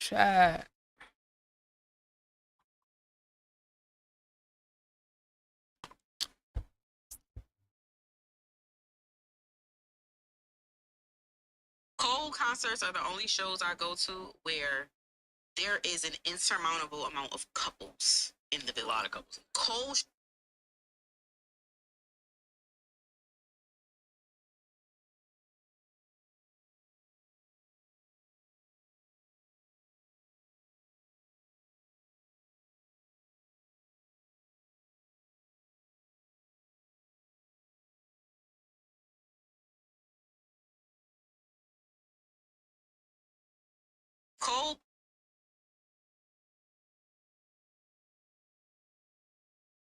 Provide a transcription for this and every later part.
Chat. Cole concerts are the only shows I go to where there is an insurmountable amount of couples in the building. A lot of couples. Cole. Cole.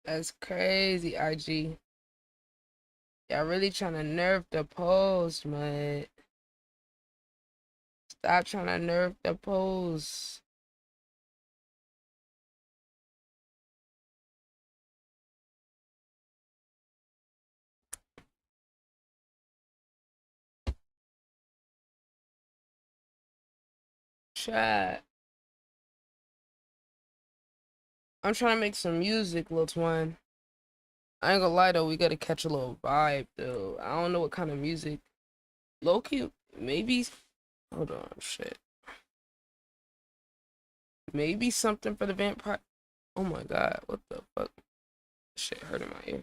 That's crazy, IG. Y'all really trying to nerf the post, man. Stop trying to nerf the post. Chat. I'm trying to make some music, little twin. I ain't gonna lie though, we gotta catch a little vibe though. I don't know what kind of music. Low key, maybe. Hold on, shit. Maybe something for the vampire. Oh my god, what the fuck? Shit hurting my ear.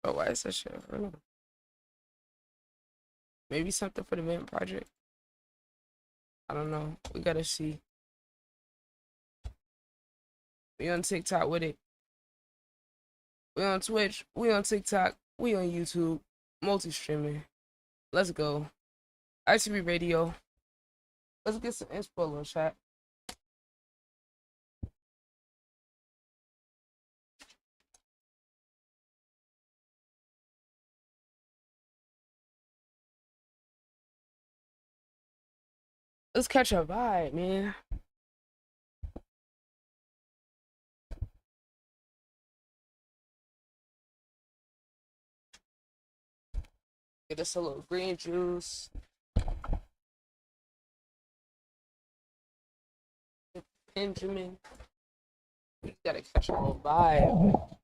Oh, why is that shit hurting? Maybe something for the vamp project. I don't know. We gotta see. We on TikTok with it. We on Twitch. We on TikTok. We on YouTube. Multi-streaming. Let's go. ITB Radio. Let's get some inspo, little chat. Let's catch a vibe, man. Get us a little green juice. Benjamin. We gotta catch a little vibe.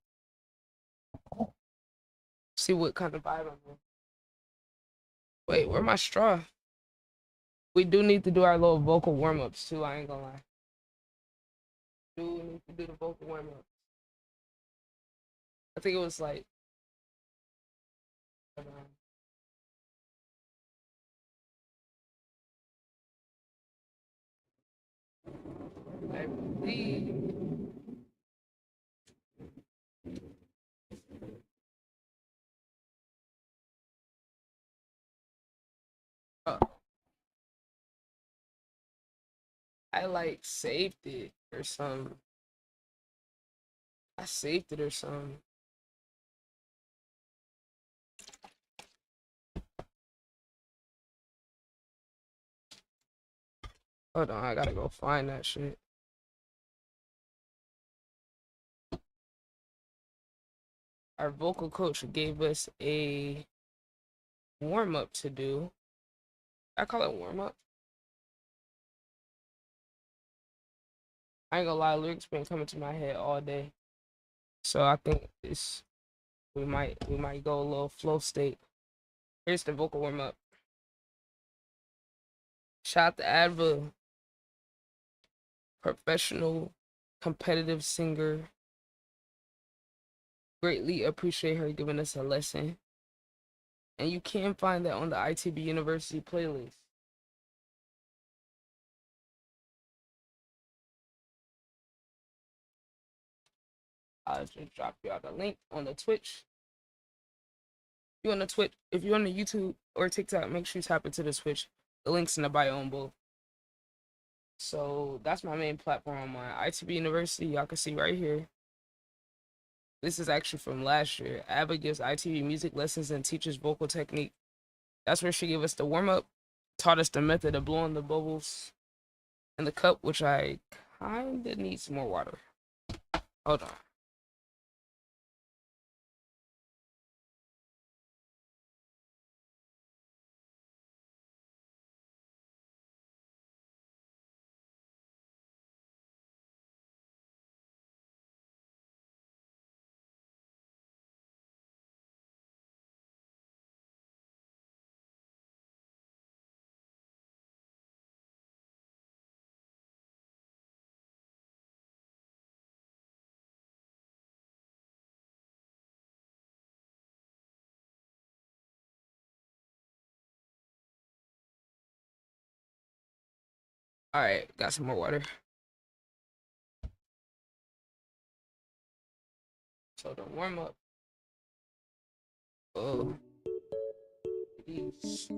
See what kind of vibe I'm in. Wait, where my straw? We do need to do our little vocal warm-ups too, I ain't gonna lie. We do need to do the vocal warm-ups. I think it was like I believe. Uh, I like saved it or something. I saved it or something. Hold on, I gotta go find that shit. Our vocal coach gave us a warm up to do. I call it warm up. I ain't gonna lie, lyrics been coming to my head all day. So I think this we might go a little flow state. Here's the vocal warm up. Shout out to Adva, professional, competitive singer. Greatly appreciate her giving us a lesson. And you can find that on the ITB University playlist. I'll just drop you out the link on the Twitch. If you're on the Twitch, if you're on the YouTube or TikTok, make sure you tap into the Twitch. The link's in the bio on both. So that's my main platform on my ITB University. Y'all can see right here. This is actually from last year. Abba gives ITB music lessons and teaches vocal technique. That's where she gave us the warm up, taught us the method of blowing the bubbles in the cup, which I kind of need some more water. Hold on. All right, got some more water. So to warm up. Oh, these.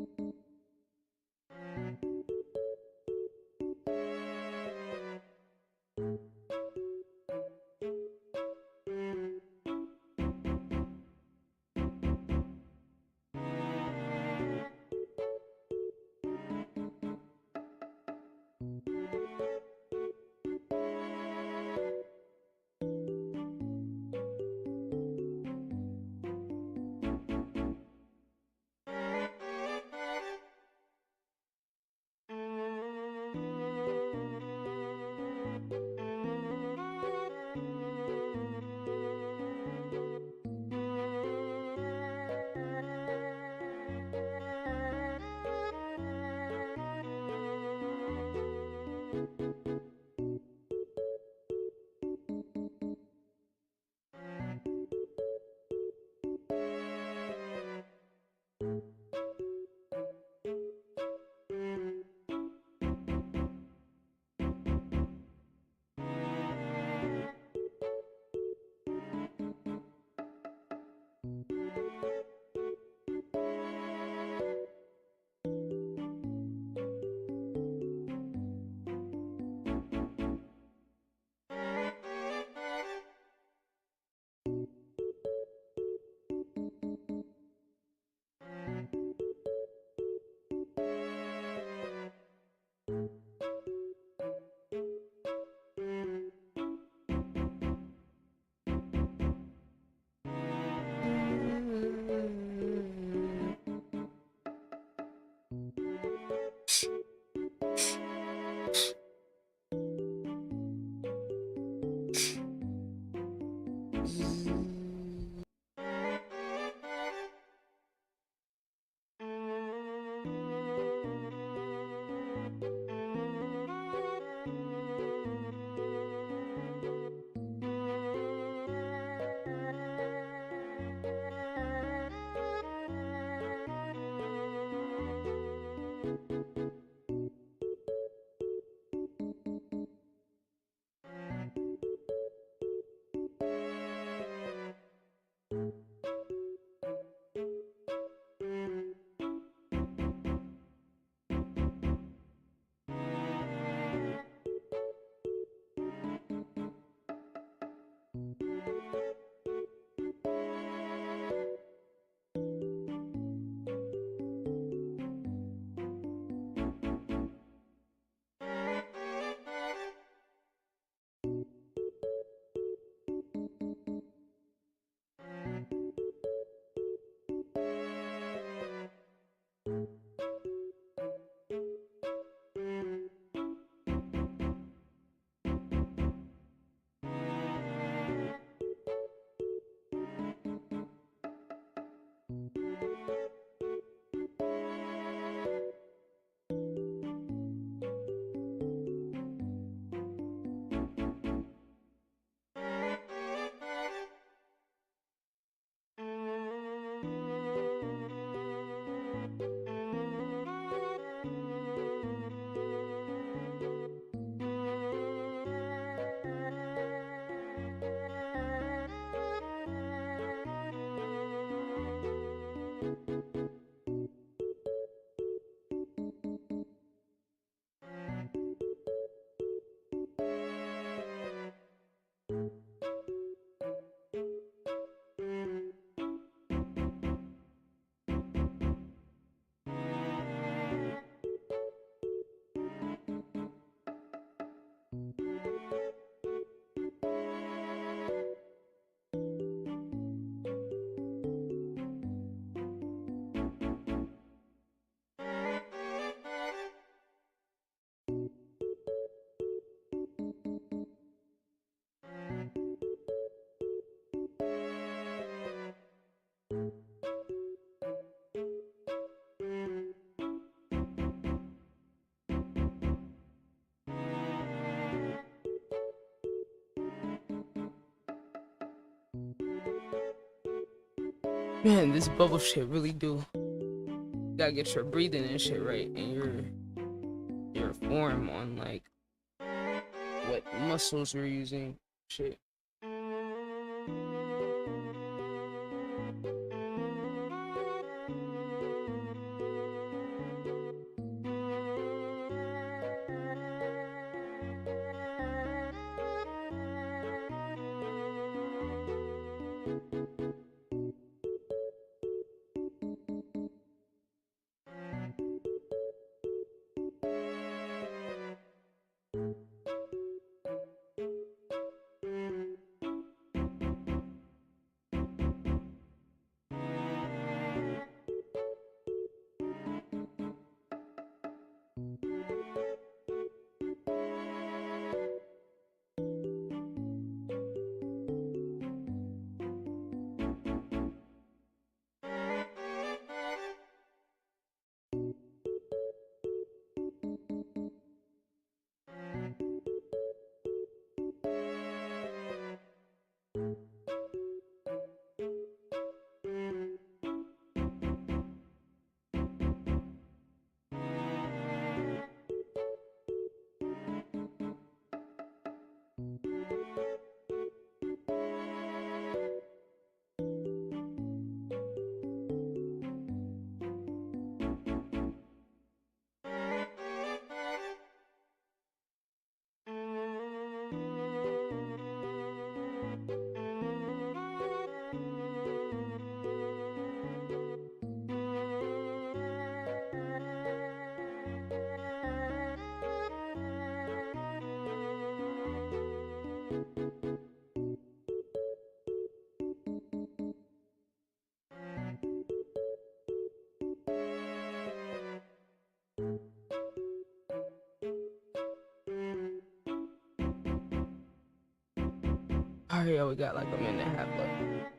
Man, this bubble shit really do. You gotta get your breathing and shit right, and your inform on like what muscles you're using. Shit. Oh yeah, we got like a minute and a half left.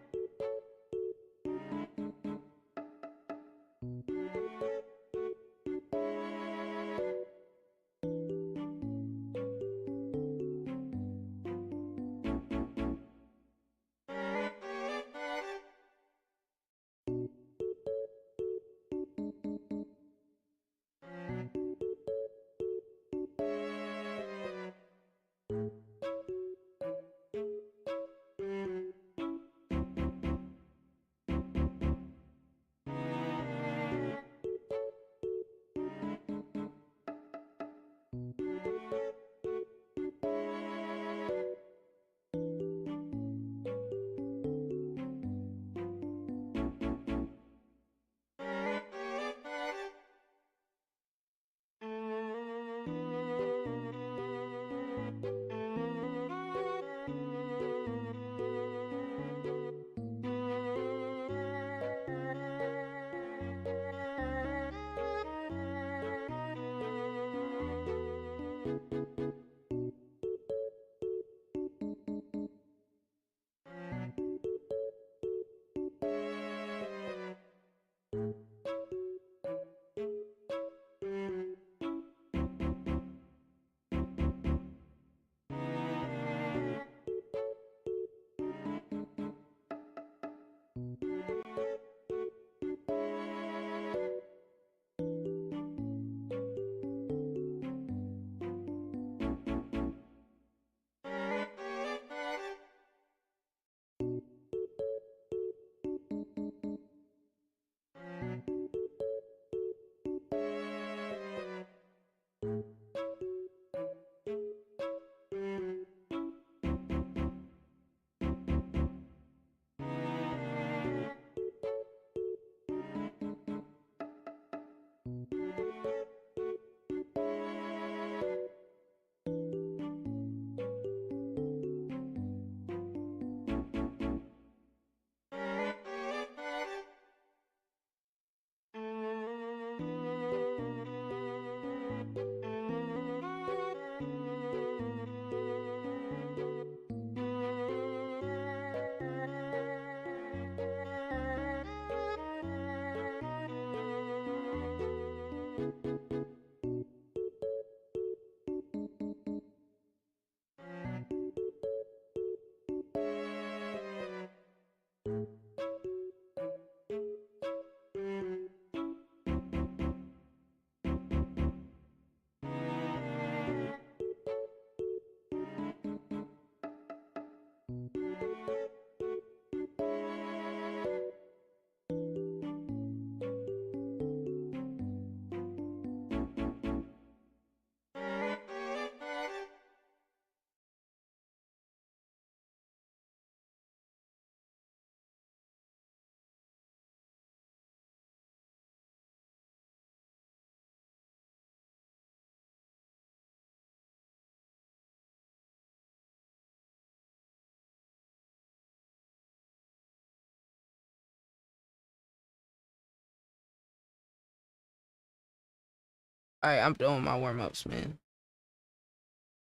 Alright, I'm doing my warm-ups, man.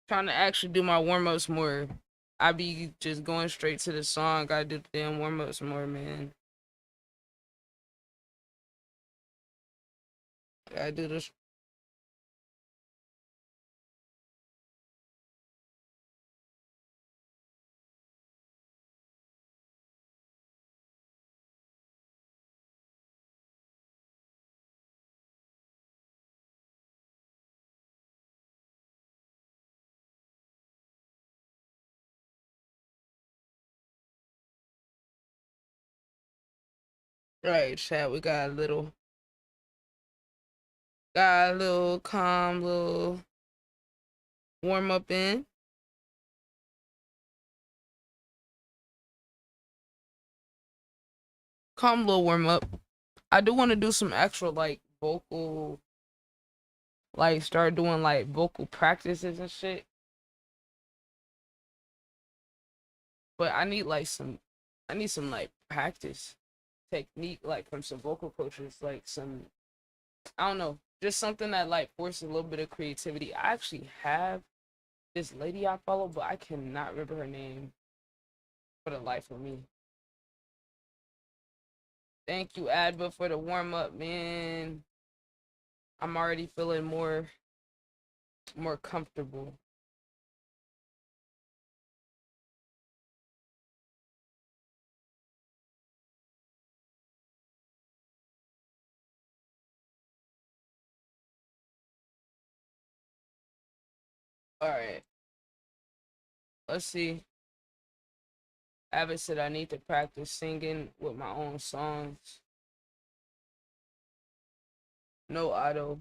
Trying to actually do my warm-ups more. I be just going straight to the song. Gotta do the damn warm-ups more, man. Gotta do this. Right, chat. We got a little calm little warm up in. Calm little warm up. I do want to do some actual like vocal, like start doing like vocal practices and shit. But I need some like practice technique, like from some vocal coaches, like some, I don't know, just something that like forces a little bit of creativity. I actually have this lady I follow, but I cannot remember her name for the life of me. Thank you, Adva, for the warm up, man. I'm already feeling more comfortable. All right, let's see. Abbott said I need to practice singing with my own songs. No auto,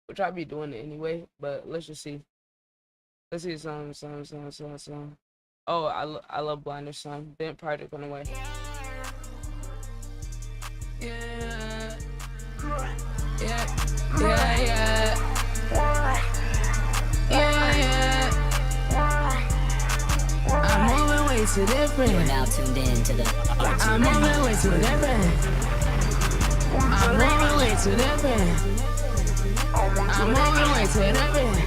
which I'll be doing it anyway. But let's just see. Let's see some. Oh, I love Blinder song. Bent Project on the way. Yeah. I'm moving way too different. You're now tuned in to the I'm moving way too different. I'm moving way too different. I'm moving way too different.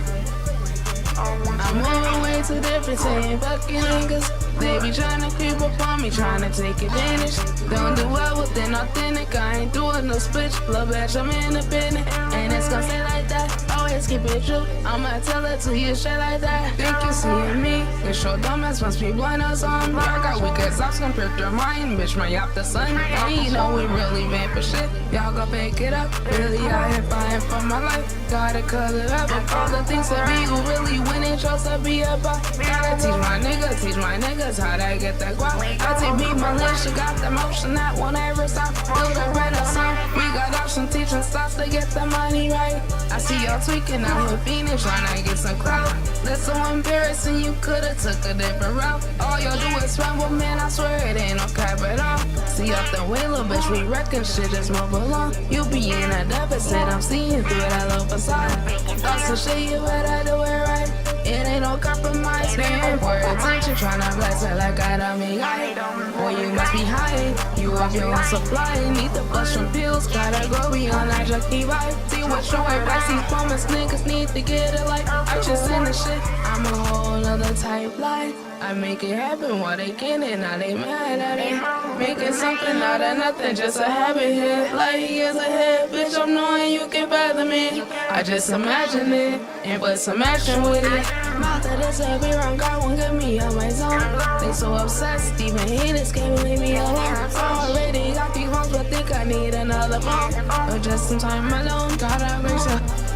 I'm moving way too different. Saying fucking niggas, they be trying to creep up on me, trying to take advantage. Don't do well within authentic. I ain't doing no switch. Love bitch, I'm independent, and it's gonna stay like that. Always keep it true. I'ma tell it to you shit like that. Think you seeing me? It's your dumbass must be blind or something. I got weak as ops compared to mine. Bitch, my up the sun. And you know we really been for shit. Y'all gon' pick it up. Really out here fighting for my life. Gotta color up. All the things that be who really winning. Trust to be about. Gotta teach my niggas how to get that guap. ITB my list, you got the motion that won't ever stop. Do the renaissance. We got option teaching stops to get the money right. I see y'all tweaking out here fiending, trying to get some clout. That's so embarrassing, you could've took a different route. All y'all do is ramble, man, I swear it ain't no cap at all. See up the way, little bitch, we reckon shit just move along. You be in a deficit, I'm seeing through that little facade. Thoughts and shit, you better do it right. It ain't no compromise, paying for attention, tryna bless it like I don't mean I. Boy, you must be high, you have your own supply. Need to bust some pills, gotta go beyond that junkie vibe. See what's your advice, these promised niggas need to get it like I just in the shit, I'm a whole nother type life. I make it happen while they can and now they mad at it. Making something out of nothing, just a habit here. Like years ahead, bitch, I'm knowing you can fathom it. I just imagine it and put some action with it. Mouth of this every wrong, God won't get me on my zone. They so obsessed, even haters can't leave me alone. Already got these phones, but think I need another phone. Or just some time alone, gotta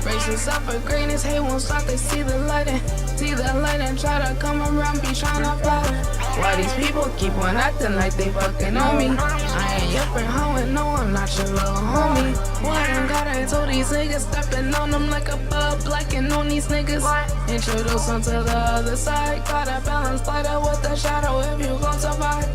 brace yourself for greatness. Hate won't stop, they see the light and try to come around, be trying to fly. Why these people keep on acting like they fucking on me? I ain't your friend, hoe, and no, I'm not your little homie. Why I gotta told these niggas stepping on them like a bug, blacking on these niggas. Introduce them to the other side. Gotta balance lighter with the shadow if you gon' survive.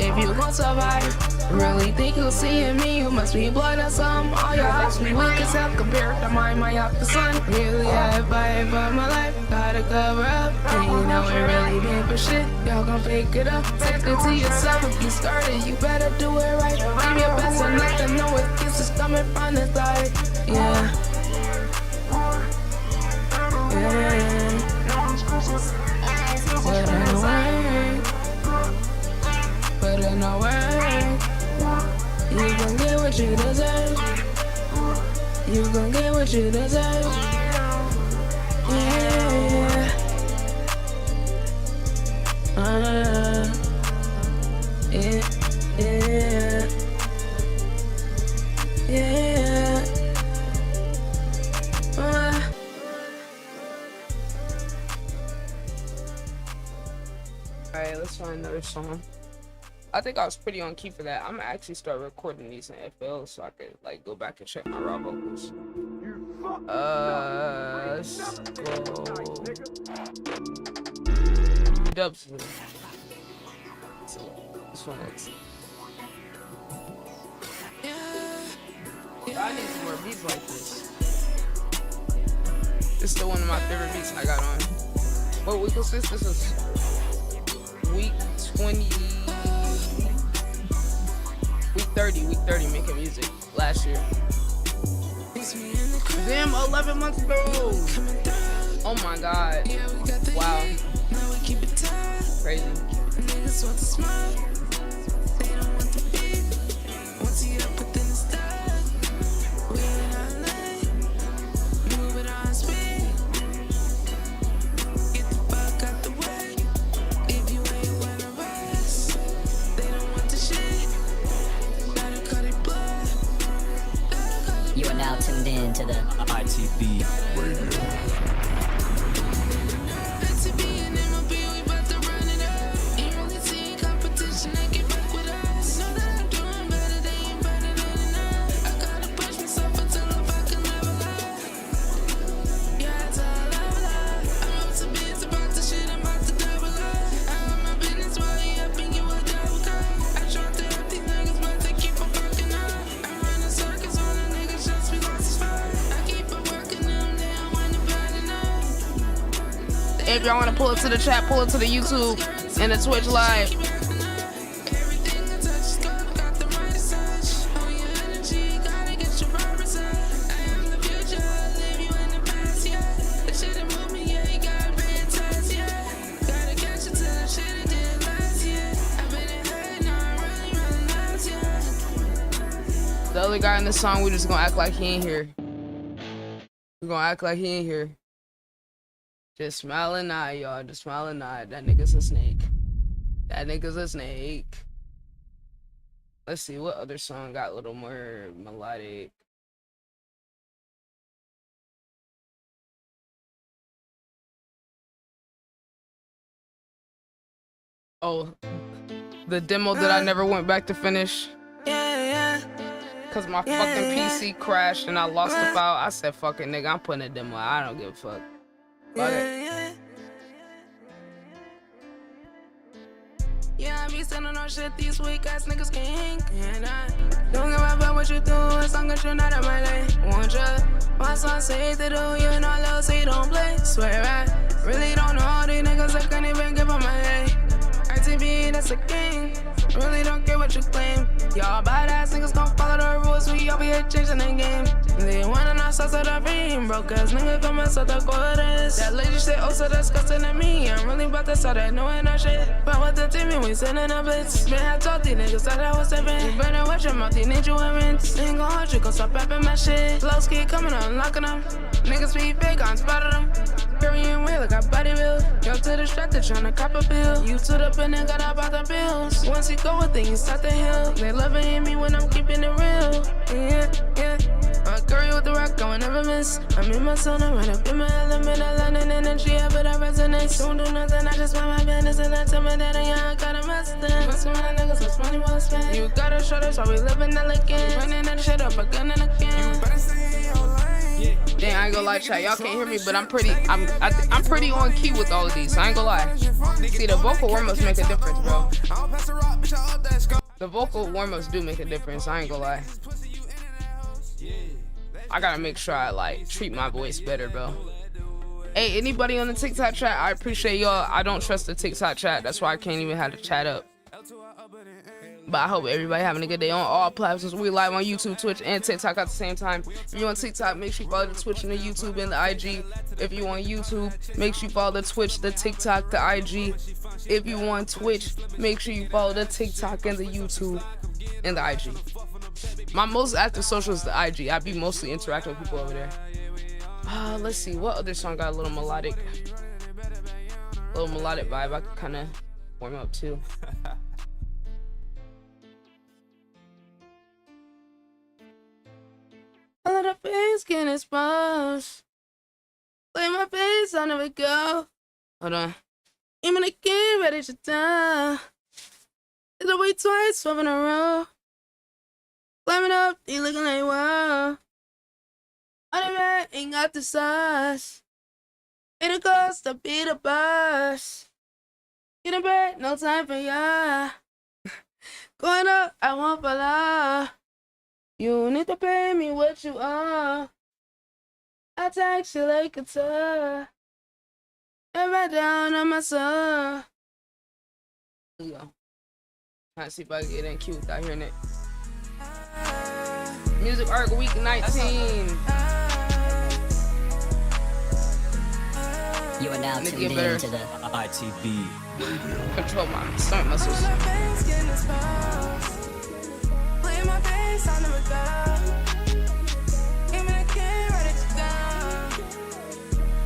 If you gon' survive, really think you seeing me? You must be blood or something. All your eyes be weak as hell compared to mine, my up the sun. Really, I fight for my life, gotta cover up. You know it really mean for shit. Y'all gon' pick it up. Take it to yourself. If you started, you better do it right. I'm your best and nothing. No excuses coming from the side. Yeah. Put in the work. Put in the work. You gon' get what you deserve. You gon' get what you deserve. Yeah. Yeah. Yeah. Yeah. Alright, let's find another song. I think I was pretty on key for that. I'm gonna actually start recording these in FL so I could like go back and check my raw vocals. Let's go. Dubs. So this one looks. I need some more beats like this. This is still one of my favorite beats I got on. What week was this? This is week 20. Week 30 making music last year. Damn, 11 months ago. Oh my god. Wow. Crazy. You are now tuned in to the ITB Radio. If y'all want to pull it to the chat, pull it to the YouTube and the Twitch live. The other guy in the song, we just gonna act like he ain't here. We're gonna act like he ain't here. Just smile and nod, y'all. Just smile and nod. That nigga's a snake. That nigga's a snake. Let's see, what other song got a little more melodic? Oh, the demo that I never went back to finish. Cause my fucking PC crashed and I lost the file. I said, fuck it, nigga, I'm putting a demo. I don't give a fuck. Yeah, I be standing on shit, these weak ass niggas can't hang. And I don't give a fuck what you do as long as you're not in my lane. Want ya? My son say to do, you know, little say don't play. Swear I really don't know all these niggas that can't even give up my name. ITB, that's a king. Really don't care what you claim. Y'all badass niggas gon' follow the rules. We all be here changing the game. They wanna know sauce of the dream. Broke ass nigga come and sell the quarters. That lady say, oh, so disgusting to me. I'm really about to start that knowing that shit. But with the team, and we sending a blitz. Man, I told these niggas that I was 7. You better watch your mouth, they need you in rinse. Ain't gon' hurt you, gon' stop rapping my shit. Flows keep coming, I'm locking them. Niggas be fake, I'm spotted them. Carrying weight like a body build. Yo to the strap, they tryna cop a pill. You to the pen and got up out the bills. Once you go with it, you start the hill. They loving me when I'm keeping it real. Yeah, yeah. I curry with the rock, I will never miss. I'm in my zone, I run up in my element. I learn an energy, but I resonate. Don't do nothing, I just mind my business. And I tell me that I gotta mess with them. Most of my niggas, what's money well spent. You gotta show this, why we living elegant. Running that shit up, a gun and a can. You better stay in your lane. Damn, I ain't gonna lie, chat. Y'all can't hear me, but I'm pretty on key with all of these. I ain't gonna lie. See, the vocal warm-ups make a difference, bro. The vocal warm-ups do make a difference. I ain't gonna lie. I gotta make sure I like treat my voice better, bro. Hey, anybody on the TikTok chat, I appreciate y'all. I don't trust the TikTok chat. That's why I can't even have the chat up. But I hope everybody having a good day on all platforms. We live on YouTube, Twitch, and TikTok at the same time. If you're on TikTok, make sure you follow the Twitch and the YouTube and the IG. If you on YouTube, make sure you follow the Twitch, the TikTok, the IG. If you on Twitch, make sure you follow the TikTok and the YouTube and the IG. My most active social is the IG. I be mostly interacting with people over there. Let's see, what other song got a little melodic vibe I could kind of warm up to. I let her face get exposed. Lay my face on the go. Hold on. Even again, ready to die. Did I wait twice, 12 in a row? Climbing up, you looking like wow. On the man ain't got the size. It a cost to beat a bus. Get in bed, no time for ya. Going up, I won't fall. You need to pay me what you are. I tax you like a tour. And right down on my soul. Here we go. Trying to see if I can get in cute without hearing it. Music Arc Week 19. You are now tuned in to the ITB. Control my stomach muscles. Play my face on the record. Give me the key, ready to go.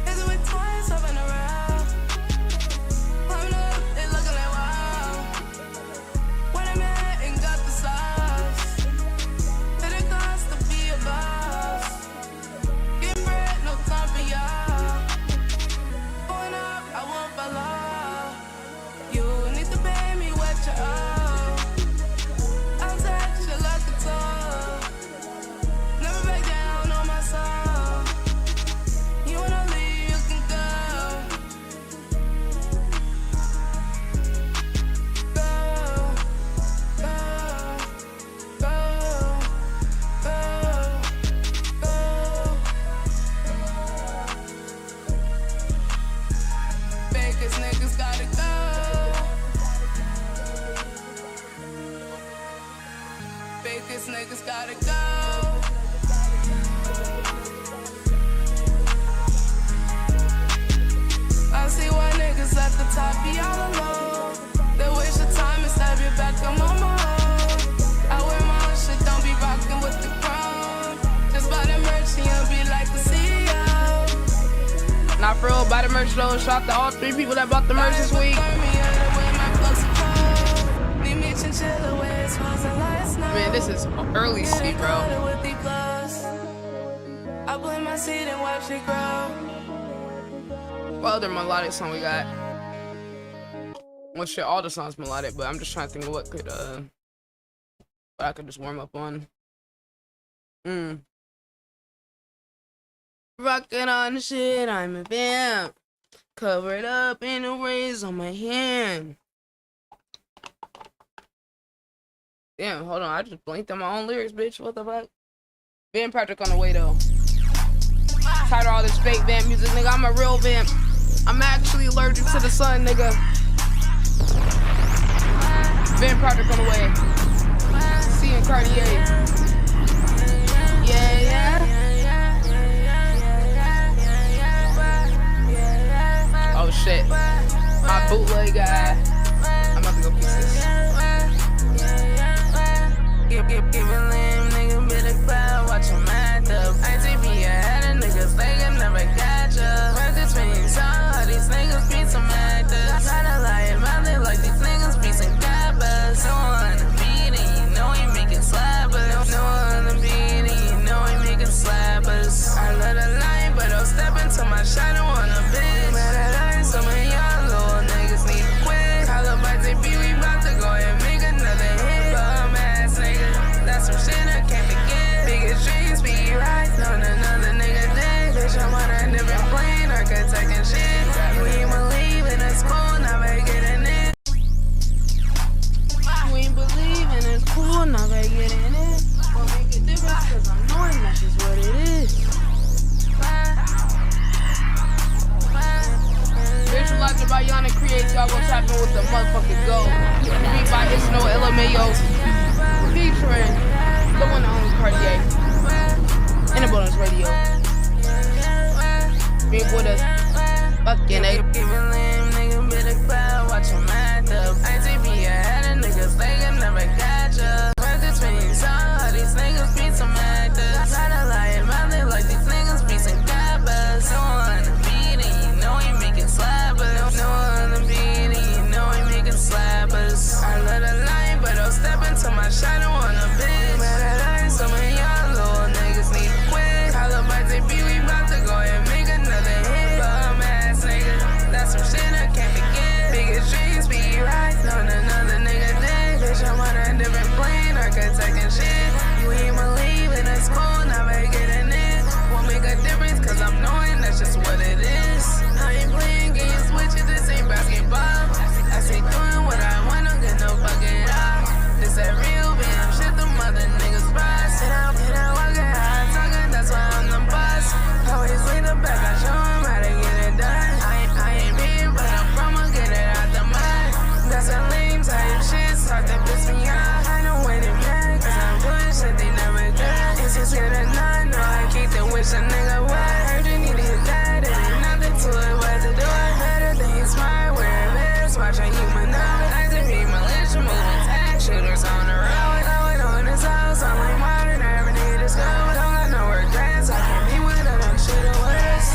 Is it with twice up in a row? Climbing up, they looking like wow. When I'm at and got the sauce. Did it cost to be a boss? Getting bread, no time for y'all. Going up, I won't follow. You need to pay me what you owe. Niggas gotta go. I see why niggas at the top be all alone. They waste your time and stab your back, I'm on my own. I wear my own shit, don't be rocking with the crown. Just buy the merch and you'll be like the CEO. Not for real, buy the merch though. Shout out to all 3 people that bought the merch this week. Man, this is early seed, bro. I plant my seed and watch it grow. What other melodic song we got? Well, shit, all the songs melodic, but I'm just trying to think of what could, what I could just warm up on. Rockin' on the shit, I'm a vamp. Covered up in the rays on my hand. Damn, hold on, I just blinked on my own lyrics, bitch. What the fuck? Van Patrick on the way, though. Tired of all this fake vamp music, nigga. I'm a real vamp. I'm actually allergic to the sun, nigga. Van Patrick on the way. C and Cartier. Yeah, yeah. Oh, shit. My bootleg guy. I'm about to go fix this. Give a lame nigga bit of crowd, watch him act up. ITB ahead of niggas, they can never catch up. Heard this many times, these niggas be some actors. Tryna lie about it like these niggas be some cappers. No one on the beat and you know he making slappers. No one on the beat and you know he making slappers. I love the line, but I'll step into my shot and wanna bitch. Man, I learned some of y'all little niggas need to quit. by Yana Creates, y'all gonna tap in with the motherfucking go. Beat by It's No LMAO. Featuring the one and only Cartier. In the bonus radio. Be with us. Fucking A. Nigga, better cloud, watch him act up. ITB ahead of niggas, they can never catch up. Heard this being so hard, these niggas be some actors. Gotta lie about it like these niggas be some gabbers. No one on the beat, and you know he making slappers. No one on the beat, and you know he making slappers. I love the line, but I'll step into my shadow on a bitch. Better learn, some of y'all little niggas need to quit. Call up ITB, we about to go and make another hit. Bum ass nigga, that's some shit I can't forget. Biggest dreams be right, knowing another nigga dead. Bitch, I'm on a different plane, architect and shit. You ain't believing it's cool, never getting it. Won't make a difference, cause I'm knowing that's just what it is. I ain't playing games with you, this ain't basketball. I say doing what I want, don't get no bucket off. This that real damn shit, the mother niggas boss. And I'm walking high, talking, that's why I'm the boss. Always lean the back, I show him how to get it done. I ain't mean, but I'm from get it out the mud. That's a lame type shit, start to piss me off. I know when it mad, cause I'm doing shit they never done. It's just good or not, no, I keep the wish a nigga would. Heard you need his dad, and ain't nothing to it but to do it. Better than he's smart, wearing vests, watching human numbers. I just be militia, moving tag shooters on the road. Throw it on his house, I'm like modern, I never need to school. Don't got no regrets, I can't be with her, them shit or worse.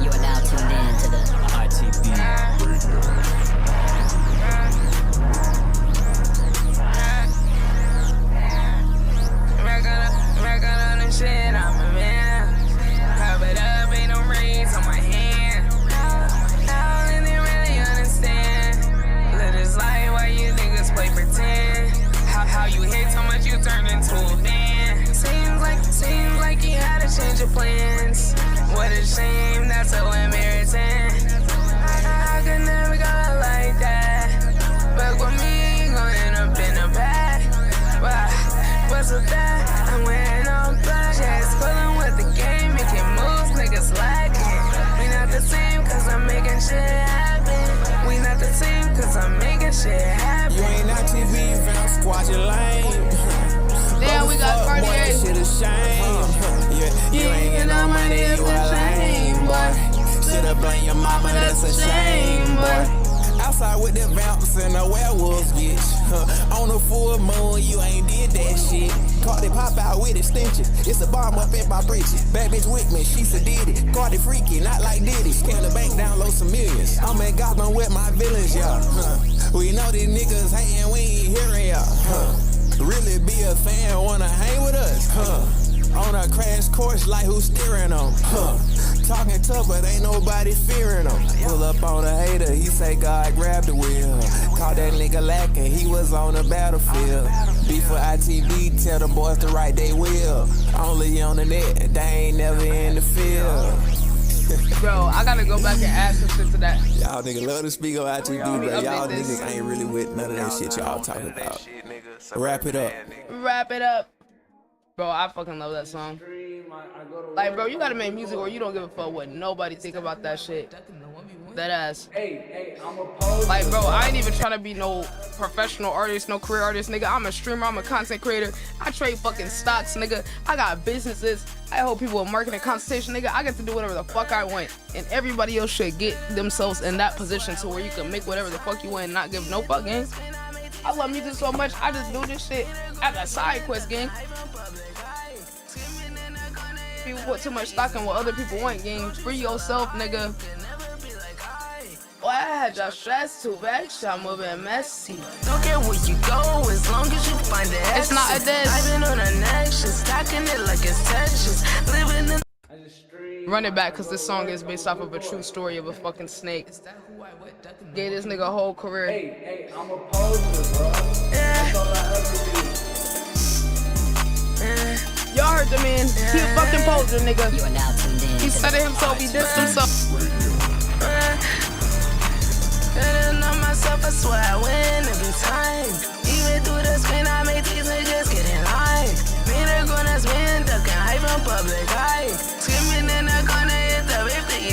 You are now tuned in to the ITB Radio. Record on the shit, I'm a man. Covered up, ain't no rings on my hand. I don't really understand. Live this life while you niggas play pretend. How you hate so much you turn into a fan. Seems like you had to change your plans. What a shame, that's so embarrassing. I could never go like that. But with me, you gon' end up in the back. What's with that? I'm wearing all black. Just pulling with the game, making moves, niggas lacking. We not the same, cause I'm making shit happen. We not the same, cause I'm making shit happen. You ain't ITB, fam, squad your lane. Damn, we got Boy, that Cartier. shit is shame. Yeah, you ain't get no money, you a lame, boy. Should've blamed your mama, that's a shame, boy. Outside with the vamps and the werewolves, bitch. On the full moon, you ain't did that shit. Cardi pop out with extensions. It's a bomb up in my britches. Bad bitch with me, she sedated. Cardi freaky, not like Diddy. Scan the bank, download some millions. I'm in Gotham with my villains, y'all. We know these niggas hating, we ain't hearing y'all. Really be a fan, wanna hang with us, on a crash course like who's steering them, talking tough but ain't nobody fearing them. Pull up on a hater, he say God grabbed the wheel. Caught that nigga lacking, he was on the battlefield. Beef for ITB, tell them boys to write they will. Only on the net, they ain't never in the field. Bro, I gotta go back and add some shit to that. Y'all niggas love to speak on ITB, but y'all niggas ain't really with none of that shit y'all talking about. Wrap it up. Wrap it up. Bro, I fucking love that song. Like, bro, you gotta make music where you don't give a fuck what nobody think about that shit. That ass. Like, bro, I ain't even trying to be no professional artist, no career artist, nigga. I'm a streamer, I'm a content creator. I trade fucking stocks, nigga. I got businesses. I hold people with marketing consultation, nigga. I get to do whatever the fuck I want. And everybody else should get themselves in that position to where you can make whatever the fuck you want and not give no fuck, gang. I love music so much, I just do this shit as a side quest, gang. People put too much stock in what other people want, gang. Free yourself, nigga. Boy, I had y'all stressed too bad. Y'all moving messy. Don't care where you go, as long as you find the exit. It's not a diss. I've been on a next, stacking it like it's Tetris. Living in Run it back, cause this song is based off of a true story of a fucking snake. Gave this nigga a whole career. Hey, I'm a poser, bro. That's all I ever do. Y'all heard the man. He a fucking poser, nigga. You are now tuned in. He said it himself. He dissed himself. on myself, I swear I win every time. Even through the spin, I make these niggas get in line. Me, they're gonna spin, ducking hype on public eye. Skimming in the corner, hit the 50,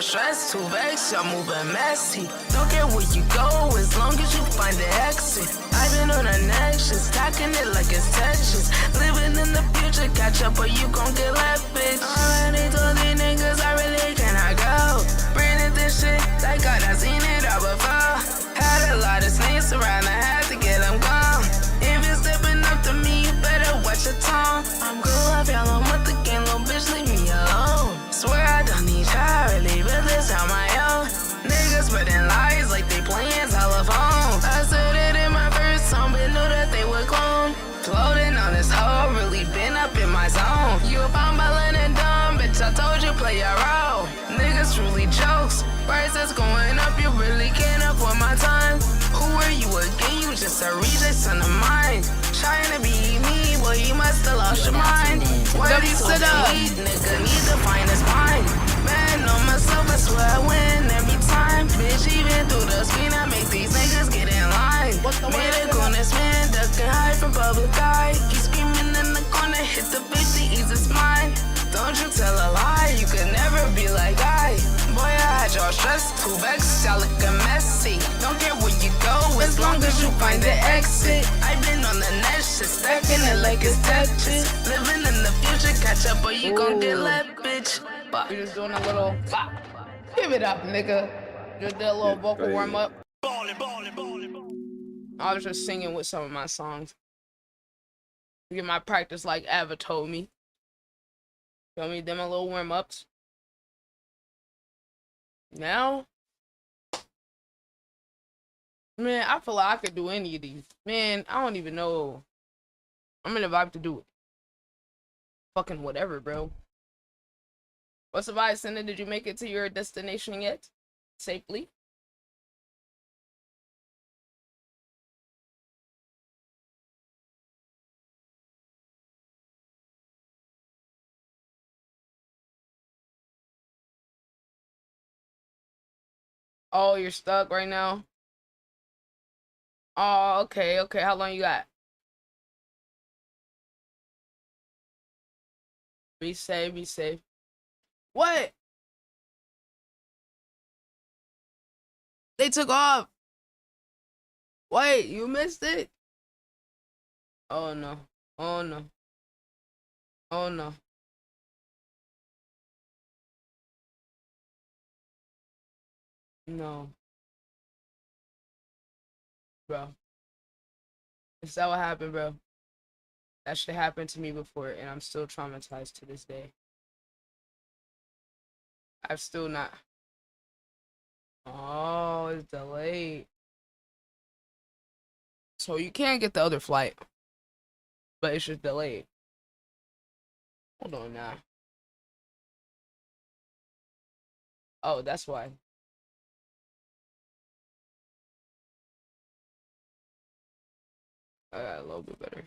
stressed, too vexed, y'all moving messy. Don't care where you go, as long as you find the exit. I've been on a next shit, stacking it like it's Tetris. Living in the future, catch up or you gon' get left, bitch. Already told these niggas I really cannot go. Breathing this shit like God, I seen it all before. Had a lot of snakes around, I had to get them gone. If you're stepping up to me, you better watch your tone. I'm cool, I fell on with the game, little bitch, leave me alone. Swear I don't need y'all, really build this on my own. Niggas spreading lies like they playing telephone. I said it in my first song, but knew that they would clone. Floating on this hoe, really been up in my zone. You found ballin' and dumb, bitch, I told you play your role. Niggas truly jokes, prices going up, you really can't afford my time. Who are you again? You just a reject son of mine. Trying to be me, boy, you must have lost your mind. Why do you sit up? Nigga need to find his mind. Man, on myself, I swear I win every time. Bitch, even through the screen, I make these niggas get in line. Made a goodness man, ducking high from public eye. Keep screaming in the corner, hit the 50, ease his mind. Don't you tell a lie, you could never be like I. Boy, I had y'all stressed, too vexed, y'all looking messy. Don't care where you go, as long as you find the exit. I've been on the next shit, stacking it like it's Tetris. Living in the future, catch up or you gon' get left, bitch. We're just doing a little bop. Give it up, nigga. Just did a little vocal warm up. I was just singing with some of my songs. Get my practice like Ava told me. Feel me? Them a little warm ups. Now, man, I feel like I could do any of these. Man, I don't even know. I'm in the vibe to do it. Fucking whatever, bro. What's the vibe, Cindy? Did you make it to your destination yet? Safely? Oh, you're stuck right now? Oh, okay, okay. How long you got? Be safe, be safe. What? They took off. Wait, you missed it? Oh no. Oh no. Oh no. No. Bro. Is that what happened, bro? That shit happened to me before, and I'm still traumatized to this day. I've still not. Oh, it's delayed. So you can't get the other flight, but it's just delayed. Hold on now. Oh, that's why. I got a little bit better.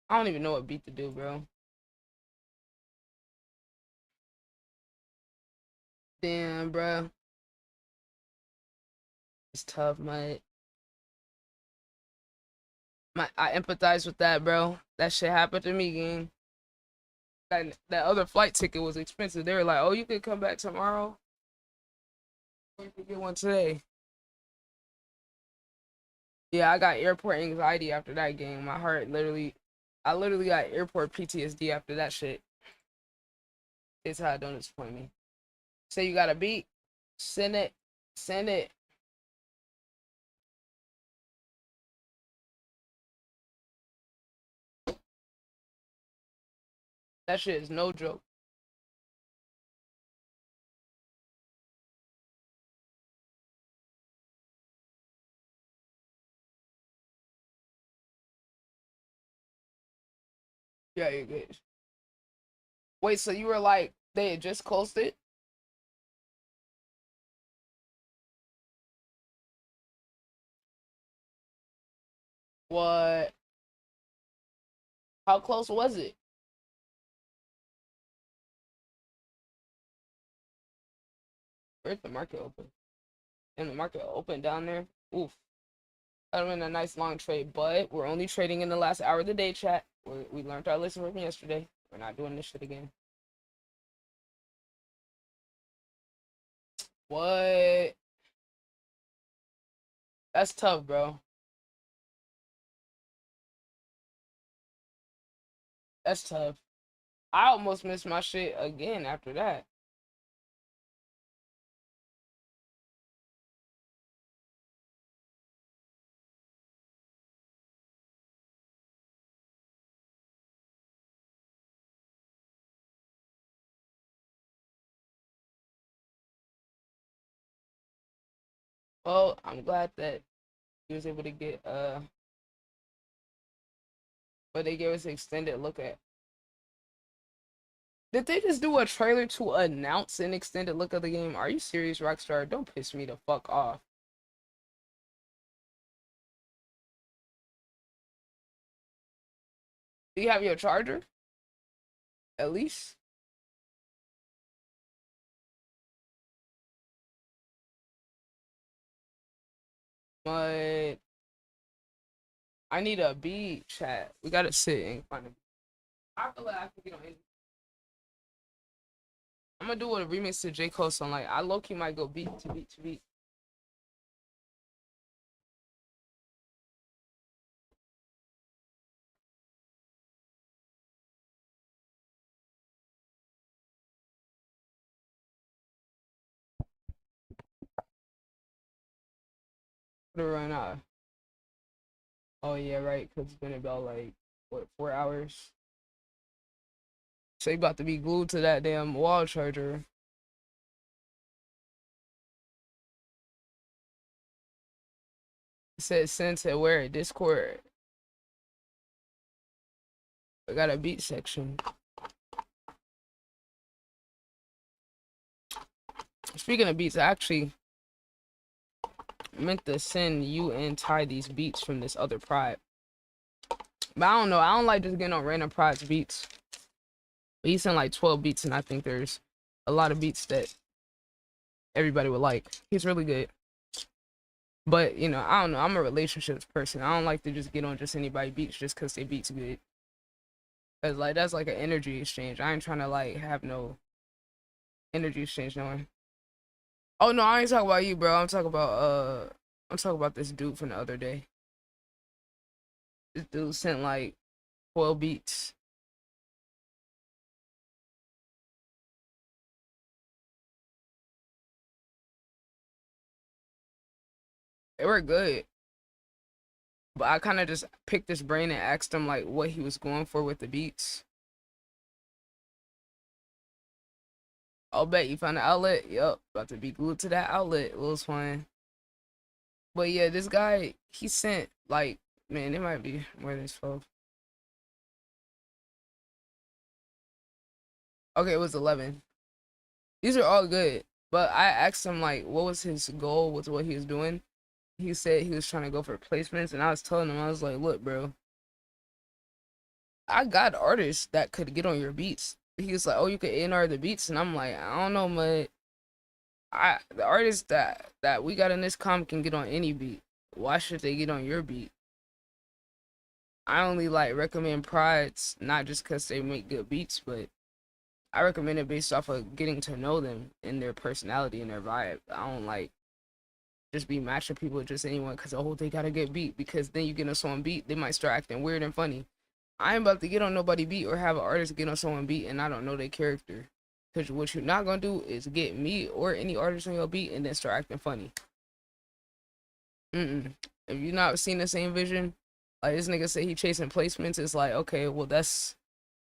I don't even know what beat to do, bro. Damn, bro. It's tough, mate. I empathize with that, bro. That shit happened to me, gang. That other flight ticket was expensive. They were like, oh, you could come back tomorrow. Or you could get one today. Yeah, I got airport anxiety after that game. My heart I literally got airport PTSD after that shit. It's how it don't disappoint me. Say you got a beat, send it, send it. That shit is no joke. Yeah, you're good. Wait, so you were like, they had just closed it? What? How close was it? Where's the market open? And the market open down there? Oof. That would have been a nice long trade, but we're only trading in the last hour of the day, chat. We learned our lesson from yesterday. We're not doing this shit again. What? That's tough, bro. That's tough. I almost missed my shit again after that. Well, I'm glad that he was able to get but they gave us an extended look at. Did they just do a trailer to announce an extended look of the game? Are you serious, Rockstar? Don't piss me the fuck off. Do you have your charger? At least? But I need a beat chat. We gotta sit and find a beat. I feel like I can get on any. I'm gonna do a remix to J. Cole song. Like, I low-key might go beat to beat to beat. Put it right now. Oh, yeah, right. Because it's been about, like, what, 4 hours? So you about to be glued to that damn wall charger. It says send to where? Discord. I got a beat section. Speaking of beats, I actually meant to send you and Ty these beats from this other pride. But I don't know. I don't like just getting on random pride's beats. But he sent like 12 beats, and I think there's a lot of beats that everybody would like. He's really good. But, you know, I don't know. I'm a relationships person. I don't like to just get on just anybody beats just because they beats good. Cause like that's like an energy exchange. I ain't trying to like have no energy exchange, no one. Oh no, I ain't talking about you, bro. I'm talking about this dude from the other day. This dude sent like 12 beats. They were good. But I kind of just picked his brain and asked him like what he was going for with the beats. I'll bet you found the outlet. Yup, about to be glued to that outlet, Lil Swine. But yeah, this guy, he sent like, man, it might be more than 12. Okay, it was 11. These are all good. But I asked him like what was his goal with what he was doing. He said he was trying to go for placements, and I was telling him, I was like, look, bro, I got artists that could get on your beats. He was like, oh, you could A&R the beats, and I'm like, I don't know, but the artists that we got in this comp can get on any beat. Why should they get on your beat? I only like recommend prides not just because they make good beats, but I recommend it based off of getting to know them and their personality and their vibe. I don't like just be matching people with just anyone because oh, they gotta get beat, because then you get on someone beat, they might start acting weird and funny. I ain't about to get on nobody beat or have an artist get on someone beat and I don't know their character. Because what you're not gonna do is get me or any artist on your beat and then start acting funny. If you not seen the same vision, like this nigga say he chasing placements, it's like, okay, well that's,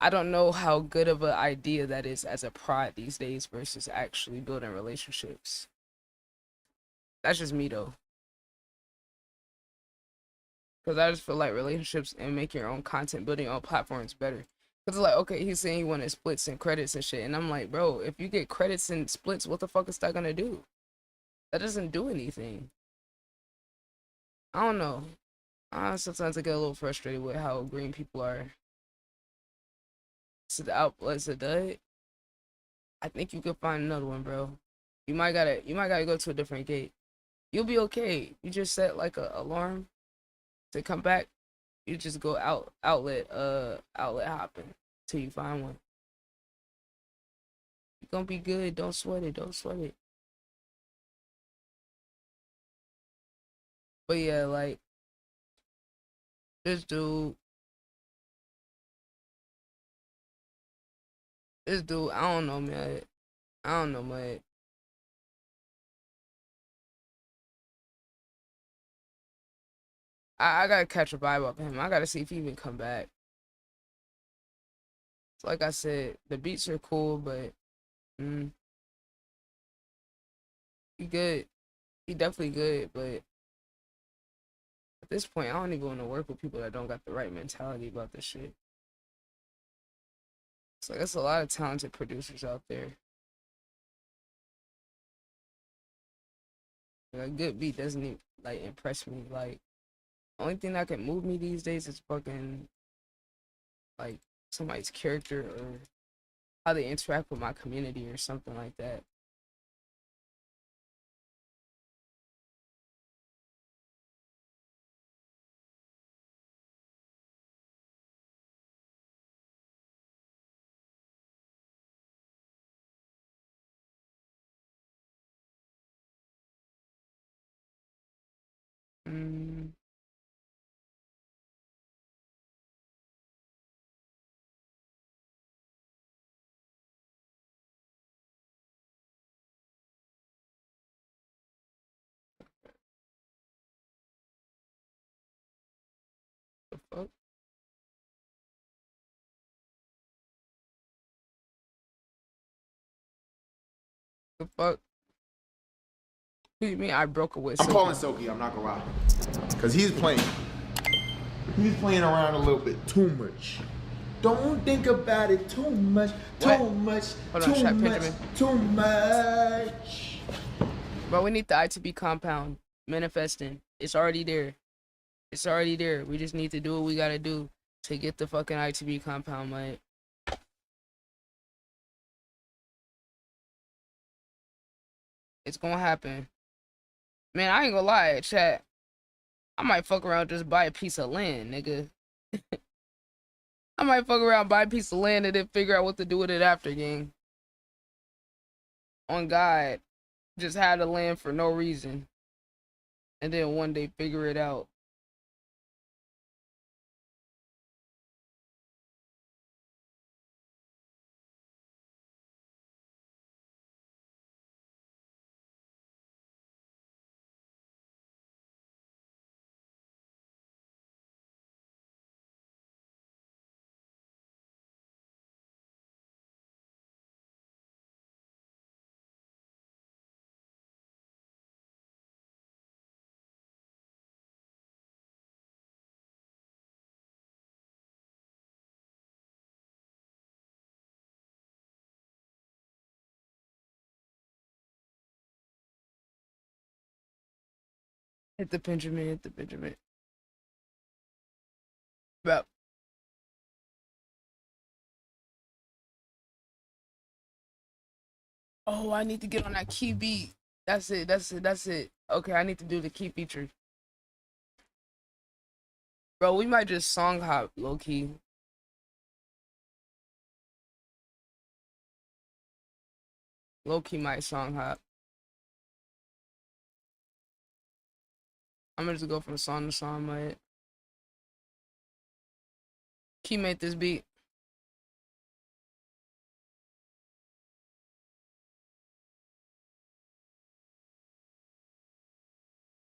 I don't know how good of an idea that is as a pride these days versus actually building relationships. That's just me though. Because I just feel like relationships and making your own content, building your own platforms better. Because it's like, okay, he's saying he wanted splits and credits and shit. And I'm like, bro, if you get credits and splits, what the fuck is that going to do? That doesn't do anything. I don't know. Sometimes I get a little frustrated with how green people are. So the outlets are dud. I think you could find another one, bro. You might gotta go to a different gate. You'll be okay. You just set like a alarm to come back. You just go outlet hopping till you find one. You're gonna be good. Don't sweat it. Don't sweat it. But yeah, like this dude, I don't know, man. I don't know, man. I gotta catch a vibe off him. I gotta see if he even come back. So like I said, the beats are cool, but he good. He definitely good, but at this point, I don't even want to work with people that don't got the right mentality about this shit. It's like, there's a lot of talented producers out there. Like, a good beat doesn't even, like, impress me. Like, the only thing that can move me these days is fucking, like, somebody's character or how they interact with my community or something like that. The fuck? The fuck? What do you mean I broke away? I'm calling Soki, I'm not gonna lie. Cause he's playing around a little bit too much. Don't think about it too much, too much, too much. Bro, we need the ITB compound manifesting. It's already there. It's already there. We just need to do what we gotta do to get the fucking ITB compound, mate. It's gonna happen. Man, I ain't gonna lie, chat. I might fuck around and just buy a piece of land, nigga. I might fuck around, buy a piece of land, and then figure out what to do with it after, gang. On God. Just had the land for no reason. And then one day figure it out. Hit the Benjamin, hit the Benjamin. Bro. Oh, I need to get on that key beat. That's it, that's it, that's it. Okay, I need to do the key feature. Bro, we might just song hop, low-key. Low-key might song hop. I'm gonna just go from song to song, mate. Key made this beat.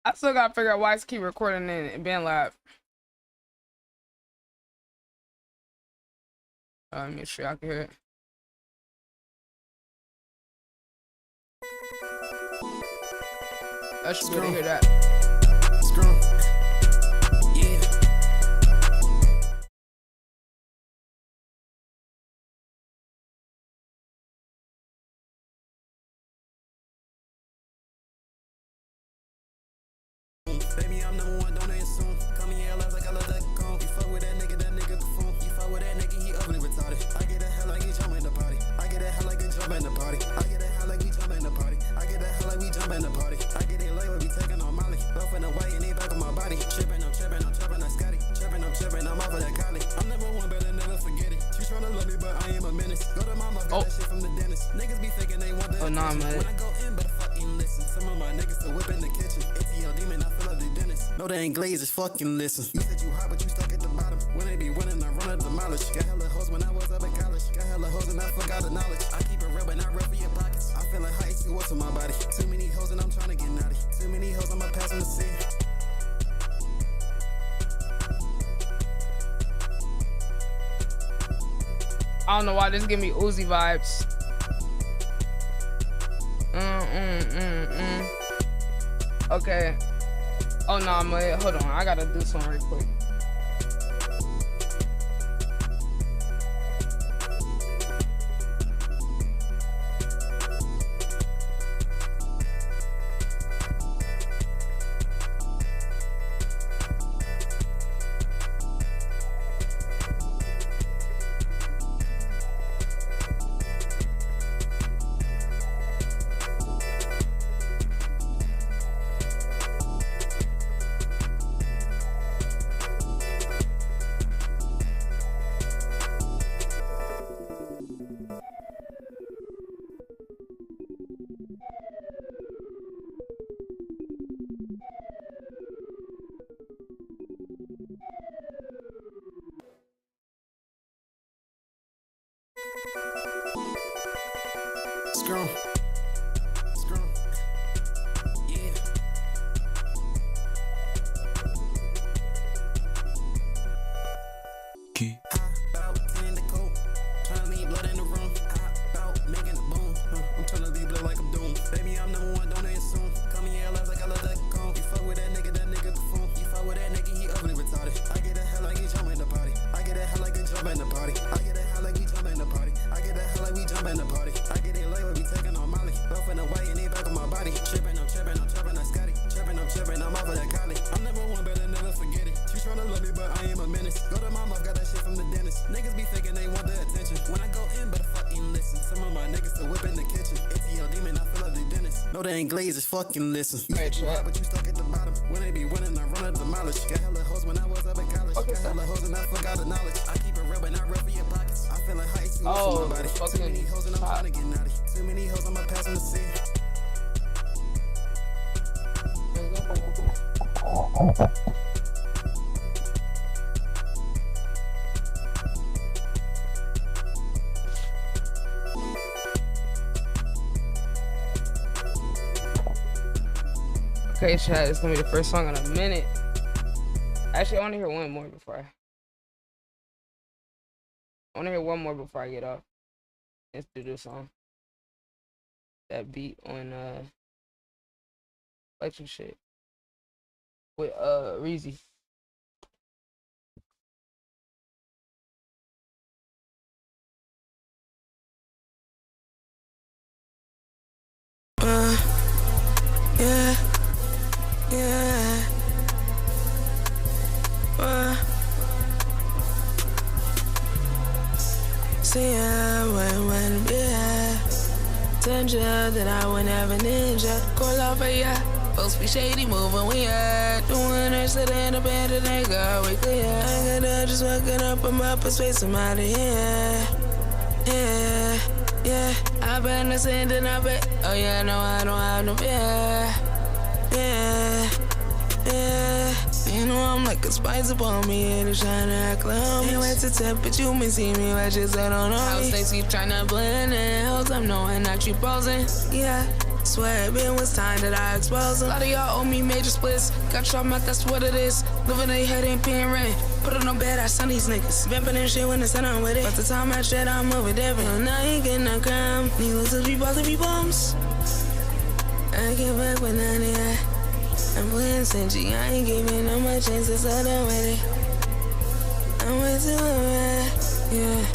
I still gotta figure out why it's keep recording in BandLab. Let me make sure I can hear it. I should be able to hear that. Yeah. Baby, I'm number one, don't assume. Call me LS like I love that cone. You fuck with that nigga the phone. You fuck with that nigga, he ugly retarded. I get a hell like he jump in the party. I get a hell like he jump in the party. I get a hell like we jump in the party. I get a hell like we jump in the party. I get it late when we taking on Molly. Rough in the white and he back on my body. Trippin', I'm Scotty. Trippin', I'm off of that Cali. I'm number one, better never forget it. She tryna love me, but I am a menace. Go to mama, got that shit from the dentist. Niggas be thinking they want the nah, man. When I go in, better fucking listen. Some of my niggas still whip in the kitchen. ATL demon, I feel like the dentist. No they ain't glazed, just fucking listen. You said you hot, but you stuck at the bottom. When they be winning, I run up the mileage. Got hella hoes when I was up in college. Got hella hoes and I forgot the knowledge. I keep it real, but not real for your pockets. I feel like high school, what's in my body? Too many hoes and I'm trying to get naughty. Too many hoes, I'ma pass them to see. I don't know why this give me Uzi vibes. Okay. Oh no, hold on. I gotta do something real quick. Scrum. Scrum. Yeah. Key. About 10 to coke. Tryna leave blood in the room. About making a boom. I'm tryna leave blood like I'm doomed. Baby, I'm number one, don't assume. Call me LS like I love that cone. You fuck with that nigga buffoon. You fuck with that nigga, he ugly retarded. I get a hell like he jump in the party. I get a hell like he jump in the party. I get a hell like we jump in the party. I get a hell like we jump in the party. I get it like we taking on Molly. Both in the white and they back on my body. Trippin', I'm trippin', I'm Scotty. Trippin', I'm off of that collie. I'm number one, better never forget it. She tryna love me, but I am a menace. Go to mama, got that shit from the dentist. Niggas be faking they want the attention. When I go in, but fucking listen. Some of my niggas still whip in the kitchen. ATL demon, I feel like they dentist. No, they ain't glazed, just fucking listen. You said you hot, but you stuck at the bottom. When they be winning, I run up the mileage. Got hella hoes when I was up in college. Got hella hoes and I forgot the knowledge. I keep it real, but not real for your pockets. I feel like high school, what's in my body? Too many hoes and I'm trying to get naughty. Too many hoes, I'ma pass them to see. Okay, chat, it's gonna be the first song in a minute. Actually, I wanna hear one more before I wanna hear one more before I get off. Let's do this song. That beat on election shit. With Reezy. Yeah. See, I wouldn't be here. Danger that I would never ninja. Call off for ya. Folks be shady moving weird. Doing her sit in a bed and they go we clear. I got just walking up, I'm up a space, I'm out of here. Yeah. I've been a sin and I bet. Oh yeah, no, I don't have no fear. Yeah. You know I'm like a spice upon me, and it's trying to act like ain't wait to tip, but you may see me, I just I don't know. How Stacy tryna blend in, hold up, knowing that you posing. Yeah, swear it been was time that I expose them. A lot of y'all owe me major splits, got y'all mouth, that's what it is. Living they head ain't paying rent, put it on bed, I son these niggas. Vamping and shit when the sun on with it, but the time I shit, I'm over different. Now I ain't getting no crime, needless to be both of you bums. I get back with none of ya. I'm playing Senji, I ain't giving no more chances, so done with it. I'm way too away, yeah.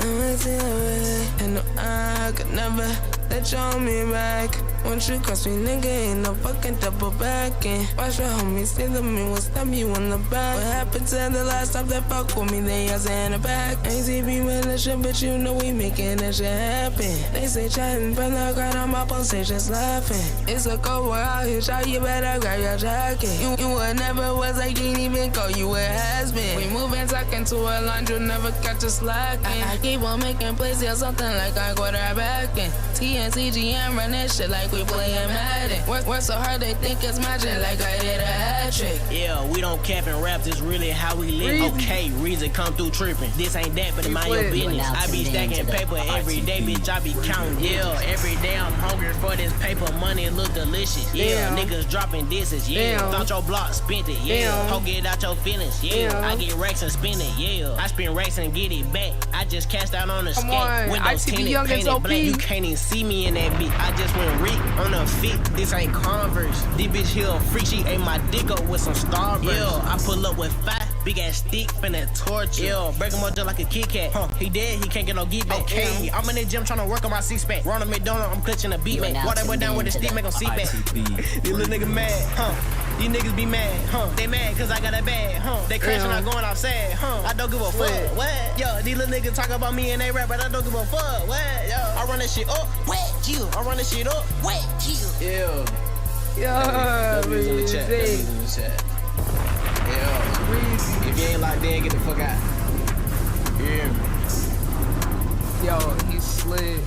I'm way too away. And no, I could never let you on me back. Once you cross me, nigga, ain't no fucking double backing. Watch your homies say the me will stab you on the back. What happened to the last time that fuck with me? They all in the back. ITB militia, but you know we making that shit happen. They say chatting from the ground on my post, they just laughing. It's a cold war out here, shot, you better grab your jacket. You would never was like, didn't even call you a has-been. We moving, talking to a line, you'll never catch us slacking. I keep on making plays, yeah, something like I quarterbacking. TNCGM running shit like we we playing Madden. Work so hard they think it's magic, like I did a hat trick. Yeah, we don't cap and rap, this really how we live. Okay, reason come through tripping. This ain't that, but mind your business. I be stacking paper every day, bitch. I be counting. Yeah, every day I'm hungry for this paper. Money look delicious. Yeah, niggas dropping disses. Yeah, thought your block spent it. Yeah, ho get out your feelings. Yeah, I get racks and spin it. Yeah, I spin racks and get it back. I just cashed out on the skate. Windows tinted, painted black. You can't even see me in that bitch. I just went Rick on the feet. This ain't Converse. This bitch here a freak. She ate my dick up with some Starburst. Yeah, I pull up with 5 big ass stick finna torture. Yeah, break him up just like a Kit Kat. He dead, he can't get no get back. Okay, I'm in the gym trying to work on my 6-pack. Ronald McDonald, I'm clutching a beat, man. Water that boy down with the stick, make him sit back. These little niggas mad, These niggas be mad, They mad cause I got a bag, They crashing, I'm going outside, I don't give a fuck, what? Yo, these little niggas talk about me and they rap, but I don't give a fuck, what? Yo, I run that shit up, wet, chill. I run that shit up, wet, chill. Yeah. Yeah, in the chat. In the chat. Yeah. If you ain't locked in, get the fuck out. Yeah. Yo, he slid.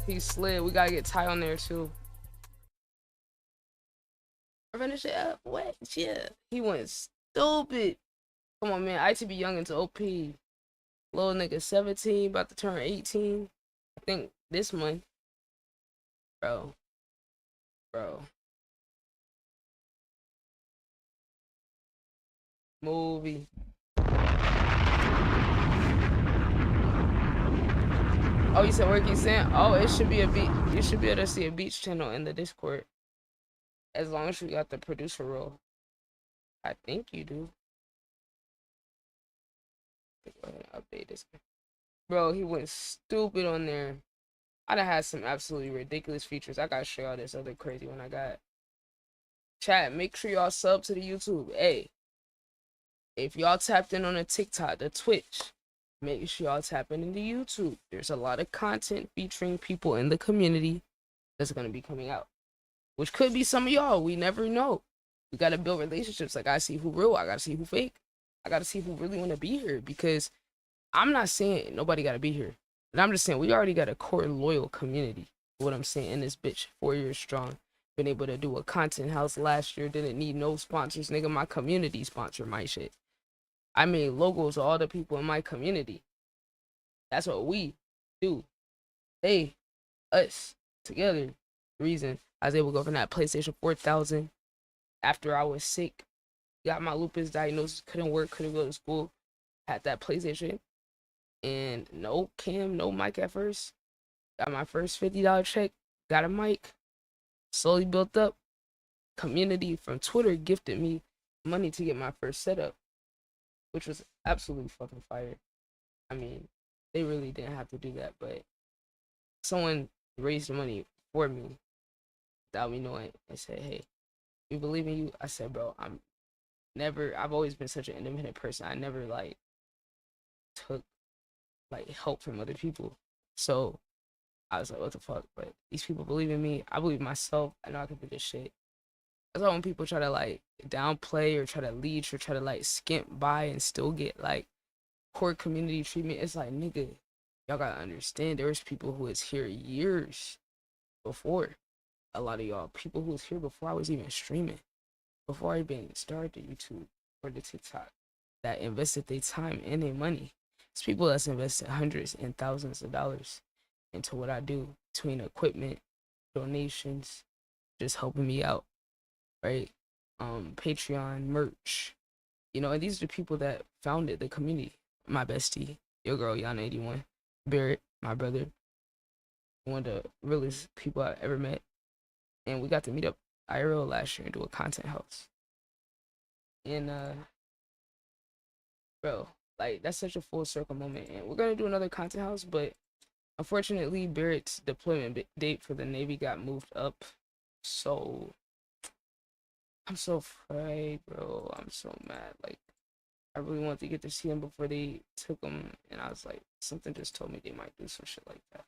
He slid. We gotta get Ty on there too. Run this shit up. What? Yeah. He went stupid. Come on, man. ITB Youngins OP. Little nigga 17, about to turn 18. I think this month. Bro. Movie. Oh, you said working sand? Oh, it should be a beach. You should be able to see a beach channel in the Discord. As long as you got the producer role. I think you do. Go ahead and update this. Bro, he went stupid on there. I done had some absolutely ridiculous features. I gotta show y'all this other crazy one I got. Chat, make sure y'all sub to the YouTube. Hey, if y'all tapped in on the TikTok, the Twitch, make sure y'all tap into YouTube. There's a lot of content featuring people in the community that's gonna be coming out. Which could be some of y'all. We never know. We gotta build relationships. Like, I see who real, I gotta see who fake. I gotta see who really wanna be here, because I'm not saying nobody gotta be here. But I'm just saying we already got a core loyal community. What I'm saying, in this bitch, 4 years strong. Been able to do a content house last year, didn't need no sponsors. Nigga, my community sponsored my shit. I made logos of all the people in my community. That's what we do. They, us, together. The reason I was able to go from that PlayStation 4000 after I was sick. Got my lupus diagnosis, couldn't work, couldn't go to school. Had that PlayStation. And no cam, no mic at first. Got my first $50 check. Got a mic. Slowly built up. Community from Twitter gifted me money to get my first setup. Which was absolutely fucking fire. I mean, they really didn't have to do that, but someone raised the money for me without me knowing and said, hey, we believe in you. I said, bro, I've always been such an independent person. I never took help from other people. So I was like, what the fuck? But these people believe in me. I believe in myself. I know I can do this shit. That's why when people try to downplay or try to leech or try to skimp by and still get core community treatment, it's like, nigga, y'all gotta understand there was people who was here years before a lot of y'all. People who was here before I was even streaming. Before I even started the YouTube or the TikTok, that invested their time and their money. It's people that's invested hundreds and thousands of dollars into what I do, between equipment, donations, just helping me out, right? Patreon, merch, and these are the people that founded the community. My bestie, your girl, Yana81, Barrett, my brother, one of the realest people I ever met. And we got to meet up IRL last year and do a content house. And bro, that's such a full circle moment. And we're gonna do another content house, but unfortunately Barrett's deployment date for the Navy got moved up. So I'm so afraid, bro. I'm so mad. I really wanted to get to see him before they took him, and I was like, something just told me they might do some shit like that.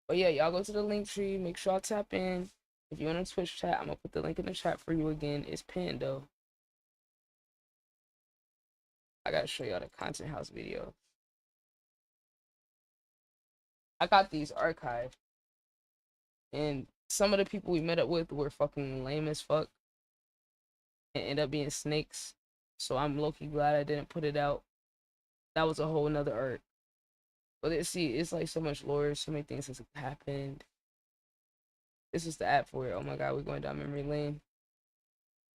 But yeah, y'all go to the link tree, make sure y'all tap in. If you're on the Twitch chat, I'm gonna put the link in the chat for you again. It's pinned though. I gotta show y'all the content house video. I got these archived, and some of the people we met up with were fucking lame as fuck and end up being snakes. So I'm low-key glad I didn't put it out. That was a whole nother arc. But it's like so much lore, so many things has happened. This is the app for it. Oh my god, we're going down memory lane.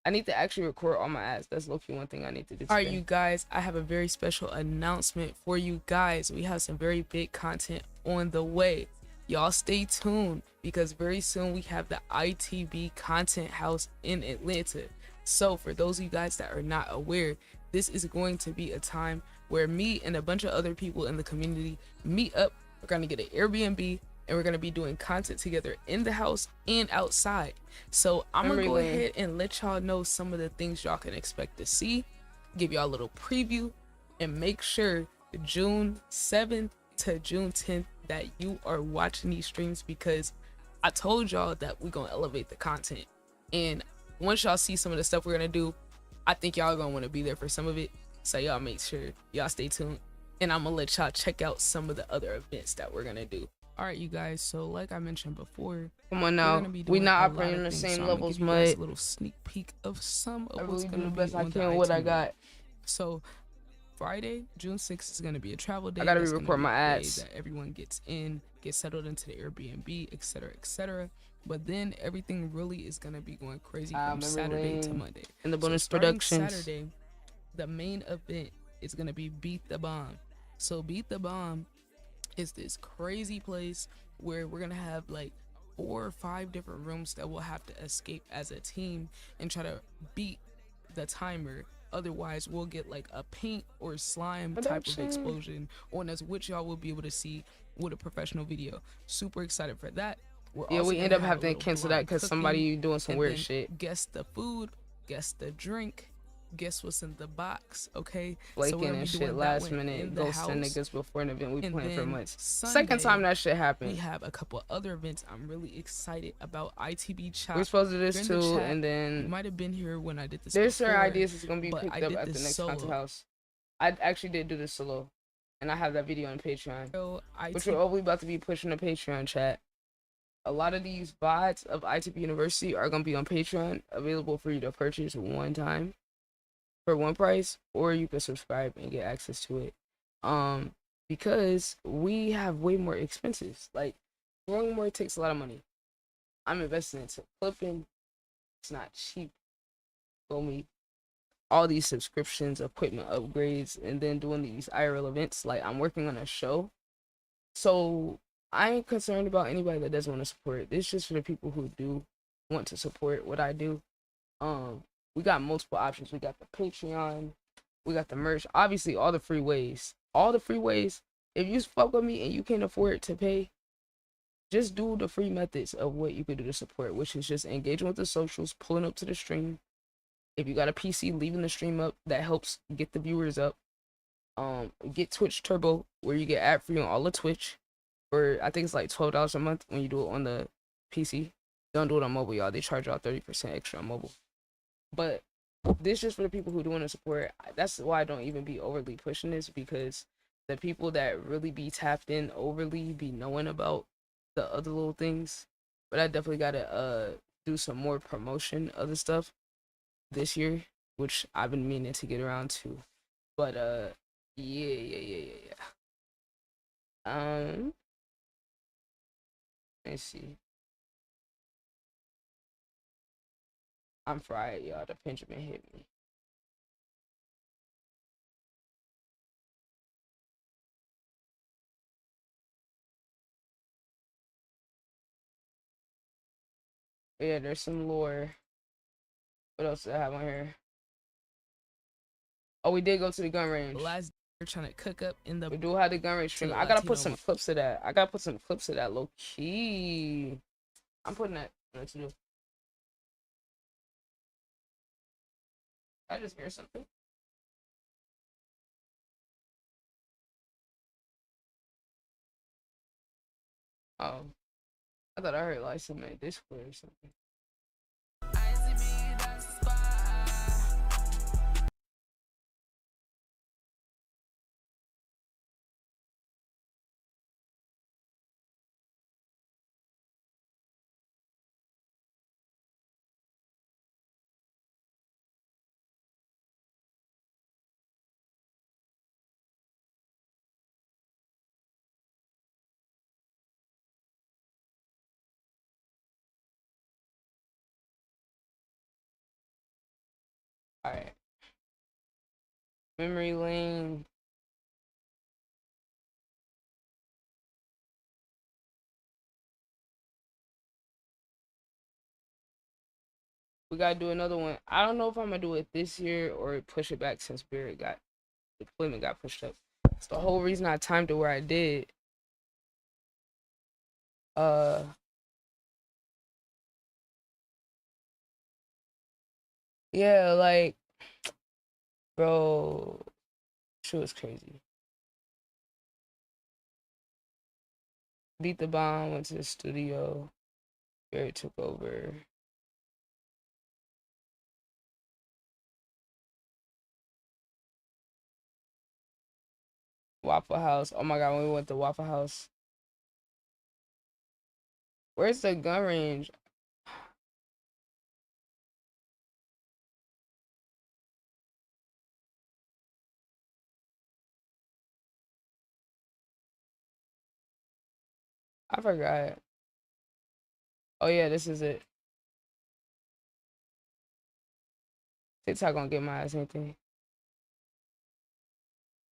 I need to actually record all my ads. That's low-key one thing I need to do today. Alright, you guys, I have a very special announcement for you guys. We have some very big content on the way. Y'all stay tuned, because very soon we have the ITB content house in Atlanta. So for those of you guys that are not aware, this is going to be a time where me and a bunch of other people in the community meet up. We're going to get an Airbnb, and we're going to be doing content together in the house and outside. So I'm going to go ahead and let y'all know some of the things y'all can expect to see, give y'all a little preview, and make sure June 7th to June 10th that you are watching these streams, because I told y'all that we're going to elevate the content. And once y'all see some of the stuff we're going to do, I think y'all going to want to be there for some of it. So y'all make sure y'all stay tuned, and I'm going to let y'all check out some of the other events that we're going to do. All right, you guys, so like I mentioned before, come on now, we're not operating on the same levels, but a little sneak peek of some of what's going to be best I can what I got. So Friday, June 6th is going to be a travel day. I gotta re-record my ads. That everyone gets settled into the Airbnb, etc., etc. But then everything really is going to be going crazy from Saturday to Monday. And the bonus productions. Saturday, the main event is going to be Beat the Bomb. So Beat the Bomb is this crazy place where we're gonna have like 4 or 5 different rooms that we'll have to escape as a team and try to beat the timer. Otherwise we'll get like a paint or slime type of explosion on us, which y'all will be able to see with a professional video. Super excited for that. We end up having to cancel that because somebody doing some weird shit. Guess the food, guess the drink, guess what's in the box, okay? Flaking and shit last minute, ghosting niggas before an event we planned for months. Second time that shit happened. We have a couple other events I'm really excited about. ITB Chop. We're supposed to do this too, and then you might have been here when I did this. There's certain ideas that's gonna be picked up at the next content house. I actually did do this solo, and I have that video on Patreon, which we're only about to be pushing the Patreon chat. A lot of these VODs of ITB University are gonna be on Patreon, available for you to purchase one time for one price, or you can subscribe and get access to it. Because we have way more expenses. Like, growing more takes a lot of money. I'm investing into clipping. It's not cheap. Feel me? All these subscriptions, equipment upgrades, and then doing these IRL events. Like, I'm working on a show, so I ain't concerned about anybody that doesn't want to support it. It's just for the people who do want to support what I do. We got multiple options. We got the Patreon, we got the merch, obviously all the free ways. All the free ways. If you fuck with me and you can't afford to pay, just do the free methods of what you could do to support, which is just engaging with the socials, pulling up to the stream. If you got a PC, leaving the stream up, that helps get the viewers up. Get Twitch Turbo, where you get ad free on all of Twitch, for I think it's like $12 a month when you do it on the PC. Don't do it on mobile, y'all. They charge y'all 30% extra on mobile. But this just for the people who do want to support. That's why I don't even be overly pushing this, because the people that really be tapped in overly be knowing about the other little things. But I definitely gotta do some more promotion of the stuff this year, which I've been meaning to get around to. But yeah. Let's see. I'm fried, y'all. The Benjamin hit me. Yeah, there's some lore. What else do I have on here? Oh, we did go to the gun range. Last we're trying to cook up in the. We do have the gun range stream. I gotta put some clips of that. Low key. I'm putting that. Let's do. I just hear something. Oh, I thought I heard like something in Discord or something. Memory lane. We gotta do another one. I don't know if I'm gonna do it this year or push it back since deployment got pushed up. It's the whole reason I timed it where I did. Yeah, like, bro, shit was crazy. Beat the bomb, went to the studio. Barry took over. Waffle House. Oh my god, when we went to Waffle House. Where's the gun range? I forgot. Oh yeah, this is it. TikTok gonna get my ass anything.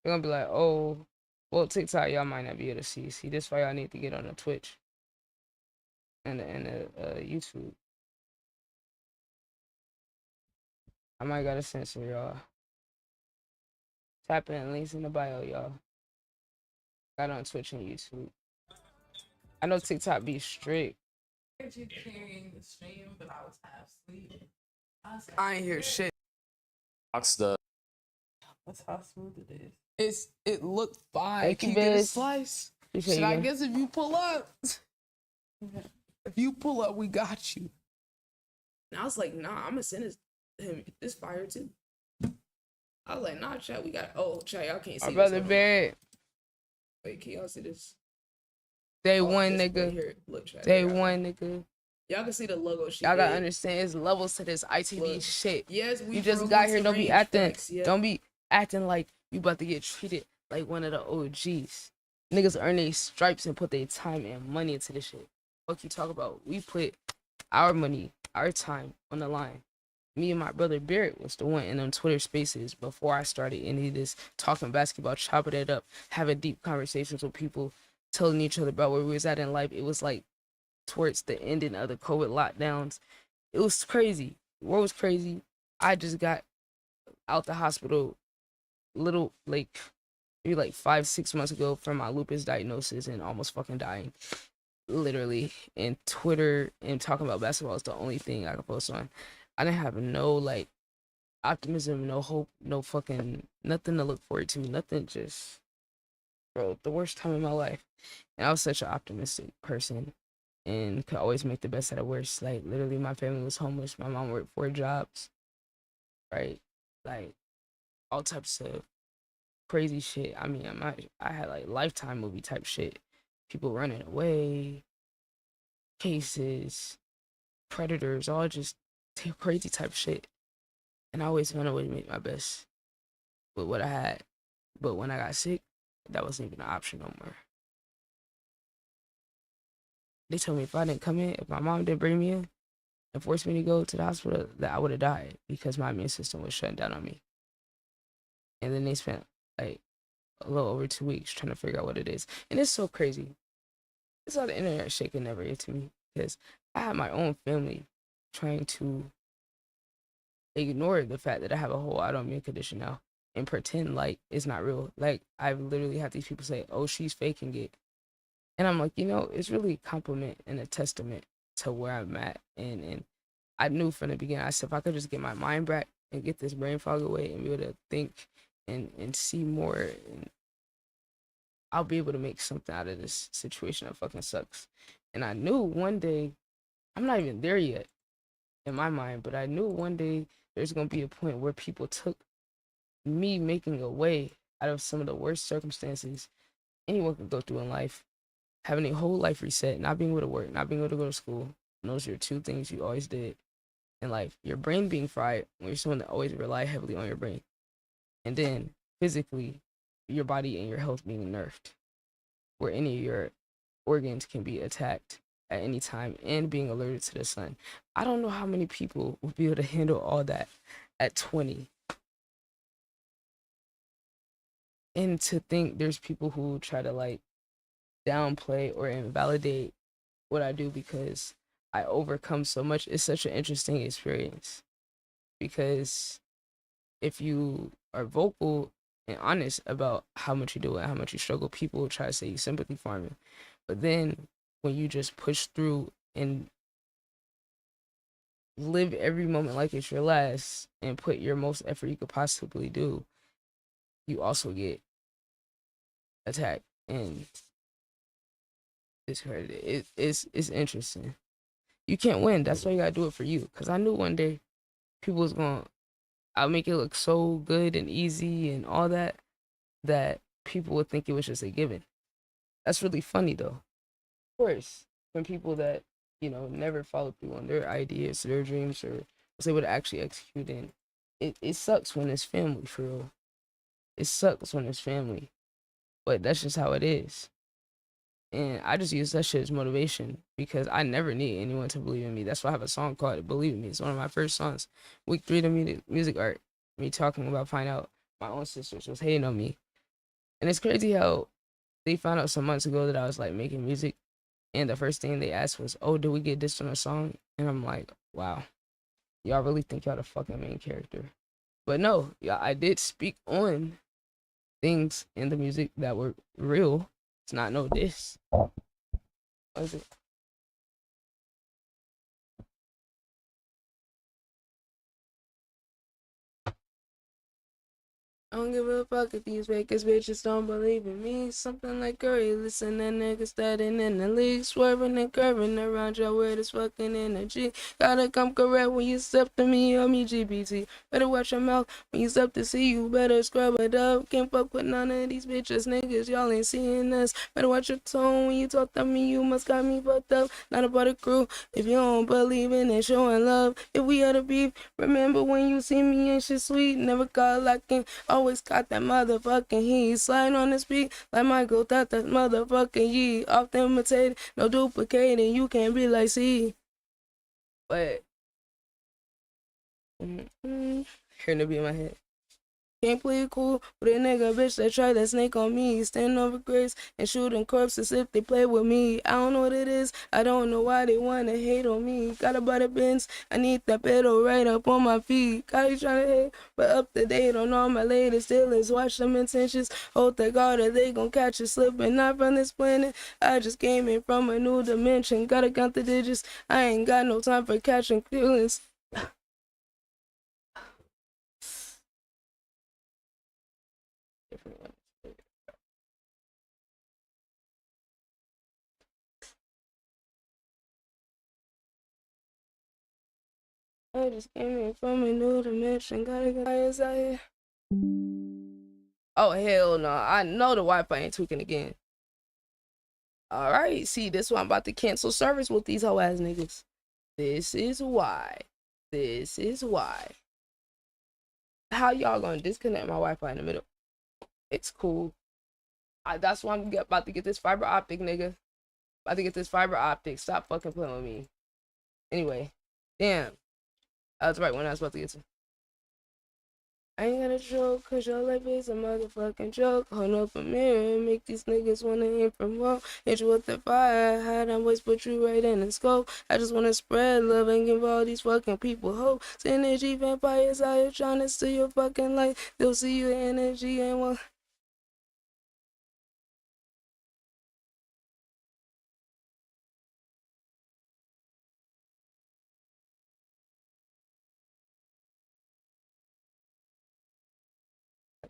They're gonna be like, oh, well, TikTok, y'all might not be able to see. See, this why y'all need to get on the Twitch and the YouTube. I might gotta censor y'all. Tap in, links in the bio, y'all. Got on Twitch and YouTube. I know TikTok be strict. Carrying the stream, but I was half asleep. I ain't hear shit. That's how smooth it is. It looked fine. Thank Can you, you get a Biz. slice? Should I guess if you pull up? If you pull up, we got you. And I was like, nah, I'm gonna send him this fire too. I was like, nah, chat, we got. Oh, chat, y'all can't see. My brother Barrett. Wait, can y'all see this? Day one, nigga. Here. Look, chat. Day one, nigga. Y'all can see the logo. Y'all gotta understand, it's levels to this ITV shit. Yes, you just got here. Don't be acting. Don't be acting like you about to get treated like one of the OGs. Niggas earn their stripes and put their time and money into this shit. What you talk about? We put our money, our time on the line. Me and my brother Barrett was the one in them Twitter spaces before I started any of this, talking basketball, chopping it up, having deep conversations with people, telling each other about where we was at in life. It was like towards the ending of the COVID lockdowns. It was crazy. The world was crazy. I just got out the hospital maybe 5-6 months ago from my lupus diagnosis and almost fucking dying. Literally. And Twitter and talking about basketball is the only thing I can post on. I didn't have no optimism, no hope, no fucking nothing to look forward to. Nothing, just bro, the worst time of my life. And I was such an optimistic person and could always make the best out of worst. Like, literally, my family was homeless. My mom worked 4 jobs, right? Like, all types of crazy shit. I mean, I had like Lifetime movie type shit. People running away, cases, predators, all just crazy type shit. And I always found a way to make my best with what I had. But when I got sick, that wasn't even an option no more. They told me if I didn't come in, if my mom didn't bring me in and force me to go to the hospital, that I would have died because my immune system was shutting down on me. And then they spent like a little over 2 weeks trying to figure out what it is. And it's so crazy. It's all the internet shit can never get to me because I have my own family trying to ignore the fact that I have a whole autoimmune condition now and pretend like it's not real. Like, I literally have these people say, oh, she's faking it. And I'm like, it's really a compliment and a testament to where I'm at. And I knew from the beginning, I said, if I could just get my mind back and get this brain fog away and be able to think and see more, and I'll be able to make something out of this situation that fucking sucks. And I knew one day, I'm not even there yet in my mind, but I knew one day there's going to be a point where people took me making a way out of some of the worst circumstances anyone could go through in life, having a whole life reset, not being able to work, not being able to go to school. And those are 2 things you always did in life. Your brain being fried when you're someone that always rely heavily on your brain. And then physically, your body and your health being nerfed, where any of your organs can be attacked at any time, and being alerted to the sun. I don't know how many people will be able to handle all that at 20. And to think there's people who try to like downplay or invalidate what I do because I overcome so much. It's such an interesting experience because if you are vocal and honest about how much you do and how much you struggle, people will try to say you sympathy farming. But then when you just push through and live every moment like it's your last and put your most effort you could possibly do, you also get attacked and discredited. It's interesting. You can't win. That's why you gotta do it for you. Cause I knew one day people was I'll make it look so good and easy and all that people would think it was just a given. That's really funny though. Of course, from people that, you know, never followed through on their ideas, their dreams, or was able to actually execute in. It sucks when it's family, for real. It sucks when it's family. But that's just how it is. And I just use that shit as motivation because I never need anyone to believe in me. That's why I have a song called Believe in Me. It's one of my first songs. Week 3 of music art. Me talking about finding out my own sisters was hating on me. And it's crazy how they found out some months ago that I was like making music. And the first thing they asked was, oh, did we get this on a song? And I'm like, wow, y'all really think y'all the fucking main character. But no, yeah, I did speak on things in the music that were real. It's not no diss. What is it? I don't give a fuck if these fakers bitches don't believe in me. Something like Curry, listen to niggas starting in the league, swerving and curving around your with this fucking energy. Gotta come correct when you step to me or me GPT. Better watch your mouth when you step to see you. Better scrub it up. Can't fuck with none of these bitches, niggas. Y'all ain't seeing us. Better watch your tone when you talk to me. You must got me fucked up. Not about the crew. If you don't believe in it, showing love. If we had a beef, remember when you see me and shit sweet. Never got locking. Always got that motherfucking heat. Slide on the beat like Michael, that motherfucking ye. Often imitated, no duplicating. You can't be like C. But hearing the beat in my head. Can't play it cool with a nigga bitch that try that snake on me. Standing over graves and shooting corpses if they play with me. I don't know what it is. I don't know why they wanna hate on me. Got a butter Benz. I need that pedal right up on my feet. Got you trying to hate, but up to date on all my latest dealings. Watch them intentions. Hold that guard or they gon' catch you slipping. Not from this planet. I just came in from a new dimension. Gotta count the digits. I ain't got no time for catching feelings. I just came in from a new dimension. Gotta get guys out here. Oh hell no! I know the Wi-Fi ain't tweaking again. All right, see, this why I'm about to cancel service with these hoe ass niggas. This is why. This is why. How y'all gonna disconnect my Wi-Fi in the middle? It's cool. That's why I'm about to get this fiber optic, nigga. About to get this fiber optic. Stop fucking playing with me. Anyway, damn. That's right when I was about to get to. I ain't gonna joke, cause your life is a motherfucking joke. Hold up a mirror and make these niggas wanna aim from home. Hit you with the fire, hide and waste, put you right in the scope. I just wanna spread love and give all these fucking people hope. Synergy vampires out here trying to steal your fucking life. They'll see your energy and want.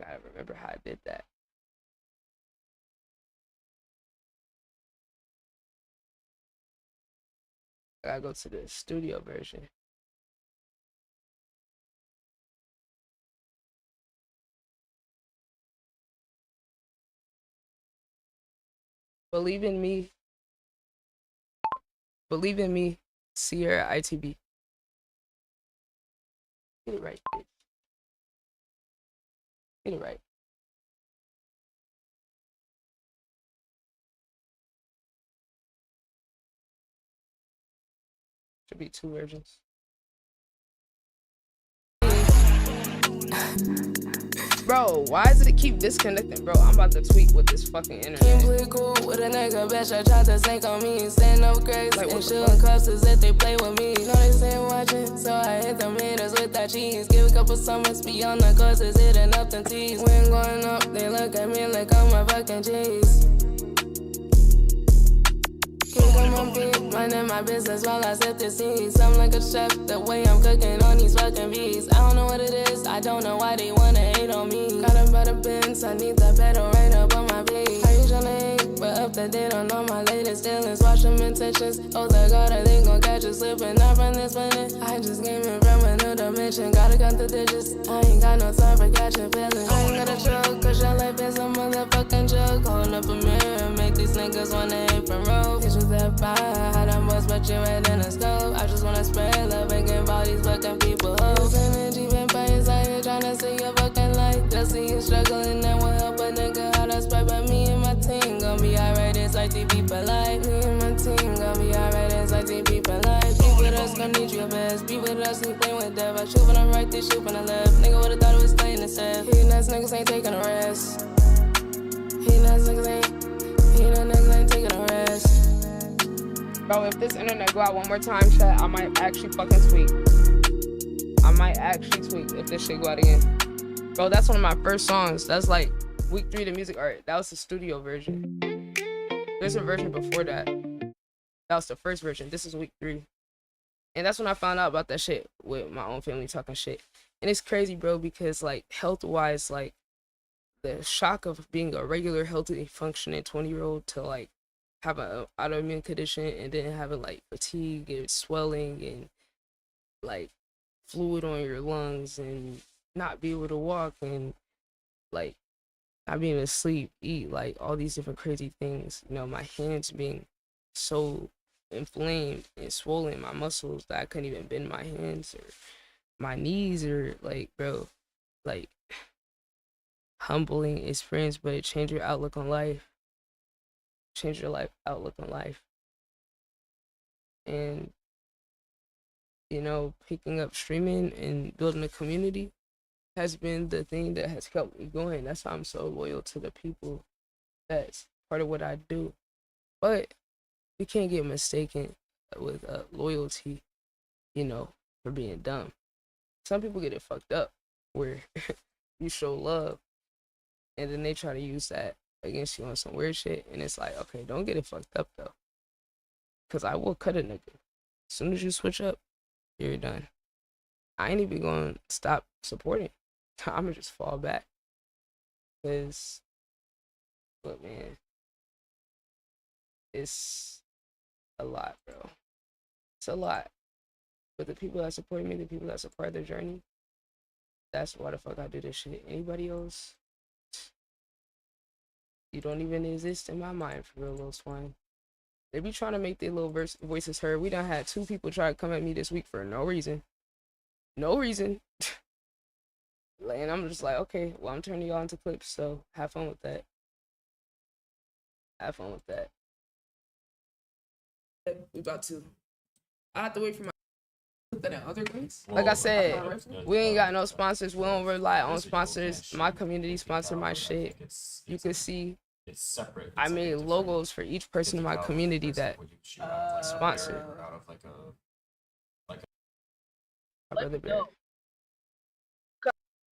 I gotta remember how I did that. I gotta go to the studio version. Believe in me. Believe in me. Sierra ITB. Get it right, bitch. Get it right. Should be 2 versions. Bro, why does it keep disconnecting, bro? I'm about to tweet with this fucking Can't internet. play cool with a nigga, bitch. I tried to sink on me. Saying no grades Like, what and the shooting fuck? cups as if they play with me. Know they say watching, so I hit them haters with that cheese. Give a couple summers beyond the courses, hitting up them tees. When going up, they look at me like I'm a fucking cheese. Can't come on feet, minding my business while I sip the seeds. I'm like a chef, the way I'm cooking on these fucking beats. I don't know what it is, I don't know why they wanna hate on me. Got them by the bins, I need the pedal right up on my feet. How you tryna hate, but up to date on all my latest dealings. Watch them intentions, oh the god, they gon' catch you slipping up from this minute. I just came in from a new dimension, gotta count the digits. I ain't got no time for catching feelings. I ain't got a choke, cause your life is a motherfucking joke. Holding up a mirror, make these niggas wanna hate from road. That fire, how them boys put you right in the stove. I just wanna spread love and give all these fucking people hope. This energy vampires out here tryna see your fucking light. They'll see you struggling, that will help a nigga how to spread. But me and my team gon' be alright, it's ITB for life. Me and my team gon' be alright, it's ITB for life. Be with us, gon' need you best. Be with us, you playing with death. I shoot when I'm right, they shoot when I left. Nigga would've thought it was staying the set. He nuts niggas ain't taking a rest. He nuts niggas ain't taking a rest. Bro, if this internet go out one more time, chat, I might actually fucking tweet. I might actually tweet if this shit go out again. Bro, that's one of my first songs. That's like week 3 of music art. That was the studio version. There's a version before that. That was the first version. This is week 3. And that's when I found out about that shit with my own family talking shit. And it's crazy, bro, because like health-wise, like the shock of being a regular, healthy, functioning 20-year-old to like have an autoimmune condition and then having like fatigue and swelling and like fluid on your lungs and not be able to walk and like not being able to sleep, eat, like all these different crazy things. You know, my hands being so inflamed and swollen, my muscles that I couldn't even bend my hands or my knees or like, bro, like humbling experience, but it changed your outlook on life. Change your life outlook on life. And you know, picking up streaming and building a community has been the thing that has kept me going. That's why I'm so loyal to the people. That's part of what I do. But you can't get mistaken with loyalty, you know, for being dumb. Some people get it fucked up where you show love and then they try to use that against you on some weird shit, and it's like, okay, don't get it fucked up though, because I will cut a nigga. As soon as you switch up, you're done. I ain't even gonna stop supporting. I'm gonna just fall back, because look, man, it's a lot, bro. It's a lot. But the people that support me, the people that support their journey, that's why the fuck I do this shit. Anybody else, you don't even exist in my mind, for real, little swine. They be trying to make their little voices heard. We done had 2 people try to come at me this week for no reason. No reason. And I'm just like, okay, well, I'm turning y'all into clips, so have fun with that. Have fun with that. We about to. I have to wait for my. Other grades? Like I said, we ain't got no sponsors. We don't rely on sponsors. My community sponsor my shit. You can see I made logos for each person in my community that sponsor. My brother Bear.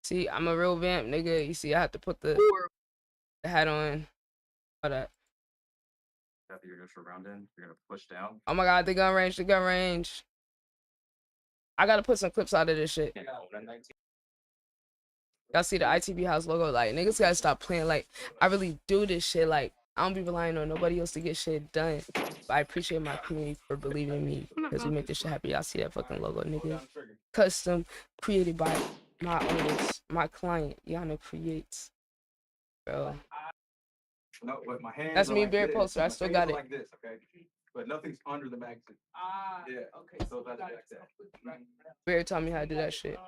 See, I'm a real vamp, nigga. You see, I have to put the hat on. All that. You're gonna round in. You're gonna push down. Oh my god, the gun range, the gun range. I gotta put some clips out of this shit. Y'all see the ITB house logo? Like, niggas gotta stop playing. Like, I really do this shit. Like, I don't be relying on nobody else to get shit done. But I appreciate my community for believing in me, because we make this shit happen. Y'all see that fucking logo, nigga? Custom, created by my owners, my client, Yana Creates. Bro. No, but my hands That's are me, like Bear this. Poster. I My still fingers got are it. like this, okay? But nothing's under the magazine. Yeah. Okay. So that's like that. Bear taught me how to do that shit.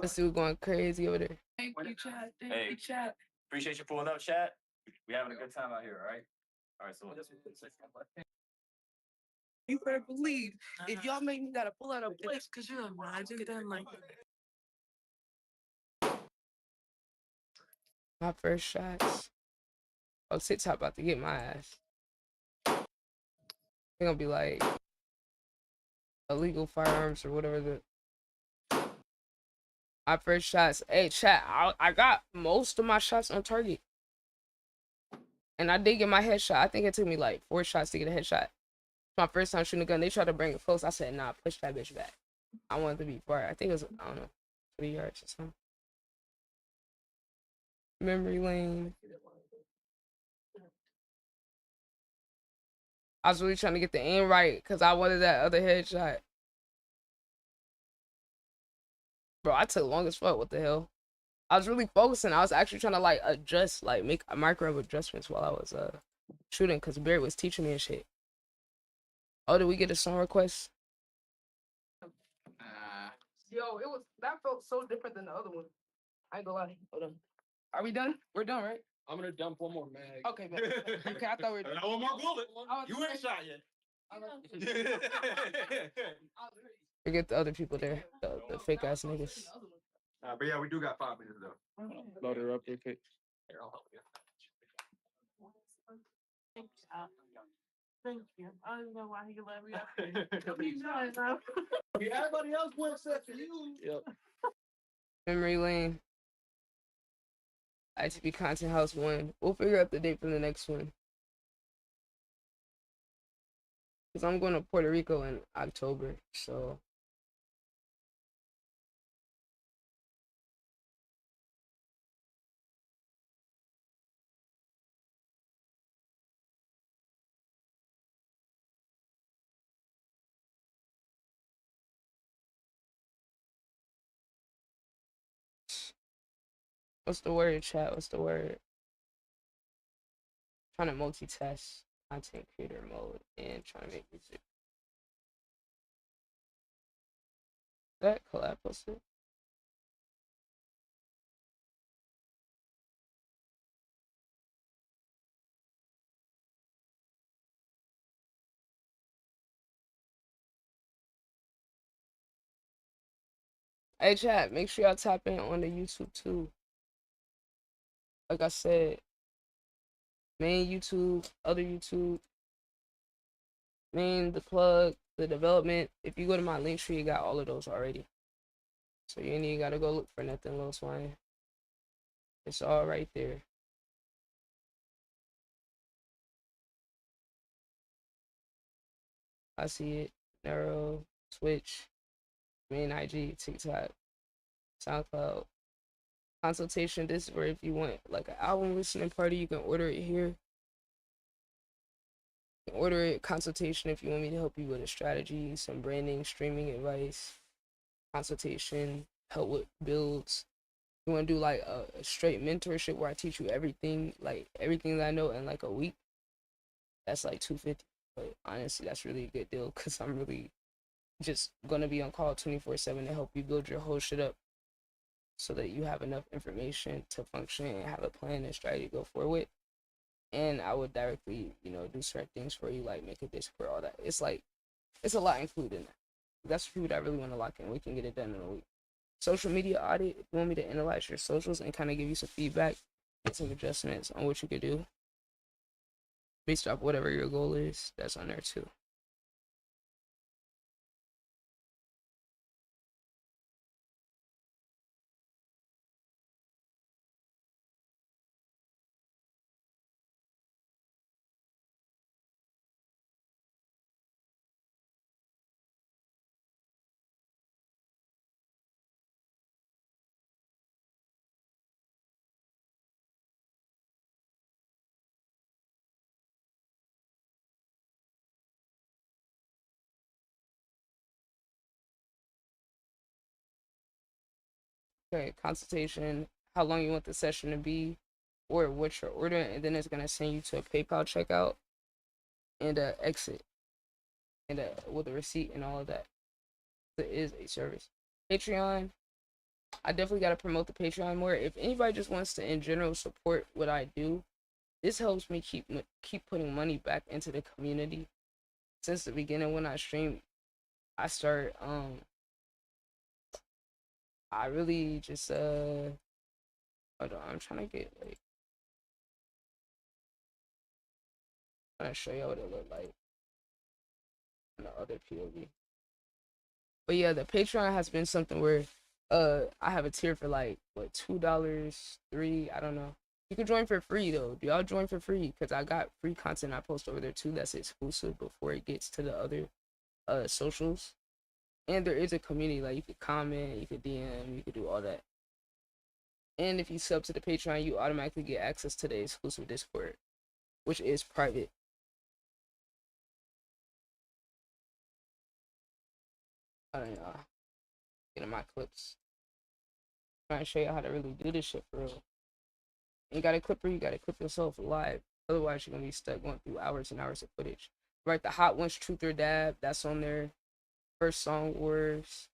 This dude going crazy over there. Thank you, chat. Thank you, chat. Appreciate you pulling up, chat. We having a good time out here, all right? All right, so You better believe if y'all make me gotta pull out a place, cause you're like, why'd you get that like My first shots. Oh, TikTok about to get my ass. They're gonna be like illegal firearms or whatever. My first shots. Hey, chat. I got most of my shots on target, and I did get my headshot. I think it took me like 4 shots to get a headshot. My first time shooting a gun. They tried to bring it close. I said, nah, push that bitch back. I wanted to be far. I think it was, I don't know, 3 yards or something. Memory lane. I was really trying to get the aim right because I wanted that other headshot. Bro, I took long as fuck. What the hell? I was really focusing. I was actually trying to like adjust, like make a micro adjustments while I was shooting because Barry was teaching me and shit. Oh, did we get a song request? Yo, that felt so different than the other one. I ain't gonna lie. Hold on. Are we done? We're done, right? I'm gonna dump one more mag. Okay, man. Okay, I thought we were done. One more bullet. You ain't shot yet. Forget the other people there, the fake ass niggas. But yeah, we do got 5 minutes though. Load her up real quick. Here, I'll help you. Thank you. I don't know why he let me up. Everybody else went except for you. Yep. Memory lane. ITB Content House 1. We'll figure out the date for the next one. Because I'm going to Puerto Rico in October, so. What's the word, chat? What's the word? Trying to multitask content creator mode and trying to make music. That collab posted. Hey chat, make sure y'all tap in on the YouTube too. Like I said, main YouTube, other YouTube, main, the plug, the development. If you go to my link tree, you got all of those already. So you ain't even gotta go look for nothing, little swine. It's all right there. I see it. Narrow, Twitch, main IG, TikTok, SoundCloud. Consultation, this is where if you want like an album listening party, you can order it here. You can order it. Consultation if you want me to help you with a strategy, some branding, streaming advice. Consultation, help with builds. You want to do like a straight mentorship where I teach you everything, like everything that I know in like a week. That's like $250. But honestly, that's really a good deal because I'm really just gonna be on call 24/7 to help you build your whole shit up so that you have enough information to function and have a plan and strategy to go forward with. And I would directly, you know, do certain things for you, like make a Discord, all that. It's like, it's a lot included in that. That's for people that really want to lock in. We can get it done in a week. Social media audit, if you want me to analyze your socials and kind of give you some feedback, get some adjustments on what you could do based off whatever your goal is, that's on there too. Okay, consultation, how long you want the session to be, or what you're ordering, and then it's gonna send you to a PayPal checkout and a exit, and with a receipt and all of that. It is a service. Patreon, I definitely gotta promote the Patreon more. If anybody just wants to, in general, support what I do, this helps me keep putting money back into the community. Since the beginning, when I stream, I start I really just Hold on, I'm trying to get like, trying to show you what it look like in the other POV. But yeah, the Patreon has been something where I have a tier for like what $2, $3, I don't know. You can join for free though. Do y'all join for free? Because I got free content I post over there too that's exclusive before it gets to the other socials. And there is a community, like you could comment, you could DM, you could do all that. And if you sub to the Patreon, you automatically get access to the exclusive Discord, which is private. I don't know. Getting my clips. Trying to show you how to really do this shit for real. You got a clipper, you gotta clip yourself live. Otherwise, you're gonna be stuck going through hours and hours of footage. Right, the Hot Ones Truth or Dab, that's on there. First Song Wars.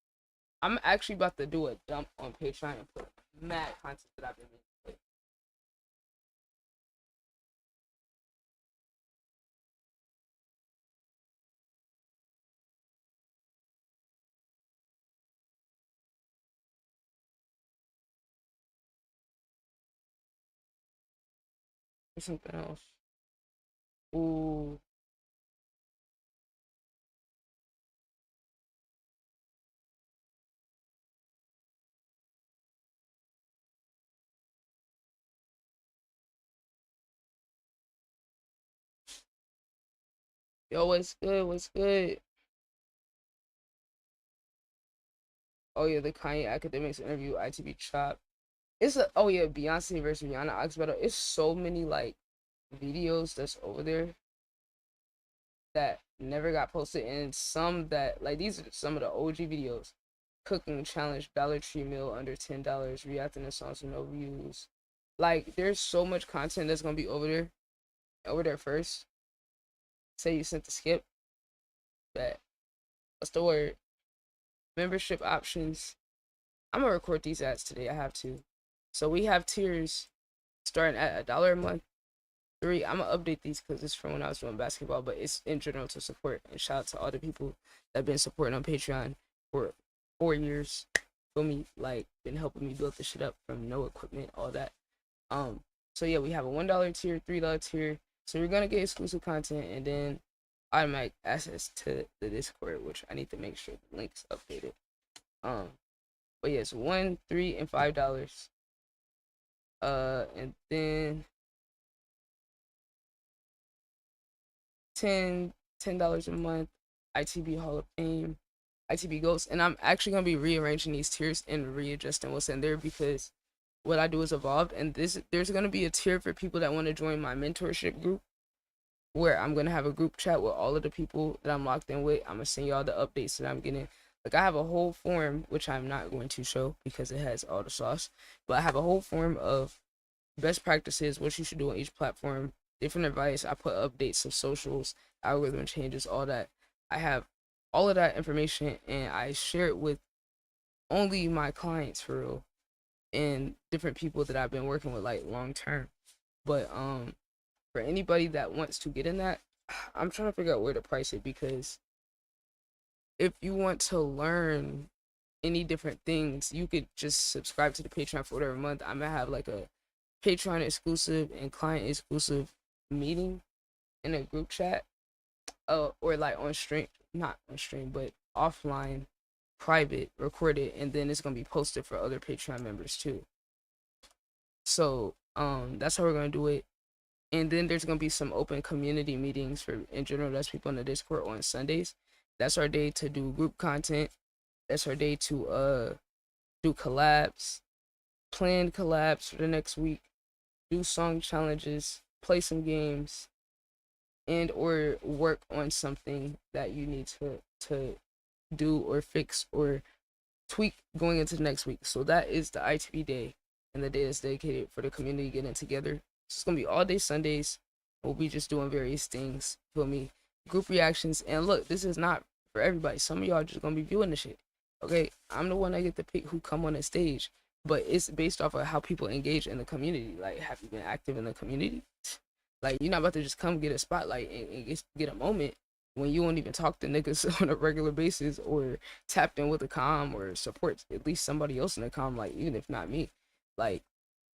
I'm actually about to do a dump on Patreon and put mad content that I've been making. Something else. Ooh. Yo, what's good? What's good? Oh yeah, the Kanye Academics interview, ITB Chop. It's a, oh yeah, Beyonce versus Rihanna Ox battle. It's so many like videos that's over there that never got posted, and some that like these are some of the OG videos. Cooking challenge, Dollar Tree meal under $10, reacting to songs with no views. Like there's so much content that's gonna be over there first. Say you sent the skip. That what's the word? Membership options. I'm gonna record these ads today. I have to. So we have tiers starting at $1 a month. 3. I'm gonna update these because it's from when I was doing basketball, but it's in general to support. And shout out to all the people that have been supporting on Patreon for 4 years. Feel me? Like been helping me build this shit up from no equipment, all that. So yeah, we have a $1 tier, $3 tier. So you're gonna get exclusive content and then automatic access to the Discord, which I need to make sure the link's updated. But yeah, it's $1, $3, and $5. And then $10 a month, ITB Hall of Fame, ITB Ghost, and I'm actually gonna be rearranging these tiers and readjusting what's in there because what I do is evolved, and there's gonna be a tier for people that want to join my mentorship group, where I'm gonna have a group chat with all of the people that I'm locked in with. I'm gonna send y'all the updates that I'm getting. Like I have a whole form, which I'm not going to show because it has all the sauce, but I have a whole form of best practices, what you should do on each platform, different advice. I put updates of socials, algorithm changes, all that. I have all of that information and I share it with only my clients for real and different people that I've been working with like long term. But for anybody that wants to get in that, I'm trying to figure out where to price it because if you want to learn any different things, you could just subscribe to the Patreon for whatever month. I'm gonna have like a Patreon exclusive and client exclusive meeting in a group chat, or like on stream, not on stream, but offline, private, recorded, and then it's gonna be posted for other Patreon members too. So that's how we're gonna do it. And then there's gonna be some open community meetings for in general. That's people in the Discord on Sundays. That's our day to do group content. That's our day to do collabs, planned collabs for the next week, do song challenges, play some games, and or work on something that you need to do or fix or tweak going into the next week. So that is the ITB day, and the day is dedicated for the community getting together. It's gonna be all day Sundays. We'll be just doing various things. Feel me? Group reactions. And look, this is not for everybody. Some of y'all just gonna be viewing the shit. Okay, I'm the one that get to pick who come on the stage, but it's based off of how people engage in the community. Like, have you been active in the community? Like, you're not about to just come get a spotlight and get a moment when you won't even talk to niggas on a regular basis or tapped in with a comm or support at least somebody else in the comm, like, even if not me. Like,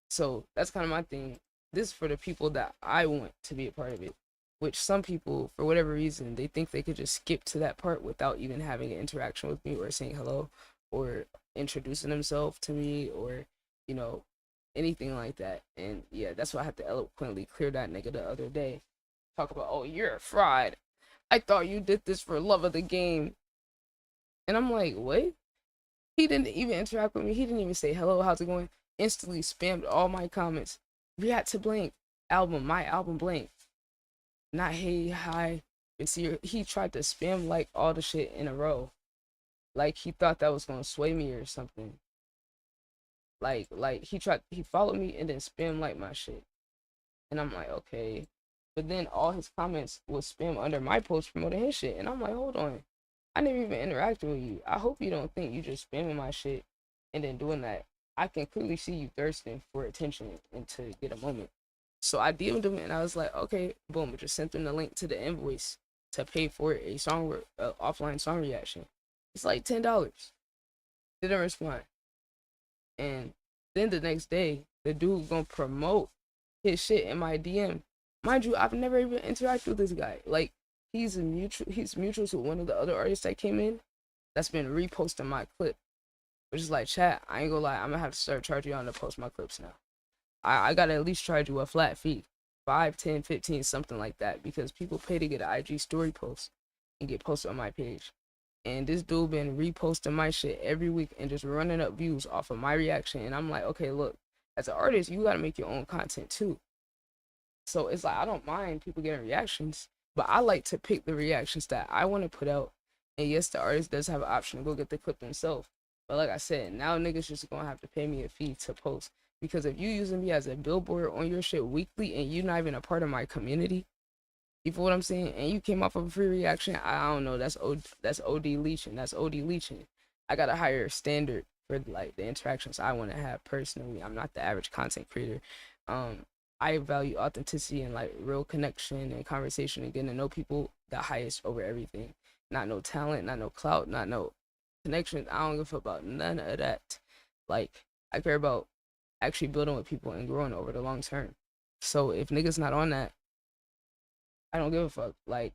So that's kind of my thing. This is for the people that I want to be a part of it, which some people, for whatever reason, they think they could just skip to that part without even having an interaction with me or saying hello or introducing themselves to me or, you know, anything like that. And yeah, that's why I had to eloquently clear that nigga the other day. Talk about, oh, you're a fraud. I thought you did this for love of the game. And I'm like, what? He didn't even interact with me. He didn't even say hello, how's it going? Instantly spammed all my comments. React to blank album, my album blank. Not hey, hi. He tried to spam like all the shit in a row. Like he thought that was gonna sway me or something. Like he followed me and then spam like my shit. And I'm like, okay. But then all his comments was spam under my post promoting his shit. And I'm like, hold on. I never even interacted with you. I hope you don't think you just spamming my shit and then doing that. I can clearly see you thirsting for attention and to get a moment. So I DM'd him and I was like, okay, boom. I just sent him the link to the invoice to pay for a offline song reaction. It's like $10. Didn't respond. And then the next day, the dude gonna promote his shit in my DM. Mind you, I've never even interacted with this guy. Like, he's mutual to one of the other artists that came in that's been reposting my clip. Which is like, chat, I ain't gonna lie, I'm gonna have to start charging y'all to post my clips now. I gotta at least charge you a flat fee. 5, 10, 15, something like that. Because people pay to get an IG story post and get posted on my page. And this dude been reposting my shit every week and just running up views off of my reaction. And I'm like, okay, look, as an artist, you gotta make your own content too. So it's like, I don't mind people getting reactions, but I like to pick the reactions that I want to put out. And yes, the artist does have an option to go get the clip themselves. But like I said, now niggas just gonna have to pay me a fee to post. Because if you using me as a billboard on your shit weekly and you're not even a part of my community, you feel what I'm saying? And you came off of a free reaction, I don't know, that's OD leeching. That's OD leeching. I got a higher standard for like the interactions I want to have personally. I'm not the average content creator. I value authenticity and like real connection and conversation and getting to know people the highest over everything. Not no talent, not no clout, not no connection. I don't give a fuck about none of that. Like, I care about actually building with people and growing over the long term. So if niggas not on that, I don't give a fuck. Like,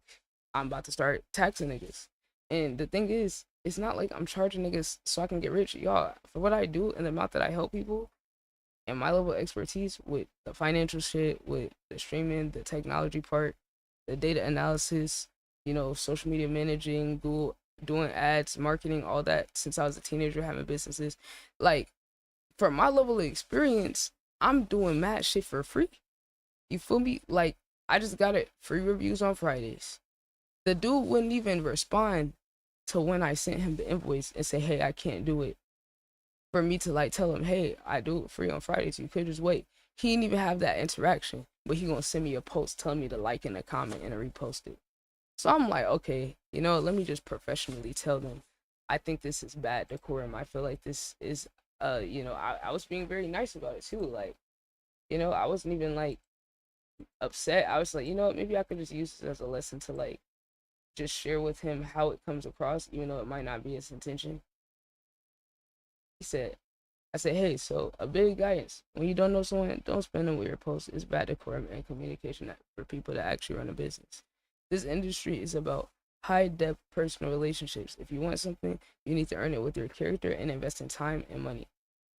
I'm about to start taxing niggas. And the thing is, it's not like I'm charging niggas so I can get rich. Y'all, for what I do and the amount that I help people and my level of expertise with the financial shit, with the streaming, the technology part, the data analysis, you know, social media managing, doing ads, marketing, all that since I was a teenager having businesses. Like, for my level of experience, I'm doing mad shit for free. You feel me? Like, I just got it free reviews on Fridays. The dude wouldn't even respond to when I sent him the invoice and say, hey, I can't do it. For me to like tell him, hey, I do it free on Fridays. You could just wait. He didn't even have that interaction, but he gonna send me a post telling me to like and a comment and a repost it. So I'm like, okay, you know, let me just professionally tell them, I think this is bad decorum. I feel like this is, you know, I was being very nice about it too. Like, you know, I wasn't even like upset. I was like, you know what, maybe I could just use this as a lesson to like just share with him how it comes across, even though it might not be his intention. I said, hey, so a big guidance. When you don't know someone, don't spend them with your posts. It's bad decorum and communication for people that actually run a business. This industry is about high-depth personal relationships. If you want something, you need to earn it with your character and invest in time and money.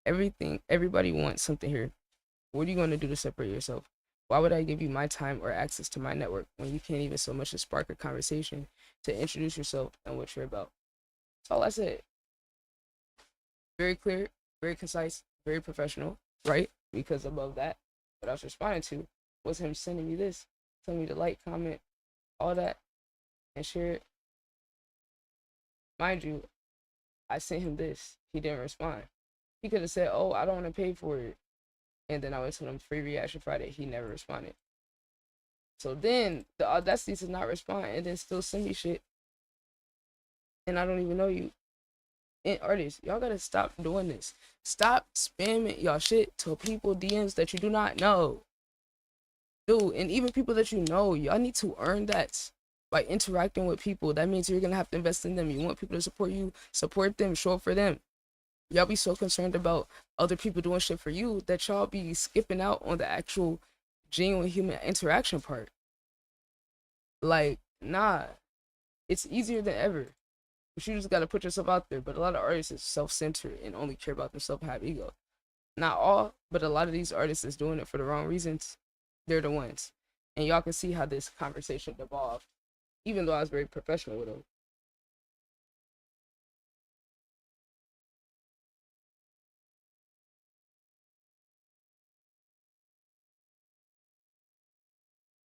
Everybody wants something here. What are you going to do to separate yourself? Why would I give you my time or access to my network when you can't even so much as spark a conversation to introduce yourself and what you're about? That's all I said. Very clear, very concise, very professional, right? Because above that, what I was responding to was him sending me this, telling me to like, comment, all that, and share it. Mind you, I sent him this. He didn't respond. He could have said, oh, I don't want to pay for it. And then I went to him free reaction Friday. He never responded. So then the audacity to not respond and then still send me shit. And I don't even know you. And artists, y'all gotta stop doing this. Stop spamming y'all shit to people DMs that you do not know. Dude, and even people that you know, y'all need to earn that by interacting with people. That means you're gonna have to invest in them. You want people to support you, support them, show up for them. Y'all be so concerned about other people doing shit for you that y'all be skipping out on the actual genuine human interaction part. Like, nah, it's easier than ever. But you just gotta put yourself out there. But a lot of artists is self-centered and only care about themselves and have ego. Not all, but a lot of these artists is doing it for the wrong reasons. They're the ones. And y'all can see how this conversation evolved, even though I was very professional with them.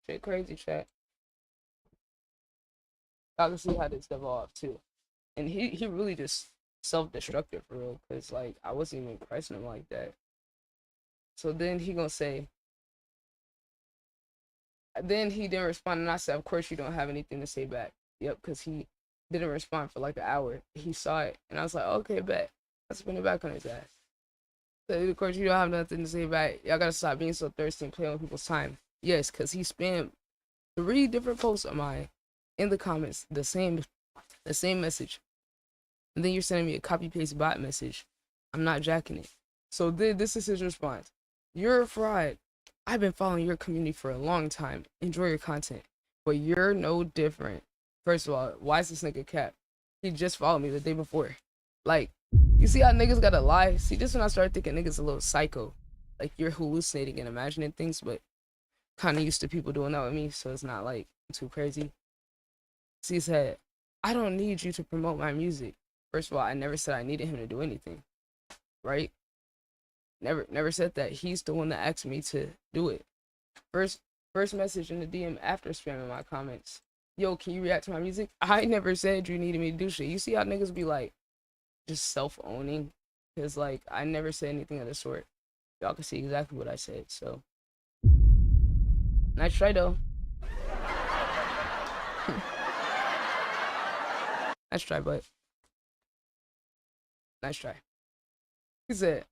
Shit crazy, chat. Y'all can see how this evolved too. And he really just self-destructive for real, because like I wasn't even pressing him like that. So then he gonna say, then he didn't respond, and I said, of course you don't have anything to say back. Yep, because he didn't respond for like an hour. He saw it, and I was like, okay, bet. I spin it back on his ass. So of course you don't have nothing to say back. Y'all gotta stop being so thirsty and playing with people's time. Yes, because he spammed 3 different posts of mine in the comments, the same message. And then you're sending me a copy paste bot message. I'm not jacking it. So this is his response. You're a fraud. I've been following your community for a long time. Enjoy your content. But you're no different. First of all, why is this nigga cap? He just followed me the day before. Like, you see how niggas gotta lie? See, this when I started thinking niggas a little psycho. Like, you're hallucinating and imagining things, but kind of used to people doing that with me, so it's not like too crazy. See, he said, I don't need you to promote my music. First of all, I never said I needed him to do anything, right? Never said that. He's the one that asked me to do it. First message in the DM after spamming my comments. Yo, can you react to my music? I never said you needed me to do shit. You see how niggas be like, just self-owning? Because like, I never said anything of the sort. Y'all can see exactly what I said, so. Nice try though. Nice try, but. Nice try. He said,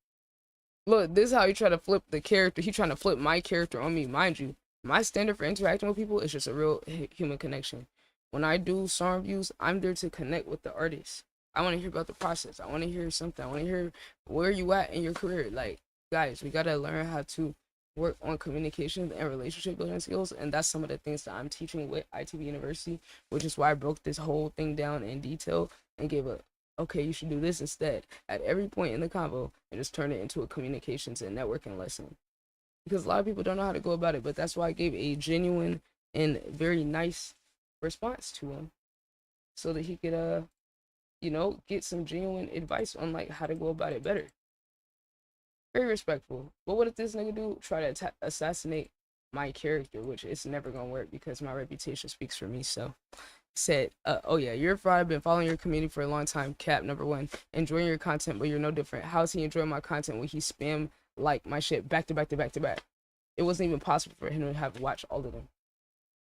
look, this is how he try to flip the character. He trying to flip my character on me. Mind you, my standard for interacting with people is just a real human connection. When I do song reviews, I'm there to connect with the artist. I want to hear about the process. I want to hear something. I want to hear where you at in your career. Like, guys, we got to learn how to work on communication and relationship building skills. And that's some of the things that I'm teaching with ITB University, which is why I broke this whole thing down in detail and gave a, okay, you should do this instead at every point in the convo, and just turn it into a communications and networking lesson. Because a lot of people don't know how to go about it, but that's why I gave a genuine and very nice response to him, so that he could, you know, get some genuine advice on like how to go about it better. Very respectful. But what if this nigga do try to assassinate my character, which it's never gonna work because my reputation speaks for me. So said, oh yeah, you're a fraud. I've been following your community for a long time. Cap number 1, enjoying your content, but you're no different. How's he enjoying my content when he spam like my shit back to back to back to back? It wasn't even possible for him to have watched all of them.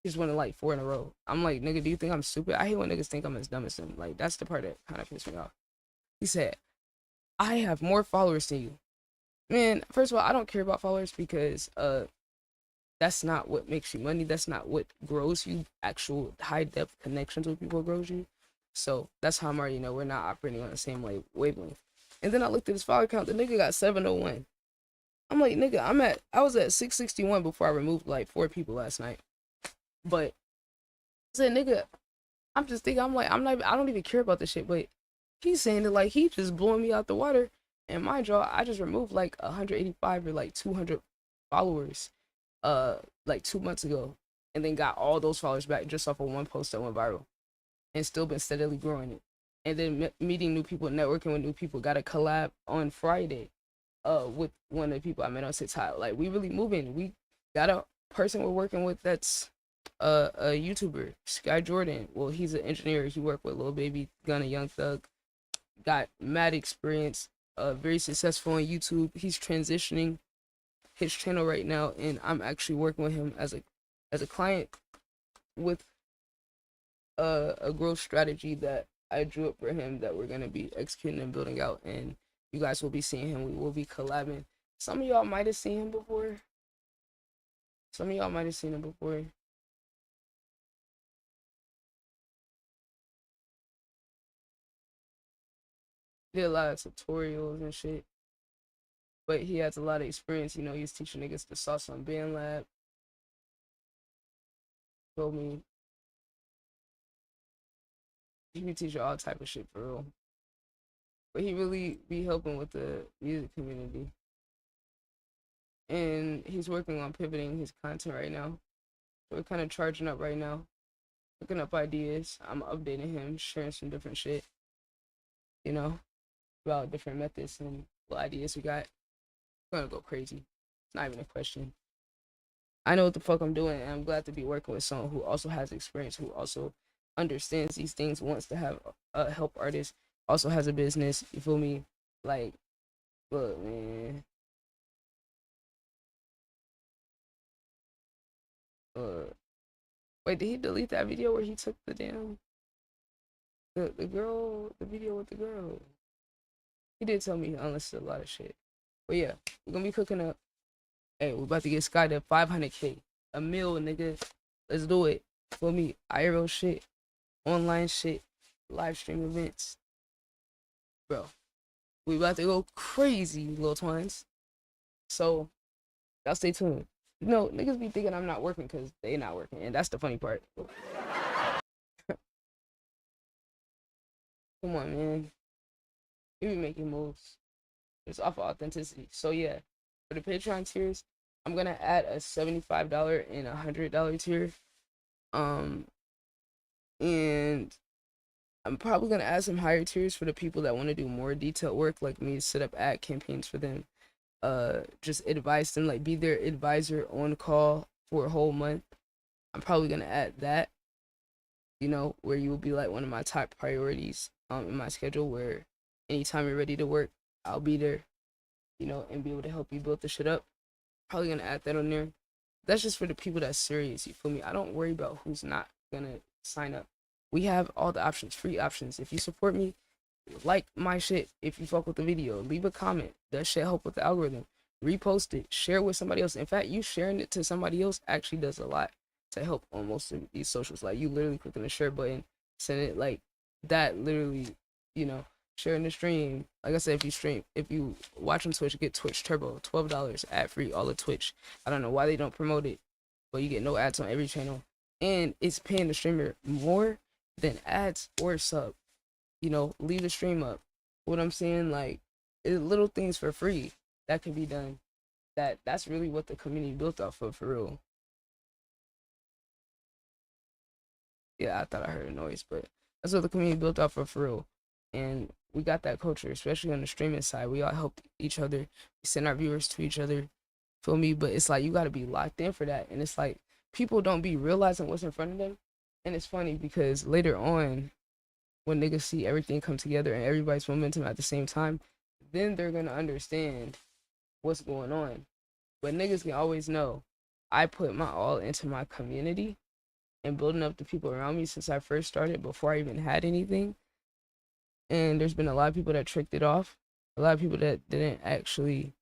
He just went like 4 in a row. I'm like, nigga, do you think I'm stupid? I hate when niggas think I'm as dumb as him. Like, that's the part that kind of pissed me off. He said, I have more followers than you. Man, first of all, I don't care about followers because that's not what makes you money. That's not what grows you. Actual high depth connections with people grows you. So that's how I'm already know we're not operating on the same like wavelength. And then I looked at his follower count. The nigga got 701. I'm like, nigga, I was at 661 before I removed like 4 people last night. But I said, nigga, I'm just thinking, I don't even care about this shit. But he's saying that like he just blowing me out the water. And mind y'all, I just removed like 185 or like 200 followers like 2 months ago, and then got all those followers back just off of one post that went viral, and still been steadily growing it. And then meeting new people, networking with new people. Got a collab on Friday with one of the people I met on TikTok. Like, we really moving. We got a person we're working with that's a YouTuber, Sky Jordan. Well, he's an engineer. He worked with Lil Baby, Gunna, Young Thug. Got mad experience. Very successful on YouTube. He's transitioning his channel right now, and I'm actually working with him as a client with a growth strategy that I drew up for him that we're gonna be executing and building out, and you guys will be seeing him. We will be collabing. Some of y'all might have seen him before. Some of y'all might have seen him before. did a lot of tutorials and shit. But he has a lot of experience, you know, he's teaching niggas the sauce on Band Lab. Told me he be teaching all type of shit for real. But he really be helping with the music community. And he's working on pivoting his content right now. So we're kind of charging up right now. Looking up ideas. I'm updating him, sharing some different shit. You know, about different methods and what ideas we got. We're gonna go crazy. It's not even a question. I know what the fuck I'm doing, and I'm glad to be working with someone who also has experience, who also understands these things, wants to have help artists, also has a business. You feel me? Like, look, man. Wait, did he delete that video where he took the damn the video with the girl? He did tell me he unlisted a lot of shit. But yeah, we're gonna be cooking up. Hey, we're about to get Sky to 500K. A mil, nigga. Let's do it. Feel me? IRL shit. Online shit. Live stream events. Bro. We about to go crazy, little twins. So, y'all stay tuned. You know, niggas be thinking I'm not working because they not working. And that's the funny part. Come on, man. We be making moves. It's off of authenticity. So, yeah. For the Patreon tiers, I'm gonna add a $75 and a $100 tier. And I'm probably gonna add some higher tiers for the people that want to do more detailed work, like me, to set up ad campaigns for them. Just advise them, like be their advisor on call for a whole month. I'm probably gonna add that. You know, where you will be like one of my top priorities in my schedule, where anytime you're ready to work, I'll be there. You know, and be able to help you build the shit up. Probably gonna add that on there. That's just for the people that's serious, you feel me? I don't worry about who's not gonna sign up. We have all the options, free options. If you support me, like my shit. If you fuck with the video, leave a comment. That shit help with the algorithm. Repost it, share it with somebody else. In fact, you sharing it to somebody else actually does a lot to help on most of these socials. Like, you literally click on the share button, send it, like that, literally, you know, sharing the stream. Like I said, if you watch on Twitch, get Twitch Turbo, $12 ad free, all of Twitch. I don't know why they don't promote it, but you get no ads on every channel, and it's paying the streamer more than ads or sub. You know, leave the stream up. What I'm saying, like, little things for free that can be done. That's really what the community built off of, for real. Yeah, I thought I heard a noise, but that's what the community built off of, for real. And we got that culture, especially on the streaming side. We all help each other. We send our viewers to each other. Feel me? But it's like, you got to be locked in for that. And it's like, people don't be realizing what's in front of them. And it's funny because later on, when niggas see everything come together and everybody's momentum at the same time, then they're going to understand what's going on. But niggas can always know, I put my all into my community and building up the people around me since I first started, before I even had anything. And there's been a lot of people that tricked it off. A lot of people that didn't actually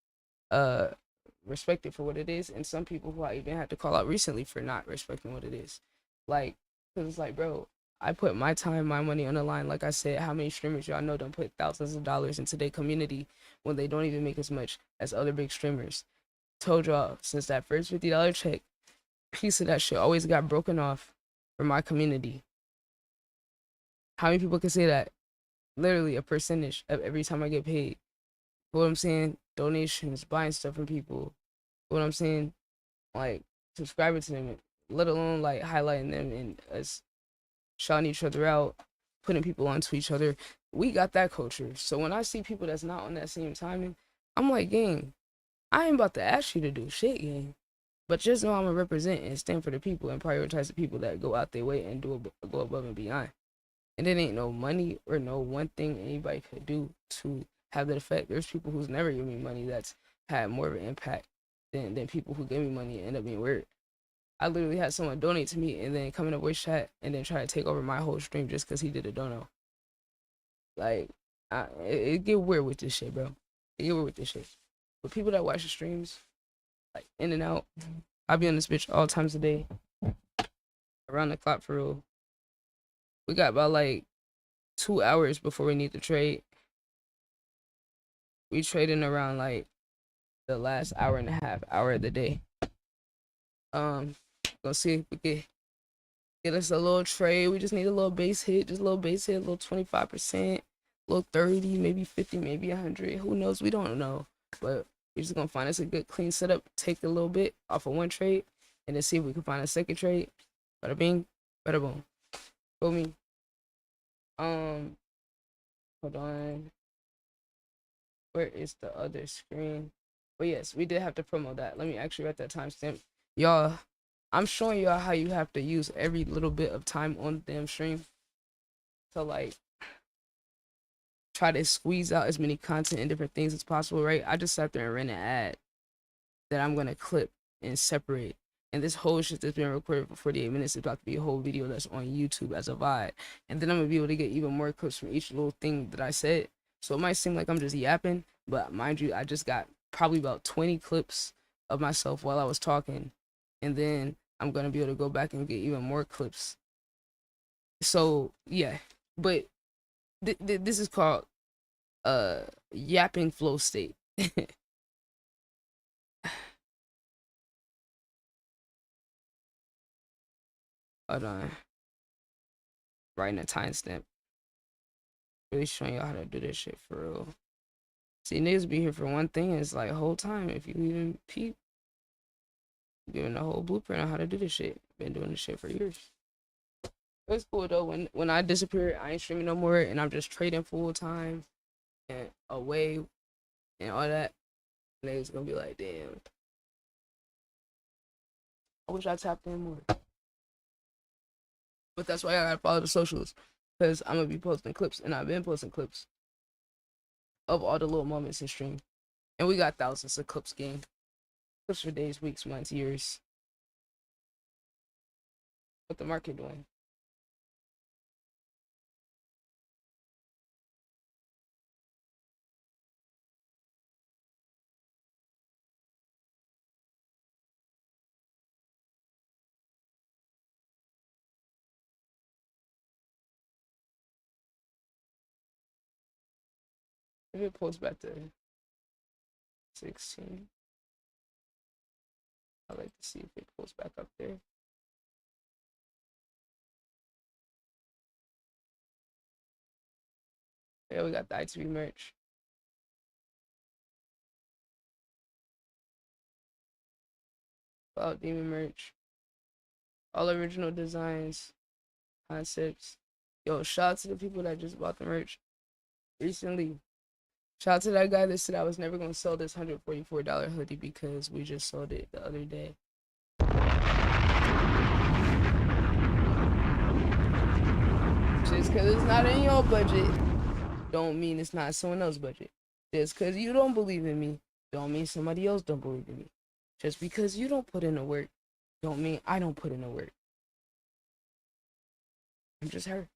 respect it for what it is. And some people who I even had to call out recently for not respecting what it is. Like, because it's like, bro, I put my time, my money on the line. Like I said, how many streamers y'all know don't put thousands of dollars into their community when they don't even make as much as other big streamers? Told y'all, since that first $50 check, piece of that shit always got broken off for my community. How many people can say that? Literally a percentage of every time I get paid. What I'm saying? Donations, buying stuff from people. What I'm saying? Like, subscribing to them, let alone like highlighting them and us shouting each other out, putting people onto each other. We got that culture. So when I see people that's not on that same timing, I'm like, gang, I ain't about to ask you to do shit, gang. But just know I'm gonna represent and stand for the people and prioritize the people that go out their way and go above and beyond. And it ain't no money or no one thing anybody could do to have that effect. There's people who's never given me money that's had more of an impact than people who gave me money and end up being weird. I literally had someone donate to me and then come in a voice chat and then try to take over my whole stream just because he did a dono. Like, it get weird with this shit, bro. It get weird with this shit. But people that watch the streams, like, in and out, I be on this bitch all times of day, around the clock, for real. We got about like 2 hours before we need to trade. we trading around like the last hour and a half, hour of the day. Gonna see if we can get us a little trade. We just need a little base hit, just a little base hit, a little 25%, a little 30, maybe 50, maybe 100. Who knows? We don't know. But we're just gonna find us a good clean setup, take a little bit off of one trade, and then see if we can find a second trade. Bada bing, bada boom. Feel me? Hold on. Where is the other screen? But yes, we did have to promote that. Let me actually write that timestamp. Y'all, I'm showing y'all how you have to use every little bit of time on the damn stream to like try to squeeze out as many content and different things as possible, right? I just sat there and ran an ad that I'm gonna clip and separate. And this whole shit that's been recorded for 48 minutes is about to be a whole video that's on YouTube as a VOD. And then I'm gonna be able to get even more clips from each little thing that I said. So it might seem like I'm just yapping, but mind you, I just got probably about 20 clips of myself while I was talking. And then I'm gonna be able to go back and get even more clips. So yeah, but this is called yapping flow state. Hold on. Writing a timestamp. Really showing y'all how to do this shit for real. See, niggas be here for one thing, and it's like whole time. If you even peep, giving the whole blueprint on how to do this shit. Been doing this shit for years. It's cool though. When I disappear, I ain't streaming no more, and I'm just trading full time and away and all that. Niggas gonna be like, damn. I wish I tapped in more. But that's why I gotta follow the socials, because I'm gonna be posting clips, and I've been posting clips of all the little moments in stream. And we got thousands of clips game. Clips for days, weeks, months, years. What the market doing? If it pulls back to 16, I'd like to see if it pulls back up there. Yeah, we got the ITB merch. Cloud Demon merch. All original designs, concepts. Yo, shout out to the people that just bought the merch recently. Shout out to that guy that said I was never going to sell this $144 hoodie because we just sold it the other day. Just because it's not in your budget don't mean it's not someone else's budget. Just because you don't believe in me don't mean somebody else don't believe in me. Just because you don't put in the work don't mean I don't put in the work. I'm just her.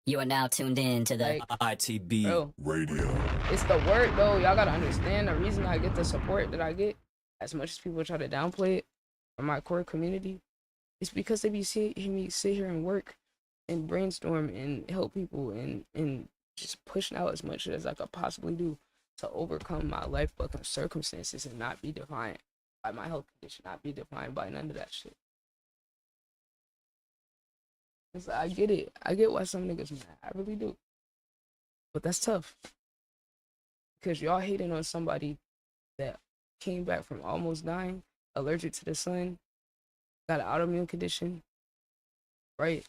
You are now tuned in to the ITB Radio. It's the work though. Y'all gotta understand the reason I get the support that I get, as much as people try to downplay it from my core community, it's because they be hearing me sit here and work and brainstorm and help people and just pushing out as much as I could possibly do to overcome my life fucking circumstances and not be defined by my health condition, not be defined by none of that shit. I get it. I get why some niggas mad. I really do. But that's tough. Because y'all hating on somebody that came back from almost dying, allergic to the sun, got an autoimmune condition, right?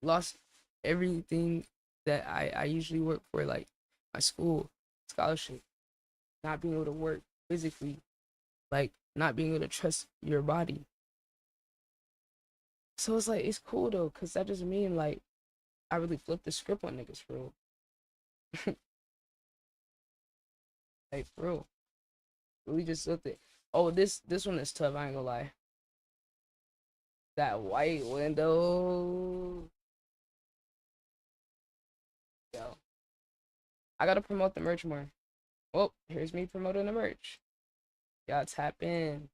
Lost everything that I usually work for, like my school, scholarship, not being able to work physically, like not being able to trust your body. So it's like, it's cool though, because that doesn't mean like I really flipped the script on niggas for real. Like for real. We just looked at, oh, this one is tough, I ain't gonna lie. That white window. Yo. I gotta promote the merch more. Oh, here's me promoting the merch. Y'all tap in.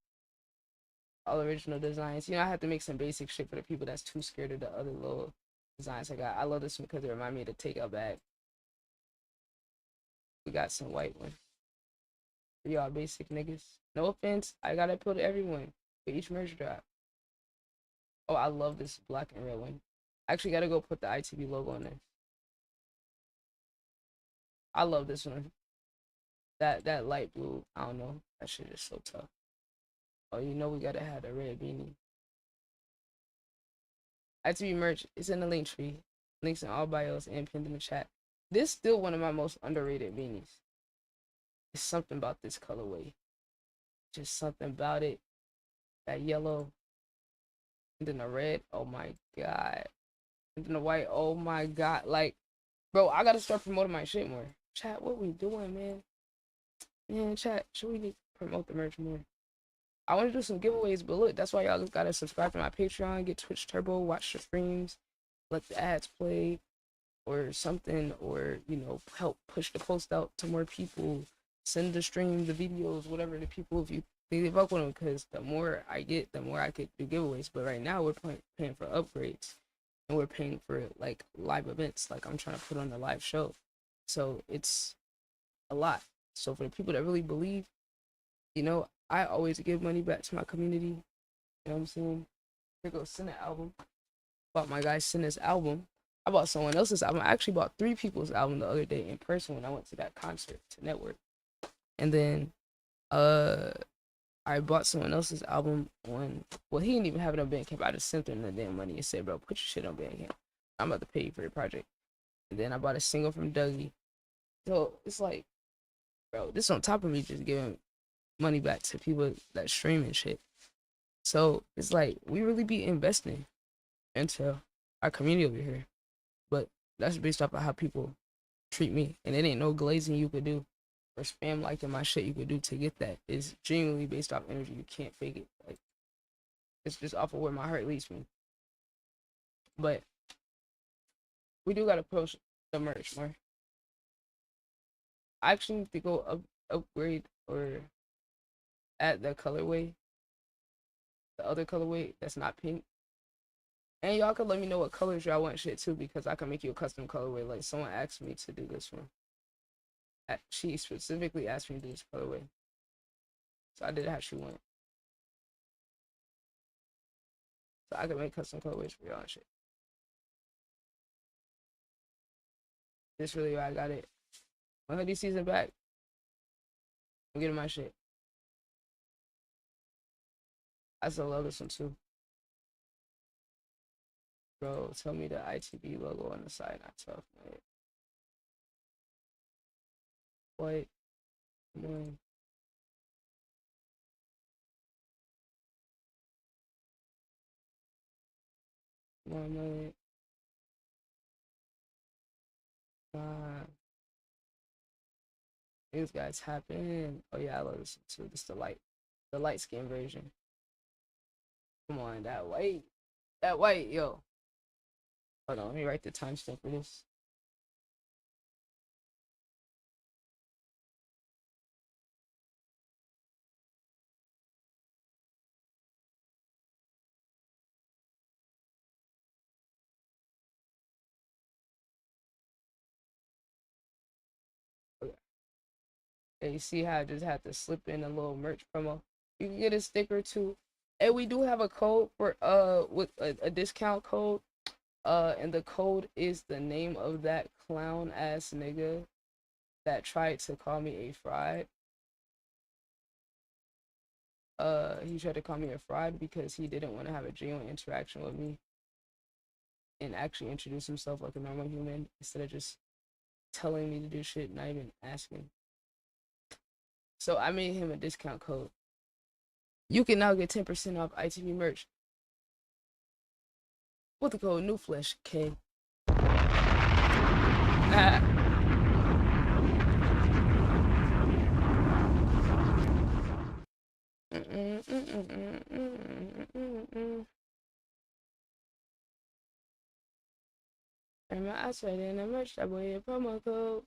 All original designs. You know, I have to make some basic shit for the people that's too scared of the other little designs I got. I love this one because it reminds me of the takeout bag. We got some white ones. For y'all basic niggas. No offense, I gotta put everyone for each merch drop. Oh, I love this black and red one. I actually gotta go put the ITB logo on this. I love this one. That light blue, I don't know. That shit is so tough. Oh, you know we gotta have the red beanie. ITB merch is in the link tree. Links in all bios and pinned in the chat. This is still one of my most underrated beanies. It's something about this colorway. Just something about it. That yellow. And then the red. Oh my god. And then the white. Oh my god. Like, bro, I gotta start promoting my shit more. Chat, what we doing, man? Man, chat, should we need to promote the merch more? I want to do some giveaways, but look, that's why y'all gotta subscribe to my Patreon, get Twitch Turbo, watch the streams, let the ads play, or something, or, you know, help push the post out to more people, send the stream, the videos, whatever, to people if you think they fuck with them, because the more I get, the more I could do giveaways. But right now, we're paying for upgrades, and we're paying for, like, live events, like I'm trying to put on a live show. So it's a lot. So for the people that really believe, you know, I always give money back to my community. You know what I'm saying? Here goes Sin's album. Bought my guy Sin's album. I bought someone else's album. I actually bought 3 people's album the other day in person when I went to that concert to network. And then I bought someone else's album on, well, he didn't even have it on Bandcamp. I just sent him the damn money and said, bro, put your shit on Bandcamp. I'm about to pay you for your project. And then I bought a single from Dougie. So it's like, bro, this on top of me just giving money back to people that stream and shit. So it's like, we really be investing into our community over here. But that's based off of how people treat me. And it ain't no glazing you could do or spam liking my shit you could do to get that. It's genuinely based off energy. You can't fake it. Like, it's just off of where my heart leads me. But we do gotta push the merch more. I actually need to go upgrade or add the colorway, the other colorway that's not pink. And y'all could let me know what colors y'all want shit too, because I can make you a custom colorway. Like, someone asked me to do this one. She specifically asked me to do this colorway. So I did how she wanted. So I can make custom colorways for y'all and shit. This really why I got it. My hoodie season back. I'm getting my shit. I still love this one too. Bro, tell me the ITB logo on the side, not tough, man. White. Come on. Come on, man. These guys happen. Oh yeah, I love this one too. This is the light skin version. Come on, that white, yo. Hold on, let me write the timestamp for this. Okay. And you see how I just had to slip in a little merch promo. You can get a sticker too. And we do have a code for with a discount code. And the code is the name of that clown ass nigga that tried to call me a fraud. He tried to call me a fraud because he didn't want to have a genuine interaction with me and actually introduce himself like a normal human instead of just telling me to do shit, not even asking. So I made him a discount code. You can now get 10% off ITB merch with the code NEWFLESH, And my eyes right in the merch, that boy a promo code.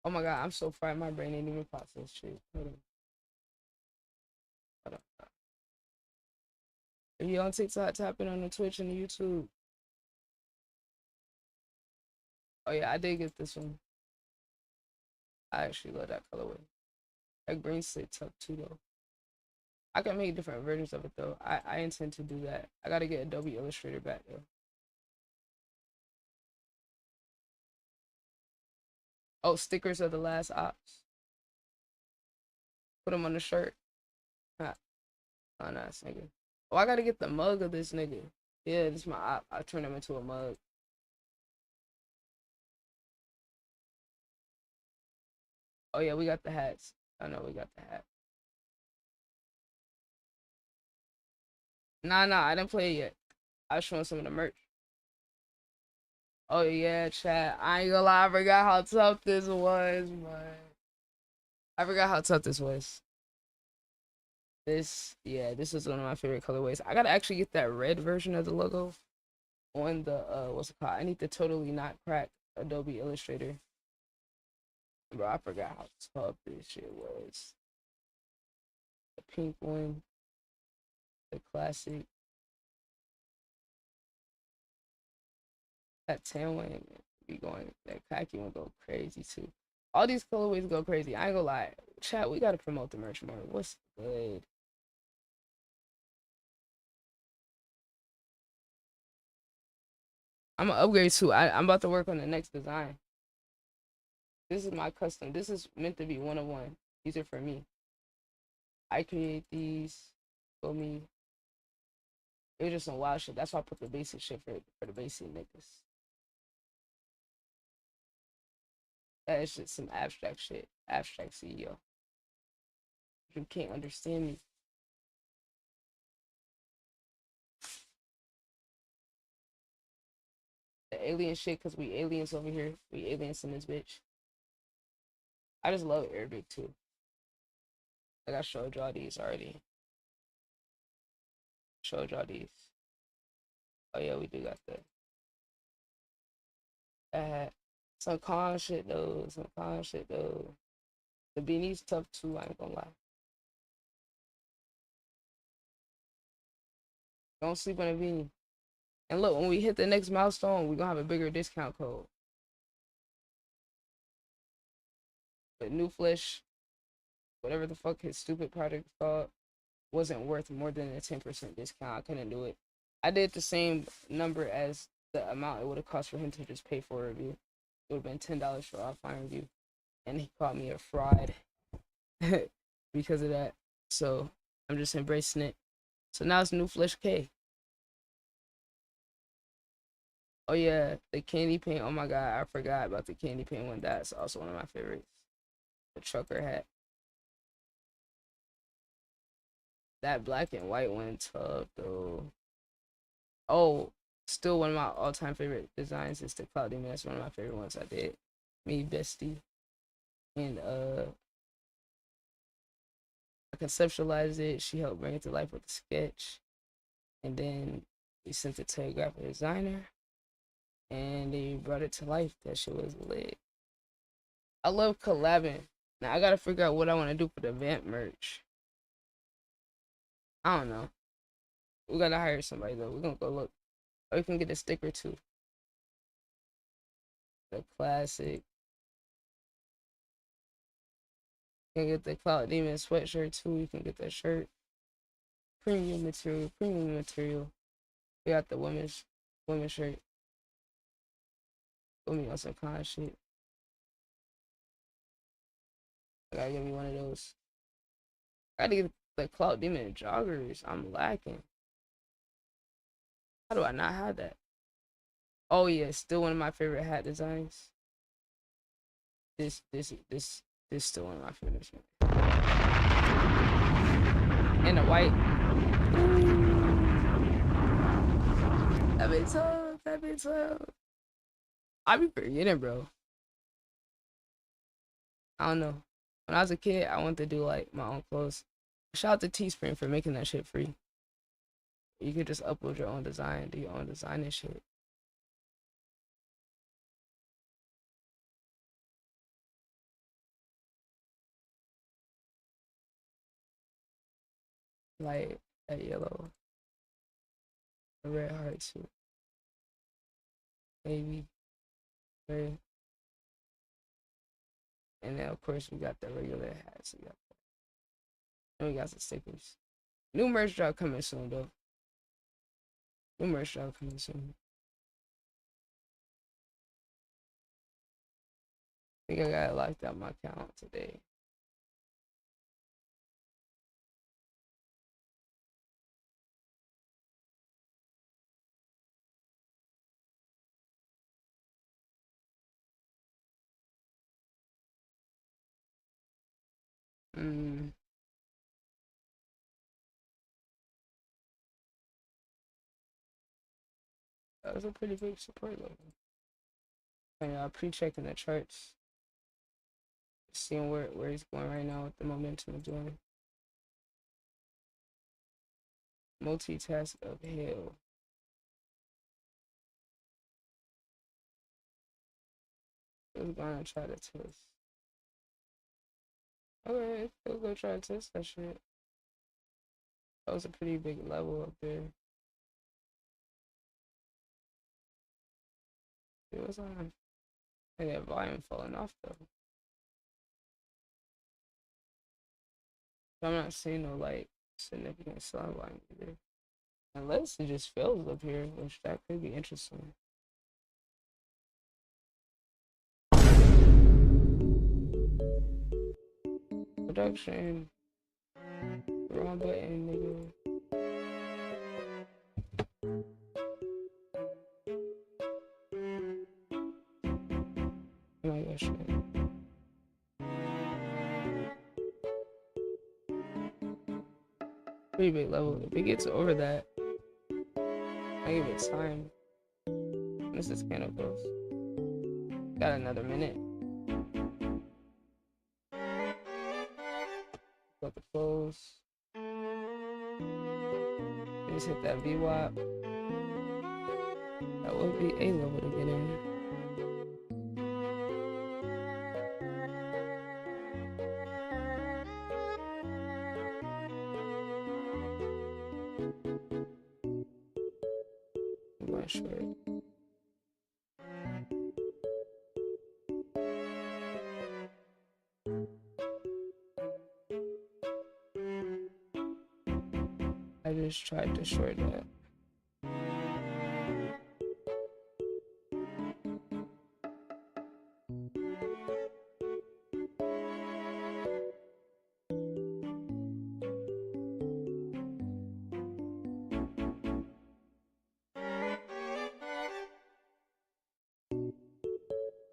Oh my god, I'm so fried, my brain ain't even processed shit. Hold on. If you on TikTok, tap in on the Twitch and the YouTube. Oh yeah, I did get this one. I actually love that colorway. That green sit tough too though. I can make different versions of it though. I intend to do that. I gotta get Adobe Illustrator back though. Oh, stickers are the last ops. Put them on the shirt. Huh. Oh, nice nigga. Oh, I gotta get the mug of this nigga. Yeah, this is my op. I turn him into a mug. Oh yeah, we got the hats. I know we got the hat. Nah, I didn't play it yet. I was showing some of the merch. Oh yeah, chat. I ain't gonna lie, I forgot how tough this was, man. I forgot how tough this was. This is one of my favorite colorways. I gotta actually get that red version of the logo on the what's it called? I need to totally not crack Adobe Illustrator. Bro, I forgot how tough this shit was. The pink one, the classic. That tan one be going, that khaki one go crazy too. All these colorways go crazy. I ain't gonna lie. Chat, we gotta promote the merch more. What's good? I'm gonna upgrade too. I'm about to work on the next design. This is my custom. This is meant to be one of one. These are for me. I create these for me. It was just some wild shit. That's why I put the basic shit for the basic niggas. That is just some abstract shit. Abstract CEO. You can't understand me. The alien shit, cause we aliens over here. We aliens in this bitch. I just love Arabic too. Like I showed y'all these already. Showed y'all these. Oh yeah, we do got that. Some con shit though. The beanie's tough too, I ain't gonna lie. Don't sleep on a beanie. And look, when we hit the next milestone, we're gonna have a bigger discount code. But New Flesh, whatever the fuck his stupid product is called, wasn't worth more than a 10% discount. I couldn't do it. I did the same number as the amount it would have cost for him to just pay for a review. It would have been $10 for offline review. And he called me a fraud because of that. So I'm just embracing it. So now it's New Flesh K. Oh yeah, the candy paint. Oh my god, I forgot about the candy paint one. That's also one of my favorites. The trucker hat. That black and white one tough though. Oh, still one of my all-time favorite designs is the Cloud Demon. That's one of my favorite ones I did. Me, Bestie. And I conceptualized it. She helped bring it to life with a sketch. And then we sent it to a graphic designer. And they brought it to life. That shit was lit. I love collabing. Now I gotta figure out what I want to do for the Vamp merch. I don't know. We gotta hire somebody though. We're gonna go look. Or we can get a sticker too. The classic. You can get the Cloud Demon sweatshirt too. You can get that shirt. Premium material. We got the women's shirt. Put me on some kind of shit. I gotta give me one of those. I gotta get the Cloud Demon joggers. I'm lacking. How do I not have that? Oh yeah, still one of my favorite hat designs. This still one of my favorites. And the white. That been tough. I be forgetting, bro. I don't know. When I was a kid, I wanted to do like my own clothes. Shout out to Teespring for making that shit free. You could just upload your own design, do your own design and shit. Like that yellow, the red heart too. Maybe. Okay. And then of course we got the regular hats. We got that. And we got some stickers. New merch drop coming soon though. New merch drop coming soon. I think I got locked out my account today. That was a pretty big support level. And I'm pre-checking the charts. Seeing where he's going right now with the momentum of doing. Multitask of hell. I was gonna try to test. Okay, we'll go try to test that shit. That was a pretty big level up there. It was on. Hey, that volume falling off though. I'm not seeing no like significant sound volume either. Unless it just fails up here, which that could be interesting. Production. Wrong button, nigga. Oh my gosh. Pretty big level. If it gets over that, I give it time. This is kind of close. Got another minute. Got the close. Just hit that VWAP. That would be a level to get in. I'm not sure. I just tried to short that.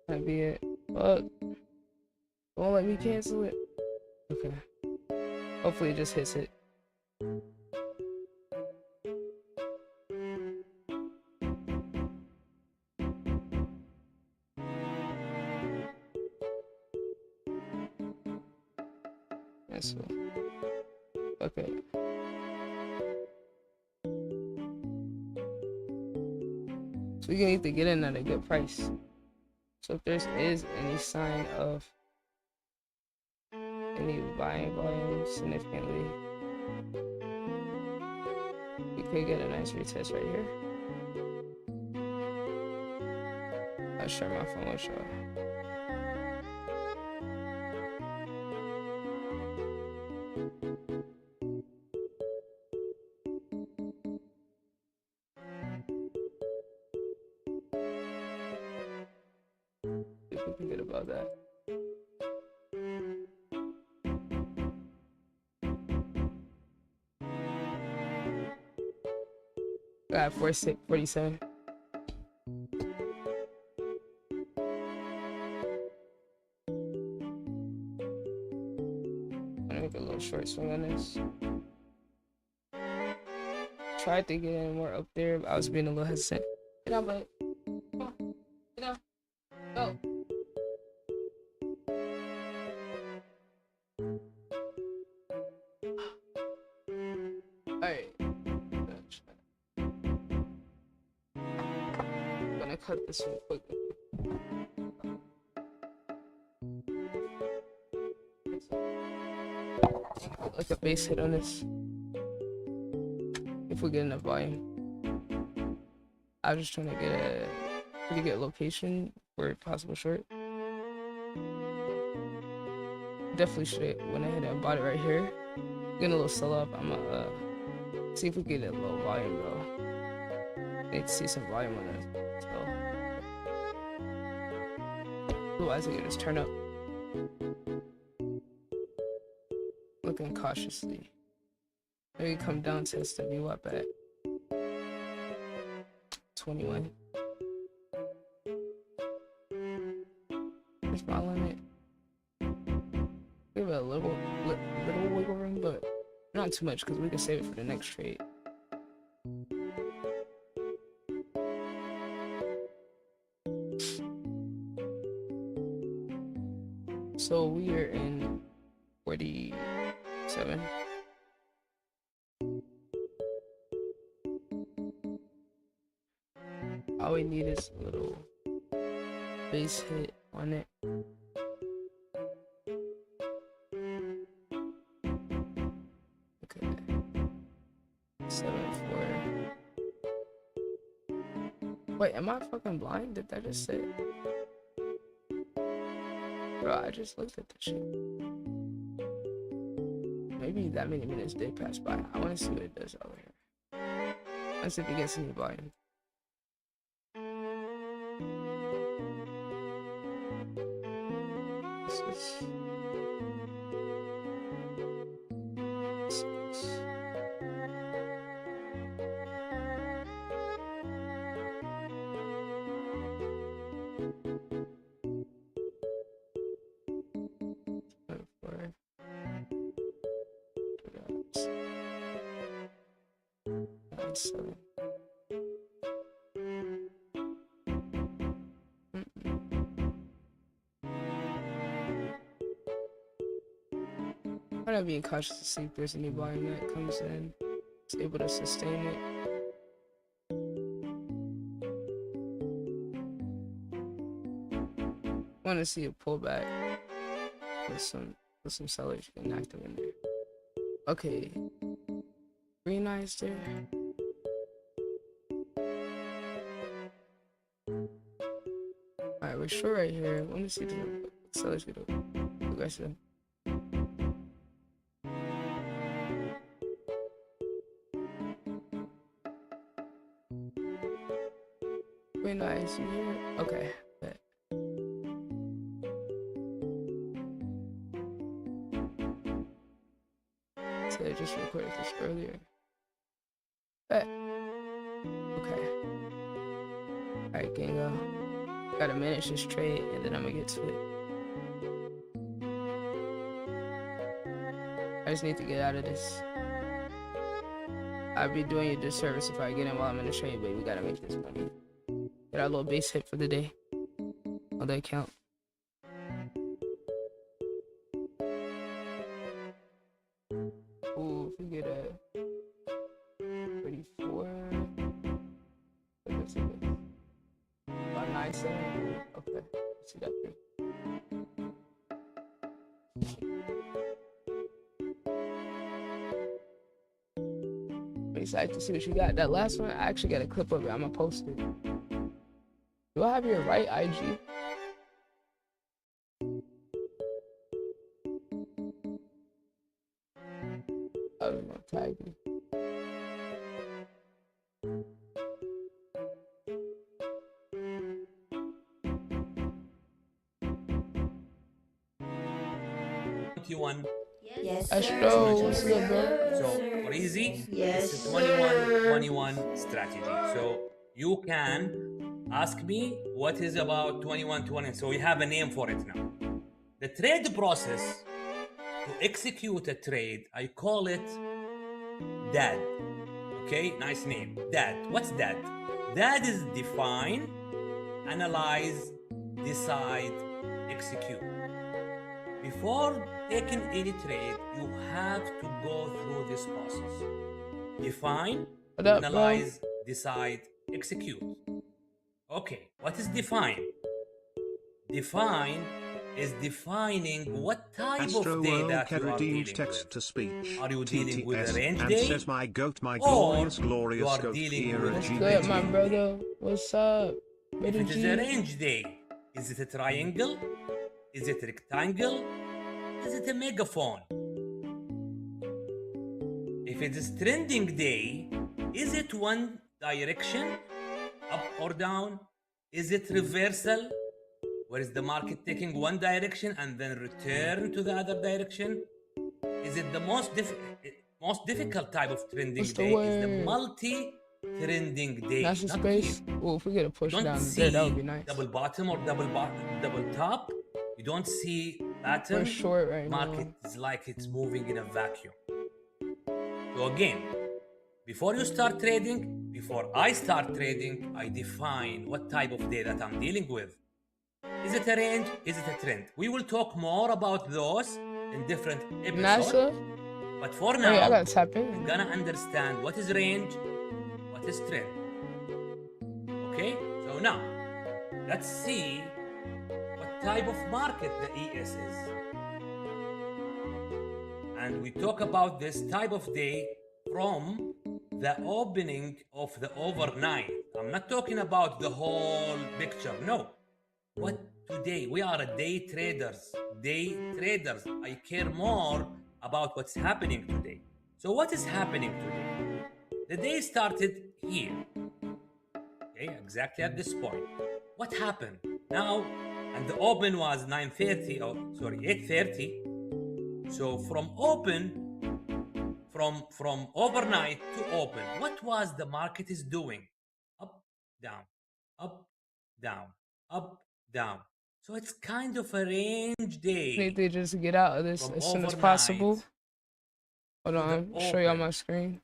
Might be it. Fuck. Won't let me cancel it. Okay. Hopefully it just hits it. That's okay. So you need to get in at a good price. So if there is any sign of any buying volume significantly, we could get a nice retest right here. I'll share my phone with y'all. See if we can get above that. Got 47. I'm gonna make a little short swing on this. Tried to get in more up there, but I was being a little hesitant. Get down, bud. Come on. Get down. Go. Alright. I'm gonna cut this one quickly. Like a base hit on this. If we get enough volume. I was just trying to get pretty good location for a possible short. Definitely should have went ahead and bought it right here. Getting a little sell up. I'm gonna see if we get a low volume though. Need to see some volume on it. So otherwise, I can just turn up. Looking cautiously. Maybe come down to SW up at 21. That's my limit. Give it a little wiggle room, but not too much because we can save it for the next trade. So we are in 47. All we need is a little base hit on it. Okay. 7-4. Wait, am I fucking blind? Did that just say? Bro, I just looked at the shit. Maybe that many minutes did pass by. I want to see what it does over here. Let's see if it gets any volume. Seven. I'm not being cautious to see if there's any volume that comes in. It's able to sustain it. Want to see a pullback with some sellers getting active in there. Okay, green eyes there. Alright, we're short right here. I want to see the sellers get aggressive. Very nice. You hear? Okay. Bet. So I just recorded this earlier. Bet. Okay. Alright, Gango. Gotta manage this trade and then I'm gonna get to it. I just need to get out of this. I'd be doing you a disservice if I get in while I'm in the trade, but we gotta make this money. Get our little base hit for the day. On the account. Ooh, if we get a 34. About 9-7. Okay, let's see that through. I'm excited to see what you got. That last one, I actually got a clip of it. I'm gonna post it. Do I have your right IG? I was gonna tag you. Yes, Astro, what's good, bro? So, Breezy, yes, it's a 21-21 strategy. So you can ask me what is about 21-20. So we have a name for it now. The trade process to execute a trade, I call it DAD. Okay, nice name. DAD. What's DAD? DAD is define, analyze, decide, execute. Before taking any trade, you have to go through this process. Define, analyze, decide, execute. Okay, what is define? Define is defining what type Astro of day World that you are redeemed dealing text with. to speech. Are you dealing with a TTS range and day? says my goat, my Or glorious you are goat dealing here with at What's GPT. good, my brother? What's up? If it is a range day, is it a triangle? Is it a rectangle? Is it a megaphone? If it is trending day, is it one direction, up or down? Is it reversal, where is the market taking one direction and then return to the other direction? Is it the most difficult type of trending day? Is the multi-trending day? National not space. here. Well, if we get a push You don't down see there, that would be nice. double bottom or double top. You don't see pattern. We're short right market now. is like it's moving in a vacuum. So again, before you start trading, before I start trading, I define what type of day that I'm dealing with. Is it a range? Is it a trend? We will talk more about those in different episodes. NASA? But for now, I gotta tap in. you're gonna understand what is range, what is trend. Okay? So now, let's see what type of market the ES is. And we talk about this type of day from the opening of the overnight. I'm not talking about the whole picture. No. What today? We are day traders. Day traders. I care more about what's happening today. So what is happening today? The day started here. Okay, exactly at this point. What happened? Now, and the open was 9:30, or sorry, 8:30. So from overnight to open, what was the market is doing? Up, down, up, down, up, down. So it's kind of a range day. Need to just get out of this as soon as possible. Hold on, show you on my screen.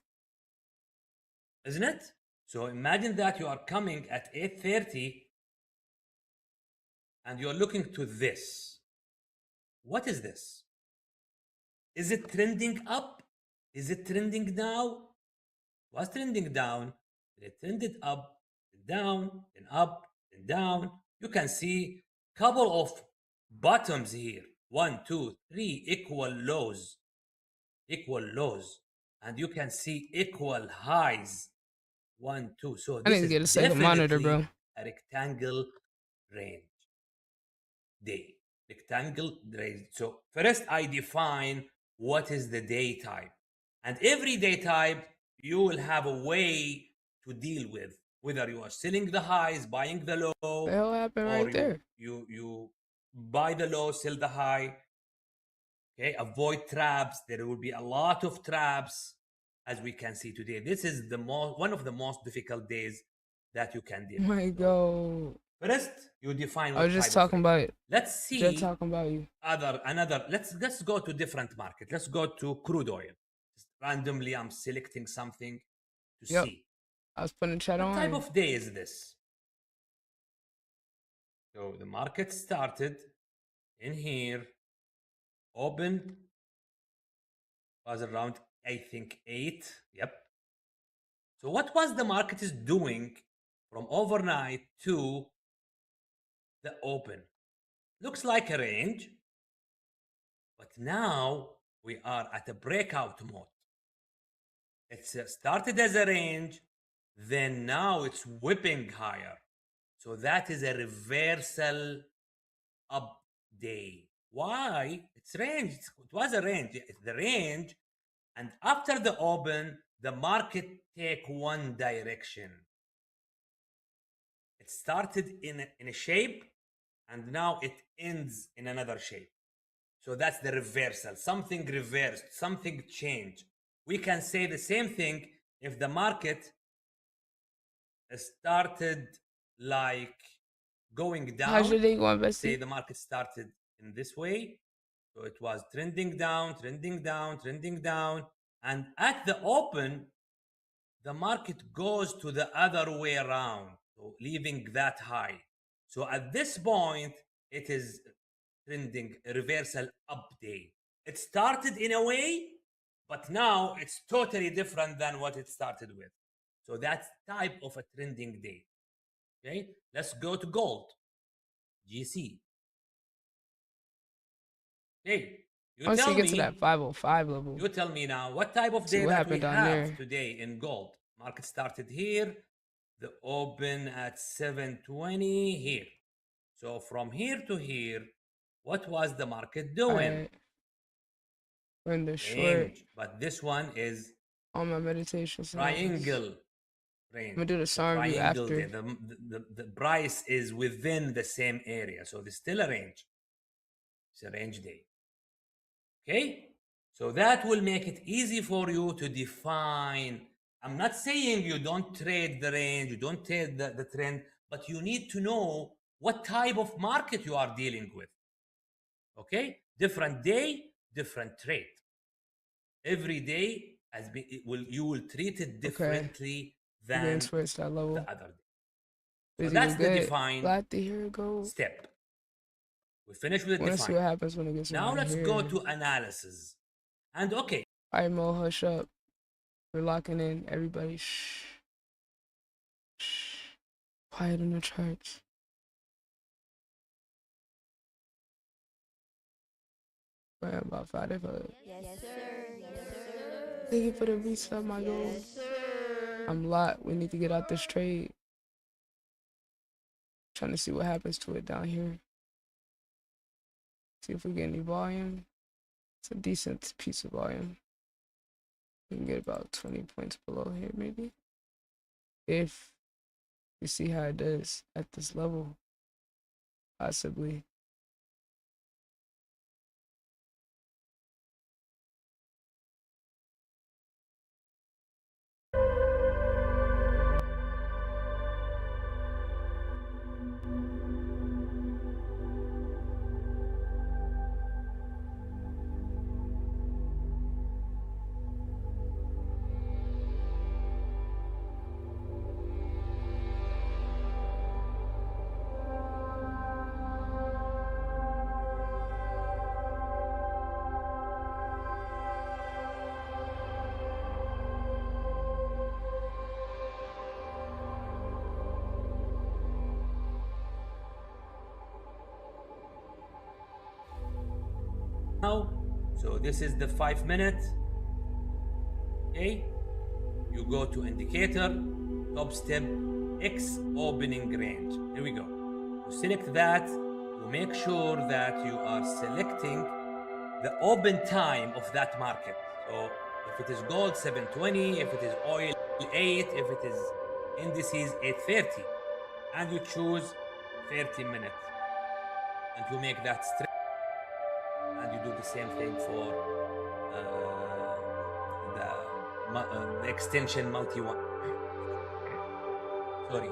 Isn't it? So imagine that you are coming at 8:30 and you're looking to this. What is this? Is it trending up? Is it trending down? Was trending down, it trended up, down, and up, and down. You can see couple of bottoms here. 1, 2, 3 equal lows. And you can see equal highs. 1, 2. So I need to get a second monitor, bro. A rectangle range day. Rectangle range. So first I define what is the day type. And every day type you will have a way to deal with. Whether you are selling the highs, buying the low. The hell happened right there? You buy the low, sell the high. Okay, avoid traps. There will be a lot of traps, as we can see today. This is one of the most difficult days that you can deal with. My God. First, you define. I was just talking about it. Let's see. Just talking about you. Let's go to different market. Let's go to crude oil. Just randomly, I'm selecting something to see. I was putting a chat on. What type of day is this? So the market started in here. Open was around, I think, 8. Yep. So what was the market is doing from overnight to the open? Looks like a range, but now we are at a breakout mode. It started as a range, then now it's whipping higher. So that is a reversal up day. Why? It's range. It was a range. It's the range. And after the open, the market take one direction. It started in a shape, and now it ends in another shape. So that's the reversal. Something reversed, something changed. We can say the same thing if the market started like going down. How's your day going, Bessie? Say the market started in this way. So it was trending down, trending down, trending down. And at the open, the market goes to the other way around, so leaving that high. So at this point, it is trending a reversal up day. It started in a way, but now it's totally different than what it started with. So that's type of a trending day. Okay, let's go to gold. GC. Hey, you tell me. Get to that 505 level. You tell me now, what type of day that we have today in gold? Market started here, the open at 720 here. So from here to here, what was the market doing? We're in the short. Range, but this one is on my meditation triangle range. I'm gonna do the SARM view triangle after. there. The price is within the same area, so there's still a range. It's a range day. Okay, so that will make it easy for you to define. I'm not saying you don't trade the range, you don't trade the trend, but you need to know what type of market you are dealing with. Okay, different day, different trade. Every day you will treat it differently than that level. the other day. So that's the define Glad to hear it go. step. We finish with the Let's define. see what happens when it gets now let's here. go to analysis. And okay. All right, Mo, hush up. We're locking in. Everybody, shh. Shh. Quiet on the charts. Right, about 5. Yes, sir. Yes, sir. Thank you for the reset, my goal. Yes, sir. I'm locked. We need to get out this trade. Trying to see what happens to it down here. See if we get any volume. It's a decent piece of volume. We can get about 20 points below here, maybe. If we see how it does at this level, possibly. Now, so this is the 5 minute. Okay, you go to indicator, top step, X opening range. Here we go. You select that. You make sure that you are selecting the open time of that market. So if it is gold 720, if it is oil 8, if it is indices 830, and you choose 30 minutes, and you make that straight. And you do the same thing for the extension multi one. Sorry,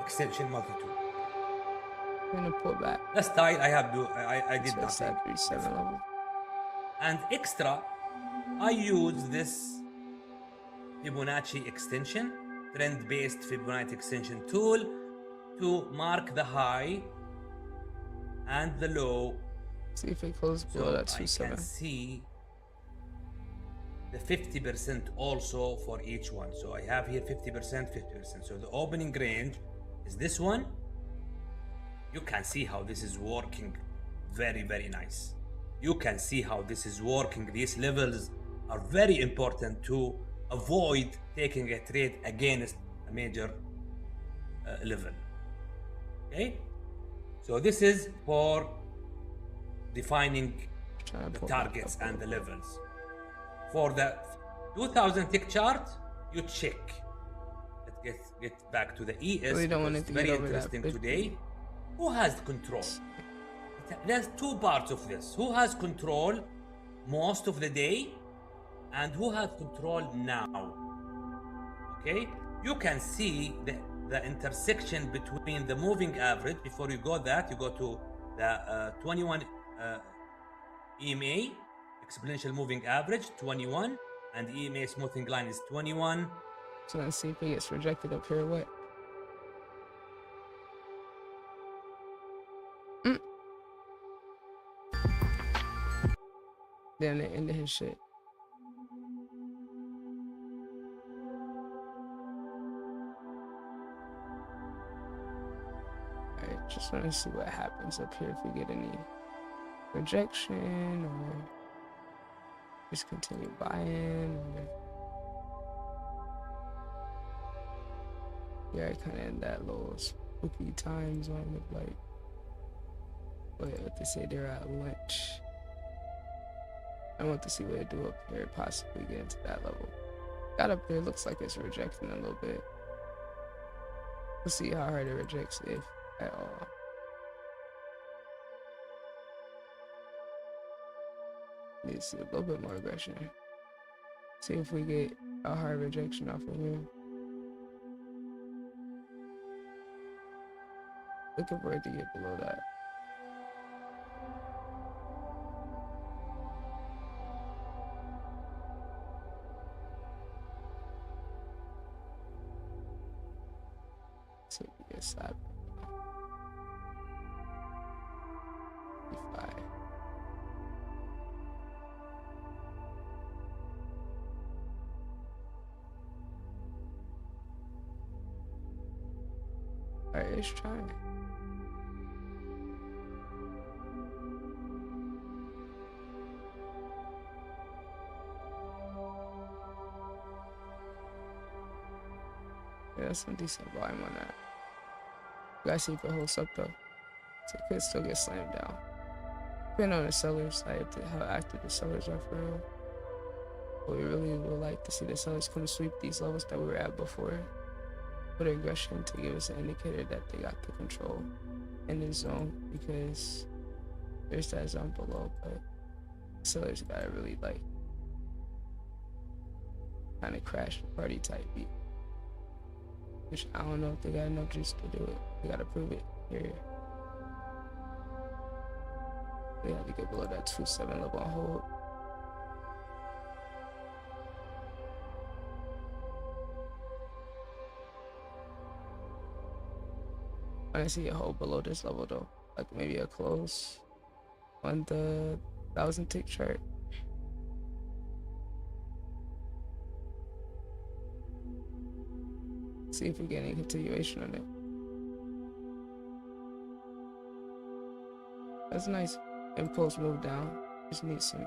extension multi two. I'm gonna pull back. That's tight. I did that. 37 level. And extra, I use this Fibonacci extension, trend-based Fibonacci extension tool, to mark the high and the low. See if it closes below that 2.7. I can see the 50% also for each one. So I have here 50%, 50%. So the opening range is this one. You can see how this is working very, very nice. You can see how this is working. These levels are very important to avoid taking a trade against a major level. Okay? So this is for defining the targets and the levels. For the 2000 tick chart, you check. Let's get back to the ES. Really don't want it to very get over interesting that today. Who has control? There's two parts of this. Who has control most of the day, and who has control now? Okay, you can see the intersection between the moving average. Before you go that, you go to the 21 EMA, exponential moving average 21, and EMA smoothing line is 21. So let's see if it gets rejected up here. What? Then they ended his shit. Alright, just want to see what happens up here if we get any rejection or just continue buying. Or... Yeah, kind of in that little spooky time zone of like, what they say they're at lunch. I want to see what they do up here, possibly get into that level. Got up there, looks like it's rejecting a little bit. We'll see how hard it rejects, if at all. Need to see a little bit more aggression. See if we get a hard rejection off of here. Looking for it to get below that. See if we get stopped. 55. Alright, let's try it. Yeah, that's some decent volume on that. We gotta see if it holds up though. So it could still get slammed down. Depending on the sellers, like how active the sellers are for real. But we really would like to see the sellers come sweep these levels that we were at before. Put aggression to give us an indicator that they got the control in the zone, because there's that zone below, but sellers gotta really like kind of crash the party type beat. Which I don't know if they got enough juice to do it. They gotta prove it here. They have to get below that 2-7 level on hold. I want to see a hold below this level though, like maybe a close on the 1,000 tick chart. See if we get any continuation on it. That's nice. Impulse move down. Just need some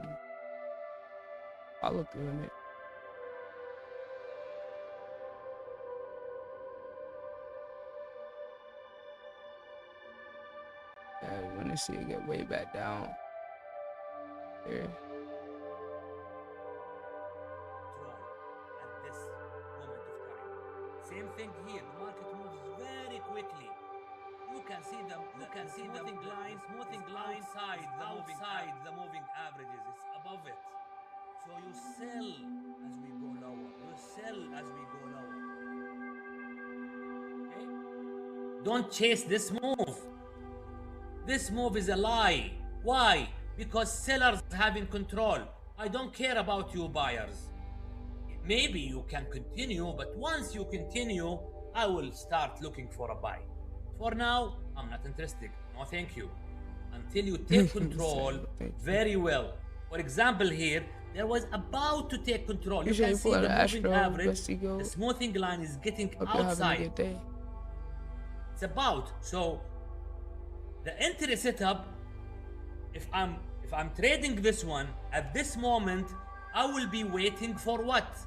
follow through in it. Yeah, we want to see it get way back down. Here. At this moment of time. Same thing here. The market moves very quickly. You can see the smoothing line outside the moving averages. It's above it. So you sell as we go lower. You sell as we go lower. Okay? Don't chase this move. This move is a lie. Why? Because sellers having control. I don't care about you buyers. Maybe you can continue, but once you continue, I will start looking for a buy. For now, I'm not interested. No, thank you. Until you take control very well. For example, here, there was about to take control. You can see the moving average. The smoothing line is getting outside. It's about. So, the entry setup, if I'm trading this one, at this moment, I will be waiting for what?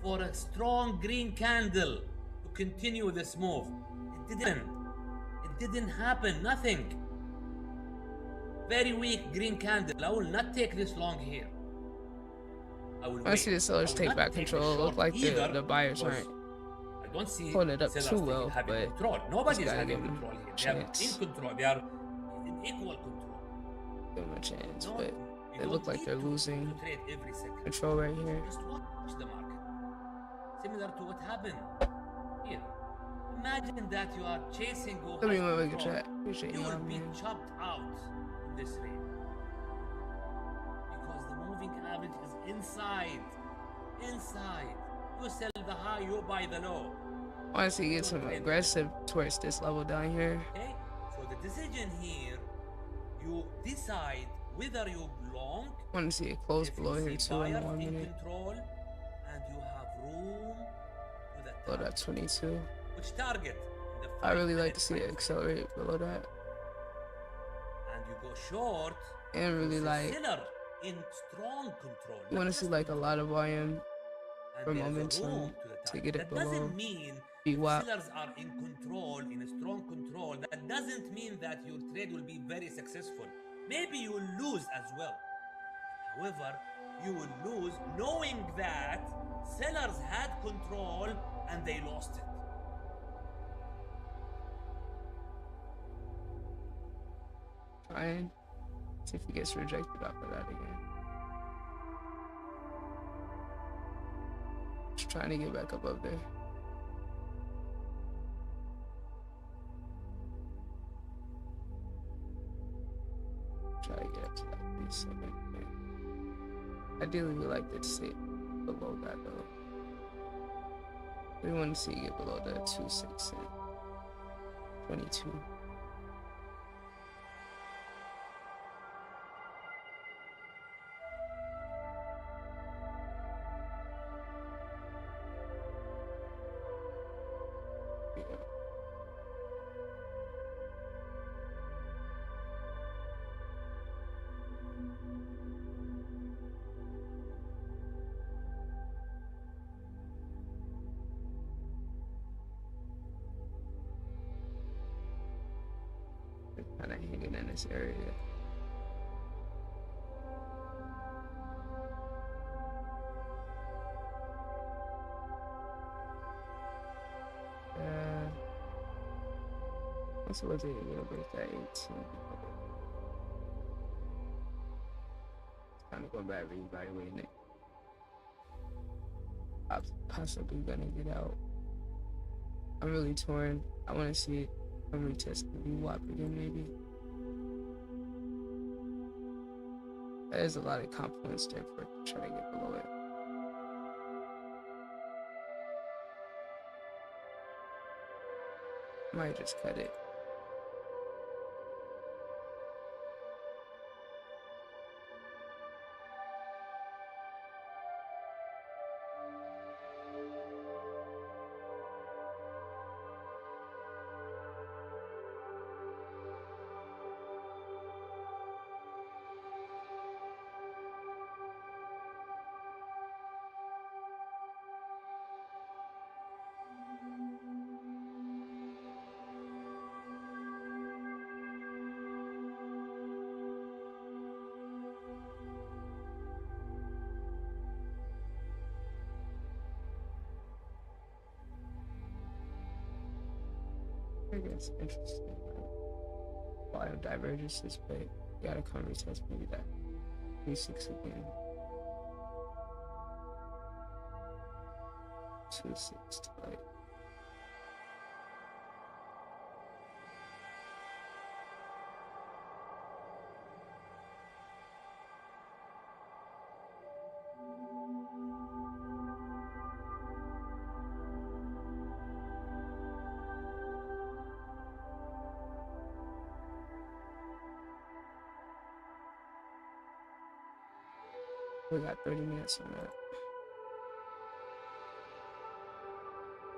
For a strong green candle to continue this move. It didn't happen, nothing. Very weak green candle. I will not take this long here. I see the sellers take back control. Look like the buyers aren't pulling it up too well, but nobody's having control here. They are in control. They are in equal control. Give them a chance, but they look like they're losing control right here. Just watch the market. Similar to what happened here. Imagine that you are chasing go high control. You will be chopped out in this range. Because the moving average is inside. Inside. You sell the high, you buy the low. Once he gets some aggressive towards this level down here. Okay? So the decision here, you decide whether you long. I want to see it close below here too in 1 minute. Control, and you have room to the below that 22. Which target? I really like to see it accelerate below that. And you go short. And really like seller in strong control. You want to see like a lot of volume for and there's momentum room to to get it that below doesn't mean VWAP. sellers are in control, in a strong control. That doesn't mean that your trade will be very successful. Maybe you will lose as well. However, you will lose knowing that sellers had control and they lost it. Trying. See if he gets rejected off of that again. Just trying to get back up there. Try to get up to that 37. Ideally, we like to sit below that though. We want to see it get below the 2.6 and 22. Kind of hanging in this area. What's it? Gonna break that 18? It's kind of going back, reevaluating it. I'm possibly gonna get out. I'm really torn. I want to see it. I'm retesting the VWAP again, maybe. There's a lot of confluence there for it to try to get below it. Might just cut it. I guess interesting. Volume divergences, but you gotta come retest maybe that 3.6 again. 2.6 to like. We got 30 minutes on that.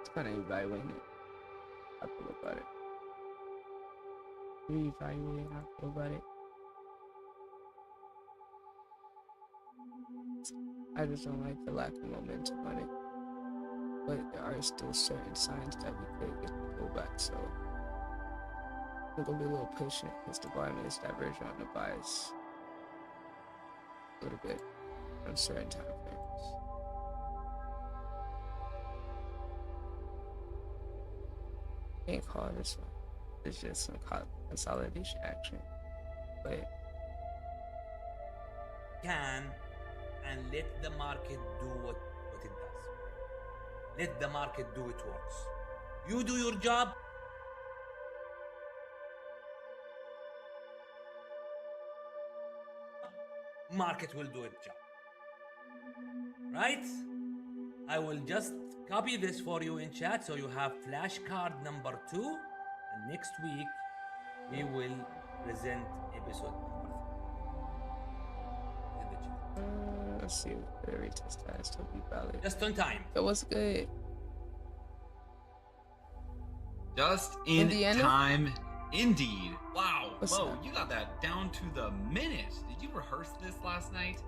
It's kind of evaluating it. How I feel about it. Reevaluating how I feel about it. I just don't like the lack of momentum on it. But there are still certain signs that we could get the pullback, so I'm gonna be a little patient because the volume is divergent on the bias a little bit on certain time frames. Can't call this one. It's just some consolidation action, but Can and let the market do what it does. Let the market do its works. You do your job. Market will do its job. Right? I will just copy this for you in chat so you have flashcard number 2, and next week we will present episode number 3 in the chat. let's see what the retest has to be valid. Just on time. It was good. Just in Indiana? time, indeed. Wow, What's Mo, up? you got that down to the minute. Did you rehearse this last night?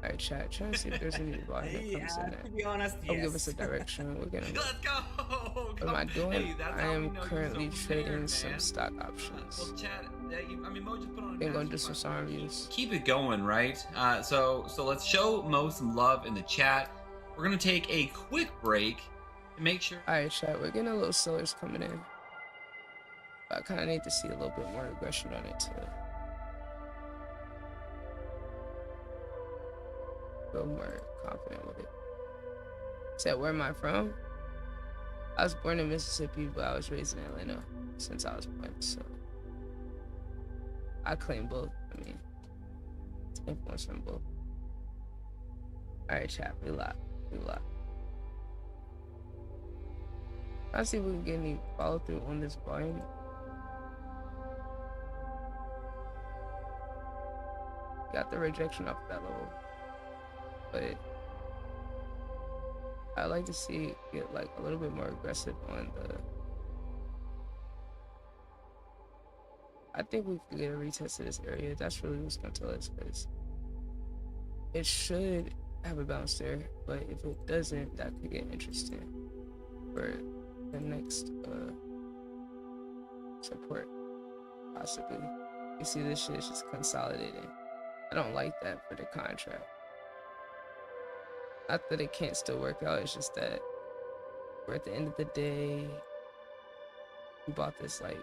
I Alright, chat. Trying to see if there's any volume that comes in there. To be honest, It'll yes. give us a direction. We're gonna. Let's go. What am I doing? Hey, that's I how we am know you're currently so trading prepared, some man. stock options. Well, Chad, I mean, Mo just put on. Then gonna do some song reviews. Keep it going, right? So let's show Mo some love in the chat. We're gonna take a quick break to make sure. Alright, chat. We're getting a little sellers coming in. But I kind of need to see a little bit more aggression on it to feel more confident with it. Said, where am I from? I was born in Mississippi, but I was raised in Atlanta since I was born, so I claim both. I mean, it's influence from both. Alright, chat. We lock. Let's see if we can get any follow through on this volume. Got the rejection off that level, but I like to see it get like a little bit more aggressive on the. I think we could get a retest of this area. That's really what's gonna tell us, because it should have a bounce there, but if it doesn't, that could get interesting for the next support, possibly. You see, this shit is just consolidating. I don't like that for the contract. Not that it can't still work out, it's just that we're at the end of the day. We bought this like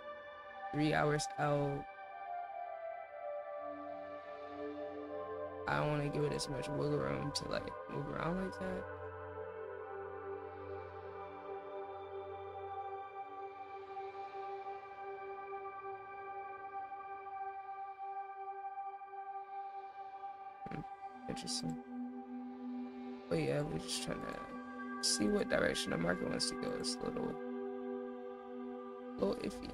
3 hours out. I don't want to give it as much wiggle room to like move around like that. Interesting. But yeah, we're just trying to see what direction the market wants to go. It's a little iffy.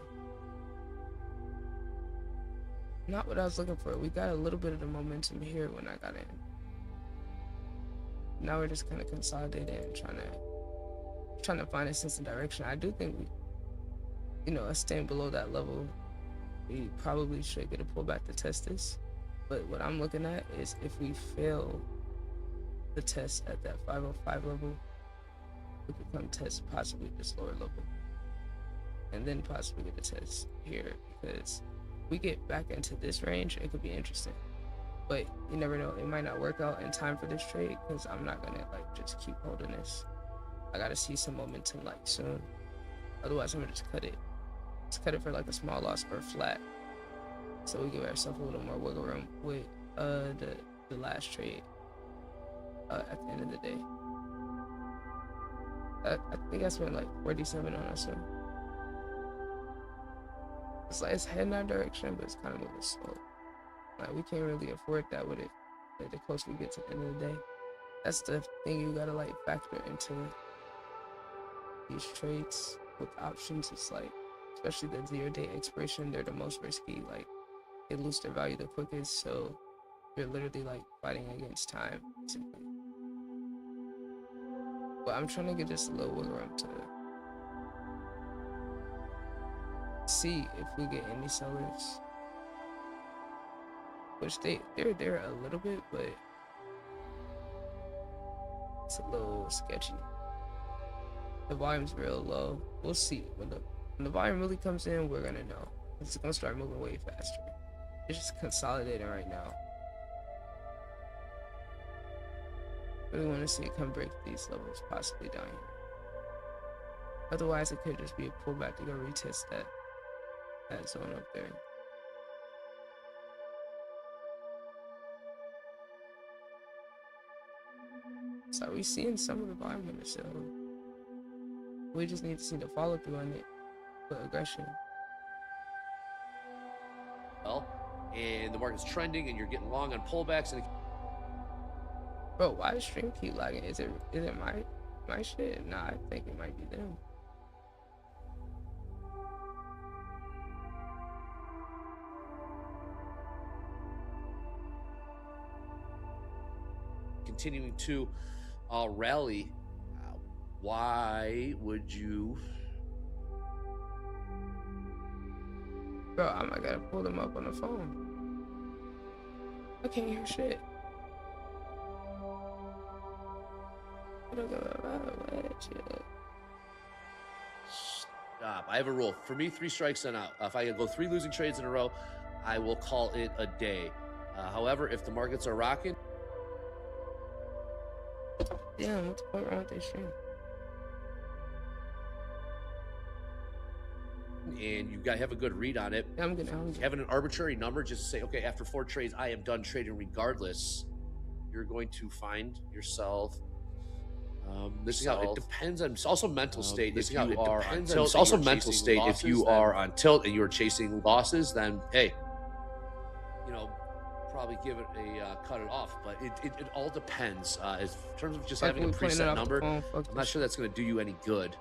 Not what I was looking for. We got a little bit of the momentum here when I got in. Now we're just kind of consolidating and trying to find a sense of direction. I do think we, us staying below that level, we probably should get a pullback to test this. But what I'm looking at is if we fail the test at that 505 level, we could come test possibly this lower level. And then possibly get a test here, because if we get back into this range, it could be interesting. But you never know, it might not work out in time for this trade, because I'm not gonna like just keep holding this. I gotta see some momentum like soon. Otherwise I'm gonna just cut it. Just cut it for like a small loss or flat. So we give ourselves a little more wiggle room with the last trade at the end of the day. I think that's when like 47 on us. So it's like it's heading that direction, but it's kind of moving slow. Like we can't really afford that with it. Like the closer we get to the end of the day, that's the thing you gotta like factor into these trades with options. It's like, especially the 0-day expiration, they're the most risky. Like they lose their value the quickest, so you're literally like fighting against time, basically. But I'm trying to get just a little wiggle room to see if we get any sellers, which they're there a little bit, but it's a little sketchy. The volume's real low. We'll see when the volume really comes in. We're gonna know. It's gonna start moving way faster. It's just consolidating right now. Really want to see it come break these levels, possibly down here. Otherwise, it could just be a pullback to go retest that zone up there. So we seeing some of the volume in it, so we just need to see the follow through on it with aggression. Well, and the market's trending, and you're getting long on pullbacks. And bro, why does stream keep lagging? Is it my shit? Nah, I think it might be them. continuing to rally. Why would you? Bro, I might gotta pull them up on the phone. I can't hear shit. Stop. I have a rule. For me, 3 strikes and out. If I go 3 losing trades in a row, I will call it a day. However, if the markets are rocking, damn, what the fuck wrong with this stream? and you got to have a good read on it. Yeah, I'm good. Having an arbitrary number, just to say, okay, after 4 trades, I am done trading regardless. You're going to find yourself. This is how it depends on. It's also mental state. If you are on tilt, it's also mental state. If you are on tilt and you are chasing losses, then hey, you know, probably give it a cut it off. But it all depends. In terms of just having a preset number, I'm not sure that's going to do you any good.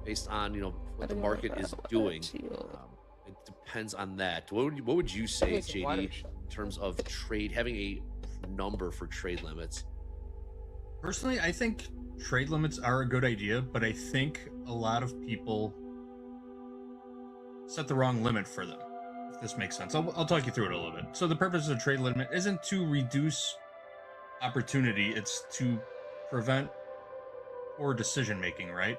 Based on what the market is doing, it depends on that. What would you say, JD, in terms of having a number for trade limits? Personally, I think trade limits are a good idea, but I think a lot of people set the wrong limit for them, if this makes sense. I'll talk you through it a little bit. So the purpose of a trade limit isn't to reduce opportunity, it's to prevent poor decision making, right?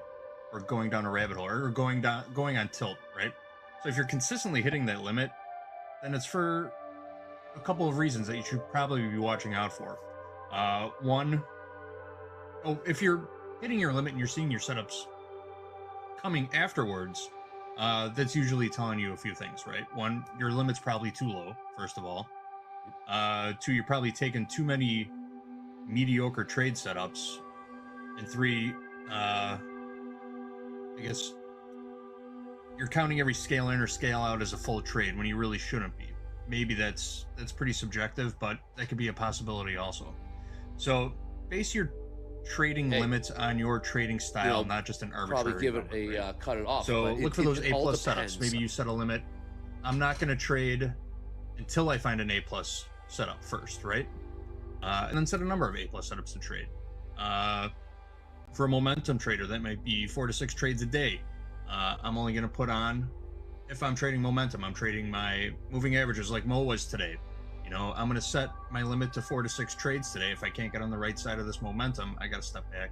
Or going down a rabbit hole, or going on tilt, right? So if you're consistently hitting that limit, then it's for a couple of reasons that you should probably be watching out for. One, if you're hitting your limit and you're seeing your setups coming afterwards, that's usually telling you a few things, right? One, your limit's probably too low, first of all. 2, you're probably taking too many mediocre trade setups. And 3, I guess you're counting every scale in or scale out as a full trade when you really shouldn't be. Maybe that's pretty subjective, but that could be a possibility also. So base your trading limits on your trading style, not just an arbitrary. Probably give it a cut it off. So look for those A+ setups. Maybe you set a limit. I'm not going to trade until I find an A+ setup first, right? And then set a number of A+ setups to trade. For a momentum trader, that might be 4 to 6 trades a day. I'm only going to put on, if I'm trading momentum, I'm trading my moving averages like Mo was today. I'm going to set my limit to 4 to 6 trades today. If I can't get on the right side of this momentum, I got to step back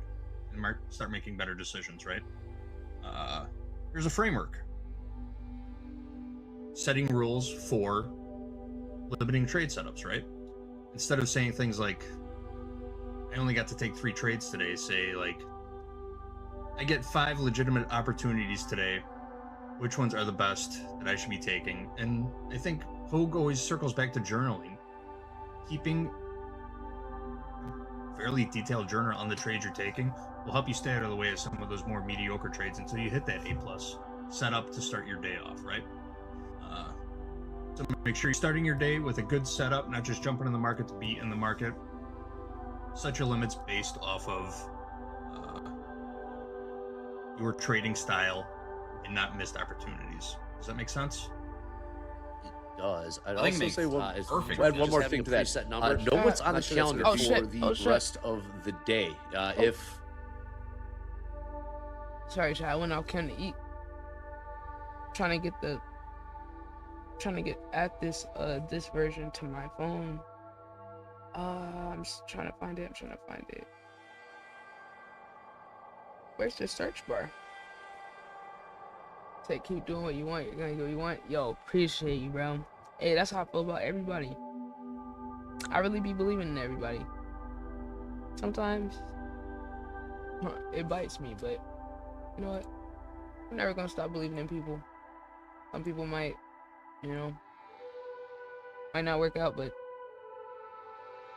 and start making better decisions, right? Here's a framework. Setting rules for limiting trade setups, right? Instead of saying things like, I only got to take 3 trades today, say like, I get 5 legitimate opportunities today. Which ones are the best that I should be taking? And I think Hogue always circles back to journaling. Keeping a fairly detailed journal on the trades you're taking will help you stay out of the way of some of those more mediocre trades until you hit that A+ setup to start your day off, right? So make sure you're starting your day with a good setup, not just jumping in the market to be in the market. Set your limits based off of your trading style and not missed opportunities. Does that make sense? It does. I'd I think also say perfect. add one more thing to that. Set number. Know what's on the calendar for the rest of the day. If sorry, Chad, I went out to eat. Trying to get at this version to my phone. I'm just trying to find it. Where's the search bar? Say, keep doing what you want. You're gonna do what you want. Yo, appreciate you, bro. Hey, that's how I feel about everybody. I really be believing in everybody. Sometimes it bites me, but you know what? I'm never gonna stop believing in people. Some people might, might not work out, but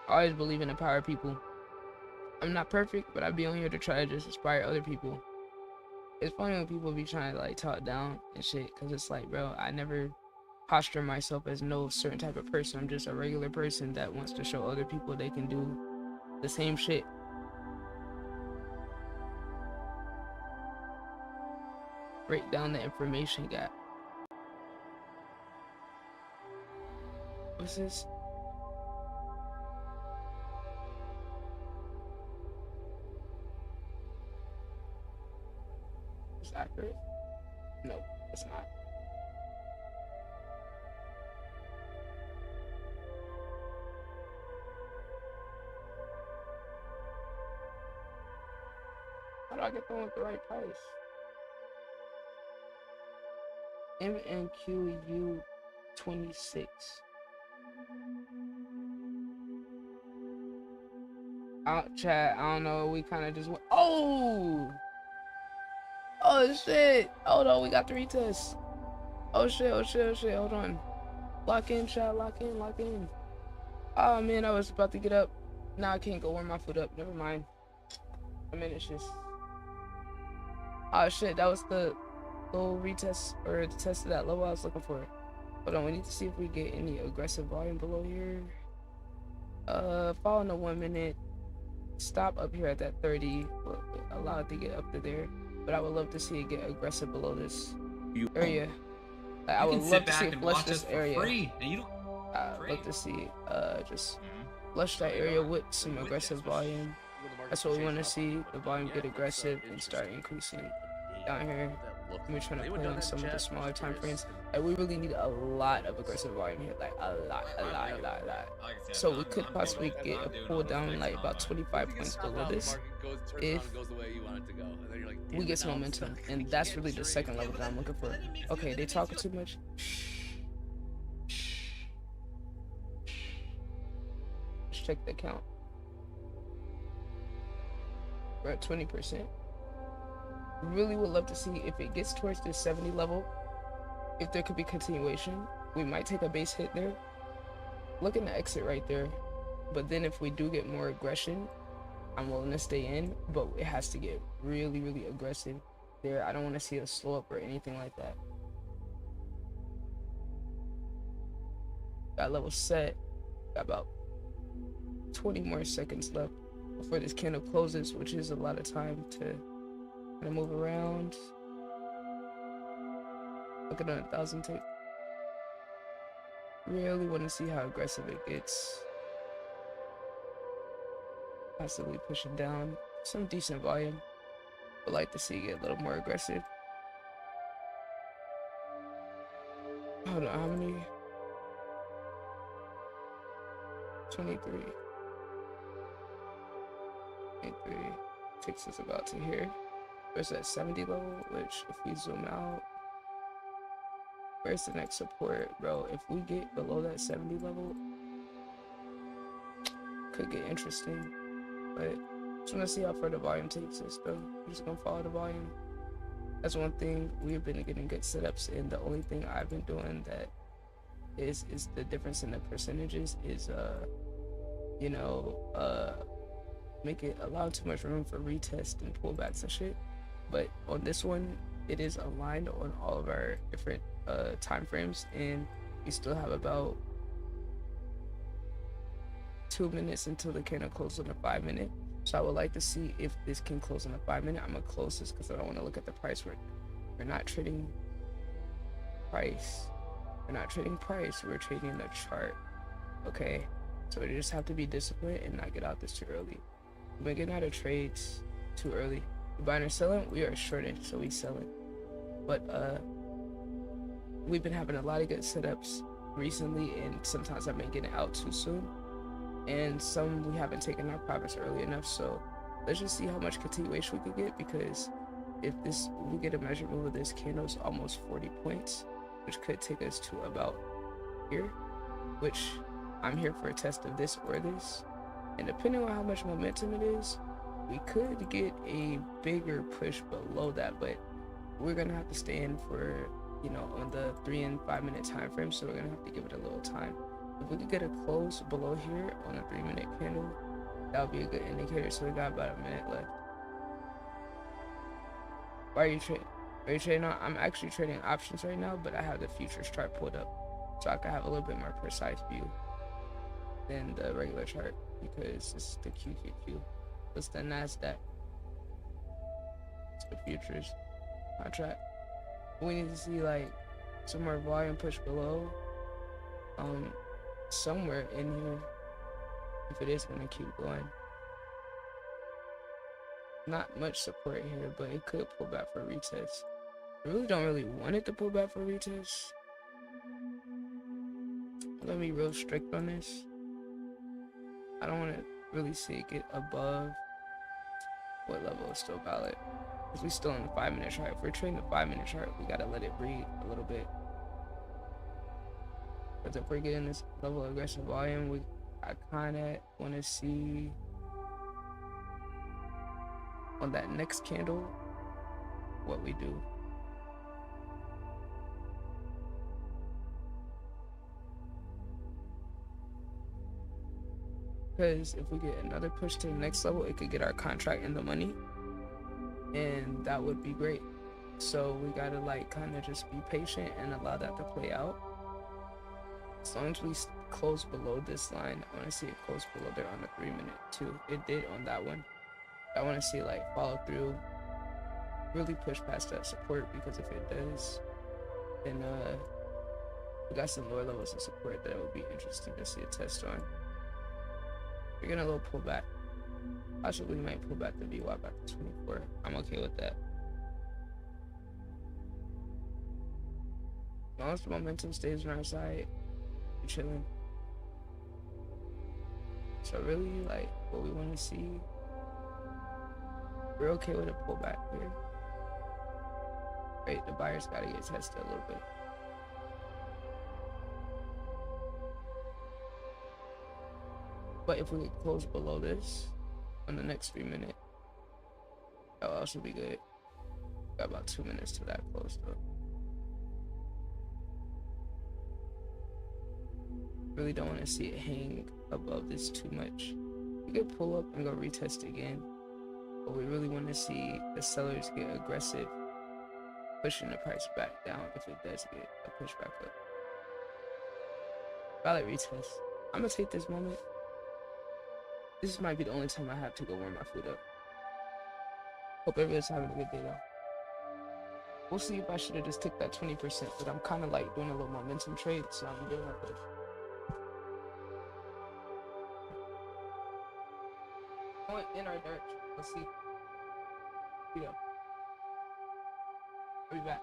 I always believe in the power of people. I'm not perfect, but I be on here to try to just inspire other people. It's funny when people be trying to like talk down and shit, cause it's like, bro, I never posture myself as no certain type of person. I'm just a regular person that wants to show other people they can do the same shit. Break down the information gap. What's this? Is that accurate? No, it's not. I get the one with the right price? MNQU 26. Chat, I don't know. We kind of just went. Oh shit. Hold on, we got 3 tests. Oh shit. Hold on. Lock in, chat. Lock in. Oh man, I was about to get up. Now I can't go warm my foot up. Never mind. I mean, it's just. Oh shit, that was the little retest or the test of that level I was looking for. Hold on, we need to see if we get any aggressive volume below here. Following the 1 minute. Stop up here at that 30. We'll allow it to get up to there. But I would love to see it get aggressive below this area. Like, I would love to see it flush this area. Free, and you don't. I'd love to see just flush that area with some aggressive volume. That's what we want to see. The volume get aggressive and start increasing down here. We're trying to play on some of the smaller time frames. Like, we really need a lot of aggressive volume here, like a lot. So we could possibly get a pull down like about 25 points below this if we get some momentum, and that's really the second level that I'm looking for. Okay, they talking too much. Let's check the count. We're at 20%. Really would love to see if it gets towards this 70 level, if there could be continuation. We might take a base hit there, looking to exit right there, but then if we do get more aggression, I'm willing to stay in, but it has to get really aggressive there. I don't want to see a slow up or anything like that. Got level set, got about 20 more seconds left before this candle closes, which is a lot of time to kind of move around. Looking at 1,000 tape. Really want to see how aggressive it gets. Possibly pushing down some decent volume. Would like to see it get a little more aggressive. Hold on, how many? 23. 23. Takes us about to here. Where's that 70 level? Which, if we zoom out, where's the next support, bro? If we get below that 70 level, could get interesting. But just want to see how far the volume takes us, though. We're just gonna follow the volume. That's one thing we've been getting good setups, and the only thing I've been doing that is the difference in the percentages is make it allow too much room for retest and pullbacks and shit. But on this one, it is aligned on all of our different time frames, and we still have about 2 minutes until the candle closes on a 5 minute. So I would like to see if this can close on a 5 minute. I'm gonna close this because I don't want to look at the price. We're not trading price. We're not trading price. We're trading the chart. Okay, so we just have to be disciplined and not get out this too early. We're getting out of trades too early. We're buying or selling, we are shorted, so we selling. But we've been having a lot of good setups recently, and sometimes I've been getting out too soon, and some we haven't taken our profits early enough. So let's just see how much continuation we can get, because if we get a measure move of this candle's almost 40 points, which could take us to about here, which I'm here for a test of this or this, and depending on how much momentum it is, we could get a bigger push below that. But we're gonna have to stay in for, on the 3 and 5 minute time frame, so we're gonna have to give it a little time. If we could get a close below here on a 3 minute candle, that would be a good indicator. So we got about a minute left. Why are you trading on? I'm actually trading options right now, but I have the futures chart pulled up, so I can have a little bit more precise view than the regular chart, because it's the QQQ. It's the NASDAQ. It's the futures contract. We need to see like some more volume push below, somewhere in here, if it is gonna keep going. Not much support here, but it could pull back for a retest. I really don't want it to pull back for a retest. Let me be real strict on this. I don't want to really see it get above what level is still valid. Because we still in the 5-minute chart. If we're trading the 5-minute chart, we gotta let it breathe a little bit. Because if we're getting this level of aggressive volume, I kinda wanna see on that next candle what we do. Because if we get another push to the next level, it could get our contract in the money, and that would be great. So we gotta like kind of just be patient and allow that to play out. As long as we close below this line, I want to see it close below there on the 3-minute too. It did on that one. I want to see like follow through, really push past that support, because if it does, then we got some lower levels of support that would be interesting to see a test on. We're getting a little pullback. Possibly might pull back the VWAP back to 24. I'm okay with that. As long as the momentum stays on our side, we're chilling. So really, like, what we want to see, we're okay with a pullback here. Right, the buyers got to get tested a little bit. But if we could close below this on the next 3-minute, that will also be good. Got about 2 minutes to that close though. Really don't want to see it hang above this too much. We could pull up and go retest again, but we really want to see the sellers get aggressive, pushing the price back down if it does get a push back up. Valid retest. I'm gonna take this moment. This might be the only time I have to go warm my food up. Hope everyone's having a good day though. We'll see if I should have just took that 20%, but I'm kind of like doing a little momentum trade, so I'm doing my push. Going in our direction. Let's see. Here we go. I'll be back.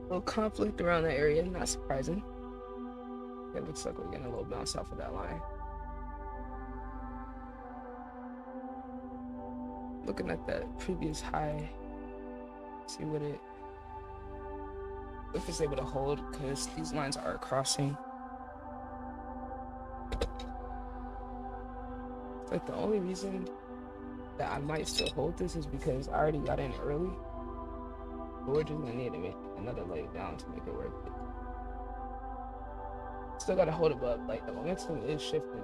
little conflict around that area, not surprising. It looks like we're getting a little bounce off of that line. Looking at that previous high, see what it, if it's able to hold, because these lines are crossing. Like the only reason that I might still hold this is because I already got in early. But we're just gonna need to make another leg down to make it worth it. Still gotta hold it up. Like the momentum is shifting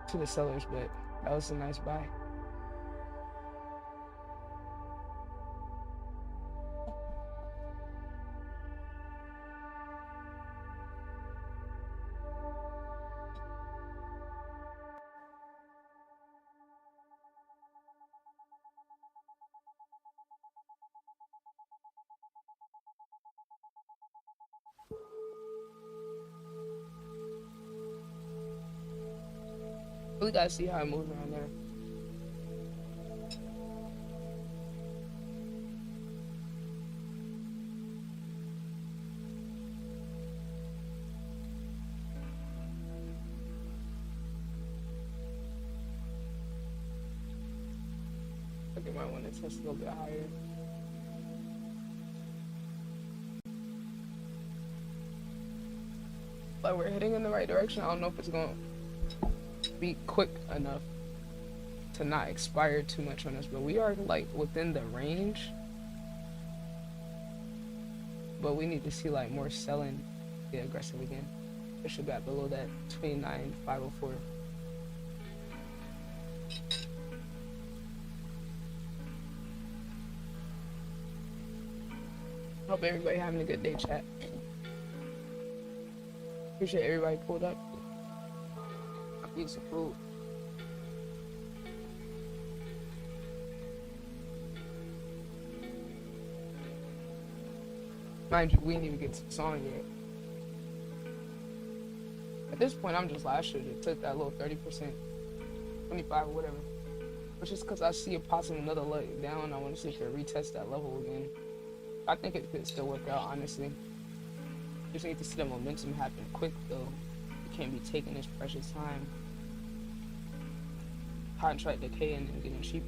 to the sellers, but that was a nice buy. We gotta see how it moves around there. I think I might want to test a little bit higher. But we're heading in the right direction. I don't know if it's gonna be quick enough to not expire too much on us, but we are like within the range. But we need to see like more selling get aggressive again. It should got below that 29,504. Hope everybody having a good day, chat. Appreciate everybody pulled up. I'll eat some food. Mind you, we didn't even get to the song yet. At this point, I'm just like, I should have took that little 30%, 25 or whatever. But just because I see it possible another leg down, I want to see if it retest that level again. I think it could still work out, honestly. Just need to see the momentum happen quick, though. You can't be taking this precious time. Contract decaying and getting cheaper.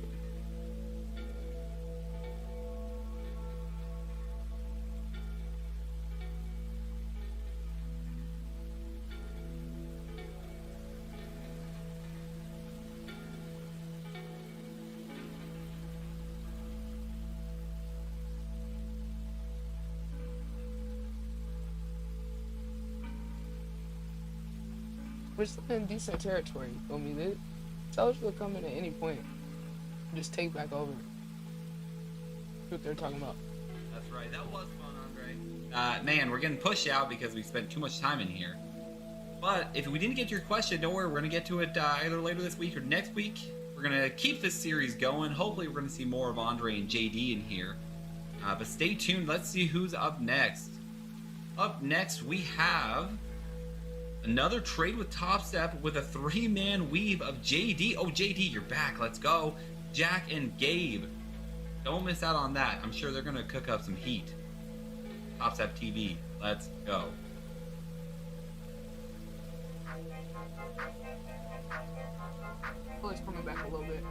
We're still in decent territory. I mean, the sellers will come in at any point. Just take back over. What they're talking about. That's right. That was fun, Andre. Man, we're getting pushed out because we spent too much time in here. But if we didn't get to your question, don't worry. We're going to get to it either later this week or next week. We're going to keep this series going. Hopefully, we're going to see more of Andre and JD in here. But stay tuned. Let's see who's up next. Up next, we have another trade with Top Step with a 3-man weave of JD. Oh, JD, you're back. Let's go. Jack and Gabe. Don't miss out on that. I'm sure they're going to cook up some heat. Top Step TV. Let's go. Oh, it's coming back a little bit.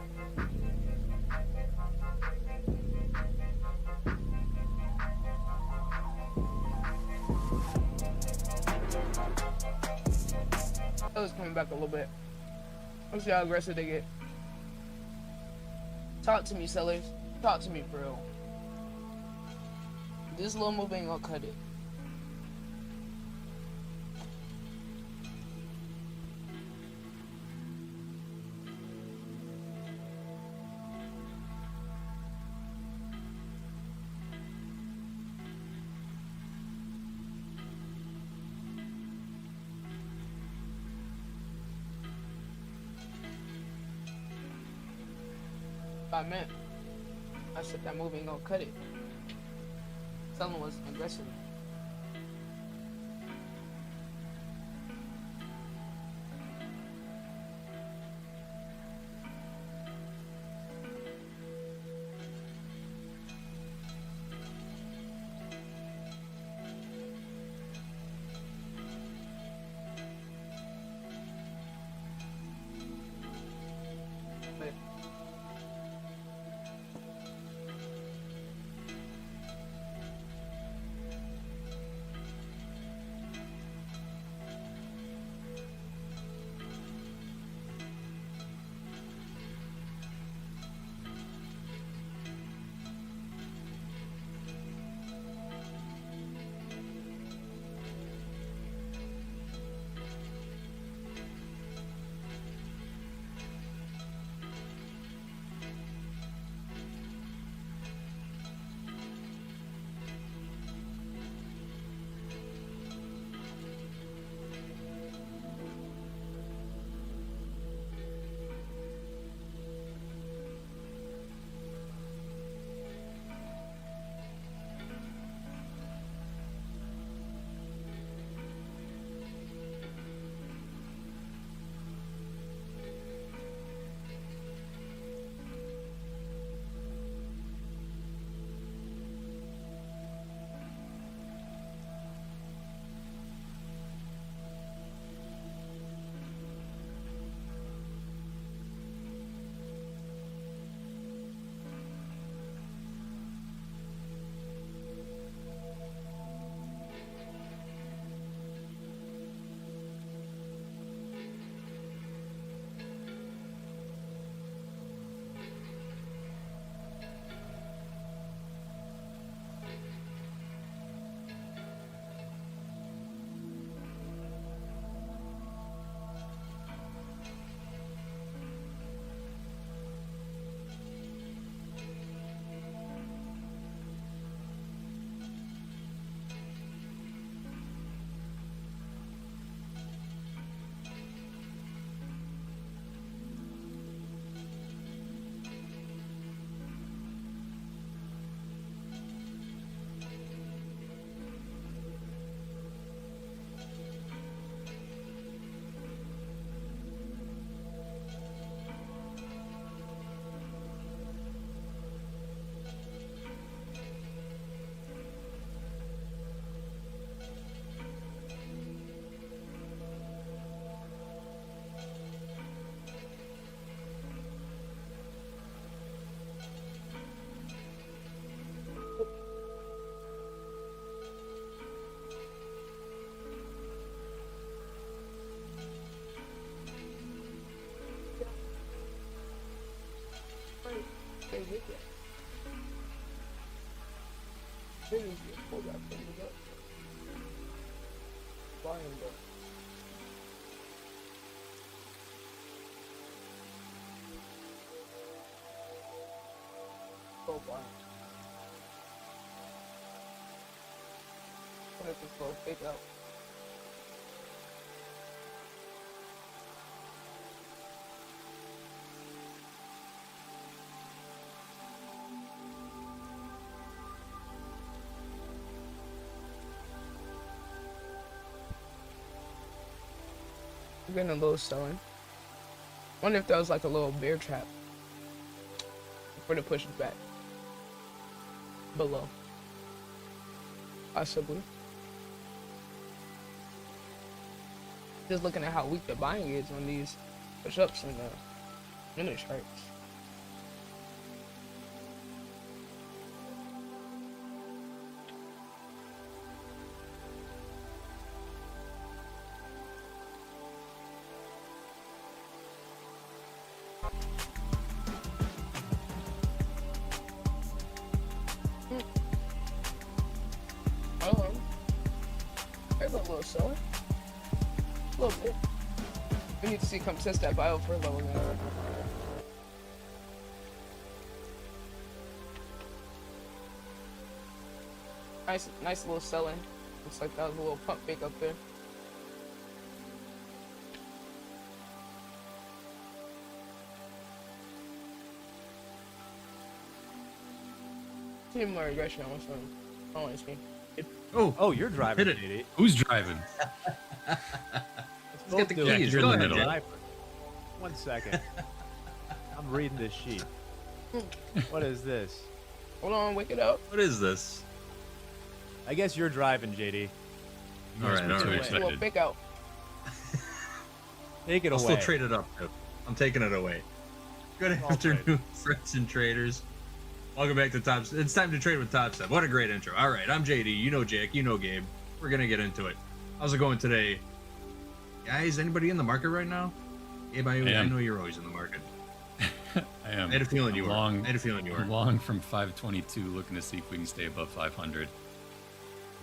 Oh, it's coming back a little bit. Let's see how aggressive they get. Talk to me, sellers. Talk to me, for real. This little move ain't gonna cut it. I meant, I said that move ain't gonna cut it. Someone was aggressive. hit that. Should just be a pullback from the gut. Flying though. So flying. What if this little fake out? I'm getting a little selling. Wonder if that was like a little bear trap for the pushes back below. Possibly. Just looking at how weak the buying is on these push-ups and minute charts. There's a little seller. A little bit. We need to see come test that bio for a level now. Nice little selling. Looks like that was a little pump fake up there. Need more aggression on this one. I don't want to see. Oh, you're driving. Hit it. Idiot. Who's driving? Let's get the do it. keys. Go ahead, Jack. 1 second. I'm reading this sheet. What is this? Hold on, wake it up. What is this? I guess you're driving, JD. All right, all right. Little fake out. Take it I'll away. still trade it up. Too. I'm taking it away. Good afternoon, friends and traders. Welcome back to Top. It's time to trade with Top Step. What a great intro. All right, I'm JD. You know Jack. You know Gabe. We're gonna get into it. How's it going today, guys? Anybody in the market right now? Gabe, I know you're always in the market. I am. I had a feeling you were. Long, I had a feeling you were. Long from 522, looking to see if we can stay above 500.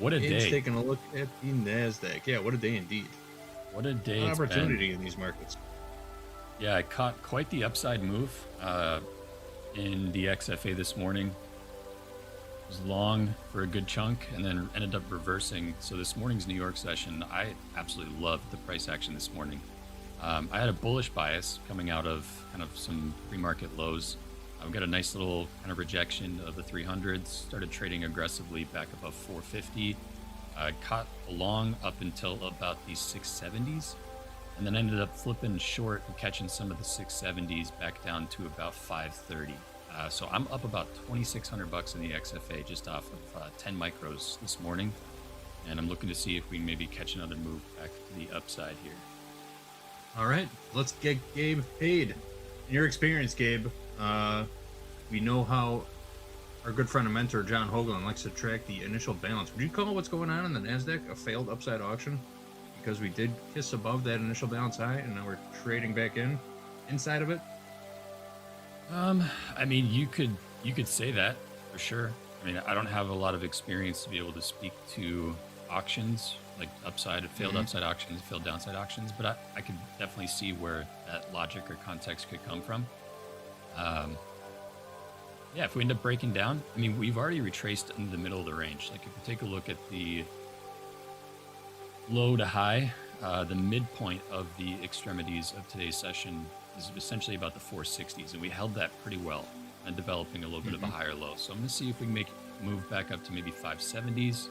What a Gabe's day! Taking a look at the Nasdaq. Yeah, what a day indeed. What a day! An it's opportunity been. in these markets. Yeah, I caught quite the upside move in the XFA this morning. It was long for a good chunk and then ended up reversing. So this morning's New York session, I absolutely loved the price action this morning. I had a bullish bias coming out of kind of some pre-market lows. I've got a nice little kind of rejection of the 300s, started trading aggressively back above 450. Caught along up until about the 670s, and then ended up flipping short and catching some of the 670s back down to about 530. So I'm up about $2,600 in the XFA just off of 10 micros this morning, and I'm looking to see if we can maybe catch another move back to the upside here. All right, let's get Gabe paid. In your experience, Gabe, we know how our good friend and mentor John Hoagland likes to track the initial balance. Would you call what's going on in the Nasdaq a failed upside auction? Because we did kiss above that initial balance high, and now we're trading back inside of it. I mean, you could say that for sure. I mean, I don't have a lot of experience to be able to speak to auctions, like failed upside auctions, failed downside auctions, but I could definitely see where that logic or context could come from. Yeah, if we end up breaking down, I mean, we've already retraced into the middle of the range. Like if you take a look at the low to high, the midpoint of the extremities of today's session is essentially about the 460s, and we held that pretty well and developing a little bit of a higher low. So I'm going to see if we can move back up to maybe 570s.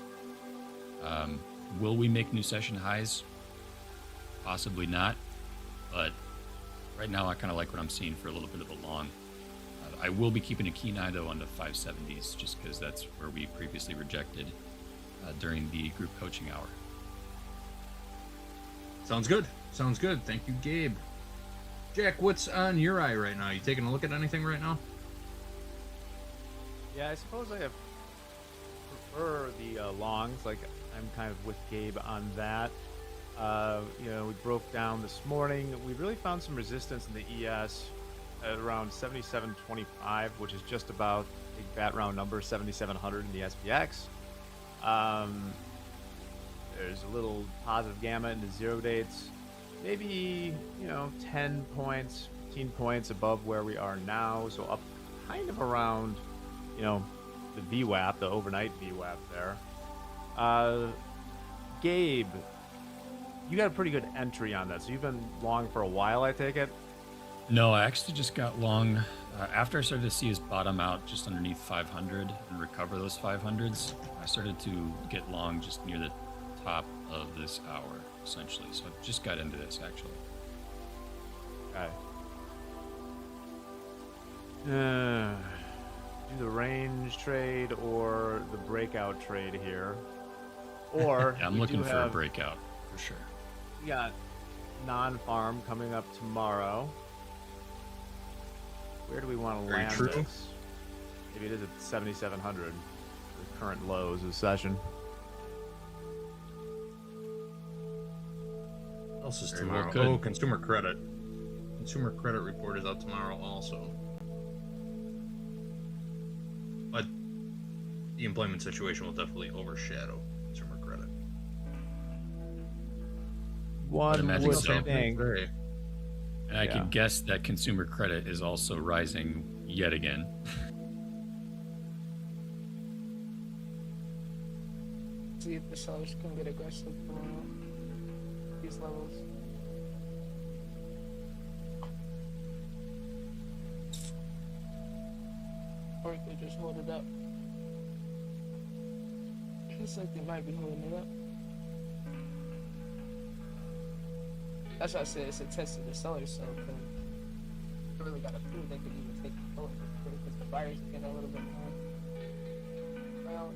Will we make new session highs? Possibly not, but right now I kind of like what I'm seeing for a little bit of a long. I will be keeping a keen eye though on the 570s, just because that's where we previously rejected during the group coaching hour. Sounds good. Sounds good. Thank you, Gabe. Jack, what's on your eye right now? You taking a look at anything right now? Yeah, I suppose I prefer the longs. Like I'm kind of with Gabe on that. You know, we broke down this morning. We really found some resistance in the ES. at around 77.25, which is just about a bat round number, 7,700 in the SPX. There's a little positive gamma in the zero dates, maybe 10 points, 15 points above where we are now, so up kind of around the VWAP, the overnight VWAP there. Gabe, you got a pretty good entry on that, so you've been long for a while, I take it? No, I actually just got long after I started to see his bottom out just underneath 500 and recover those 500s. I started to get long just near the top of this hour, essentially. So I just got into this, actually. Okay. Do the range trade or the breakout trade here. Or yeah, I'm looking for a breakout, for sure. We got non-farm coming up tomorrow. Where do we want to land this? Maybe it is at 7,700, the current lows of the session. What else is tomorrow? Oh, consumer credit. Consumer credit report is out tomorrow also. But the employment situation will definitely overshadow consumer credit. One would think. And I can guess that consumer credit is also rising yet again. See if the sellers can get aggressive on these levels. Or they just hold it up. Looks like they might be holding it up. That's why I said it's a test of the sellers, so they really gotta prove they could even take the forward because the buyers are getting a little bit more. Well,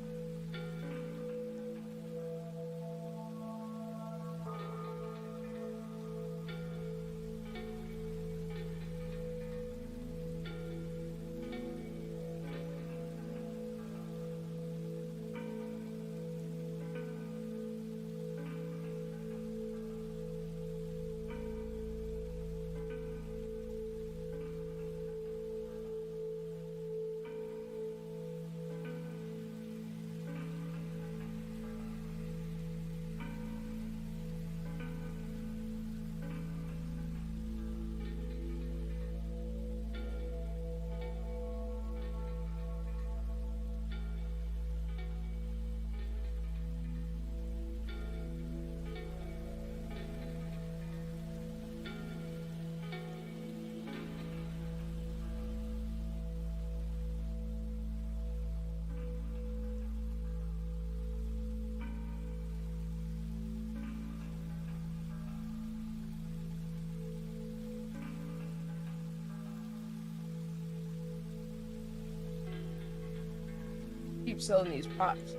keep selling these pots.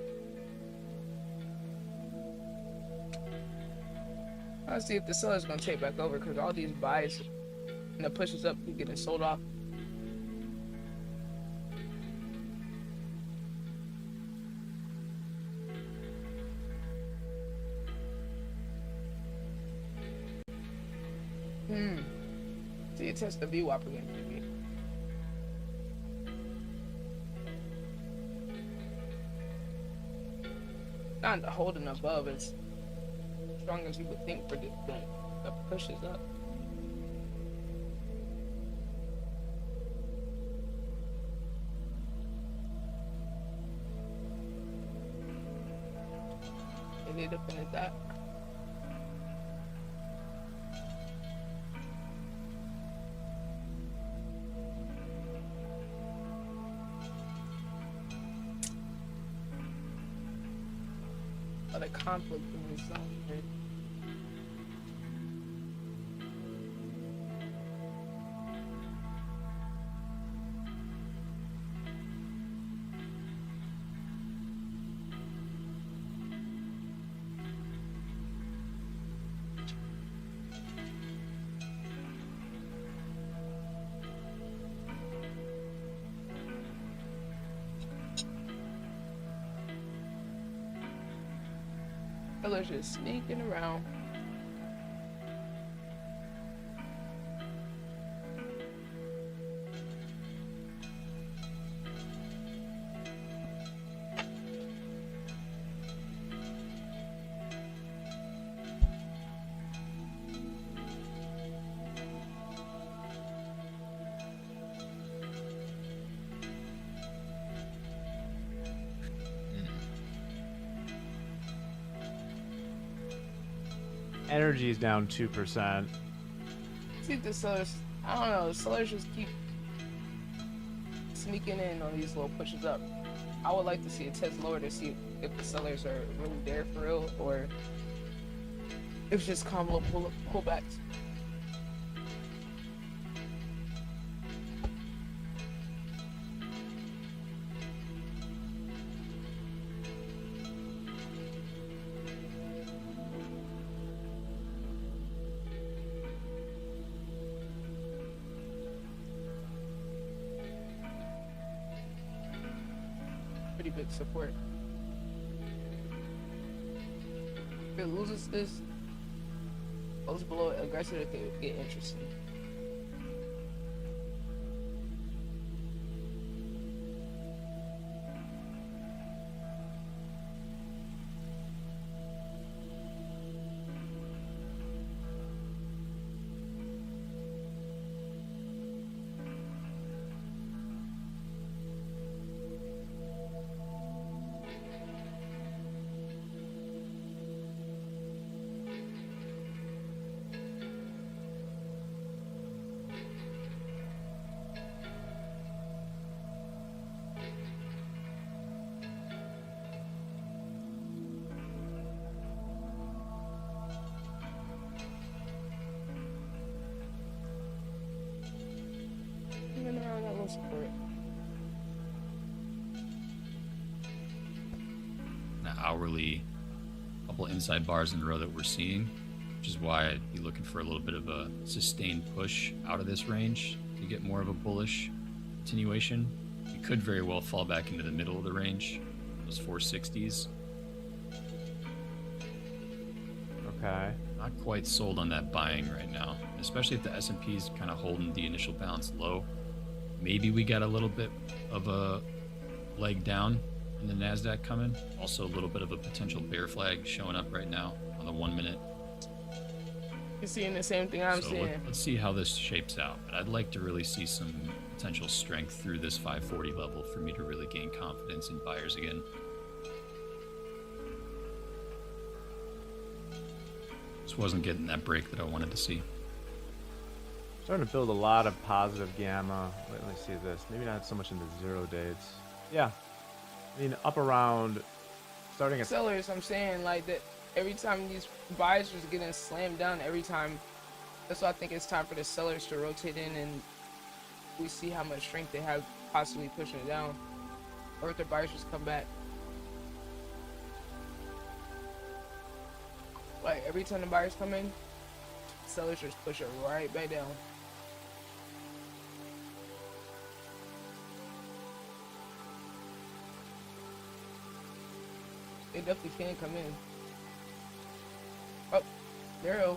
I'll see if the seller's gonna take back over because all these buys and the pushes up keep getting sold off. See, it tests the VWAP again for me. Not holding above as strong as you would think for the pushes up. They need to finish that. A lot of conflict in this zone, right? Sellers just sneaking around. Energy is down 2%. See if the sellers, I don't know, the sellers just keep sneaking in on these little pushes up. I would like to see it test lower to see if the sellers are really there for real or if it's just calm little pullbacks. Pretty big support. If it loses this, goes below it, aggressive, it could get interesting. Even around that little support. The hourly, couple inside bars in a row that we're seeing, which is why I'd be looking for a little bit of a sustained push out of this range to get more of a bullish continuation. We could very well fall back into the middle of the range, those 460s. Okay. Not quite sold on that buying right now, especially if the S&P is kind of holding the initial bounce low. Maybe we got a little bit of a leg down in the NASDAQ coming. Also a little bit of a potential bear flag showing up right now on the 1 minute. You're seeing the same thing I'm seeing. Let's see how this shapes out. But I'd like to really see some potential strength through this 540 level for me to really gain confidence in buyers again. Just wasn't getting that break that I wanted to see. Starting to build a lot of positive gamma. Wait, let me see this. Maybe not so much in the 0 dates. Yeah. I mean, up around starting at sellers, I'm saying like that every time these buyers are getting slammed down every time. That's why I think it's time for the sellers to rotate in and we see how much strength they have possibly pushing it down. Or if the buyers just come back. Like every time the buyers come in, sellers just push it right back down. They definitely can come in. Oh, there we go.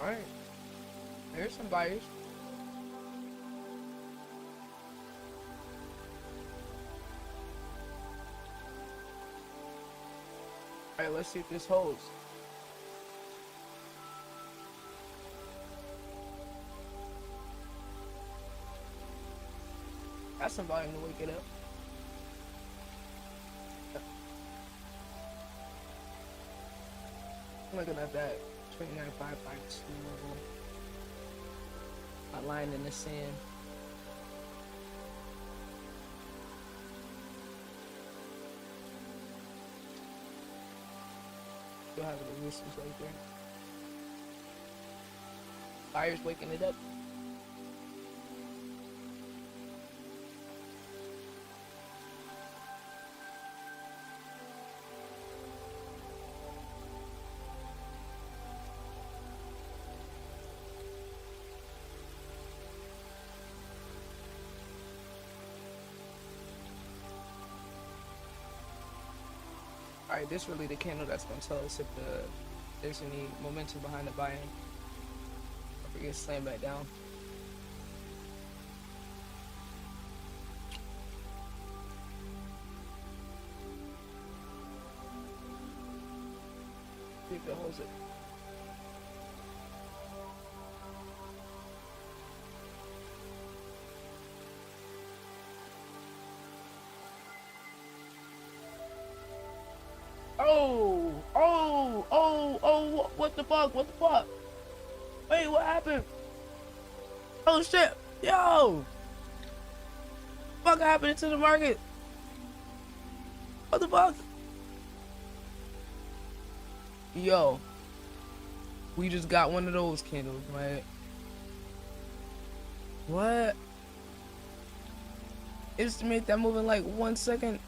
Alright. There's some buyers. Alright, let's see if this holds. That's some volume to wake it up. I'm looking at that 29.552 level. A line in the sand. Still having the resistance right there. Buyers waking it up. Alright, this really the candle that's gonna tell us if there's any momentum behind the buying. If it gets slammed back down. See if it holds it. Oh, oh, oh, oh, what the fuck? What the fuck? Wait, what happened? Oh shit, yo! What happened to the market? What the fuck? Yo, we just got one of those candles, right? What? Estimate that move in like 1 second.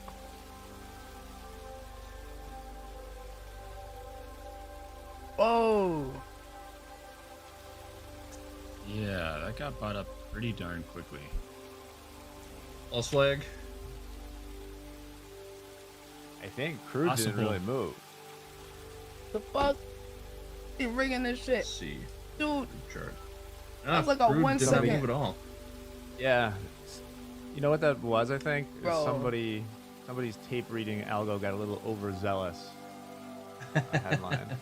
Oh. Yeah, that got bought up pretty darn quickly. False flag. I think crude didn't really move. The fuck? He rigging this shit. Let's see. Dude. Chart. That's like a 1 didn't second. move at all. Yeah. You know what that was, I think? Is Bro. somebody's tape reading algo got a little overzealous. Headline.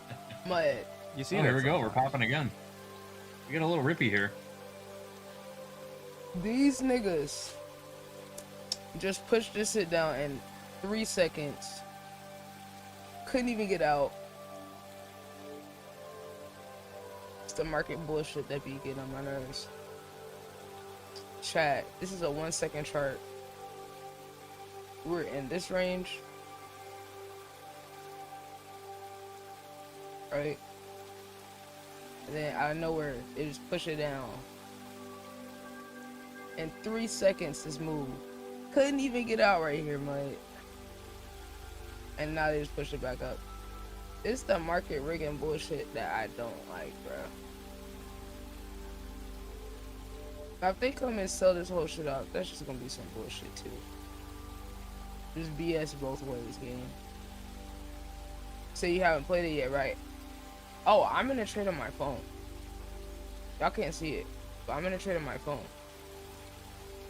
But You see Oh, that here we go. We're sometimes. popping again. We get a little rippy here. these niggas just pushed this shit down in 3 seconds. Couldn't even get out. It's the market bullshit that be getting on my nerves. Chat, this is a 1 second chart. We're in this range. Right? And then out of nowhere, it just push it down. In 3 seconds, this move. Couldn't even get out right here, mate. And now they just push it back up. It's the market rigging bullshit that I don't like, bro. Now, if they come and sell this whole shit out, that's just gonna be some bullshit too. Just BS both ways, game. Say you haven't played it yet, right? Oh, I'm gonna trade on my phone. Y'all can't see it, but I'm gonna trade on my phone.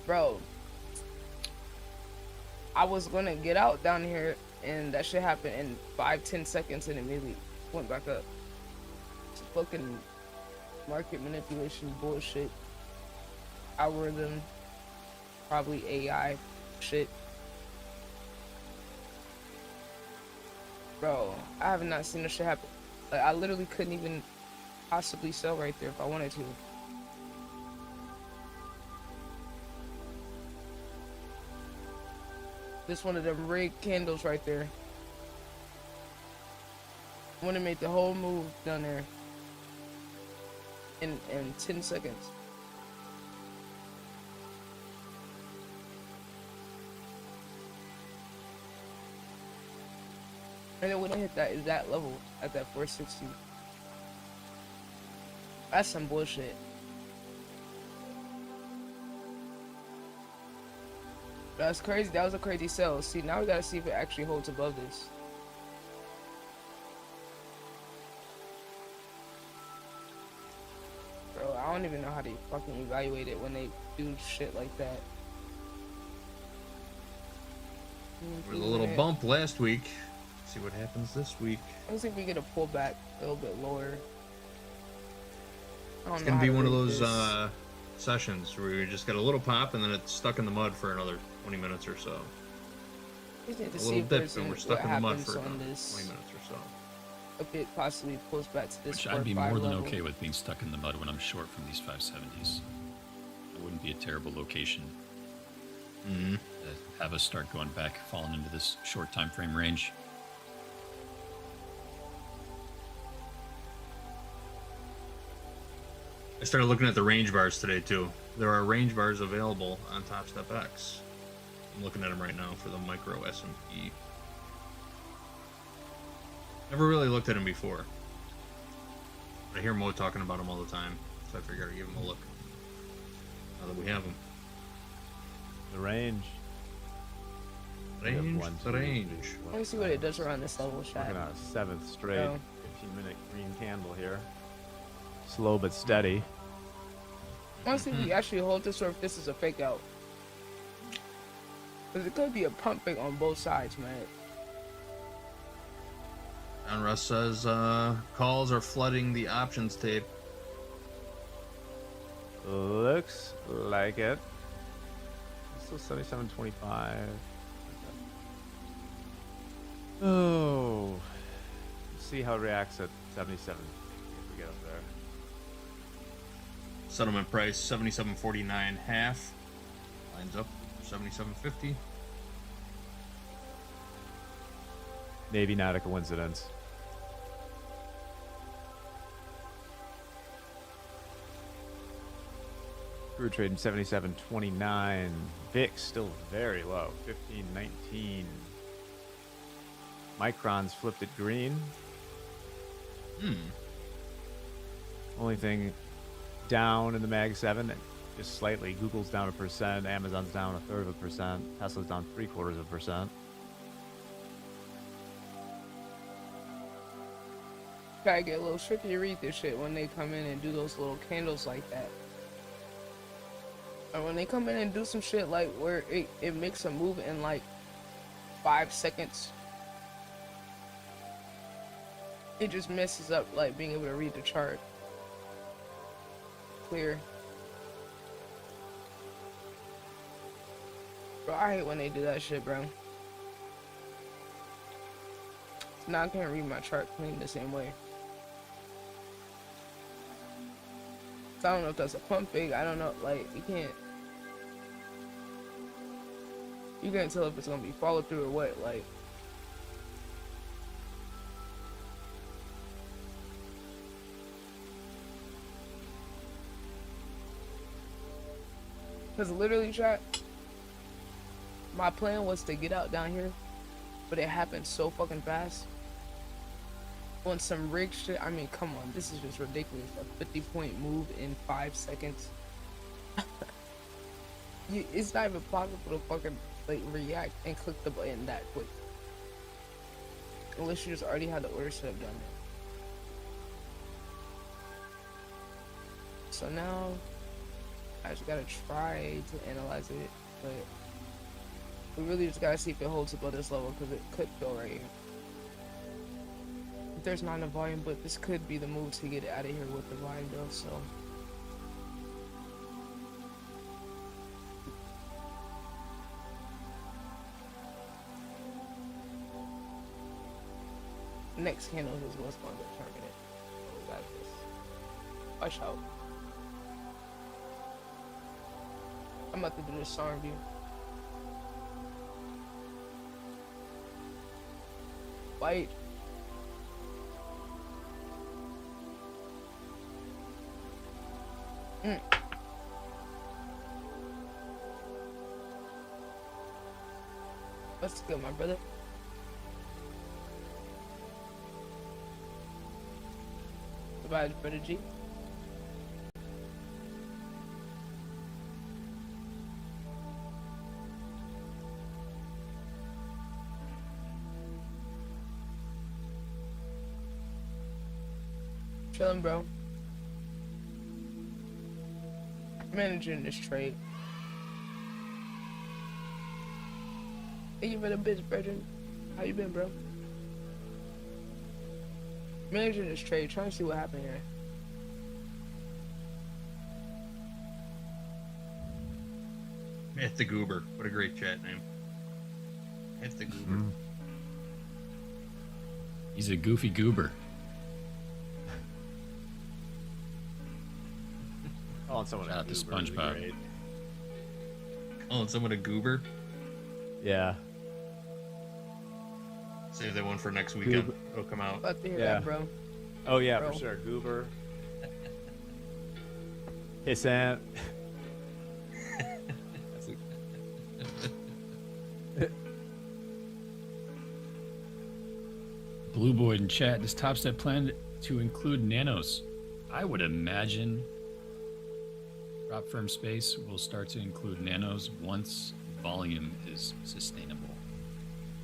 Bro, I was gonna get out down here, and that shit happened in 5-10 seconds, and immediately went back up. It's fucking market manipulation bullshit. Algorithm, probably AI shit. Bro, I have not seen this shit happen. Like, I literally couldn't even possibly sell right there if I wanted to. This one of them rigged candles right there. I want to make the whole move down there in 10 seconds. And then when I hit that level at that 460, that's some bullshit. That's crazy. That was a crazy sell. See, now we gotta see if it actually holds above this. Bro, I don't even know how they fucking evaluate it when they do shit like that. There was a little bump last week. See what happens this week. Let's see if we get a pullback a little bit lower. It's gonna be one of those sessions where you just get a little pop and then it's stuck in the mud for another 20 minutes or so. We need to A see little if dip there's and we're what stuck in the mud happens for on another this. 20 minutes or so. If it possibly pulls back to this Which I'd be 4-5 more than level. okay with being stuck in the mud when I'm short from these 570s. It wouldn't be a terrible location. Mm-hmm. To have us start going back, falling into this short time frame range. I started looking at the range bars today too. There are range bars available on Top Step X. I'm looking at them right now for the micro S&P. Never really looked at them before. But I hear Mo talking about them all the time, so I figured I'd give them a look. Now that we have them. The range. Range, the range. Let me see what it does around this level, shot. Looking at a 7th straight Oh. 15-minute green candle here. Slow but steady. I want to see if we actually hold this or if this is a fake out. Because it could be a pump fake on both sides, man. John Russ says calls are flooding the options tape. Looks like it. Still 77.25. Oh, see how it reacts at 77 if we get up there. Settlement price 77.49 half. Lines up 77.50. Maybe not a coincidence. We're trading 77.29. VIX still very low, 15.19. Micron's flipped it green. Only thing down in the Mag 7, just slightly. Google's down 1%, Amazon's down 1/3%, Tesla's down 0.75%. Gotta get a little tricky to read this shit when they come in and do those little candles like that. And when they come in and do some shit like where it makes a move in like 5 seconds, it just messes up like being able to read the chart clear. Bro, I hate when they do that shit, bro. Now I can't read my chart clean the same way. So I don't know if that's a pump fake. I don't know. Like, you can't tell if it's gonna be follow through or what. Like, because literally, chat, my plan was to get out down here, but it happened so fucking fast. On some rig shit, I mean, come on, this is just ridiculous. A 50-point move in 5 seconds. It's not even possible to fucking like react and click the button that quick, unless you just already had the order set up down there. So now I just gotta try to analyze it, but we really just gotta see if it holds above this level, because it could go right here. There's not enough volume, but this could be the move to get out of here with the volume though, so. Next candle is what's going to determine it. We got this. Watch out. I'm about to do this song review. White. What's good, my brother? Goodbye, brother G. Chillin', bro. Managing this trade. Thank you for the bitch, brethren. How you been, bro? Managing this trade, trying to see what happened here. Hit the Goober. What a great chat name. Hit the Goober. He's a goofy goober. Calling someone Shout out to SpongeBob. Calling someone a goober? Yeah. Save that one for next weekend. It'll come out. Love to hear that, bro. Oh yeah, Bro. for sure. Goober. His aunt. Blue Boy in chat, does Topstep plan to include nanos? I would imagine Prop Firm Space will start to include nanos once volume is sustainable.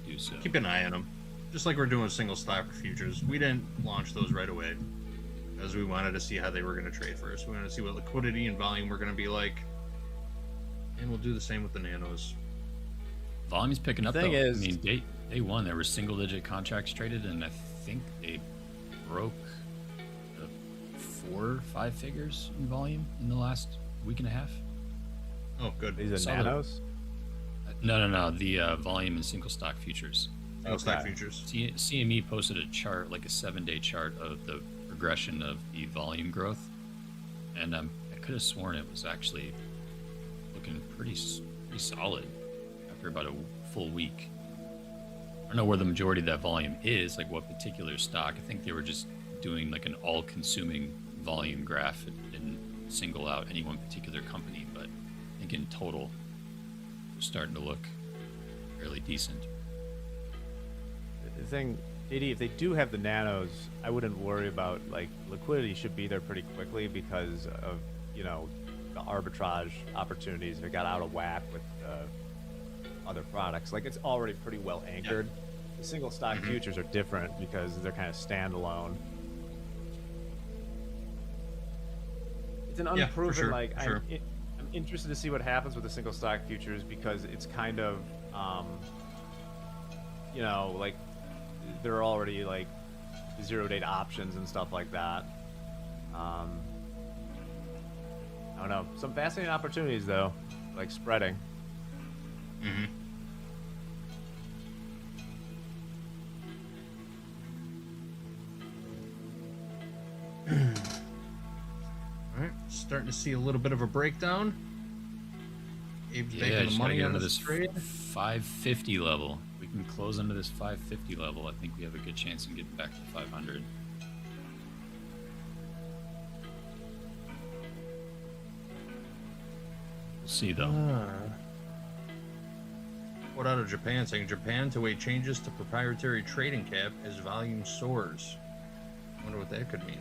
Do so. Keep an eye on them. Just like we're doing single stock futures. We didn't launch those right away because we wanted to see how they were going to trade first. We wanted to see what liquidity and volume were going to be like. And we'll do the same with the nanos. Volume's picking up, though. thing is- I mean, day one, there were single-digit contracts traded, and I think they broke 4 or 5 figures in volume in the last week and a half. Oh, good. These are Solid. nanos? No. The volume in single stock futures. single stock futures. CME posted a chart, like a 7-day chart of the progression of the volume growth, and I could have sworn it was actually looking pretty solid after about a full week. I don't know where the majority of that volume is, like what particular stock. I think they were just doing like an all-consuming volume graph and didn't single out any one particular company, but I think in total it's starting to look fairly decent. The thing, JD, if they do have the nanos, I wouldn't worry about, like, liquidity should be there pretty quickly because of, you know, the arbitrage opportunities if it got out of whack with other products. Like, it's already pretty well anchored. The single stock futures are different because they're kind of standalone. It's an unproven, I'm interested to see what happens with the single stock futures because it's kind of, you know, like, they're already like 0-date options and stuff like that. I don't know. Some fascinating opportunities though, like spreading. All right, starting to see a little bit of a breakdown. Abe's making the money on this trade. 550 level. We can close under this 550 level. I think we have a good chance of getting back to 500. We'll see though. What out of Japan saying Japan to wait changes to proprietary trading cap as volume soars. I wonder what that could mean.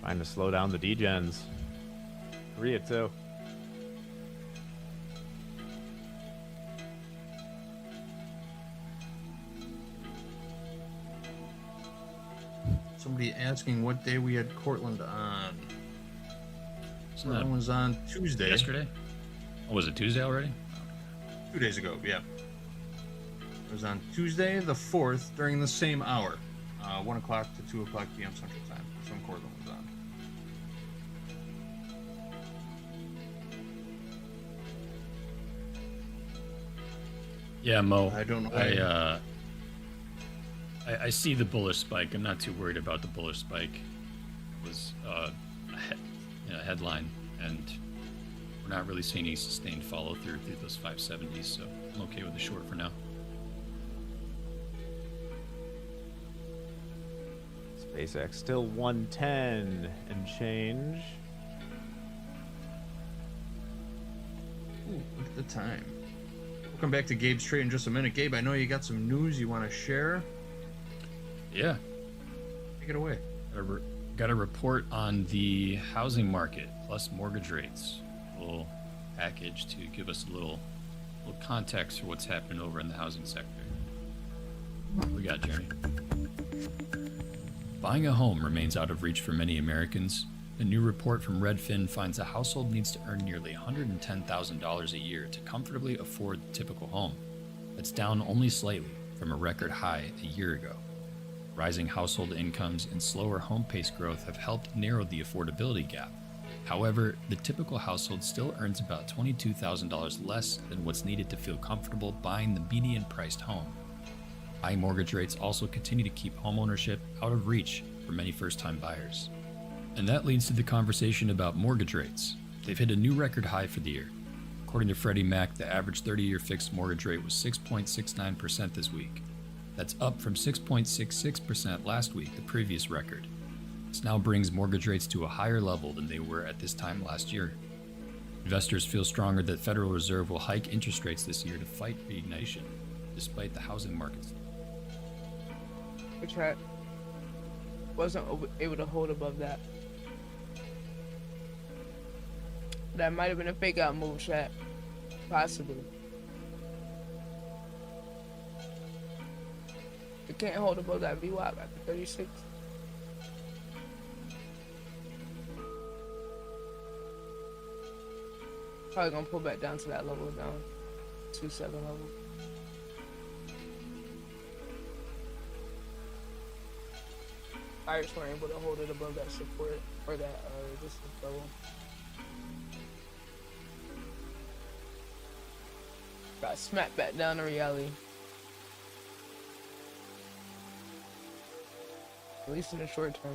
Trying to slow down the degens. Korea too. Somebody asking what day we had Cortland on. That was on Tuesday. Yesterday? Oh, was it Tuesday already? 2 days ago, yeah. It was on Tuesday the 4th during the same hour. 1 o'clock to 2 o'clock p.m. Central Time. That's when Cortland was on. Yeah, Mo. I don't know. I see the bullish spike. I'm not too worried about the bullish spike. It was a headline, and we're not really seeing any sustained follow through those 570s, so I'm okay with the short for now. SpaceX still 110 and change. Ooh, look at the time. We'll come back to Gabe's trade in just a minute. Gabe, I know you got some news you want to share. Yeah. Take it away. Got a report on the housing market plus mortgage rates. A little package to give us a little context for what's happening over in the housing sector. What we got, Jeremy? Buying a home remains out of reach for many Americans. A new report from Redfin finds a household needs to earn nearly $110,000 a year to comfortably afford the typical home. That's down only slightly from a record high a year ago. Rising household incomes and slower home pace growth have helped narrow the affordability gap. However, the typical household still earns about $22,000 less than what's needed to feel comfortable buying the median-priced home. High mortgage rates also continue to keep homeownership out of reach for many first-time buyers. And that leads to the conversation about mortgage rates. They've hit a new record high for the year. According to Freddie Mac, the average 30-year fixed mortgage rate was 6.69% this week. That's up from 6.66% last week, the previous record. This now brings mortgage rates to a higher level than they were at this time last year. Investors feel stronger that Federal Reserve will hike interest rates this year to fight reinflation, despite the housing markets. Which I wasn't able to hold above that. That might have been a fake out move, chat. Possibly. It can't hold above that VWAP at the 36. Probably gonna pull back down to that level, down 2.7 level. Irish weren't able to hold it above that support or that resistance level. Got smacked back down to reality. At least in the short term.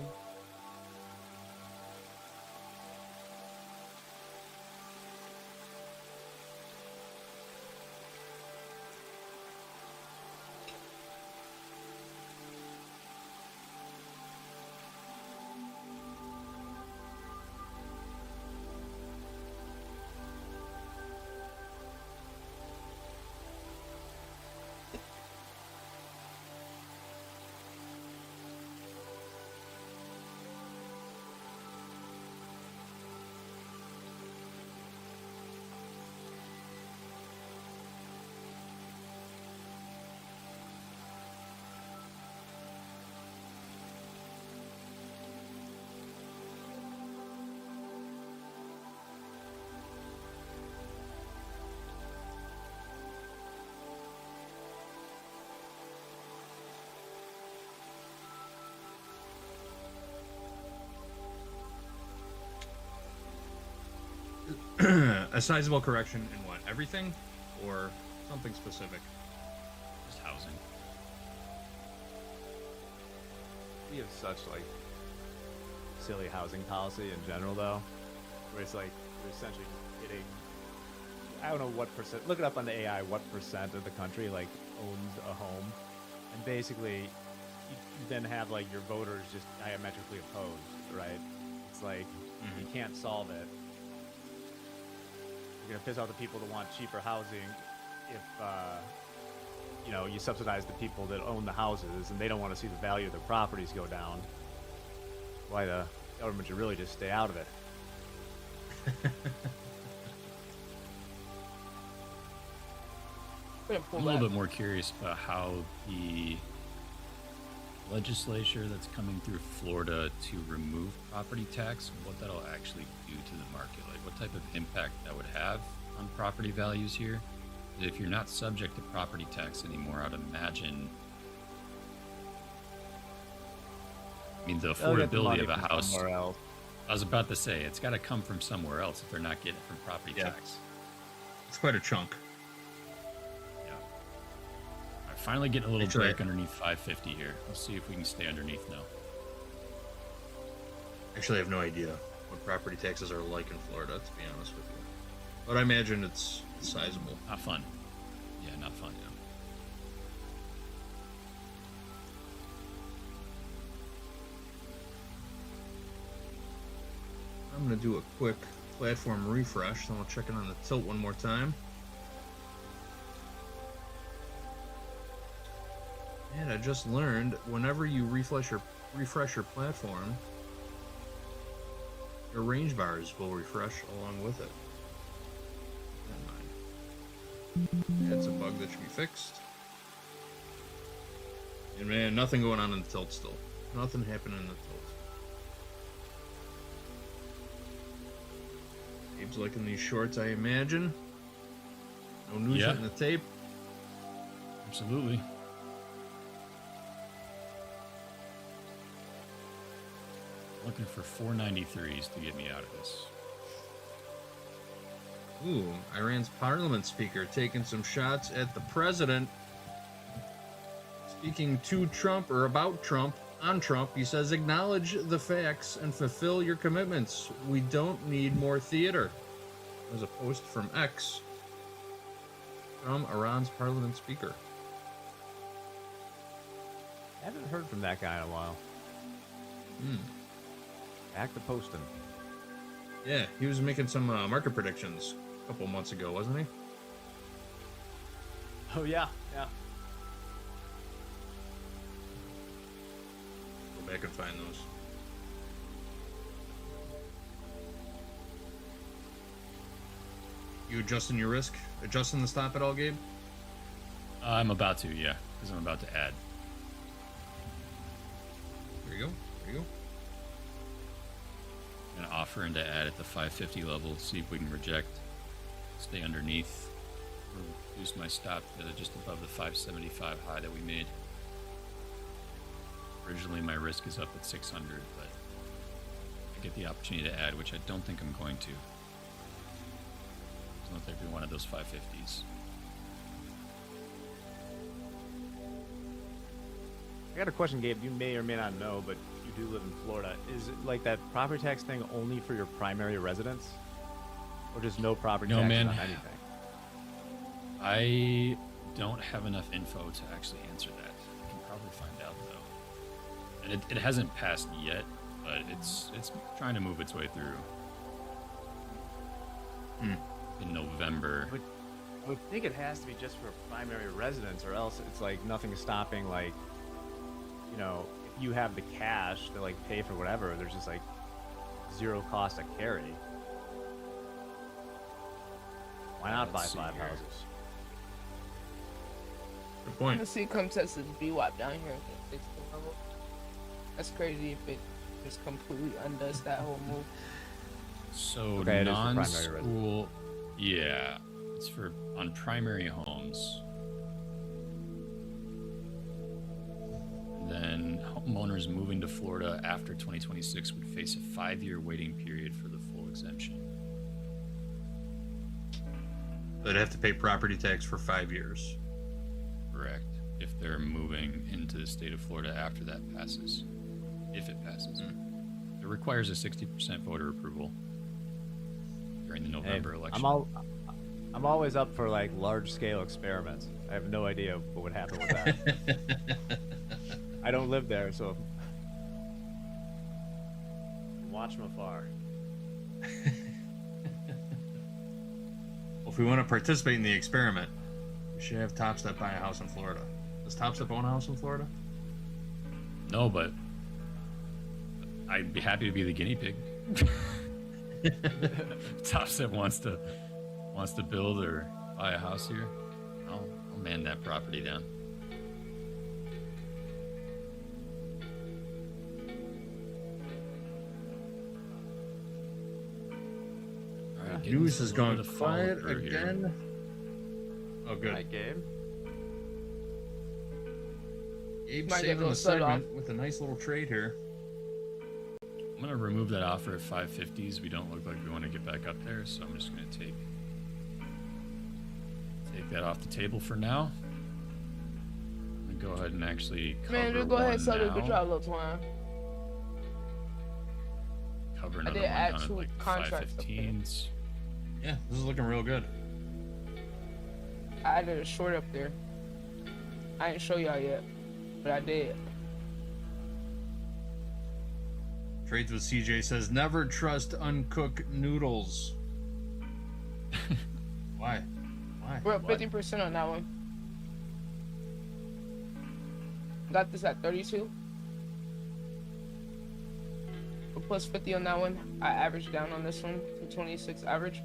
A sizable correction in what? Everything? Or something specific? Just housing. We have such like silly housing policy in general, though, where it's like you're essentially just getting, I don't know what percent. Look it up on the AI. What percent of the country like owns a home, and basically you then have like your voters just diametrically opposed, right? It's like you can't solve it. You're gonna piss off the people that want cheaper housing if you know, you subsidize the people that own the houses and they don't want to see the value of their properties go down. Why the government should really just stay out of it. I'm a little bit more curious about how the legislature that's coming through Florida to remove property tax, what that'll actually do to the market. Like what type of impact that would have on property values here. If you're not subject to property tax anymore, I'd imagine, I mean, the affordability of a house, I was about to say, it's got to come from somewhere else if they're not getting it from property tax. It's quite a chunk. Yeah. All right, finally getting a little break underneath 550 here. Let's see if we can stay underneath now. Actually, I have no idea what property taxes are like in Florida, to be honest with you. But I imagine it's sizable. Not fun. Yeah, not fun, yeah. I'm going to do a quick platform refresh, then we'll check in on the tilt one more time. And I just learned, whenever you refresh your platform, your range bars will refresh along with it. It's a bug that should be fixed. And man, nothing going on in the tilt still. Nothing happening in the tilt. Gabe's liking these shorts, I imagine. No news hitting the tape. Absolutely. Looking for 493s to get me out of this. Ooh, Iran's parliament speaker taking some shots at the president. Speaking to Trump, or about Trump, on Trump, he says, acknowledge the facts and fulfill your commitments. We don't need more theater. There's a post from X from Iran's parliament speaker. I haven't heard from that guy in a while. Back to posting. Yeah, he was making some market predictions a couple months ago, wasn't he? Oh, yeah, yeah. Go back and find those. You adjusting your risk? Adjusting the stop at all, Gabe? I'm about to, yeah, because I'm about to add. There you go. There you go. I'm going to offer into add at the 550 level, see if we can reject, stay underneath, or reduce my stop to just above the 575 high that we made. Originally, my risk is up at 600, but I get the opportunity to add, which I don't think I'm going to. It's not every one of those 550s. got a question, Gabe. You may or may not know, but you do live in Florida. Is it like that property tax thing only for your primary residence, or just no property taxes man. on anything? I don't have enough info to actually answer that. I can probably find out though. And it hasn't passed yet, but it's trying to move its way through. In November. I would think it has to be just for primary residence, or else it's like nothing stopping, like, you know, if you have the cash to like pay for whatever, there's just like zero cost to carry. Why not buy 5 houses? Good point. Let's see, come test this BWAP down here at the 16th level. That's crazy if it just completely undoes that whole move. So okay, non-school, yeah, it's for on primary homes. Then homeowners moving to Florida after 2026 would face a 5-year waiting period for the full exemption. They'd have to pay property tax for 5 years. Correct. If they're moving into the state of Florida after that passes. If it passes. It requires a 60% voter approval during the November election. I'm always up for like large-scale experiments. I have no idea what would happen with that. I don't live there, so watch from afar. Well, if we want to participate in the experiment, we should have Top Step buy a house in Florida. Does Top Step own a house in Florida? No, but I'd be happy to be the guinea pig. Top Step wants to build or buy a house here. I'll man that property down. All right, News has gone quiet again. Here. Oh, good. Hi, Gabe. Gabe Might get saving a the little set off. segment with a nice little trade here. I'm gonna remove that offer at 550s. We don't look like we want to get back up there, so I'm just gonna take that off the table for now. I'm gonna go ahead and actually cover Man, just go ahead and sell it. Good now. job, little twine. Cover I another did one down at actual like contracts up there. 515s. Yeah, this is looking real good. I added a short up there. I didn't show y'all yet, but I did. Trades with CJ says, never trust uncooked noodles. Why? Why? We're up 50% on that one. Got this at 32. We're plus 50 on that one. I averaged down on this one to 26 average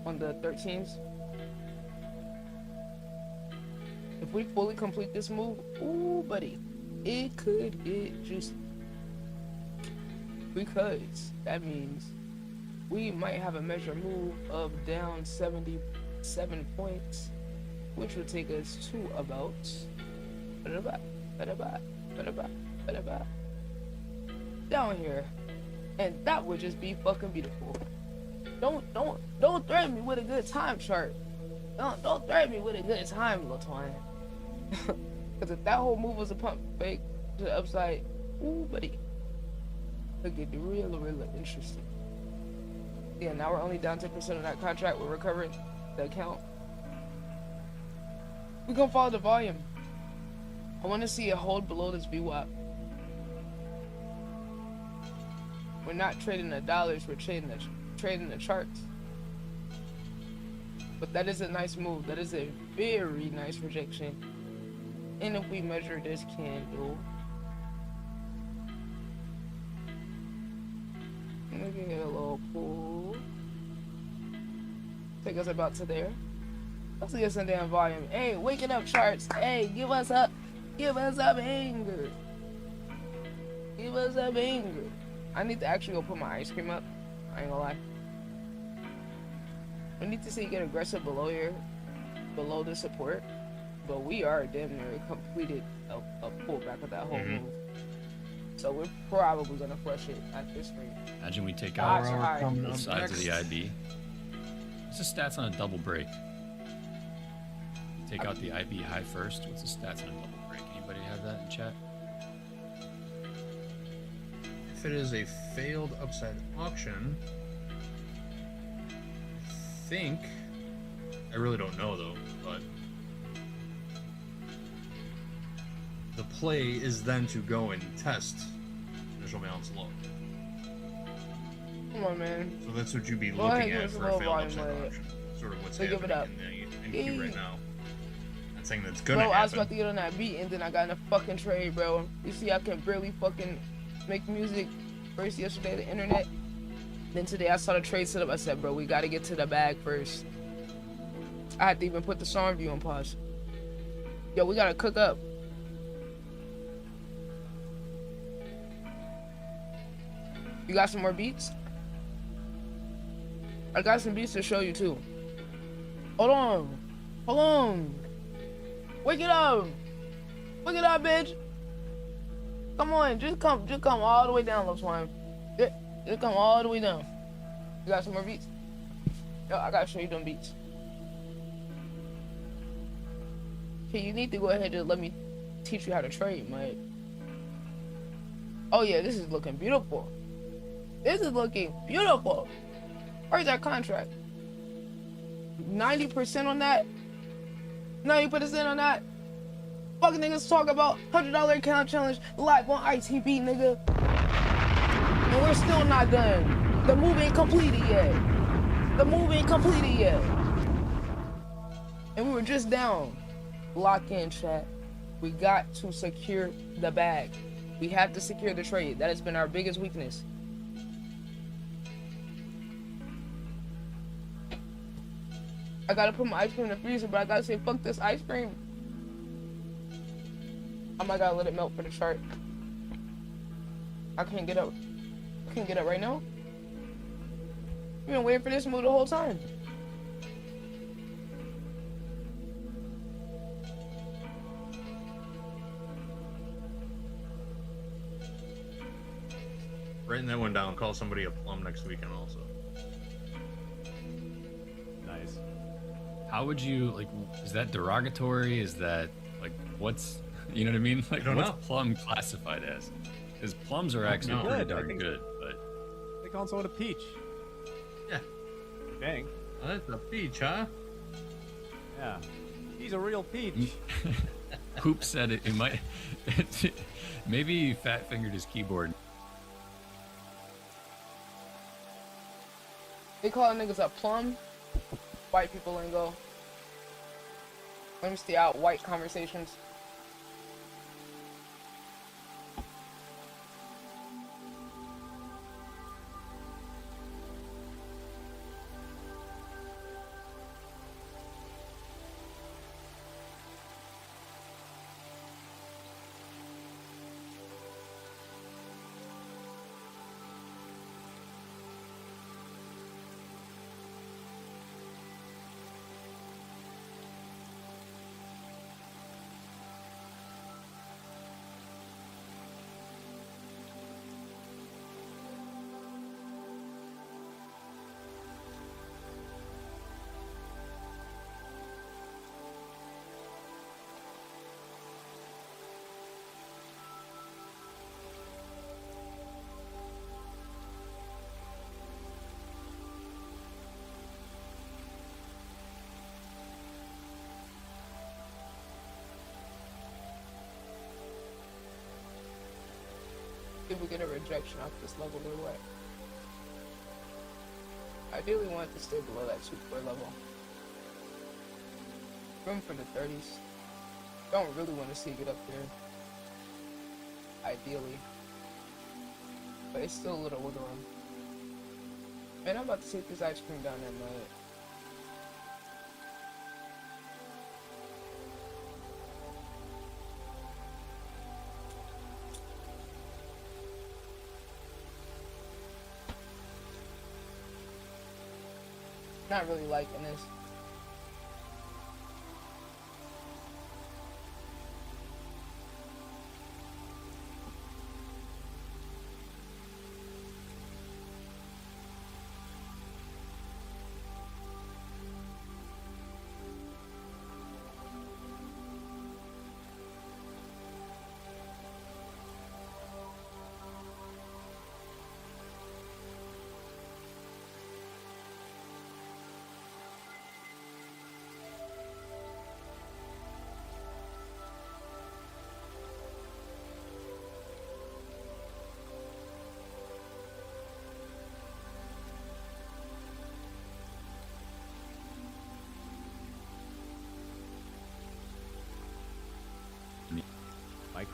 on the 13s. If we fully complete this move, ooh, buddy, it could get juicy. Because that means we might have a measure move of down 77 points, which would take us to about down here, and that would just be fucking beautiful. Don't threaten me with a good time chart. Don't threaten me with a good time, little twine. Because if that whole move was a pump fake to the upside, ooh, buddy, could get real interesting. Yeah, now we're only down 10% on that contract. We're recovering the account. We're gonna follow the volume. I want to see it hold below this VWAP. We're not trading the dollars, we're trading the charts. But that is a nice move. That is a very nice projection. And if we measure this candle, we can get a little pull. Take us about to there. Let's get some damn volume. Hey, waking up charts. Hey, give us up anger. Give us up anger. I need to actually go put my ice cream up. I ain't gonna lie. We need to see it get aggressive below here, below the support. But we are damn near completed a pullback of that whole move. So we're probably gonna flush it at this rate. Imagine we take out both sides of the IB. What's the stats on a double break? Take out the IB high first. What's the stats on a double break? Anybody have that in chat? If it is a failed upside auction, I think, I really don't know though, but the play is then to go and test initial balance low. Come on, man. So that's what you'd be Go looking ahead, give at us a for a little failed volume upside with it. auction. Sort of what's So give it happening up. in the queue right now. Not saying that's gonna Bro, I was happen. about to get on that beat and then I got in a fucking trade, bro. You see, I can barely fucking make music. First yesterday, the internet. Then today I saw the trade set up. I said, bro, we gotta get to the bag first. I had to even put the song review on pause. Yo, we gotta cook up. You got some more beats? I got some beats to show you too. Hold on. Hold on. Wake it up. Wake it up, bitch. Come on, just come all the way down, Lil Swine. Just come all the way down. You got some more beats? Yo, I gotta show you them beats. Okay, you need to go ahead and let me teach you how to trade, mate. Oh yeah, this is looking beautiful. This is looking beautiful. Where's that contract? 90% on that? 90% on that? Fucking niggas talk about $100 account challenge live on ITB, nigga. And we're still not done. The move ain't completed yet. The move ain't completed yet. And we were just down. Lock in, chat. We got to secure the bag. We have to secure the trade. That has been our biggest weakness. I gotta put my ice cream in the freezer, but I gotta say, fuck this ice cream. I might gotta let it melt for the chart. I can't get up. I can't get up right now. We've been waiting for this move the whole time. Writing that one down. Call somebody a plum next weekend also. Nice. How would you, like, is that derogatory? Is that, like, what's, you know what I mean? Like, what's plum classified as? Because plums are actually pretty darn good, but... They call someone a peach. Yeah. Dang. Oh, that's a peach, huh? Yeah. He's a real peach. Hoop said it might... maybe fat fingered his keyboard. They call niggas a plum. White people lingo. Let me stay out white conversations. If we get a rejection off this level, they're what? Ideally want it to stay below that 2-4 level. Room for the 30s. Don't really want to see it get up there. Ideally. But it's still a little wiggle room. Man, I'm about to take this ice cream down there, man. Not really liking this.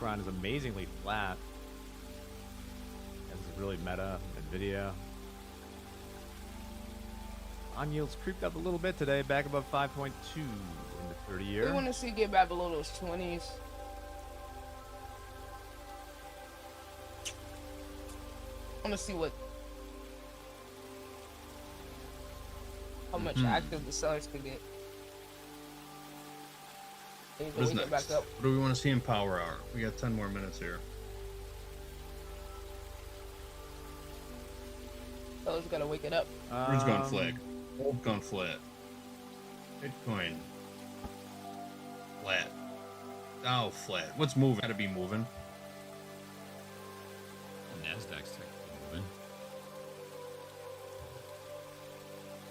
Micron is amazingly flat. This is really meta NVIDIA. On yields creeped up a little bit today, back above 5.2 in the 30-year. We want to see it get back below those 20s. I want to see how much active the sellers could get. What is next? Back up. What do we want to see in Power Hour? We got 10 more minutes here. Sellers gotta wake it up. Who's going flag? Gold gone flat. Bitcoin flat. Dow flat. What's moving? Gotta be moving. Nasdaq's technically moving.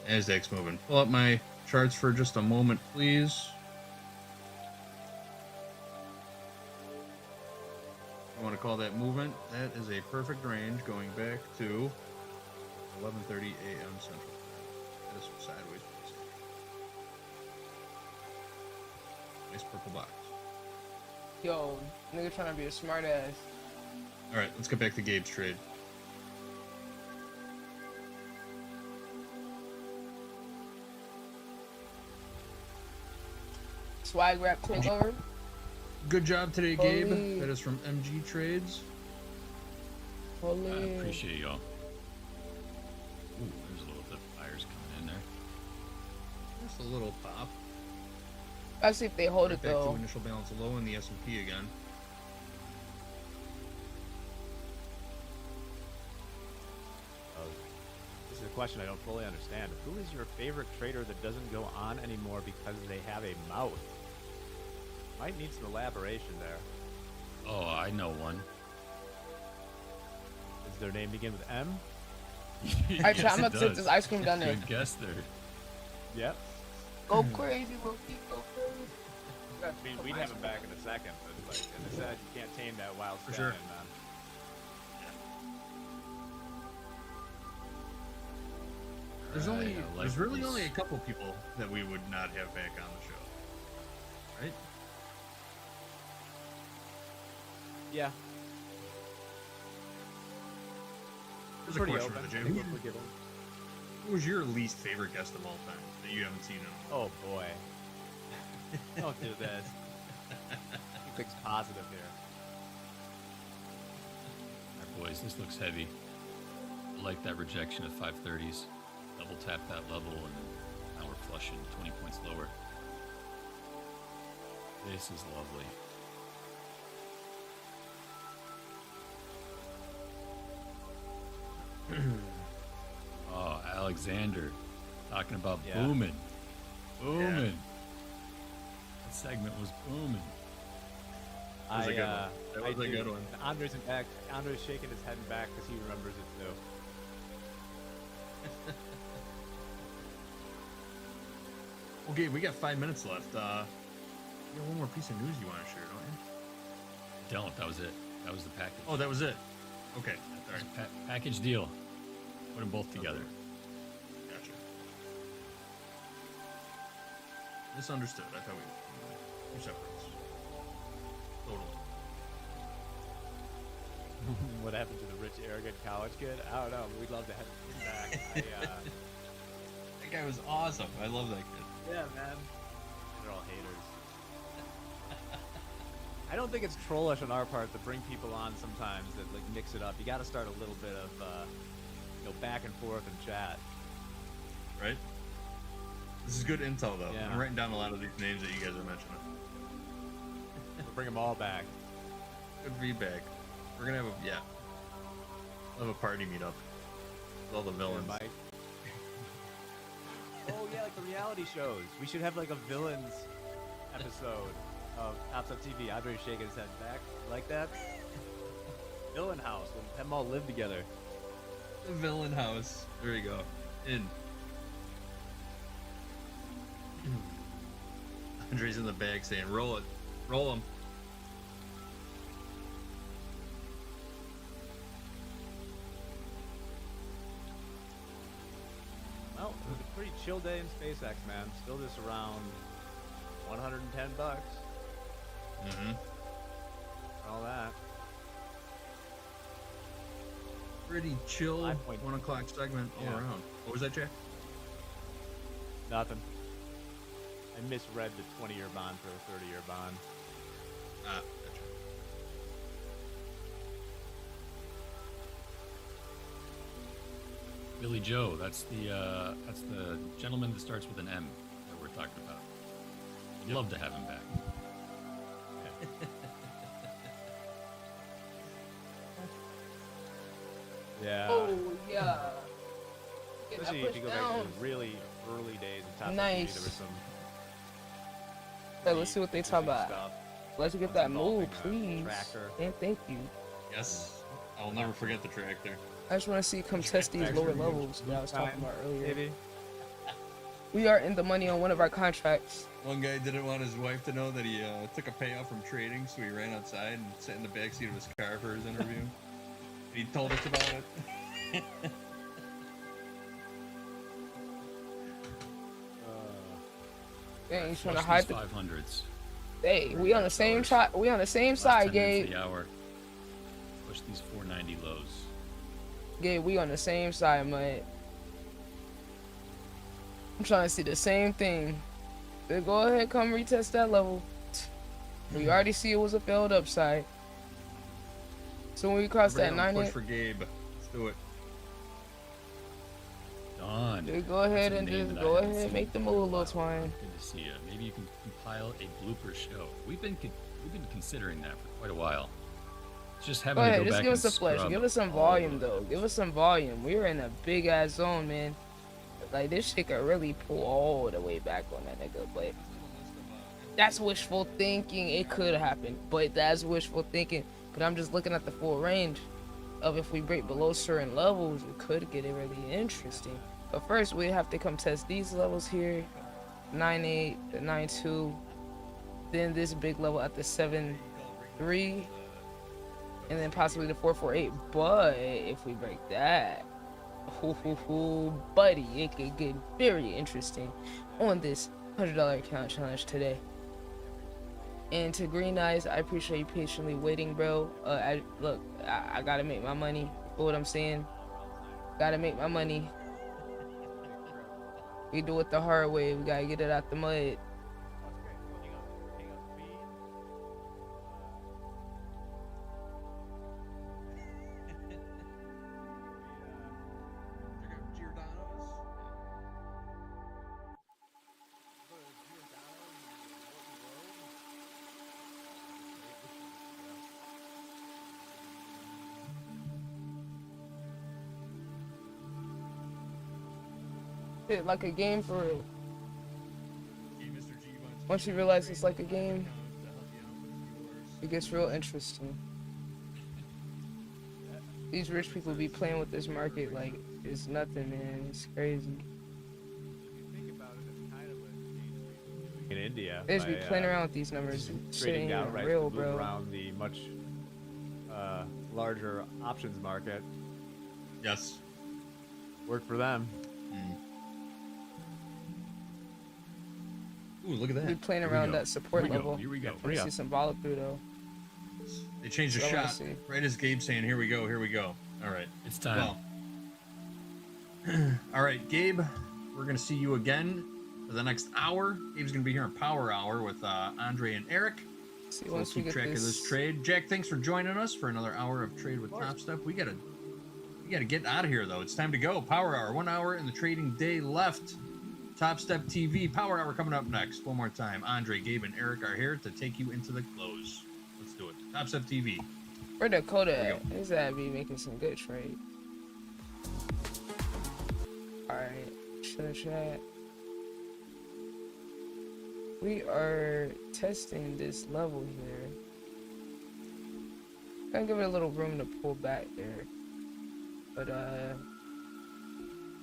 Nasdaq's moving. Pull up my charts for just a moment, please. I want to call that movement. That is a perfect range going back to 11:30 a.m. Central Time. That is some sideways. Nice purple box. Yo, nigga trying to be a smart ass. All right, let's get back to Gabe's trade. Swag rap takeover. Good job today, Gabe. That is from MG Trades. I appreciate y'all. Ooh, there's a little bit of fires coming in there. Just a little pop. Let's see if they hold it back though. To initial balance low in the S&P again. This is a question I don't fully understand. Who is your favorite trader that doesn't go on anymore because they have a mouth? Might need some elaboration there. Oh, I know one. Does their name begin with M? Actually, I'm gonna take this ice cream down there. Good guess there. Yep. Go crazy, Loki. Go crazy. I mean, we'd have him back in a second, but like in the set, you can't tame that wild For sure. There's really only a couple people that we would not have back on the show, right? Yeah. There's a question for the Jay. Who was your least favorite guest of all time that you haven't seen in a while? Oh boy. Don't do this. He thinks positive here. Alright, boys, this looks heavy. I like that rejection of 530s. Double tap that level, and now we're flushing 20 points lower. This is lovely. Oh, Alexander talking about booming. Booming. Yeah. That segment was booming. That was a good one. That was a good one. Andre's in back. Andre's shaking his head back because he remembers it too. Okay, we got 5 minutes left. You got one more piece of news you want to share, don't you? Don't. That was it. That was the package. Oh, that was it. Okay. All right. Package deal. Put them both together. Gotcha. Misunderstood. I thought we were separates. Totally. What happened to the rich, arrogant college kid? I don't know. We'd love to have him back. That guy was awesome. I love that kid. Yeah, man. They're all haters. I don't think it's trollish on our part to bring people on sometimes that like mix it up. You got to start a little bit of back and forth and chat. Right? This is good intel though. Yeah. I'm writing down a lot of these names that you guys are mentioning. We'll bring them all back. Good feedback. We're gonna have we'll have a party meetup with all the villains. Yeah, Mike. Oh yeah, like the reality shows. We should have like a villains episode of Pops Up TV. Andre's shaking his head back like that. Villain house. We'll have them all live together. The villain house. There you go. In. Andre's in the bag saying, "Roll it, roll them." Well, it was a pretty chill day in SpaceX, man. Still just around $110. Mm-hmm. all that. Pretty chill 1 o'clock segment all around. What was that, Jack? Nothing. I misread the 20-year bond for a 30-year bond. Gotcha. Billy Joe, that's the gentleman that starts with an M that we're talking about. I'd love to have him back. Yeah. Oh, yeah. Get that Especially if push you go back down. to the really early days of Top Nice. there was some. Hey, let's see what they talk about. Stuff. Let's get that move, involving, please. tractor. And thank you. Yes. I will never forget the tractor. I just want to see you come test these lower levels that I was talking about earlier. Maybe. We are in the money on one of our contracts. One guy didn't want his wife to know that he took a payoff from trading, so he ran outside and sat in the backseat of his car for his interview. He told us about it. Dang, he's trying to Watch hide these the 500s. Hey, we on the same side. We on the same side, Last 10 minutes of Gabe. the hour. Push these 490 lows. Gabe, we on the same side, man. I'm trying to see the same thing. So go ahead, come retest that level. We already see it was a failed upside. So when we cross that Everybody 9 push for Gabe. Let's do it. Don. Dude, go ahead That's a and name just that I go haven't ahead, seen make the in a move, while. little twine. Good to see you. Maybe you can compile a blooper show. We've been considering that for quite a while. It's just having Go to ahead, go just back give and us a flash. scrub Give us some all volume, of though. Give us some volume. We're in a big ass zone, man. Like this shit could really pull all the way back on that nigga, but that's wishful thinking. It could happen, but that's wishful thinking. But I'm just looking at the full range of if we break below certain levels, it could get it really interesting. But first, we have to come test these levels here, 9.8, the 9.2, then this big level at the 7.3, and then possibly the 4.48. But if we break that, buddy, it could get very interesting on this $100 account challenge today. And to Green Eyes, I appreciate you patiently waiting, bro. I gotta make my money. You know what I'm saying? Gotta make my money. We do it the hard way. We gotta get it out the mud. It like a game for real. Once you realize it's like a game, it gets real interesting. These rich people be playing with this market like it's nothing, man. It's crazy. In India, They just be playing around with these numbers. Shit ain't even real, bro. Around the much larger options market. Yes. Worked for them. Ooh, look at that. Be playing around that support level. Here we go. Let me see some follow through though. They changed the So I wanna shot. see. Right as Gabe's saying, here we go, here we go. All right. It's time. Well, all right, Gabe, we're going to see you again for the next hour. Gabe's going to be here in Power Hour with Andre and Eric. See, So once we'll we keep get track of this trade. Jack, thanks for joining us for another hour of Trade with Top Step. We gotta get out of here though. It's time to go. Power Hour, 1 hour in the trading day left. Top Step TV, Power Hour coming up next. One more time. Andre, Gabe, and Eric are here to take you into the close. Let's do it. Top Step TV. Where Dakota at? He's gotta be making some good trade. Alright, chat. We are testing this level here. Gonna give it a little room to pull back there. But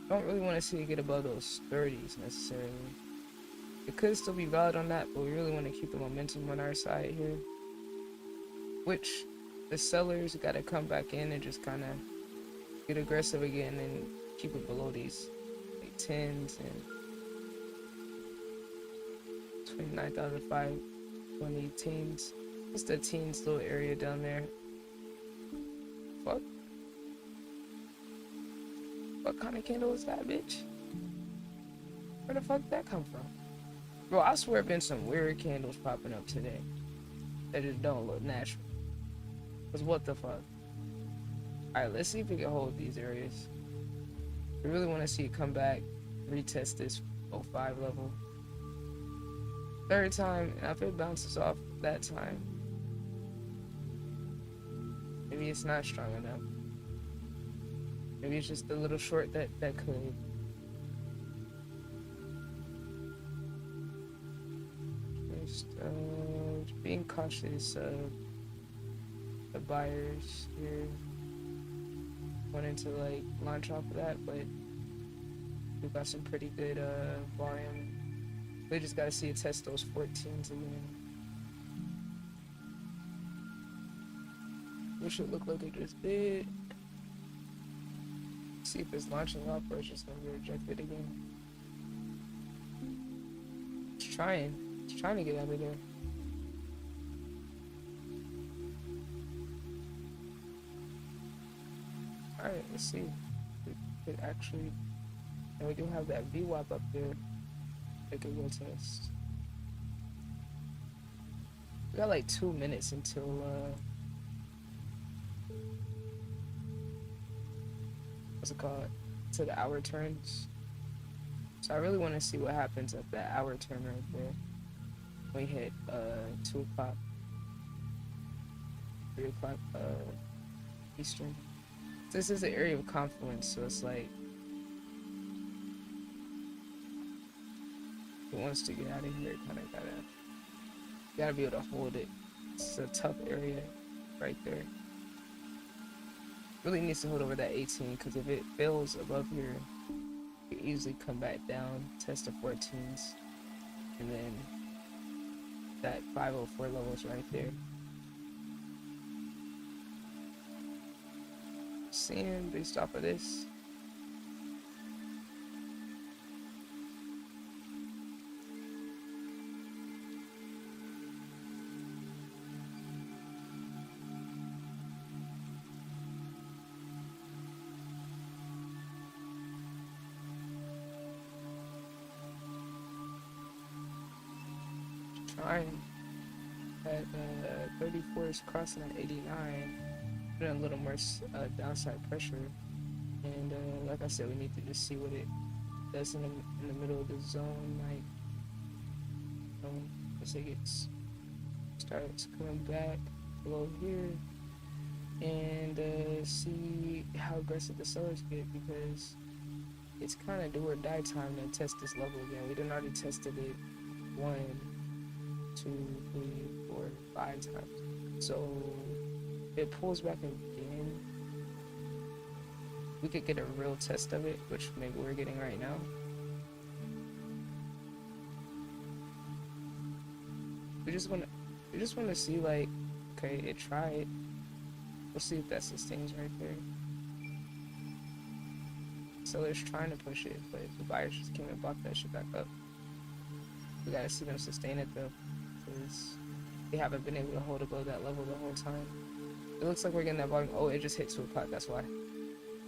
don't really want to see it get above those 30s necessarily. It could still be valid on that, but we really want to keep the momentum on our side here. Which the sellers gotta come back in and just kind of get aggressive again and keep it below these like 10s and 29,500 18s. It's the teens little area down there. Fuck. What kind of candle is that, bitch? Where the fuck did that come from? Bro, I swear been some weird candles popping up today. That just don't look natural. Cause what the fuck? Alright, let's see if we can hold these areas. We really want to see it come back, retest this 05 level. Third time, and if it bounces off that time, maybe it's not strong enough. Maybe it's just a little short that could. Just being cautious of the buyers here. Wanting to like launch off of that, but we've got some pretty good volume. We just gotta see it test those 14s again. Which it look like it just did. See if it's launching off or it's just gonna be rejected again. It's trying to get out of there. Alright, let's see. We could actually, and we do have that VWAP up there. It could go test. We got like 2 minutes until what's it called? To the hour turns. So I really want to see what happens at that hour turn right there. We hit 2 o'clock, 3 o'clock Eastern. This is an area of confluence, so it's like if it wants to get out of here, it kind of gotta be able to hold it. It's a tough area right there. Really needs to hold over that 18, because if it fails above here, it can easily come back down, test the 14s, and then that 504 level is right there. Seeing based off of this. Trying at 34 is crossing at 89. Put in a little more downside pressure, and like I said, we need to just see what it does in the middle of the zone. Like, as it starts coming back below here, and see how aggressive the sellers get, because it's kind of do or die time to test this level again. We done already tested it 1, 2, 3, 4, 5 times. So it pulls back again, we could get a real test of it, which maybe we're getting right now. We just want to see, like, okay, it tried. We'll see if that sustains right there. Sellers trying to push it, but the buyers just came and bought that shit back up. We gotta see them sustain it though, because they haven't been able to hold above that level the whole time. It looks like we're getting that volume. Oh, it just hit 2 o'clock, that's why.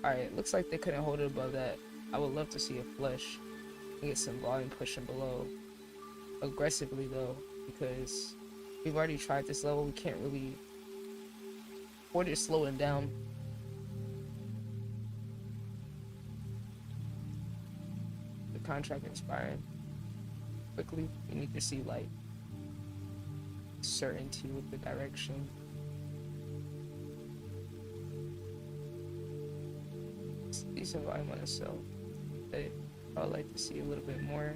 Alright, looks like they couldn't hold it above that. I would love to see a flush and get some volume pushing below. Aggressively though, because we've already tried this level. We can't really afford it slowing down. The contract expiring quickly. We need to see, like, certainty with the direction. It's decent volume on the sell, but I would like to see a little bit more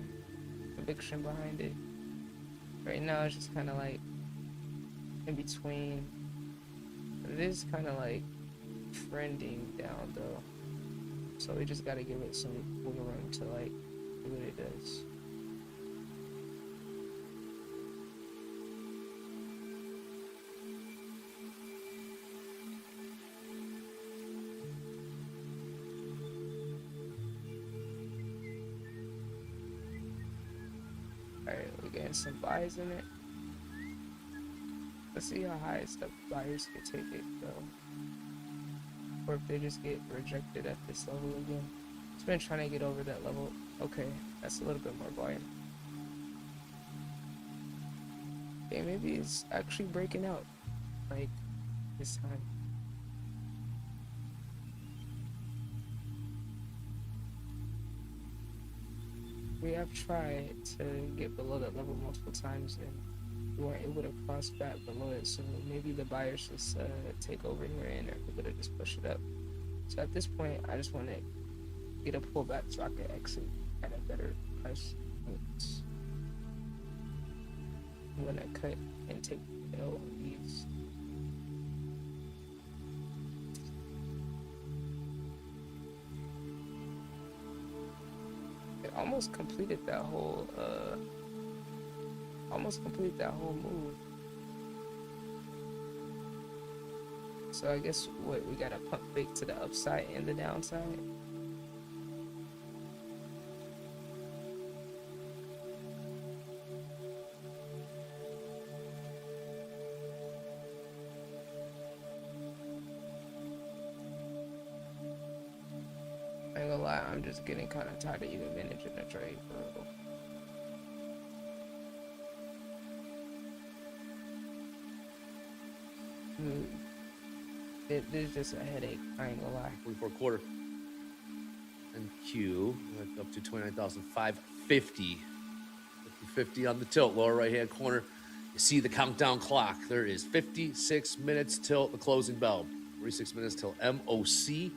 conviction behind it. Right now it's just kind of like in between. It is kind of like trending down though, so we just got to give it some wiggle room to, like, do what it does. Alright, we're getting some buys in it. Let's see how high the buyers can take it, though. Or if they just get rejected at this level again. It's been trying to get over that level. Okay, that's a little bit more volume. Okay, maybe it's actually breaking out. Like, this time. We have tried to get below that level multiple times and we weren't able to cross back below it, so maybe the buyers just take over here and are able to just push it up. So at this point, I just want to get a pullback so I can exit at a better price. I'm gonna cut and take L on these. It almost completed that whole move. So I guess what we gotta pump fake to the upside and the downside. I ain't gonna lie, I'm just getting kind of tired of even managing the trade for real. There's just a headache, I ain't gonna lie. 44 quarter. And Q went up to 29,550. 50 on the tilt, lower right hand corner. You see the countdown clock. There is 56 minutes till the closing bell. 46 minutes till MOC.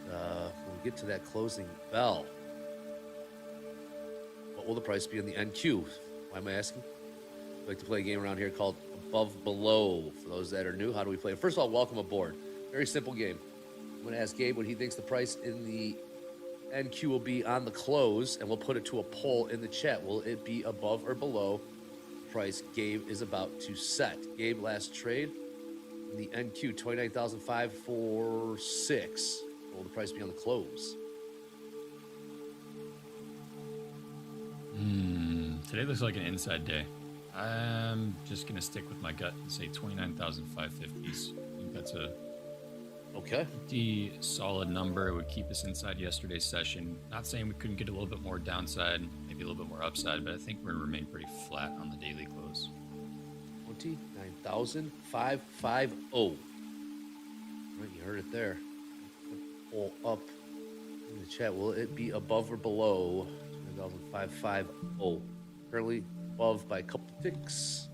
When we get to that closing bell, what will the price be in the NQ? Why am I asking? I like to play a game around here called Above Below. For those that are new, how do we play it? First of all, welcome aboard. Very simple game. I'm going to ask Gabe what he thinks the price in the NQ will be on the close, and we'll put it to a poll in the chat. Will it be above or below the price Gabe is about to set? Gabe, last trade in the NQ, 29,546. What will the price be on the close? Today looks like an inside day. I'm just going to stick with my gut and say 29,550s. I think that's a pretty solid number. It would keep us inside yesterday's session. Not saying we couldn't get a little bit more downside, maybe a little bit more upside, but I think we're going to remain pretty flat on the daily close. 29,550. Right, you heard it there. Pull up in the chat. Will it be above or below 29,550? Currently above by a couple ticks.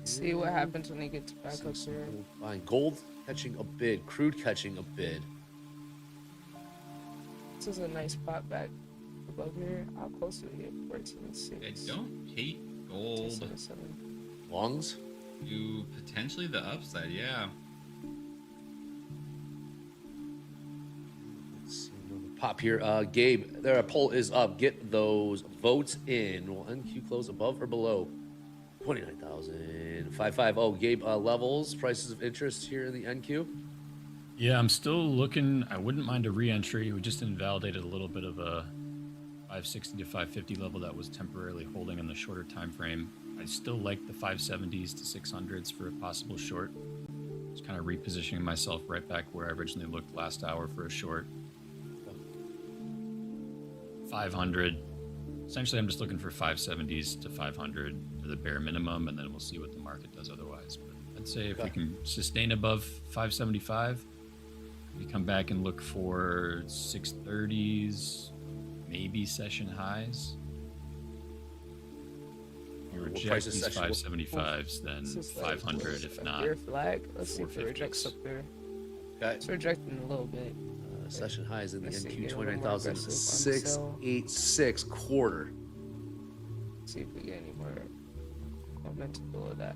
See what happens when he gets back up there. Fine. Gold catching a bid. Crude catching a bid. This is a nice pop back above here. How close do we get? 14.6. I don't hate gold. Longs? To potentially the upside, yeah. Let's see, pop here. Gabe, their poll is up. Get those votes in. Will NQ close above or below 29,550? Gabe, levels, prices of interest here in the NQ? Yeah, I'm still looking. I wouldn't mind a re-entry. We just invalidated a little bit of a 560 to 550 level that was temporarily holding in the shorter time frame. I still like the 570s to 600s for a possible short. Just kind of repositioning myself right back where I originally looked last hour for a short. 500. Essentially, I'm just looking for 570s to 500 to the bare minimum, and then we'll see what the market does otherwise. But I'd say if we can sustain above 575, we come back and look for 630s, maybe session highs. If we reject these 575s, then 500, if not. Your flag. Let's see if it rejects up there. It's rejecting a little bit. Session highs in the NQ 29,686 quarter. Let's see if we get any more momentum below that.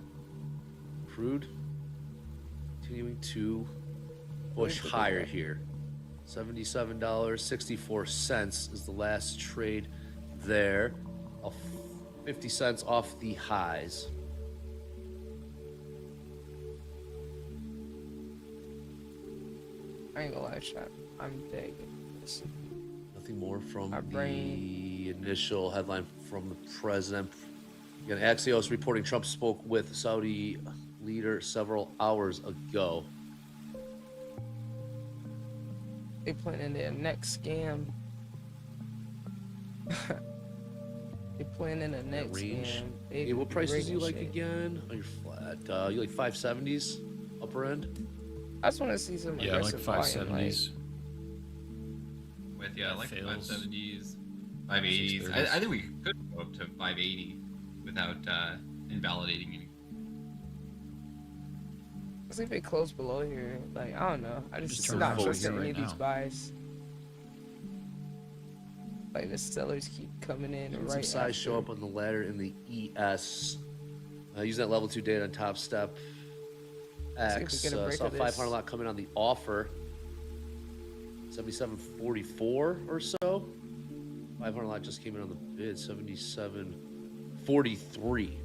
Crude continuing to push higher here. $77.64 is the last trade there. 50 cents off the highs. I ain't gonna lie, chat. I'm digging this. Nothing more from the initial headline from the president. Again, Axios reporting Trump spoke with Saudi leader several hours ago. They planning their next scam. They planning the next range. scam. Hey, what prices you like again? Oh, you're flat. You like 570s upper end? I just want to see some Yeah, like aggressive volume, 570s. With like fails. 570s, 580s. I think we could go up to 580 without invalidating anything. I think they close below here. Like, I don't know. I just turn not around trusting here any right of these now. buys. Like, the sellers keep coming in Some right size show after. up on the ladder in the ES. Using that level 2 data on Top Step X. See if we get a break Saw of 500 this. lot coming on the offer. 77.44 or so. 500 lot just came in on the bid. 77.43.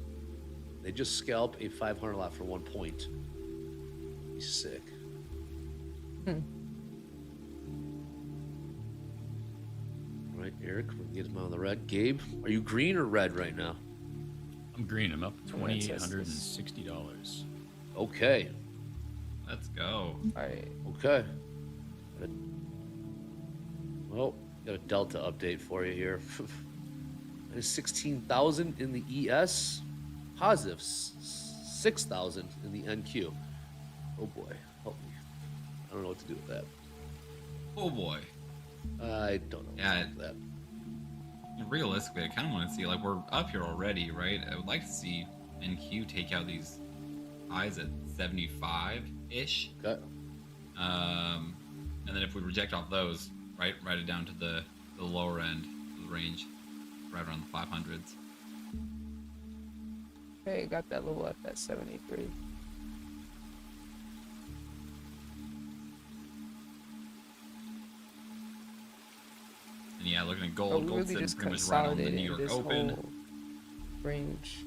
They just scalp a 500 lot for 1 point. He's sick. All right, Eric, we're gonna get him on the red. Gabe, are you green or red right now? I'm green. I'm up $2,860. Okay. Let's go. All right. Okay. Well, got a Delta update for you here. There's 16,000 in the ES. Positive 6,000 in the NQ. Oh boy, help me. I don't know what to do with that. Oh boy. I don't know. Yeah. What to do with that. Realistically, I kind of want to see, like, we're up here already, right? I would like to see NQ take out these highs at 75-ish. Okay. And then if we reject off those, write it down to the lower end of the range, right around the 500s. Hey, got that level up at 73. And yeah, looking at Oh, gold, we gold's really sitting just pretty much right on the New consolidated York this Open. whole range.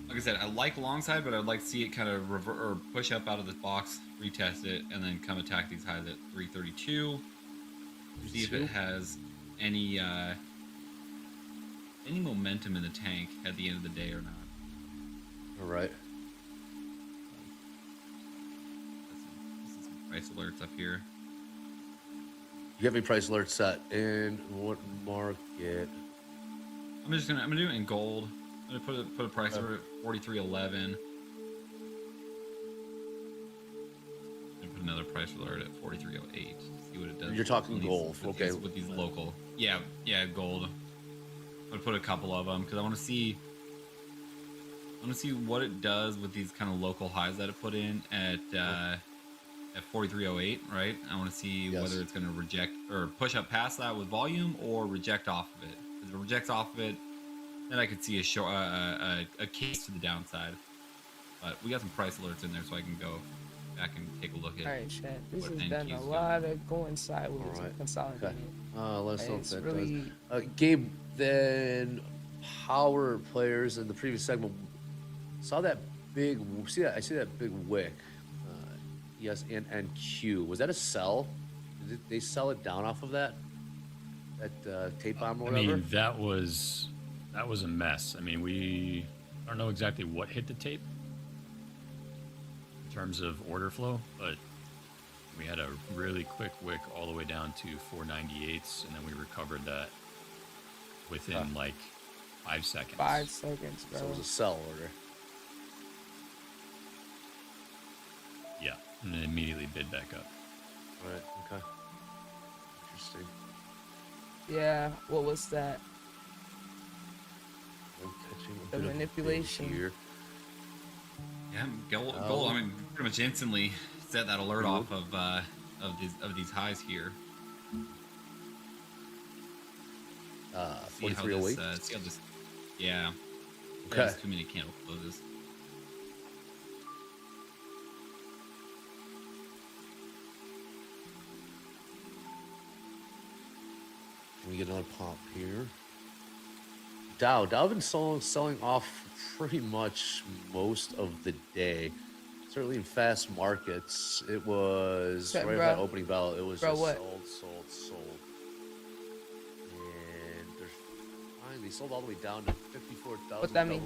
Like I said, I like long side, but I'd like to see it kind of push up out of this box, retest it, and then come attack these highs at 332. See if it has any momentum in the tank at the end of the day or not. All right. Some price alerts up here. You have any price alerts set in what market? I'm gonna do it in gold. I'm gonna put a price alert at 43.11. And put another price alert at 43.08. See what it does. You're talking with gold, okay? With these local, yeah, gold. I'm gonna put a couple of them because I want to see what it does with these kind of local highs that it put in at 43.08, right? I want to see whether it's going to reject or push up past that with volume or reject off of it. If it rejects off of it, then I could see a case to the downside. But we got some price alerts in there, so I can go back and take a look at. All right, Chad. This what has been NQ's a lot of going sideways and consolidating. Let's hope It's that really does. Gabe, then power players in the previous segment saw that big. I see that big wick. Yes, and NQ. Was that a sell? Did they sell it down off of that tape bomb or I whatever? mean, that was a mess. I mean, I don't know exactly what hit the tape in terms of order flow, but we had a really quick wick all the way down to 498s, and then we recovered that within like 5 seconds. 5 seconds, bro. So it was a sell order. Yeah, and then immediately bid back up. Right. Okay. Interesting. Yeah. What was that? I'm catching a The bit of manipulation. here. Yeah, gold. I mean, pretty much instantly set that alert off of these highs here. See how 4308. see how this. Yeah. Okay. There's too many candle closes. Can we get another pop here? Dow been selling off pretty much most of the day. Certainly in fast markets, it was right at that opening bell. It was just sold. And there's They sold all the way down to 54,005. What that mean?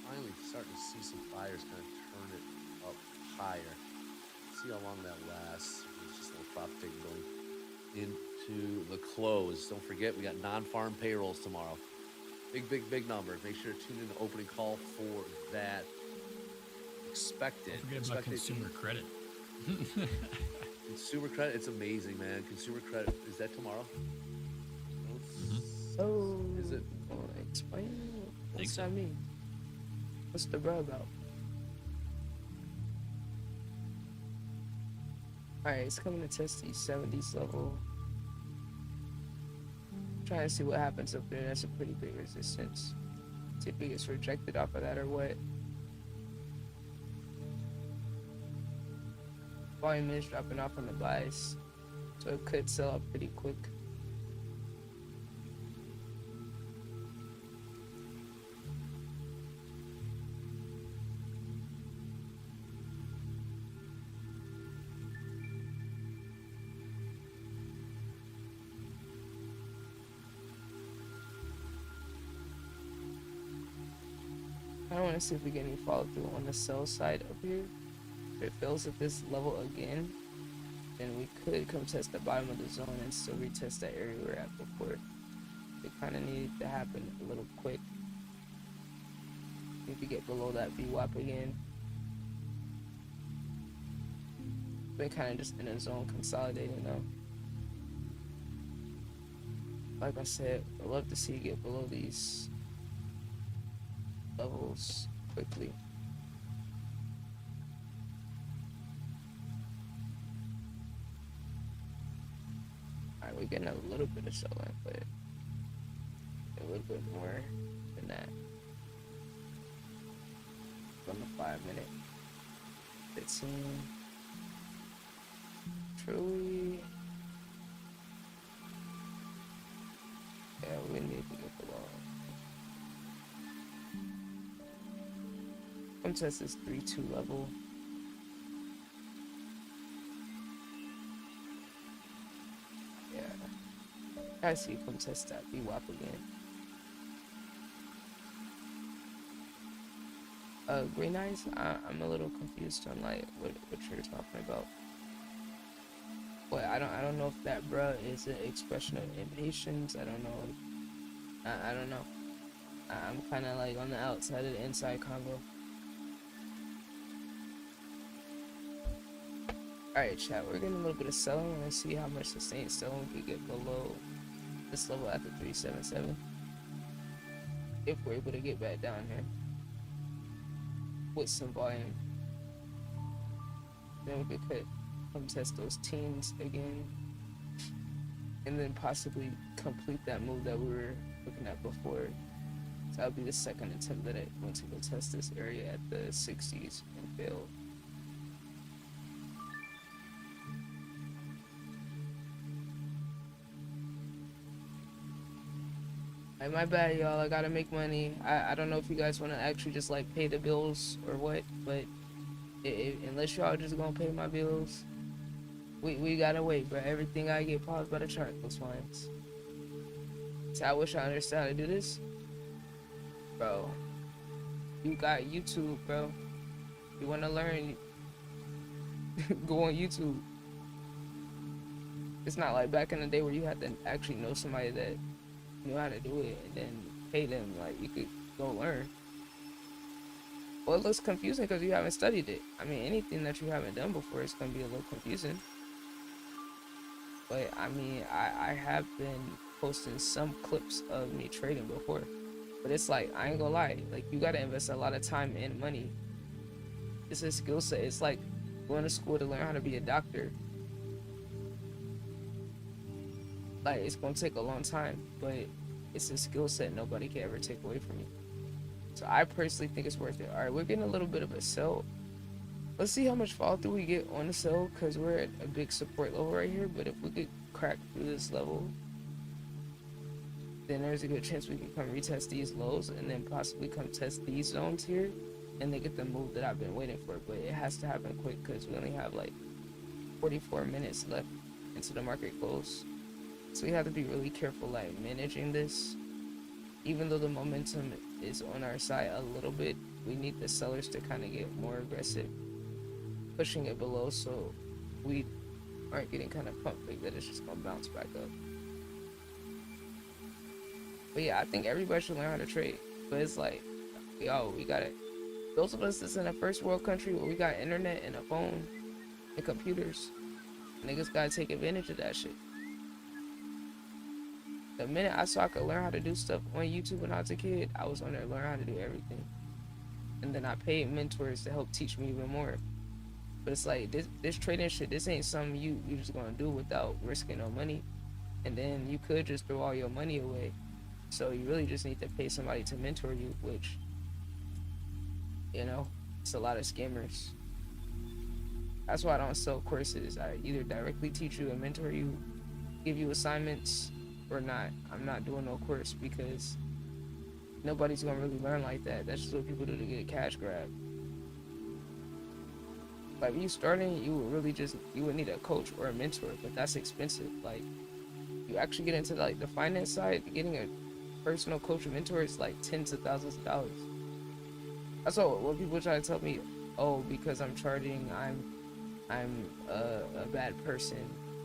Finally starting to see some buyers kind of turn it up higher. See how long that lasts. It's just a little prop tape going into the close. Don't forget, we got non-farm payrolls tomorrow. Big number. Make sure to tune in the opening call for that. Expected. Don't forget about consumer credit. Consumer credit, it's amazing, man. Consumer credit, is that tomorrow? So, is it? Explain. What's that mean? What's the bro about? Alright, it's coming to test the 70s level. Trying to see what happens up there. That's a pretty big resistance. See if it gets rejected off of that or what. Volume is dropping off on the buys, so it could sell out pretty quick. I want to see if we get any follow through on the sell side up here. If it fails at this level again, then we could come test the bottom of the zone and still retest that area we were at before. It kind of needed to happen a little quick. Need to get below that VWAP again. Been kind of just in a zone consolidating though. Like I said, I'd love to see you get below these levels quickly. Alright, we're getting a little bit of selling, but a little bit more than that. On the 5 minute. 15. Truly. Yeah, we need to get below. Come test this 3-2 level. Yeah. I see, come test that VWAP again. Green Eyes, I'm a little confused on like what you're talking about. But I don't know if that bruh is an expression of impatience. I don't know. I don't know. I'm kind of like on the outside of the inside combo. Alright, chat, we're getting a little bit of selling. Let's see how much sustained selling we could get below this level at the 377. If we're able to get back down here with some volume. Then we could come test those teens again. And then possibly complete that move that we were looking at before. So that would be the second attempt that I went to go test this area at the 60s and failed. Like, my bad, y'all. I gotta make money. I don't know if you guys want to actually just like pay the bills or what, but unless y'all just gonna pay my bills, we gotta wait, bro. Everything I get paused by the chart, those lines. So I wish I understood how to do this, bro. You got YouTube, bro. You wanna learn? Go on YouTube. It's not like back in the day where you had to actually know somebody that knew how to do it and then pay them. Like, you could go learn. Well, it looks confusing because you haven't studied it. I mean, anything that you haven't done before is going to be a little confusing. But I mean, I have been posting some clips of me trading before, but it's like, I ain't gonna lie, like, you got to invest a lot of time and money. It's a skill set. It's like going to school to learn how to be a doctor. Like, it's gonna take a long time, but it's a skill set nobody can ever take away from you. So I personally think it's worth it. All right, we're getting a little bit of a sell. Let's see how much follow through we get on the sell, because we're at a big support level right here. But if we could crack through this level, then there's a good chance we can come retest these lows and then possibly come test these zones here and then get the move that I've been waiting for. But it has to happen quick because we only have like 44 minutes left into the market close. So we have to be really careful, like, managing this. Even though the momentum is on our side a little bit, we need the sellers to kind of get more aggressive, pushing it below so we aren't getting kind of pumped big that it's just gonna bounce back up. But yeah, I think everybody should learn how to trade. But it's like, yo, we gotta, those of us that's in a first world country where we got internet and a phone and computers, niggas gotta take advantage of that shit. The minute I saw I could learn how to do stuff on YouTube when I was a kid, I was on there learning how to do everything. And then I paid mentors to help teach me even more. But it's like, this trading shit, this ain't something you just gonna do without risking no money. And then you could just throw all your money away. So you really just need to pay somebody to mentor you, which, you know, it's a lot of scammers. That's why I don't sell courses. I either directly teach you and mentor you, give you assignments, or not. I'm not doing no course because nobody's gonna really learn like that. That's just what people do to get a cash grab. Like, when you starting, you would really just, you would need a coach or a mentor, but that's expensive. Like, you actually get into like the finance side, getting a personal coach or mentor is like tens of thousands of dollars. That's all. When people try to tell me, oh, because I'm charging, I'm a bad person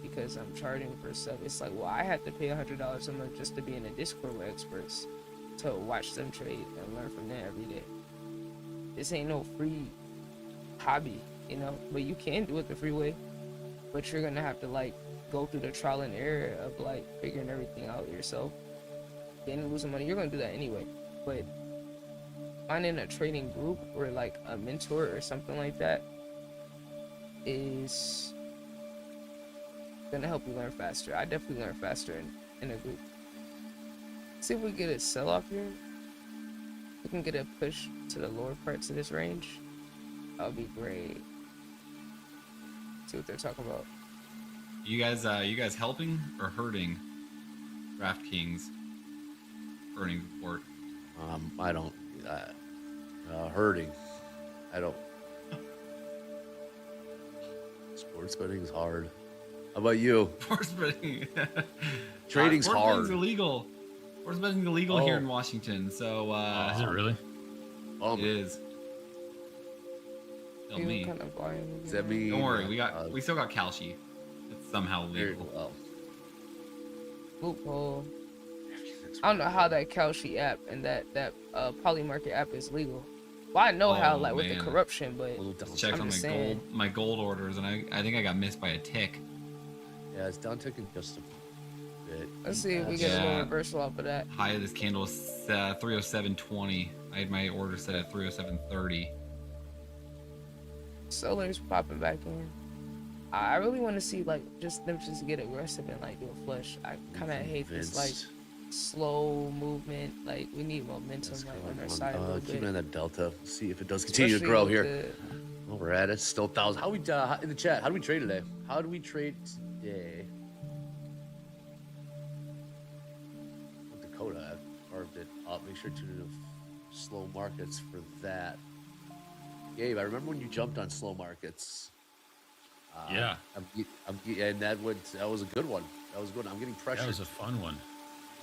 because I'm charging for stuff. It's like, well, I have to pay $100 a month just to be in a Discord with experts to watch them trade and learn from them every day. This ain't no free hobby, you know, but you can do it the free way, but you're gonna have to like go through the trial and error of like figuring everything out yourself. Gaining and losing money, you're gonna do that anyway, but finding a trading group or like a mentor or something like that is gonna help you learn faster. I definitely learn faster in a group. See if we get a sell off here. We can get a push to the lower parts of this range. That would be great. See what they're talking about. You guys helping or hurting DraftKings earnings report? I don't. Hurting. I don't. Sports betting is hard. How about you? Sports betting. Trading's sports hard. Betting's illegal. Sports betting's illegal here in Washington. So is it really? Oh, it is. Tell me. Does that mean? Don't worry, we still got Kalshi. It's somehow legal. Well. Loophole. I don't know how that Kalshi app and that Polymarket app is legal. Well, I know how, like, with the corruption, but Check on my gold orders, and I think I got missed by a tick. Yeah, it's down ticking just a bit. Let's see if we get a little reversal off of that. High of this candle is 307.20. I had my order set at 307.30. Solar's popping back in. I really want to see like just them just get aggressive and like do a flush. I kind of hate this like slow movement. Like, we need momentum like on our side a little bit. Keep an eye on that delta. See if it does continue to grow here. Well, we're at it. Still 1,000. How we in the chat? How do we trade today? How do we trade today? Dakota, I've carved it up. Make sure to tune in slow markets for that. Gabe, I remember when you jumped on slow markets. Yeah. And that was a good one. That was good. I'm getting pressure. That was a fun one.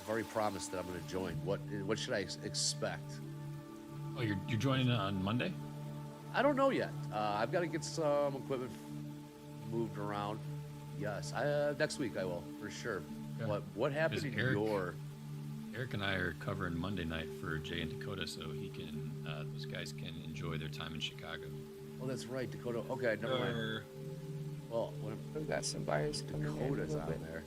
I've already promised that I'm going to join. What should I expect? Oh, you're joining on Monday? I don't know yet. I've got to get some equipment moved around. Yes, next week I will for sure. Yeah. What happened in your? Eric and I are covering Monday night for Jay and Dakota, so he can those guys can enjoy their time in Chicago. Oh, that's right, Dakota. Okay, never mind. Well, we got some buyers coming in. Dakota's on there.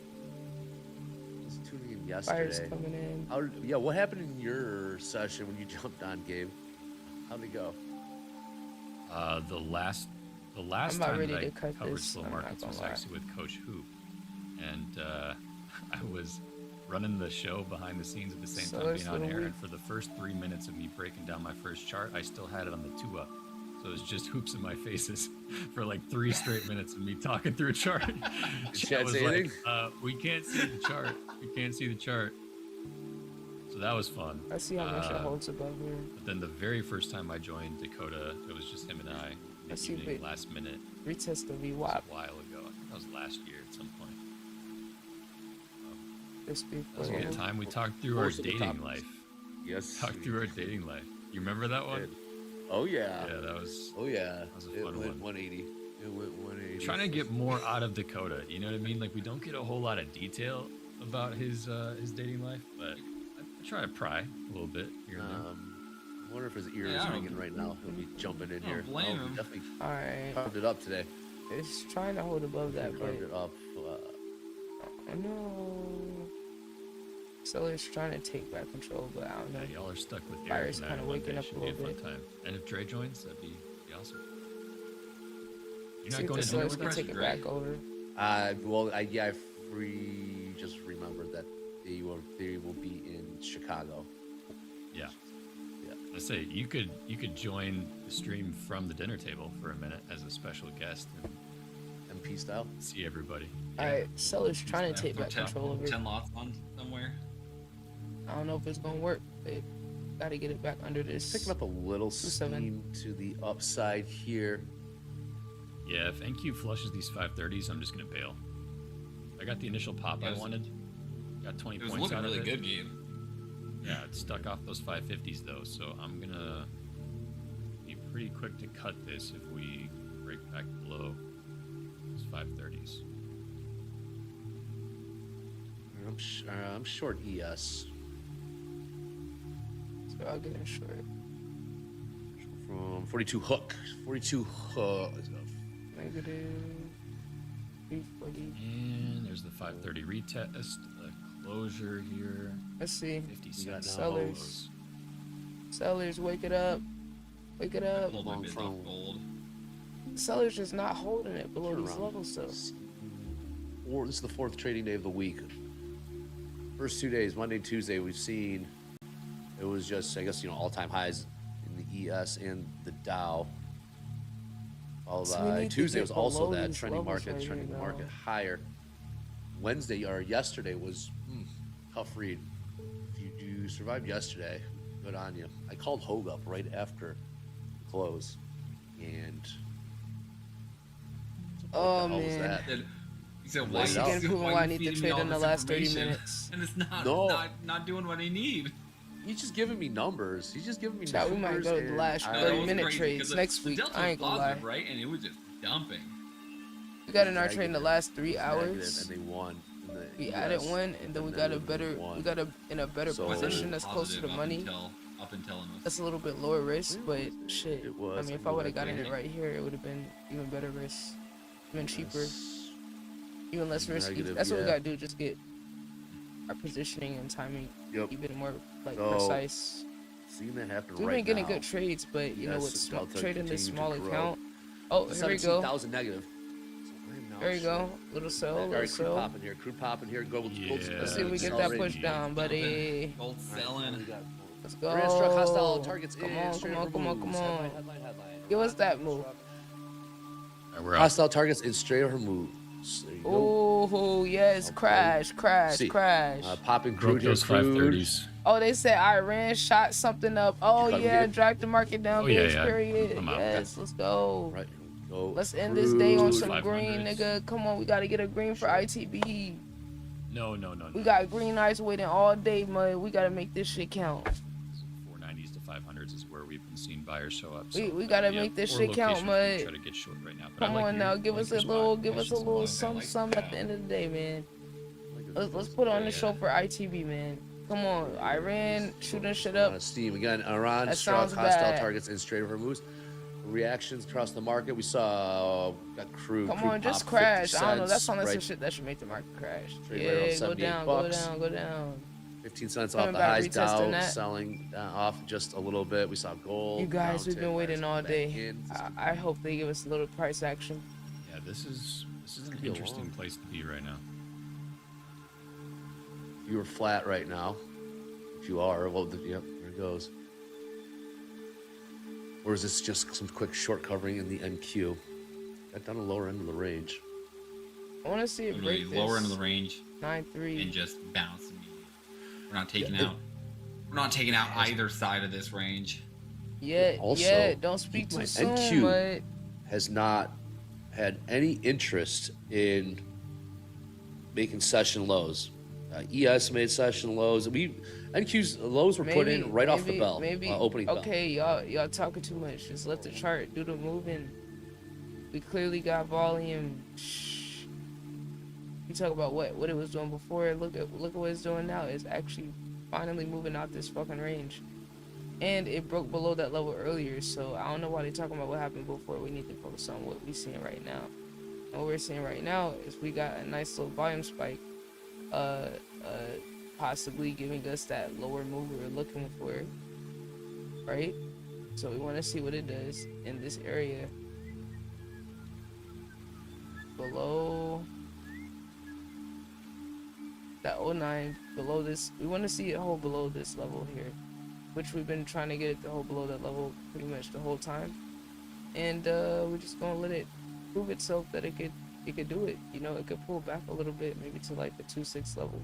Just tuning in yesterday. Buyers coming in. What happened in your session when you jumped on, Gabe? How'd it go? The last time that I covered slow markets was actually with Coach Hoop, and I was running the show behind the scenes at the same time being on air. And for the first 3 minutes of me breaking down my first chart, I still had it on the 2-up. So it was just hoops in my faces for like 3 straight minutes of me talking through a chart. Chat was like, we can't see the chart. We can't see the chart. So that was fun. I see how much it holds above here. But then the very first time I joined Dakota, it was just him and I. In the evening, last minute. Retest the VWAP. A while ago. I think that was last year at some point. this That was a good time. We talked through our dating life. Yes. Talked through our dating life. You remember that one? Oh yeah. Yeah, that was. Oh yeah. That was a It fun went one. 180. It went 180. Trying to get more out of Dakota. You know what I mean? Like we don't get a whole lot of detail about his dating life, but I try to pry a little bit here and there. I wonder if his ear is ringing right now. He'll be jumping in here. blame him. He definitely Alright. carved it up today. It's trying to hold above that, but Carved it up. I know. Seller's trying to take back control, but I don't know. Yeah, y'all are stuck with Eric. Fire's and kind of one waking day. up a Should be little fun bit. time. And if Dre joins, that'd be awesome. You're See not if going the to Sellers can take it back over. Well, I just remembered that they will be in Chicago. Yeah. I say you could join the stream from the dinner table for a minute as a special guest and MP style. See everybody. Alright, Seller's trying to take back control of it. 10 lots on somewhere. I don't know if it's gonna work, but gotta get it back under this. Picking up a little steam to the upside here. Yeah, if NQ flushes these 530s, I'm just gonna bail. I got the initial pop I wanted. Got 20 It was points looking out of really it. good game. Yeah, it stuck off those 550s though, so I'm gonna be pretty quick to cut this if we break back below those 530s. I'm short ES. So I'll get in short. From 42 hook. 42 hook. Negative 340. And there's the 530 retest, the closure here. Let's see. 50 cents. Sellers. Sellers, wake it up. Wake it up. Hold my bids off gold. Sellers just not holding it below these levels, so. This is the fourth trading day of the week. First 2 days, Monday, Tuesday, we've seen it was just, I guess, all-time highs in the ES and the Dow. Followed by Tuesday was also that trending market, higher. Wednesday or yesterday was tough read. If you survived yesterday, good on you. I called Hogue up right after close, and oh what the hell man. was that? He said, Once again, proving why I need to trade in the last 30 minutes. And it's not doing what I need. He's just giving me numbers. He's just giving me Chat, numbers. we might go to the last 30-minute trades next week. I ain't gonna lie. Right, and it was just dumping. We got in our trade in the last 3 hours. And they won. We added one, and then we got a better. We got in a better position that's closer to money. Up until that's a little bit lower risk, but shit. I mean, if I would have gotten it right here, it would have been even better risk, even cheaper, even less risky. That's what we gotta do. Just get our positioning and timing even more precise. Seeing that happen We've been getting good trades, but you know, with trading this small account. Oh, here we go. 17,000 negative. There you go. Little sell, little Crude sell. popping here. Crude popping here. Gold. Let's see if we get that push down, buddy. Gold selling. Let's go. Grand struck hostile targets. Come on. Give us that move. Hostile targets in straight over move. Oh yes, crash. Popping crude here. 530s. Oh, they said Iran shot something up. Oh yeah, dragged the market down. Period. Yes, let's go. Right. Let's end this day on some green, nigga. Come on, we gotta get a green for ITB. No. We got green eyes waiting all day, mud. We gotta make this shit count. 490s to 500s is where we've been seeing buyers show up. So, we gotta make this shit count, mud. Try to get short right now. But Come on now, give us a little some at the end of the day, man. Let's put on the show for ITB, man. Come on, Iran shooting shit up. Steam again. Iran struck hostile targets in straight over moves. Reactions across the market. We saw got crude. Come on, just crash. I don't know. That's on some shit that should make the market crash. Yeah, go down. 15 cents off the highs. Dow selling off just a little bit. We saw gold. You guys, we've been waiting all day. I hope they give us a little price action. Yeah, this is an interesting place to be right now. You are flat right now. If you are, well, yep, there it goes. Or is this just some quick short covering in the NQ? Got down the lower end of the range. I want to see it break this. Lower end of the range. 9-3. And just bounce. We're not taking out. We're not taking out either side of this range. Yeah. Don't speak too soon. NQ has not had any interest in making session lows. ES made session lows. NQ's lows were put in right off the bell. Opening bell. Okay, y'all talking too much. Just let the chart do the moving. We clearly got volume. Shh. You talk about what it was doing before. Look at what it's doing now. It's actually finally moving out this fucking range. And it broke below that level earlier, so I don't know why they're talking about what happened before. We need to focus on what we're seeing right now. And what we're seeing right now is we got a nice little volume spike, possibly giving us that lower move we're looking for, right? So we want to see what it does in this area below that 09, below this. We want to see it hold below this level here, which we've been trying to get it to hold below that level pretty much the whole time. And we're just gonna let it prove itself that it could do it. You know, it could pull back a little bit, maybe to like the 2.6 level.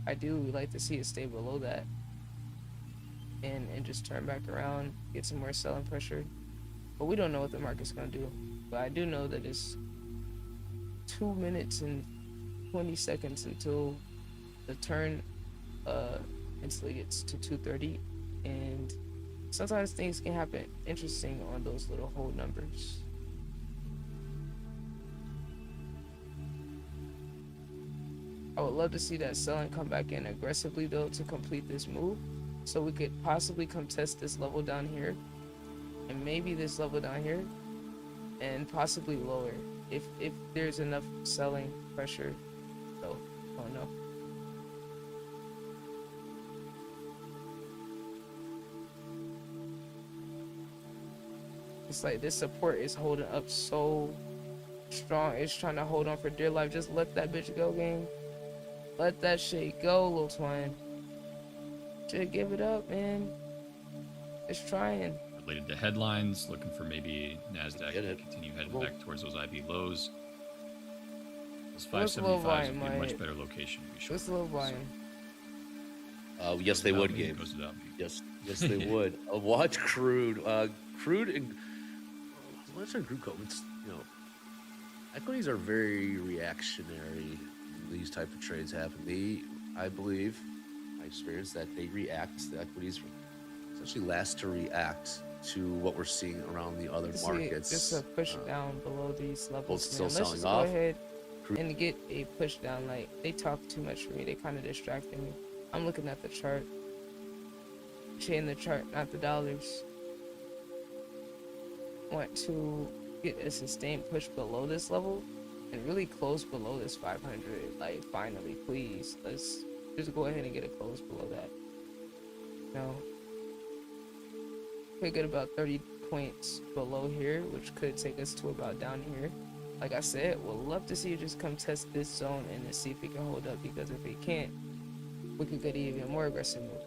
I do like to see it stay below that and just turn back around, get some more selling pressure. But we don't know what the market's gonna do. But I do know that it's 2 minutes and 20 seconds until the turn until it gets to 230, and sometimes things can happen interesting on those little hold numbers. I would love to see that selling come back in aggressively though to complete this move, so we could possibly come test this level down here, and maybe this level down here, and possibly lower if there's enough selling pressure. So I don't know. It's like this support is holding up so strong. It's trying to hold on for dear life. Just let that bitch go, gang. Let that shit go, Lil Twine. Just give it up, man. It's trying. Related to headlines, looking for maybe NASDAQ to continue heading back towards those IB lows. Those 575s would be a much better location. What's the low volume? Yes, they would, Gabe. Yes, they would. Watch crude. Crude and what's our crude code? It's, you know, equities are very reactionary. These type of trades happen. I believe, my experience, that they react. The equities essentially last to react to what we're seeing around the other markets. Just a push down below these levels. Both still Let's selling just off. Go ahead and get a push down. Like, they talk too much for me. They kind of distracting me. I'm looking at the chart. Chain the chart, not the dollars. Want to get a sustained push below this level and really close below this 500. Like, finally, please, let's just go ahead and get it close below that. No. Could get about 30 points below here, which could take us to about down here. Like I said, we'll love to see you just come test this zone and then see if it can hold up, because if it can't, we could get even more aggressive move.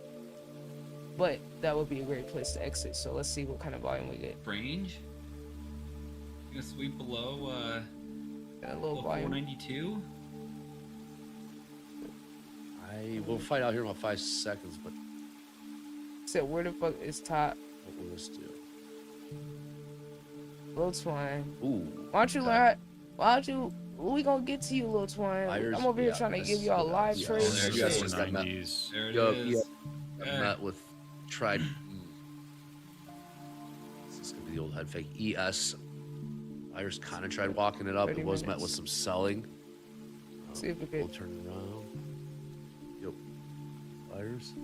But that would be a great place to exit, so let's see what kind of volume we get. Range? Gonna sweep below a little volume. 492. I will find out here in about 5 seconds, but So where the fuck is top? what will this do? Lil Twine. Ooh. Why don't you learn? Why don't you? We gonna get to you, Lil Twine. I'm over here trying to give y'all live trades. There it is. Met with tried. This is gonna be the old head fake. ES. Buyers kind of tried walking it up. It was met with some selling. See if we We'll turn it around. Yep. Buyers.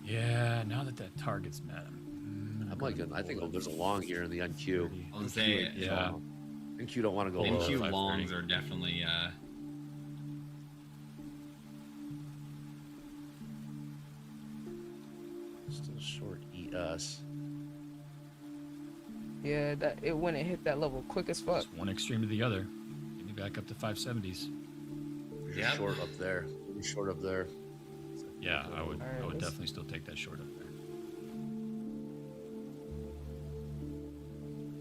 Yeah, now that target's met, I think there's a long here in the NQ. I'll say, yeah. NQ don't want to go low. NQ longs are definitely still short ES. Yeah, that it went and hit that level quick as fuck. One extreme to the other. Get me back up to 570s. You're short up there. You're short up there. Yeah, I would definitely still take that short up there.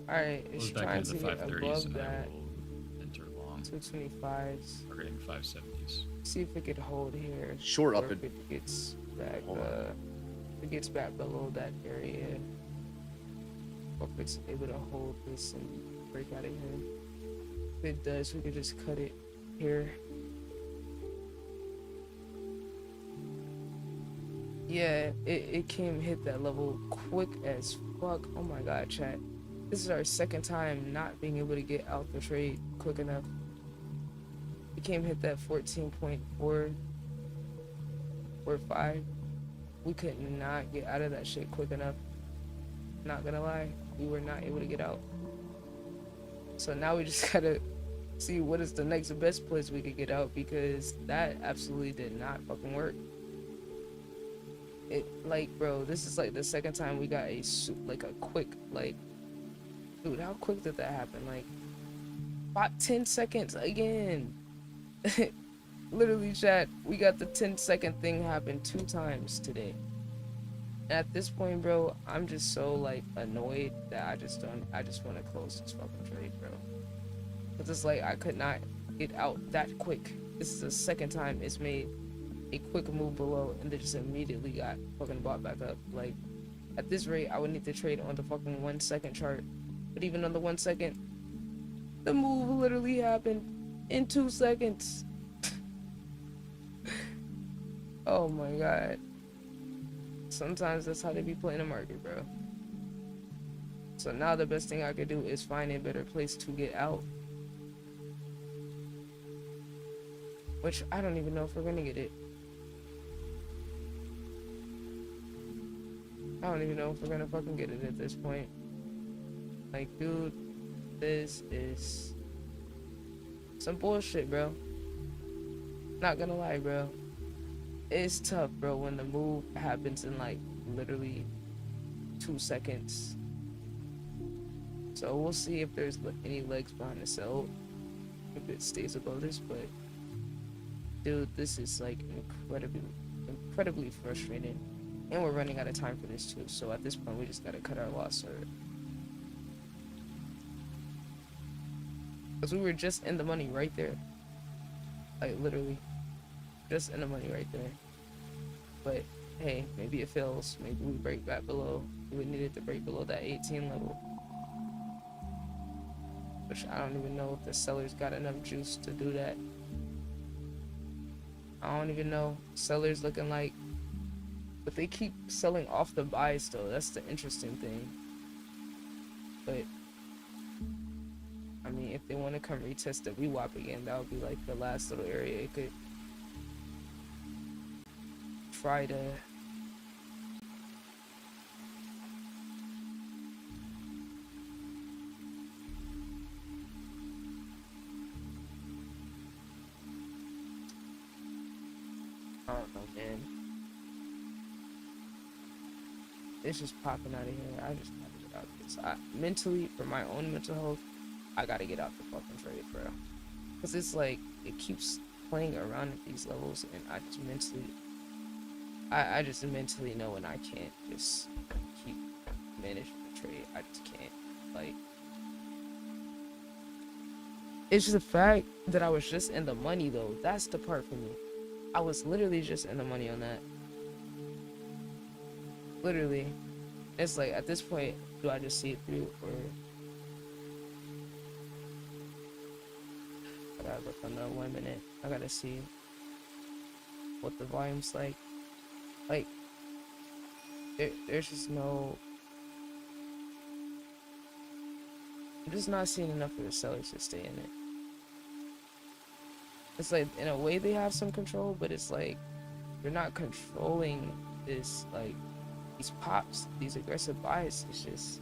Alright, it's Goes back trying into to the get 530s above and I that. will enter long. 225s. Targeting 570s. See if it could hold here. Short or up if it gets back. It gets back below that area. Or if it's able to hold this and break out of here. If it does, we could just cut it here. Yeah, it came hit that level quick as fuck. Oh my god, chat. This is our second time not being able to get out the trade quick enough. It came hit that 14.445. We could not get out of that shit quick enough. Not gonna lie, we were not able to get out. So now we just gotta see what is the next best place we could get out, because that absolutely did not fucking work. It, like, bro, this is like the second time we got a quick, like, dude, how quick did that happen? Like, about 10 seconds again. Literally, chat, we got the 10-second thing happen 2 times today. And at this point, bro, I'm just so, like, annoyed that I just want to close this fucking trade, bro. Because it's like, I could not get out that quick. This is the second time it's made a quick move below and they just immediately got fucking bought back up. Like, at this rate, I would need to trade on the fucking 1 second chart. But even on the 1 second, the move literally happened in 2 seconds. Oh my god. Sometimes that's how they be playing the market, bro. So now the best thing I could do is find a better place to get out. Which I don't even know if we're gonna get it. I don't even know if we're gonna fucking get it at this point. Like, dude, this is some bullshit, bro. Not gonna lie, bro. It's tough, bro, when the move happens in, like, literally 2 seconds. So we'll see if there's any legs behind the sell, if it stays above this, but dude, this is, like, incredibly frustrating. And we're running out of time for this too, so at this point we just gotta cut our loss, or because we were just in the money right there. Like, literally just in the money right there. But hey, maybe it fails. Maybe we break back below. We needed to break below that 18 level, which I don't even know if the sellers got enough juice to do that. I don't even know. Sellers looking like, but they keep selling off the buys though. That's the interesting thing. But I mean, if they want to come retest the VWAP again, that would be like the last little area it could try to I don't know, man. It's just popping out of here. I just gotta get out of this. Mentally, for my own mental health, I gotta get out the fucking trade, bro. Because it's like, it keeps playing around at these levels, and I just mentally know when I can't just keep managing the trade. I just can't. Like, it's just the fact that I was just in the money, though. That's the part for me. I was literally just in the money on that. Literally. It's like, at this point, do I just see it through, or I gotta look on the 1 minute. I gotta see what the volume's like. Like, there's just no, I'm just not seeing enough of the sellers to stay in it. It's like, in a way they have some control, but it's like, they're not controlling this, like, these pops, these aggressive buys. It's just,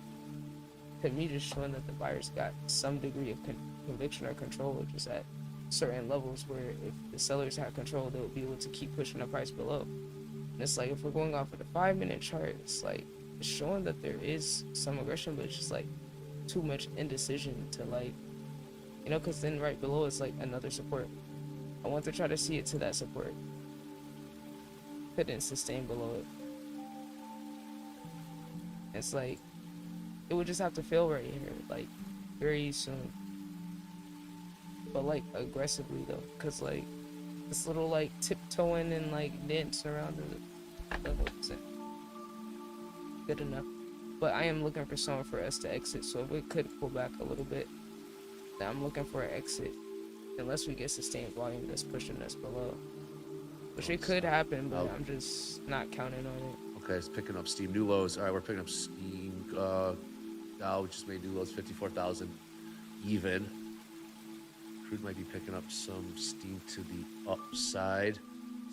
to me, just showing that the buyers got some degree of conviction or control, just at certain levels where if the sellers had control, they would be able to keep pushing the price below. And it's like, if we're going off of the 5-minute chart, it's like, it's showing that there is some aggression, but it's just like too much indecision to, like, you know, because then right below is like another support. I want to try to see it to that support. Couldn't sustain below it. It's like, it would just have to fail right here, like, very soon. But, like, aggressively, though. Because, like, this little, like, tiptoeing and, like, dance around the isn't good enough. But I am looking for somewhere for us to exit. So if we could pull back a little bit, then I'm looking for an exit unless we get sustained volume that's pushing us below. Which it could happen, but I'm just not counting on it. Okay, it's picking up steam. New lows. All right, we're picking up steam. Dow just made new lows, 54,000 even. Crude might be picking up some steam to the upside.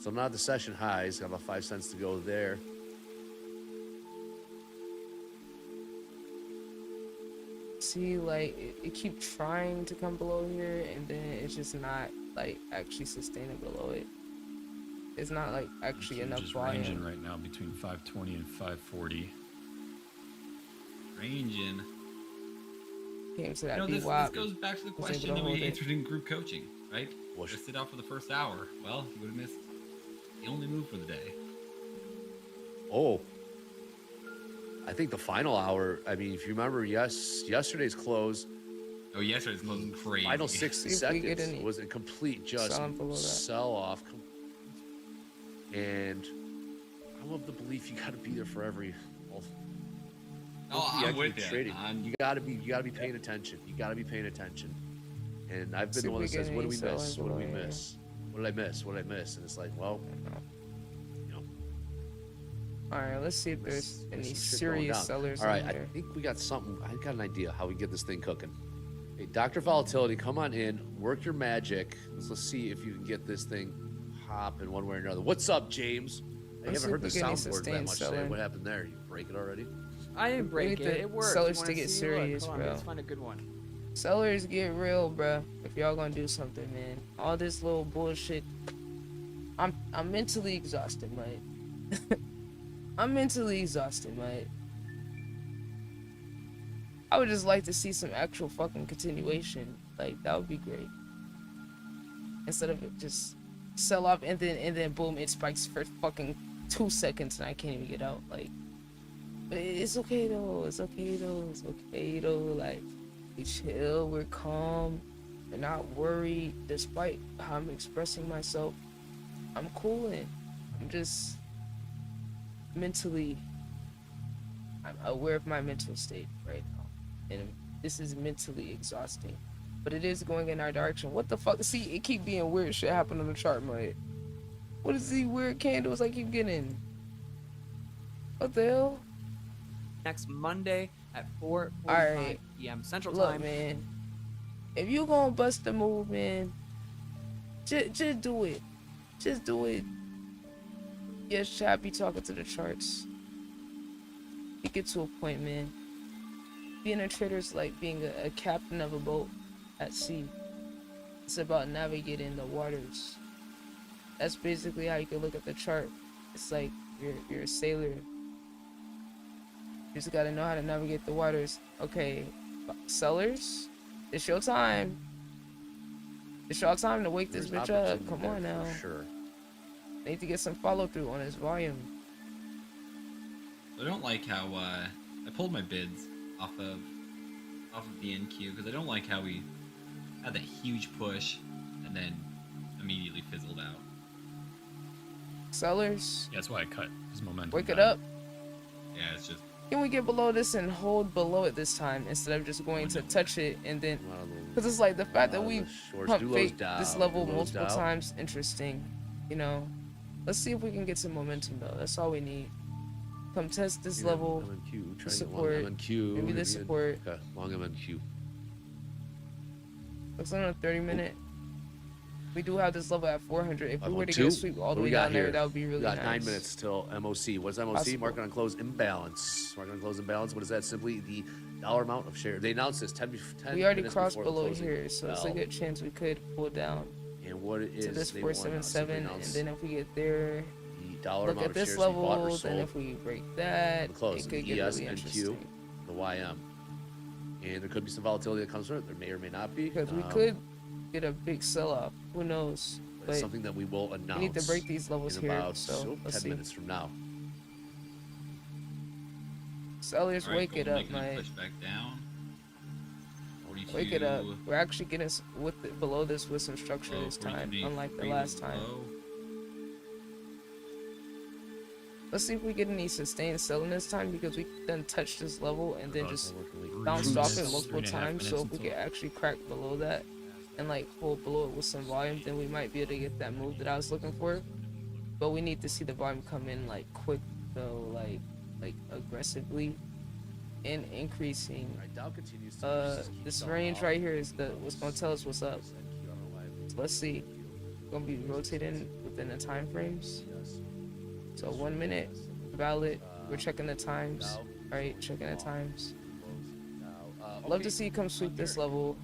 So not the session highs. Got about 5 cents to go there. See, like it keep trying to come below here, and then it's just not like actually sustaining below it. It's not like actually enough just volume. ranging right now between 520 and 540. Ranging. Came to that this goes back to the question that we answered in group coaching, right? Just sit out for the first hour. Well, you would have missed the only move for the day. Oh, I think the final hour. I mean, if you remember, yesterday's close. Oh, yesterday's close was crazy. Final 60 seconds was a complete just sell off. And I'm of the belief you got to be there for every. I'm with you. Trading. You gotta be paying attention. You gotta be paying attention. And I've been the one that says, "What do we miss? What do we miss? What did I miss? What did I miss?" And it's like, well, you know. All right, let's see if there's any serious sellers. All right, I think we got something. I got an idea how we get this thing cooking. Hey, Dr. Volatility, come on in, work your magic. Let's see if you can get this thing popping one way or another. What's up, James? I haven't heard the soundboard that much today. What happened there? You break it already? I didn't break it. It works. Sellers to get serious, bro. Let's find a good one. Sellers get real, bro. If y'all gonna do something, man. All this little bullshit. I'm mentally exhausted, mate. I'm mentally exhausted, mate. I would just like to see some actual fucking continuation. Like that would be great. Instead of it just sell off and then boom, it spikes for fucking 2 seconds and I can't even get out. Like. But it's okay though, it's okay though, like, we chill, we're calm, we're not worried, despite how I'm expressing myself, I'm cooling, I'm just mentally, I'm aware of my mental state right now, and this is mentally exhausting, but it is going in our direction. What the fuck, see, it keep being weird shit happen on the chart, mate. What is these weird candles I keep getting? What the hell? Next Monday at 4:45 Alright. p.m. Central Look, Time. man, if you gonna bust the move, man, just do it. Just do it. Yes, chat, be talking to the charts. You get to a point, man. Being a trader is like being a captain of a boat at sea. It's about navigating the waters. That's basically how you can look at the chart. It's like you're a sailor. You just gotta know how to navigate the waters. Okay, sellers, it's your time. It's your time to wake this bitch up. Come on now. Sure. Need to get some follow through on his volume. I don't like how I pulled my bids off of the NQ because I don't like how we had that huge push and then immediately fizzled out. Sellers. Yeah, that's why I cut his momentum. Wake it up. Yeah, it's just. Can we get below this and hold below it this time instead of just going to touch it and then, because it's like the fact that we pump fake this level multiple times, interesting, you know. Let's see if we can get some momentum though. That's all we need. Come test this level. MNQ, support. Maybe the support. Okay, long MNQ. Looks like on a 30-minute. We do have this level at 400. If we were to get a sweep all the way down there, that would be really nice. We got 9 minutes till MOC. What's MOC? Possible. Market on close imbalance. Market on close imbalance. What is that? Simply the dollar amount of share. They announced this 10 we already crossed below here, so it's a good chance we could pull down. And what it is, to this 477, and then if we get there, the dollar look amount at this of shares level, bought or sold, then if we break that, close, it could the get ES really and interesting. Q, the YM. And there could be some volatility that comes from it. There may or may not be. Because we could get a big sell-off. Who knows? But it's something that we will announce. We need to break these levels in here. About, so let's 10 see. minutes from now. Sellers, Right, wake it up, mate. Push back down. 42. Wake it up. We're actually getting below this with some structure this time, unlike the last time. Let's see if we get any sustained selling this time, because we then touched this level and then just bounced off it multiple times. So if we can actually crack below that, and like hold below it with some volume, then we might be able to get that move that I was looking for. But we need to see the volume come in like quick though, like aggressively and increasing. This range right here is what's gonna tell us what's up. So let's see. We're gonna be rotating within the time frames. So 1 minute, valid. We're checking the times. All right, checking the times. Love to see you come sweep this level.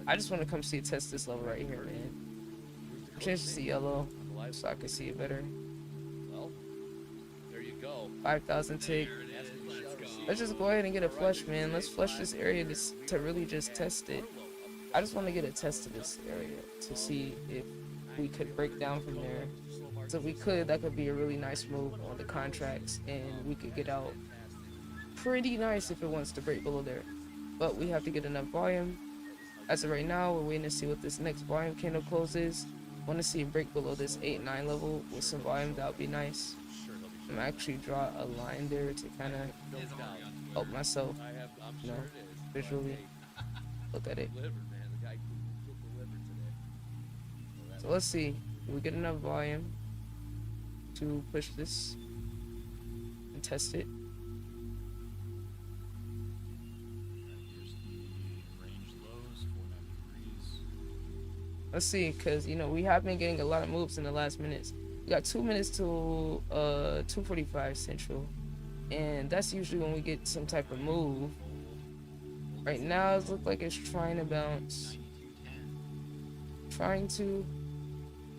I just want to come see it test this level right here, man. Change this to yellow so I can see it better. Well, there you go. 5,000 tick. Let's just go ahead and get a flush, man. Let's flush this area to really just test it. I just want to get a test of this area to see if we could break down from there. So if we could, that could be a really nice move on the contracts, and we could get out pretty nice if it wants to break below there. But we have to get enough volume. As of right now, we're waiting to see what this next volume candle closes. Want to see it break below this 8-9 level with some volume. That would be nice. I'm actually draw a line there to kind of help myself, you know, visually look at it. So let's see, do we get enough volume to push this and test it? Let's see, because, you know, we have been getting a lot of moves in the last minutes. We got 2 minutes till 2:45 Central, and that's usually when we get some type of move. Right now, it looks like it's trying to bounce. Trying to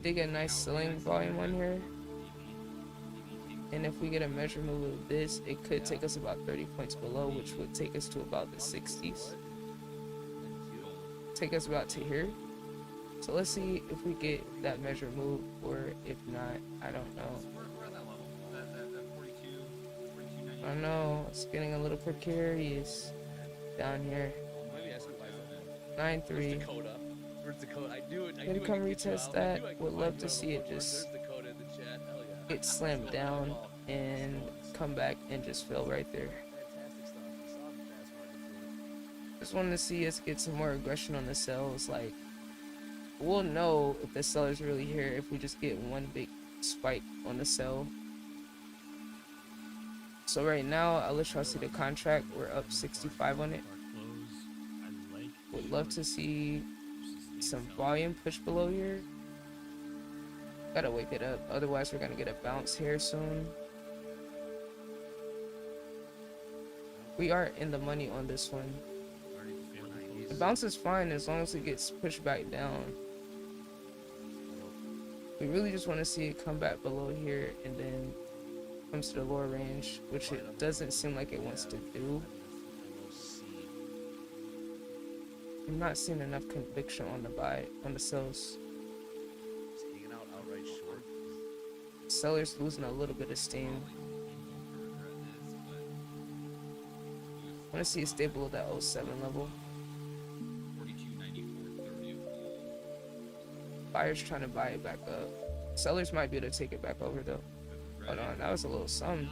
dig a nice selling volume on here. And if we get a measure move of this, it could take us about 30 points below, which would take us to about the 60s. Take us about to here. So let's see if we get that measure move, or if not, I don't know. I don't know, it's getting a little precarious down here. 9-3. Maybe come retest that. Would love to see it just get slammed down and come back and just fail right there. Just wanted to see us get some more aggression on the sells. Like, we'll know if the seller's really here if we just get one big spike on the sell. So right now, I'll let y'all see the contract. We're up 65 on it. Would love to see some volume push below here. Gotta wake it up, otherwise we're gonna get a bounce here soon. We are in the money on this one. The bounce is fine as long as it gets pushed back down. We really just want to see it come back below here and then comes to the lower range, which it doesn't seem like it wants to do. I'm not seeing enough conviction on the buy, on the sells. Sellers losing a little bit of steam. I want to see it stay below that 07 level. Buyers trying to buy it back up. Sellers might be able to take it back over though. Hold on, that was a little something.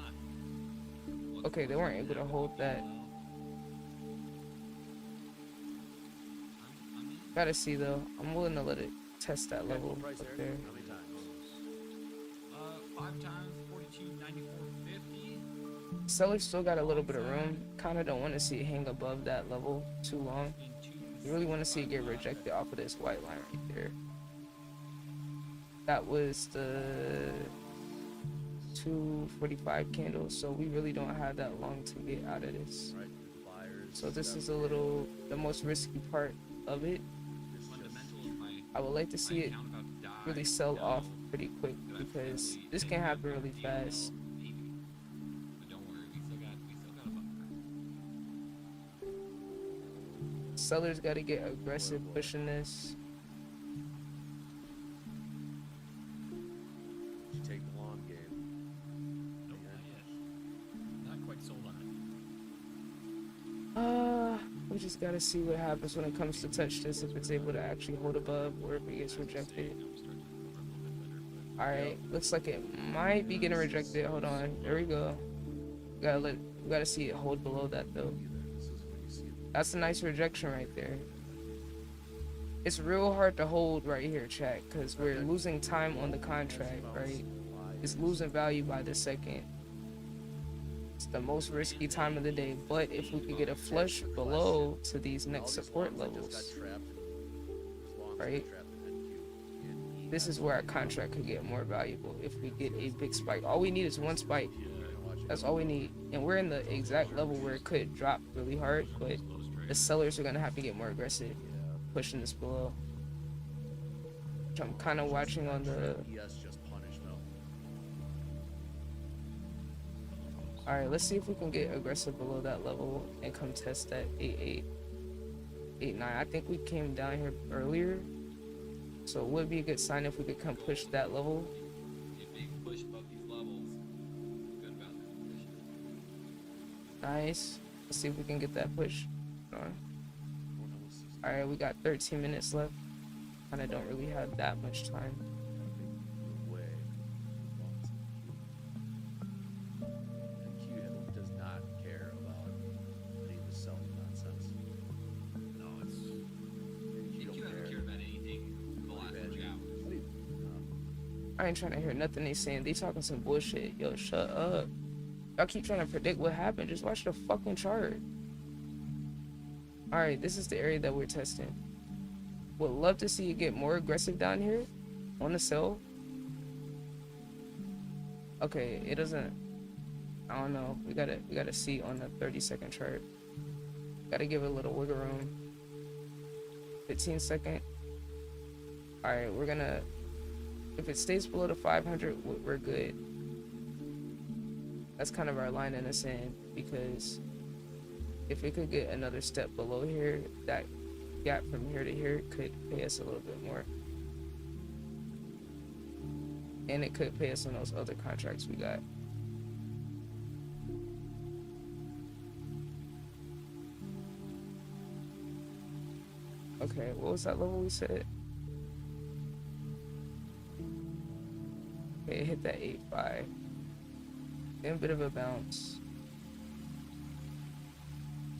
Okay, they weren't able to hold that. Gotta see though. I'm willing to let it test that level up there. 5 times 42, 94, 50. Sellers still got a little bit of room. Kind of don't want to see it hang above that level too long. You really want to see it get rejected off of this white line right there. That was the 2:45 candle, so we really don't have that long to get out of this. So this is a little the most risky part of it. I would like to see it really sell off pretty quick because this can happen really fast. Sellers got to get aggressive pushing this. Take the long game. Nope, not yet. Not quite sold on it. We just gotta see what happens when it comes to touch this, if it's able to actually hold above or if it gets rejected. Alright, looks like it might be getting rejected. Hold on, there we go. We gotta see it hold below that though. That's a nice rejection right there. It's real hard to hold right here, chat, because we're losing time on the contract, right? It's losing value by the second. It's the most risky time of the day, but if we could get a flush below to these next support levels, right? This is where our contract could get more valuable if we get a big spike. All we need is one spike. That's all we need. And we're in the exact level where it could drop really hard, but the sellers are gonna have to get more aggressive, pushing this below. Which I'm kind of watching on the... Alright, let's see if we can get aggressive below that level and come test that 8.8, 8.9. I think we came down here earlier, so it would be a good sign if we could come push that level. Nice. Let's see if we can get that push. Alright, we got 13 minutes left. Kinda don't really have that much time. Does not care about any of the selling nonsense. No, it's You haven't cared about anything for the last 3 hours. I ain't trying to hear nothing they saying. They talking some bullshit. Yo, shut up. Y'all keep trying to predict what happened. Just watch the fucking chart. Alright, this is the area that we're testing. Would love to see you get more aggressive down here on the sell. Okay, it doesn't... I don't know. We gotta see on the 30-second chart. Gotta give it a little wiggle room. 15-second. Alright, we're gonna... If it stays below the 500, we're good. That's kind of our line in the sand, because if it could get another step below here, that gap from here to here could pay us a little bit more. And it could pay us on those other contracts we got. Okay, what was that level we said? Okay, it hit that 8.5. And a bit of a bounce.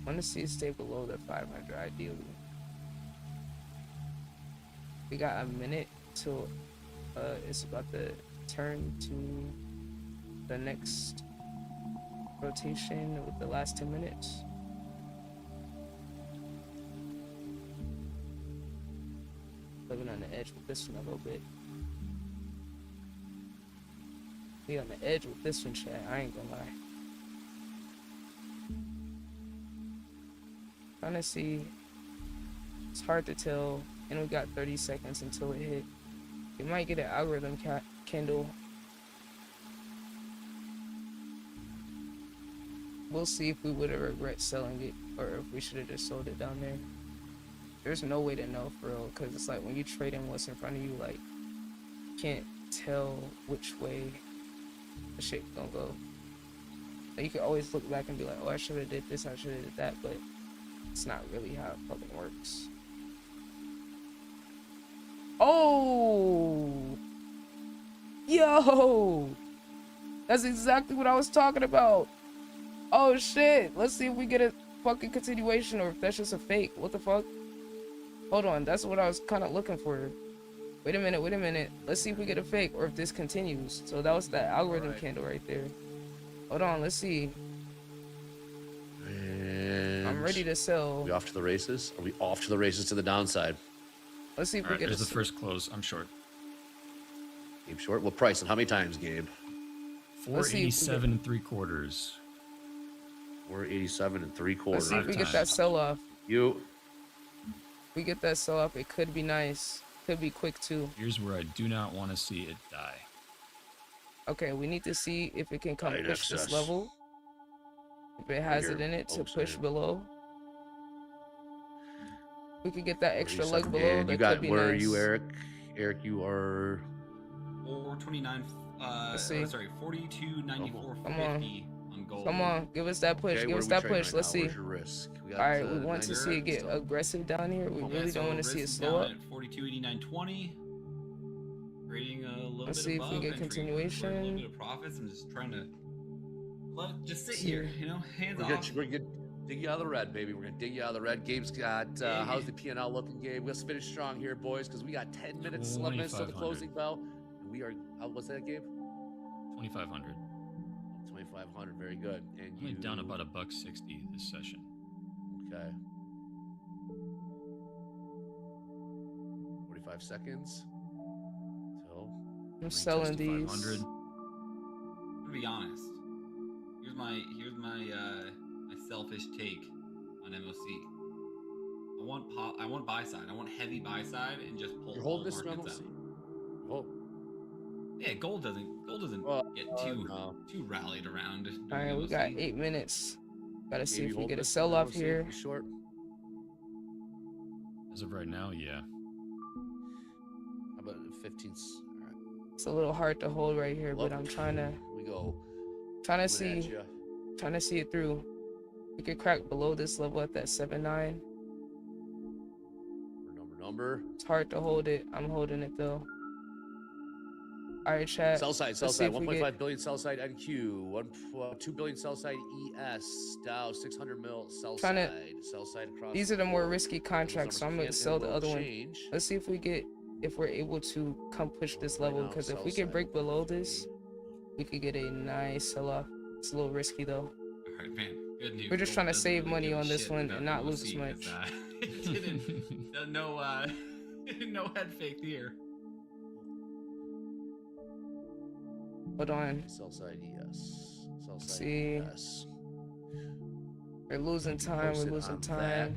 I want to see it stay below the 500 ideally. We got a minute till it's about to turn to the next rotation with the last 10 minutes. Living on the edge with this one a little bit. Be on the edge with this one, chat. I ain't gonna lie. Trying to see. It's hard to tell. And we got 30 seconds until it hit. We might get an algorithm candle. We'll see if we would have regret selling it or if we should have just sold it down there. There's no way to know for real, because it's like when you trade in what's in front of you, like, you can't tell which way the shit gonna go. Like, you can always look back and be like, oh, I should have did this, I should have did that, but it's not really how it fucking works. Oh! Yo! That's exactly what I was talking about. Oh shit! Let's see if we get a fucking continuation or if that's just a fake. What the fuck? Hold on, that's what I was kind of looking for. Wait a minute. Let's see if we get a fake or if this continues. So that was that algorithm candle right there. Hold on, let's see. And I'm ready to sell. Are we off to the races? Are we off to the races to the downside? Let's see if we get There's the first close. I'm short. Gabe short. What price and how many times, Gabe? 487 3/4. 487 3/4. Let's see if we get that sell off. We get that sell off. It could be nice. Could be quick too. Here's where I do not want to see it die. Okay, we need to see if it can come push this level. If it has it in it to push below. We could get that extra leg below. And you got, where are you, nice. Eric? Eric, you are 429. Sorry, 42.94.50 on gold. Come on, give us that push. Okay, give us that push. Right Let's now? see. Where's your risk? All right, we want to see it get aggressive down here. We really don't want to see it slow up. 42.89.20. Trading a little Let's bit see if above we get and trading for a little continuation. bit of profits. I'm just trying to just sit here, you know, hands off. Dig you out of the red, baby. We're gonna dig you out of the red. Gabe's got how's the P&L looking, Gabe? Let's finish strong here, boys, because we got 10 minutes, 11 minutes till the closing bell. And we are what's that, Gabe? 2,500. 2,500, very good. And you down about $1.60 this session. Okay. 45 seconds. Till I'm selling these. 500. I'm gonna be honest. Here's my selfish take on MOC. I want buy side. I want heavy buy side and just pull. You're holding all this markets MOC. out. Oh. Yeah, gold doesn't get too rallied around. All right, we got 8 minutes. Gotta see if we get a sell off here. Short. As of right now, yeah. How about 15? All right. It's a little hard to hold right here, but I'm trying to. We go. Trying to see it through. We could crack below this level at that 7.9. Number. It's hard to hold it. I'm holding it though. All right, chat. Sell side. 1.5 billion sell side NQ. 2 billion sell side ES. Dow 600 mil sell side. Sell side across. These are the more risky contracts, so I'm gonna sell the other one. Let's see if we're able to come push this level, because if we can break below this, we could get a nice sell off. It's a little risky though. All right, man. Good news. We're just trying to save money on this one and not lose as much. No head fake here. Hold on. Sell side ES. Sell side See. ES. We're losing time. We're losing time.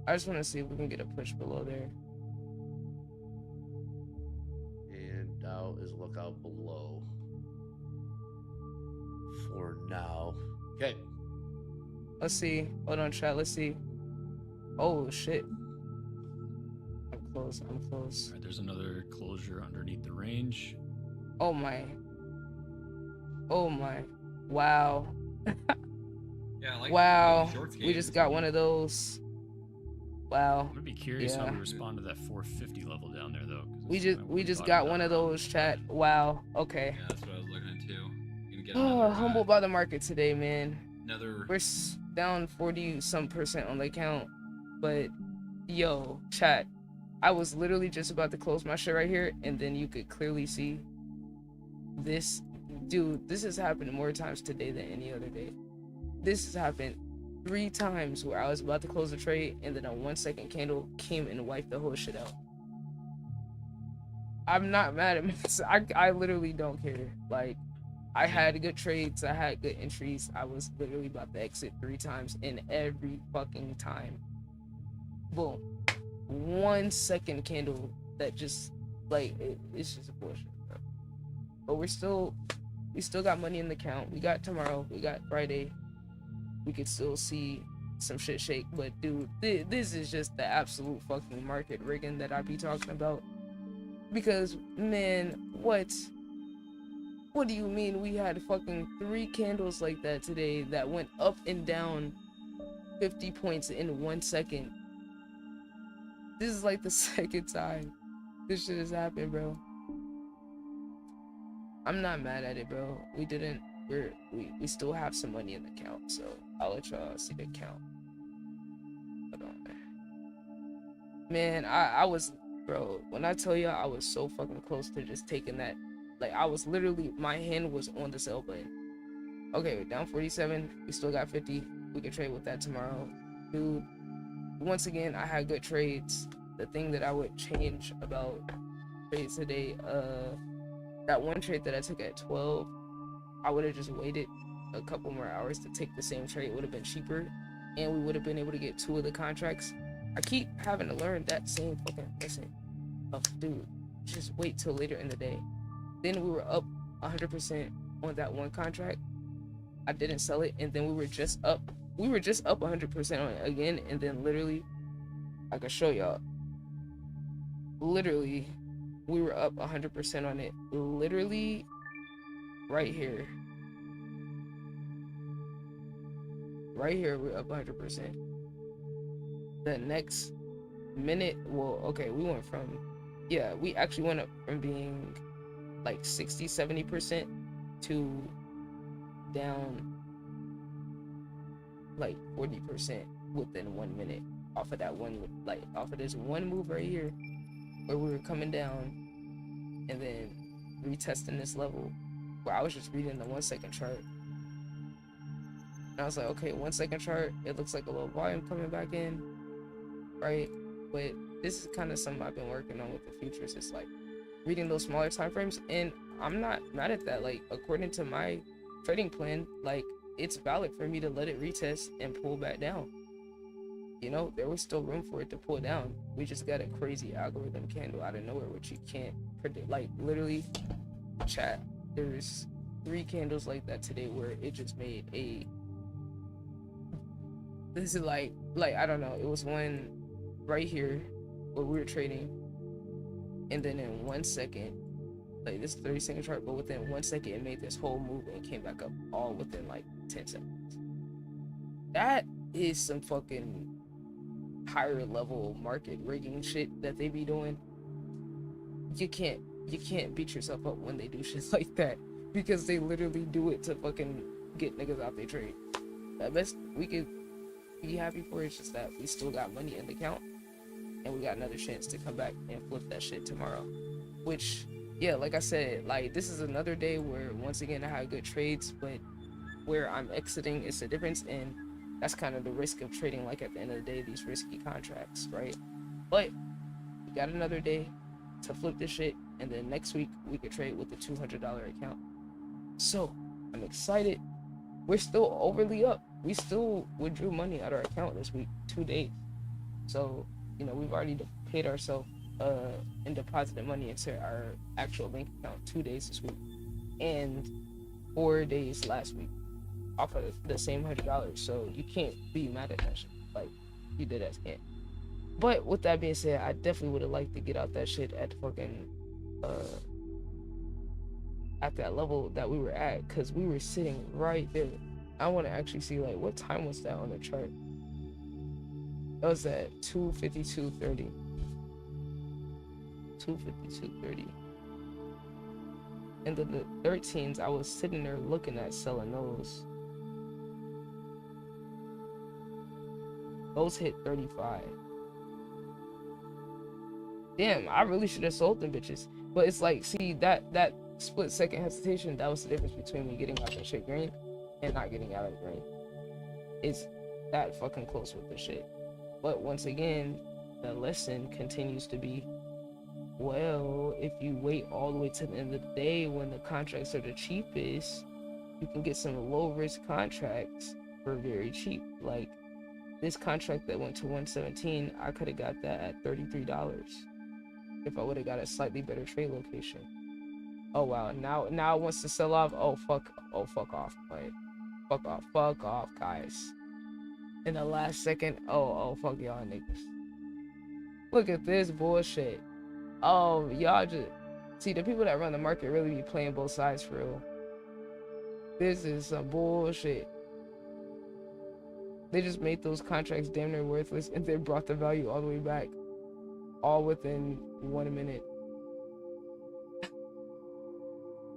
I just want to see if we can get a push below there. And Dow is lookout below. For now. Okay. Let's see. Hold on, chat. Let's see. Oh shit. I'm close. I'm close. All right, there's another closure underneath the range. Oh my. Oh my. Wow. Yeah, I like wow. We just got one of those. Wow. I'm gonna be curious how we respond to that 450 level down there, though. We just got one of those, chat. Wow. Okay. Yeah, that's what I was looking at too. Oh, humbled by the market today, man. Another. We're down 40-some% on the account, but yo, chat. I was literally just about to close my shit right here, and then you could clearly see this. Dude, this has happened more times today than any other day. This has happened 3 times where I was about to close the trade, and then a 1-second candle came and wiped the whole shit out. I'm not mad at me. I literally don't care. Like, I had good trades. I had good entries. I was literally about to exit 3 times, and every fucking time, boom, 1-second candle that just, like, it's just a bullshit, bro. But we still got money in the account. We got tomorrow. We got Friday. We could still see some shit shake. But dude, this is just the absolute fucking market rigging that I be talking about. Because, man, what do you mean we had fucking 3 candles like that today that went up and down 50 points in 1 second? This is like the second time this shit has happened, bro. I'm not mad at it, bro. We still have some money in the account, so I'll let y'all see the account. Hold on. Man, I was, bro, when I tell you I was so fucking close to just taking that. Like, I was literally, my hand was on the sell button. Okay, we're down 47. We still got 50. We can trade with that tomorrow. Dude, once again, I had good trades. The thing that I would change about trades today, that one trade that I took at 12, I would have just waited a couple more hours to take the same trade. It would have been cheaper, and we would have been able to get 2 of the contracts. I keep having to learn that same fucking lesson of, dude, just wait till later in the day. Then we were up 100% on that one contract. I didn't sell it, and then we were just up 100% on it again, and then literally, I can show y'all. Literally, we were up 100% on it. Literally, right here. Right here, we're up 100%. The next minute, well, okay, we went from, yeah, we actually went up from being like 60-70% to down like 40% within 1 minute off of that one, like off of this one move right here where we were coming down and then retesting this level where I was just reading the 1 second chart. And I was like, okay, 1 second chart, it looks like a little volume coming back in, right? But this is kind of something I've been working on with the futures. It's like reading those smaller time frames, and I'm not mad at that. Like, according to my trading plan, like, it's valid for me to let it retest and pull back down. You know, there was still room for it to pull down. We just got a crazy algorithm candle out of nowhere, which you can't predict. Like, literally, chat, there's 3 candles like that today where it just made a, this is like I don't know, it was one right here where we were trading, and then in 1 second, like this 30-second chart, but within 1 second it made this whole move and came back up all within like 10 seconds. That is some fucking higher level market rigging shit that they be doing. You can't beat yourself up when they do shit like that, because they literally do it to fucking get niggas out their trade. The best we could be happy for is just that we still got money in the account and we got another chance to come back and flip that shit tomorrow. Which, yeah, like I said, like this is another day where once again I had good trades, but where I'm exiting is the difference, and that's kind of the risk of trading, like at the end of the day, these risky contracts, right? But we got another day to flip this shit, and then next week we could trade with the $200 account. So I'm excited. We're still overly up. We still withdrew money out of our account this week, 2 days. So, you know, we've already paid ourselves and deposited money into our actual bank account 2 days this week and 4 days last week off of the same $100. So you can't be mad at that shit. Like, you did as can't. But with that being said, I definitely would have liked to get out that shit at fucking at that level that we were at, because we were sitting right there. I want to actually see, like, what time was that on the chart? That was at 2:52:30. 2:52:30. And then the 13s, I was sitting there looking at selling those. Those hit 35. Damn, I really should have sold them bitches. But it's like, see, that split second hesitation, that was the difference between me getting out that shit green and not getting out of the green. It's that fucking close with the shit. But once again, the lesson continues to be, well, if you wait all the way to the end of the day when the contracts are the cheapest, you can get some low risk contracts for very cheap. Like this contract that went to 117, I could have got that at $33 if I would have got a slightly better trade location. Oh wow, now it wants to sell off. Oh fuck off, like fuck off, guys. In the last second, oh fuck y'all niggas. Look at this bullshit. Oh, y'all just see, the people that run the market really be playing both sides for real. This is some bullshit. They just made those contracts damn near worthless, and they brought the value all the way back, all within 1 minute.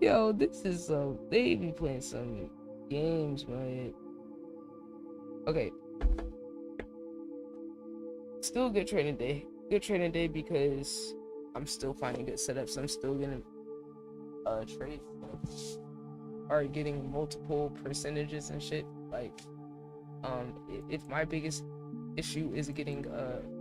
Yo, this is they be playing some games, man. Okay. Still good trading day. Good trading day because I'm still finding good setups. I'm still getting trades are getting multiple percentages and shit. Like, if my biggest issue is getting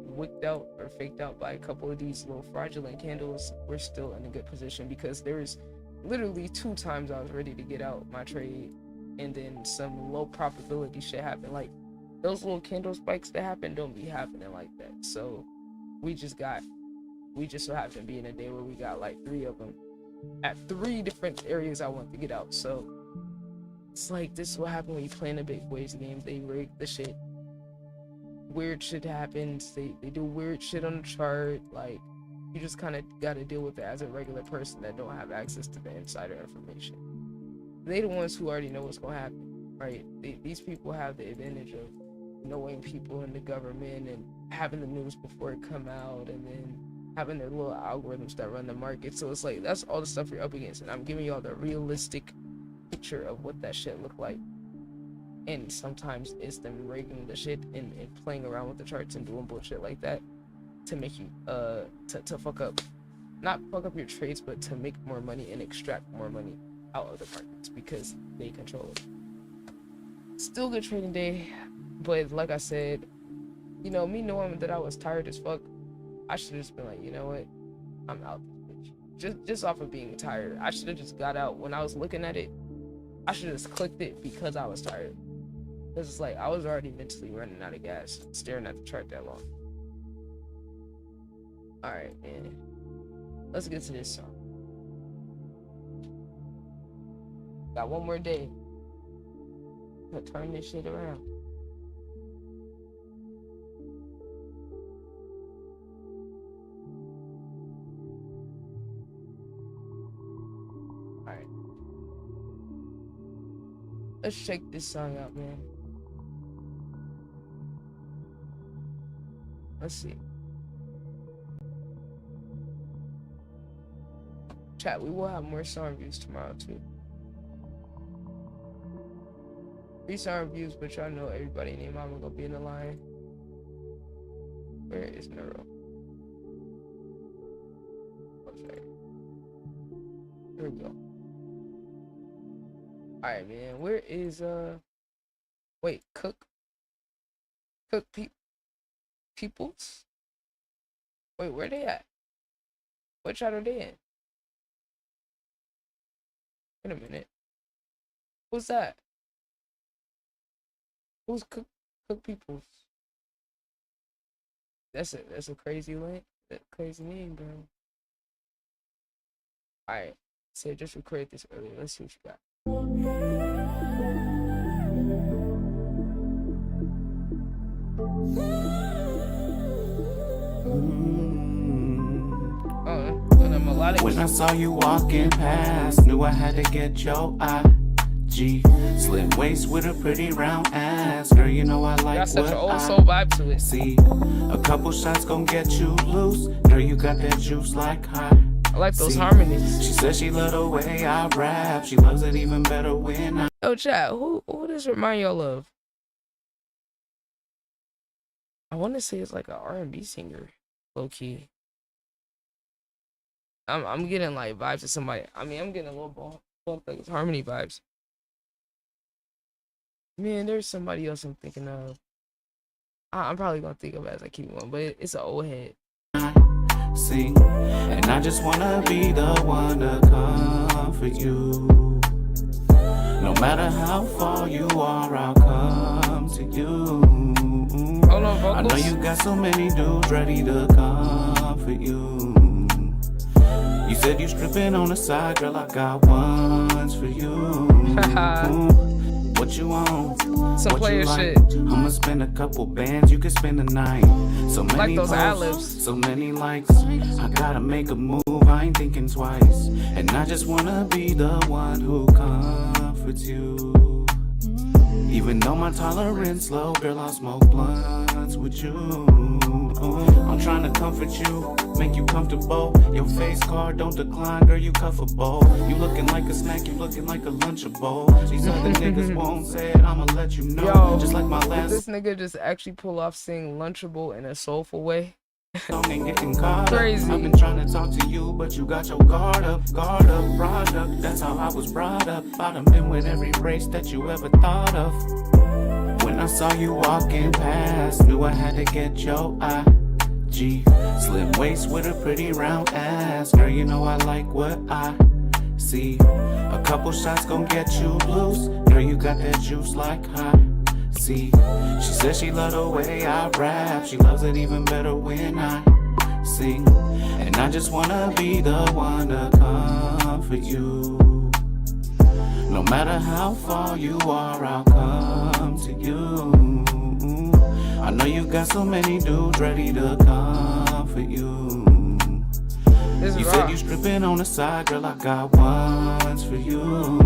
wicked out or faked out by a couple of these little fraudulent candles, we're still in a good position, because there is literally 2 times I was ready to get out my trade and then some low probability shit happened. Like those little candle spikes that happen don't be happening like that. So we just so happened to be in a day where we got like 3 of them at 3 different areas I want to get out. So it's like, this is what happened when you play in a big boys game. They rig the shit. Weird shit happens. They do weird shit on the chart. Like, you just kind of got to deal with it as a regular person that don't have access to the insider information. They the ones who already know what's going to happen, right? These people have the advantage of knowing people in the government and having the news before it come out, and then having their little algorithms that run the market. So it's like, that's all the stuff you're up against, and I'm giving y'all the realistic picture of what that shit looked like. and sometimes it's them rigging the shit and playing around with the charts and doing bullshit like that to make you to fuck up, not fuck up your trades, but to make more money and extract more money out of the markets because they control it. Still good trading day, but like I said, you know, me knowing that I was tired as fuck, I should have just been like, you know what, I'm out this bitch. Just off of being tired. I should have just got out. When I was looking at it, I should have just clicked it because I was tired. Because it's like I was already mentally running out of gas staring at the chart that long. Alright, man. Let's get to this song. Got one more day to turn this shit around. Alright. Let's check this song out, man. Let's see. Chat, we will have more song reviews tomorrow too. 3 song reviews, but y'all know everybody named Mama gonna be in the line. Where is Neuro? Okay. Here we go. Alright, man. Where is wait, Peoples? Wait, where they at? What chat are they in? Wait a minute. Who's that? Who's Cook Peoples? That's a crazy link. That crazy name, bro. Alright. So just recorded this earlier. Let's see what you got. When I saw you walking past, knew I had to get your IG. Slim waist with a pretty round ass, girl, you know I like got such what an old I soul vibe to it. See, a couple shots gon' get you loose, girl, you got that juice like hot. I like those harmonies. She says she love the way I rap, she loves it even better when I. Oh, chat, who does it remind y'all of? I want to say it's like an R&B singer, low key. I'm getting like vibes of somebody. I mean, I'm getting a little ball like it's harmony vibes. Man, there's somebody else I'm thinking of. I'm probably gonna think of it as I keep going, but it's an old head. See, and I just wanna be the one to comfort you. No matter how far you are, I'll come to you. Hold on, vocals. I know you got so many dudes ready to comfort you. You said you stripping on the side, girl, I got ones for you. What you want? Some what player you like? shit. I'ma spend a couple bands, you can spend the night. So many like those posts, ad-libs. so many likes. I gotta make a move, I ain't thinking twice. And I just wanna be the one who comforts you. Even though my tolerance low, girl, I'll smoke blunts with you. I'm trying to comfort you, make you comfortable. Your face card don't decline, girl, you cuffable. You looking like a snack, you looking like a Lunchable. These other niggas won't say it, I'ma let you know. Yo, just like my did last this nigga just actually pull off saying Lunchable in a soulful way? song ain't getting caught Crazy. up. I've been trying to talk to you, but you got your guard up, product. That's how I was brought up. I done been with every race that you ever thought of. When I saw you walking past, knew I had to get your IG. Slim waist with a pretty round ass, girl, you know I like what I see. A couple shots gon' get you loose, girl, you got that juice like hot. See, she says she love the way I rap, she loves it even better when I sing. And I just wanna be the one to comfort you. No matter how far you are, I'll come to you. I know you got so many dudes ready to comfort you. You said you stripping on the side, girl, I got ones for you.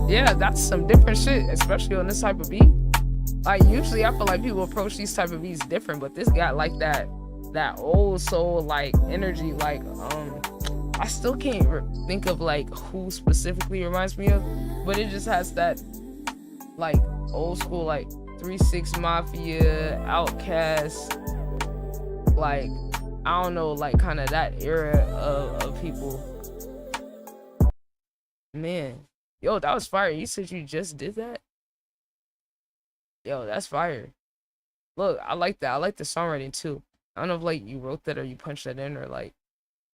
Yeah, that's some different shit, especially on this type of beat. Like usually I feel like people approach these type of beats different, but this got like that old soul like energy, like I still can't think of like who specifically reminds me of, but it just has that like old school like 3-6 Mafia, Outkast, like I don't know, like kind of that era of people. Man, yo, that was fire. You said you just did that? Yo, that's fire. Look, I like that. I like the songwriting too. I don't know if like you wrote that or you punched that in or like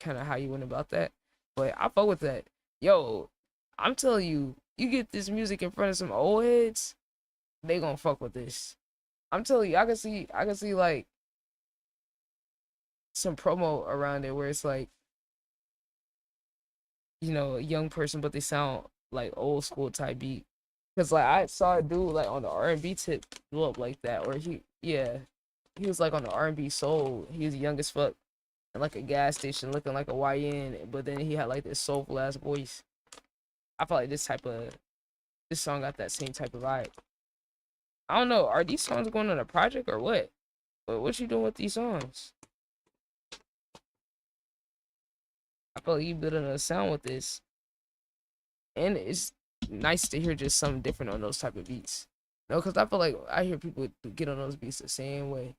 kind of how you went about that, but I fuck with that. Yo, I'm telling you, you get this music in front of some old heads, they gonna fuck with this. I'm telling you, I can see like some promo around it where it's like, you know, a young person, but they sound like old school type beat. Cause like I saw a dude like on the R&B tip blow up like that, or he was like on the R&B soul. He was young as fuck, in like a gas station looking like a YN, but then he had like this soulful ass voice. I feel like this song got that same type of vibe. I don't know, are these songs going on a project or what? But what you doing with these songs? I feel like you building a sound with this, and it's nice to hear just something different on those type of beats. No, because I feel like I hear people get on those beats the same way.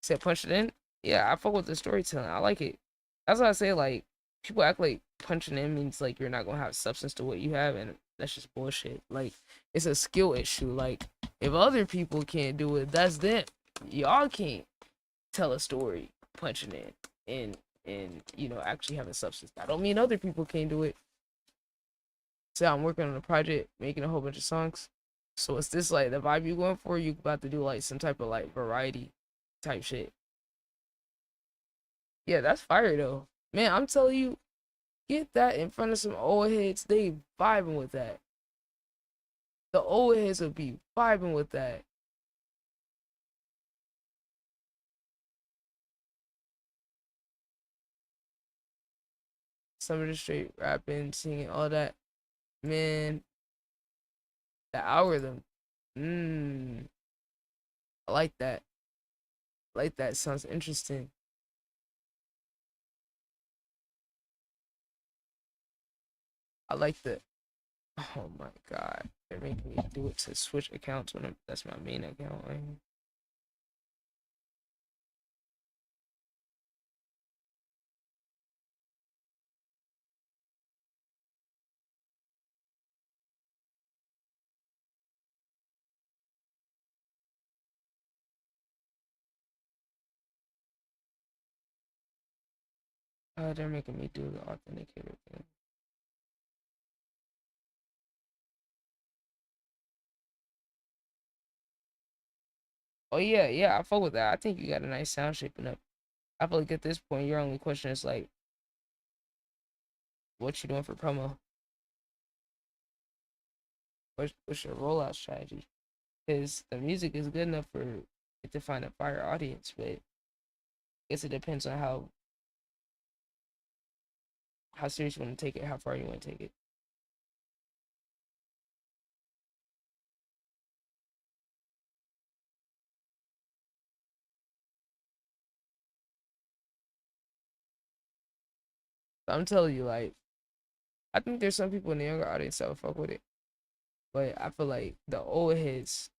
Said punch it in. Yeah, I fuck with the storytelling. I like it. That's why I say like people act like punching in means like you're not gonna have substance to what you have, and that's just bullshit. Like it's a skill issue. Like if other people can't do it, that's them. Y'all can't tell a story punching in and you know actually having substance. I don't mean other people can't do it. So I'm working on a project, making a whole bunch of songs. So is this like the vibe you going for? You about to do like some type of like variety type shit? Yeah, that's fire though. Man, I'm telling you, get that in front of some old heads. They vibing with that. The old heads will be vibing with that. Some of the straight rapping, singing, all that. Man, the algorithm. I like that. I like that. Sounds interesting. I like the. Oh my god, they're making me do it to switch accounts when that's my main account. Right? Oh, they're making me do the authenticator thing. Oh yeah, I fuck with that. I think you got a nice sound shaping up. I feel like at this point, your only question is like, what you doing for promo? What's your rollout strategy? Because the music is good enough for it to find a fire audience, but I guess it depends on how serious you want to take it, how far you want to take it. I'm telling you, like, I think there's some people in the younger audience that will fuck with it, but I feel like the old heads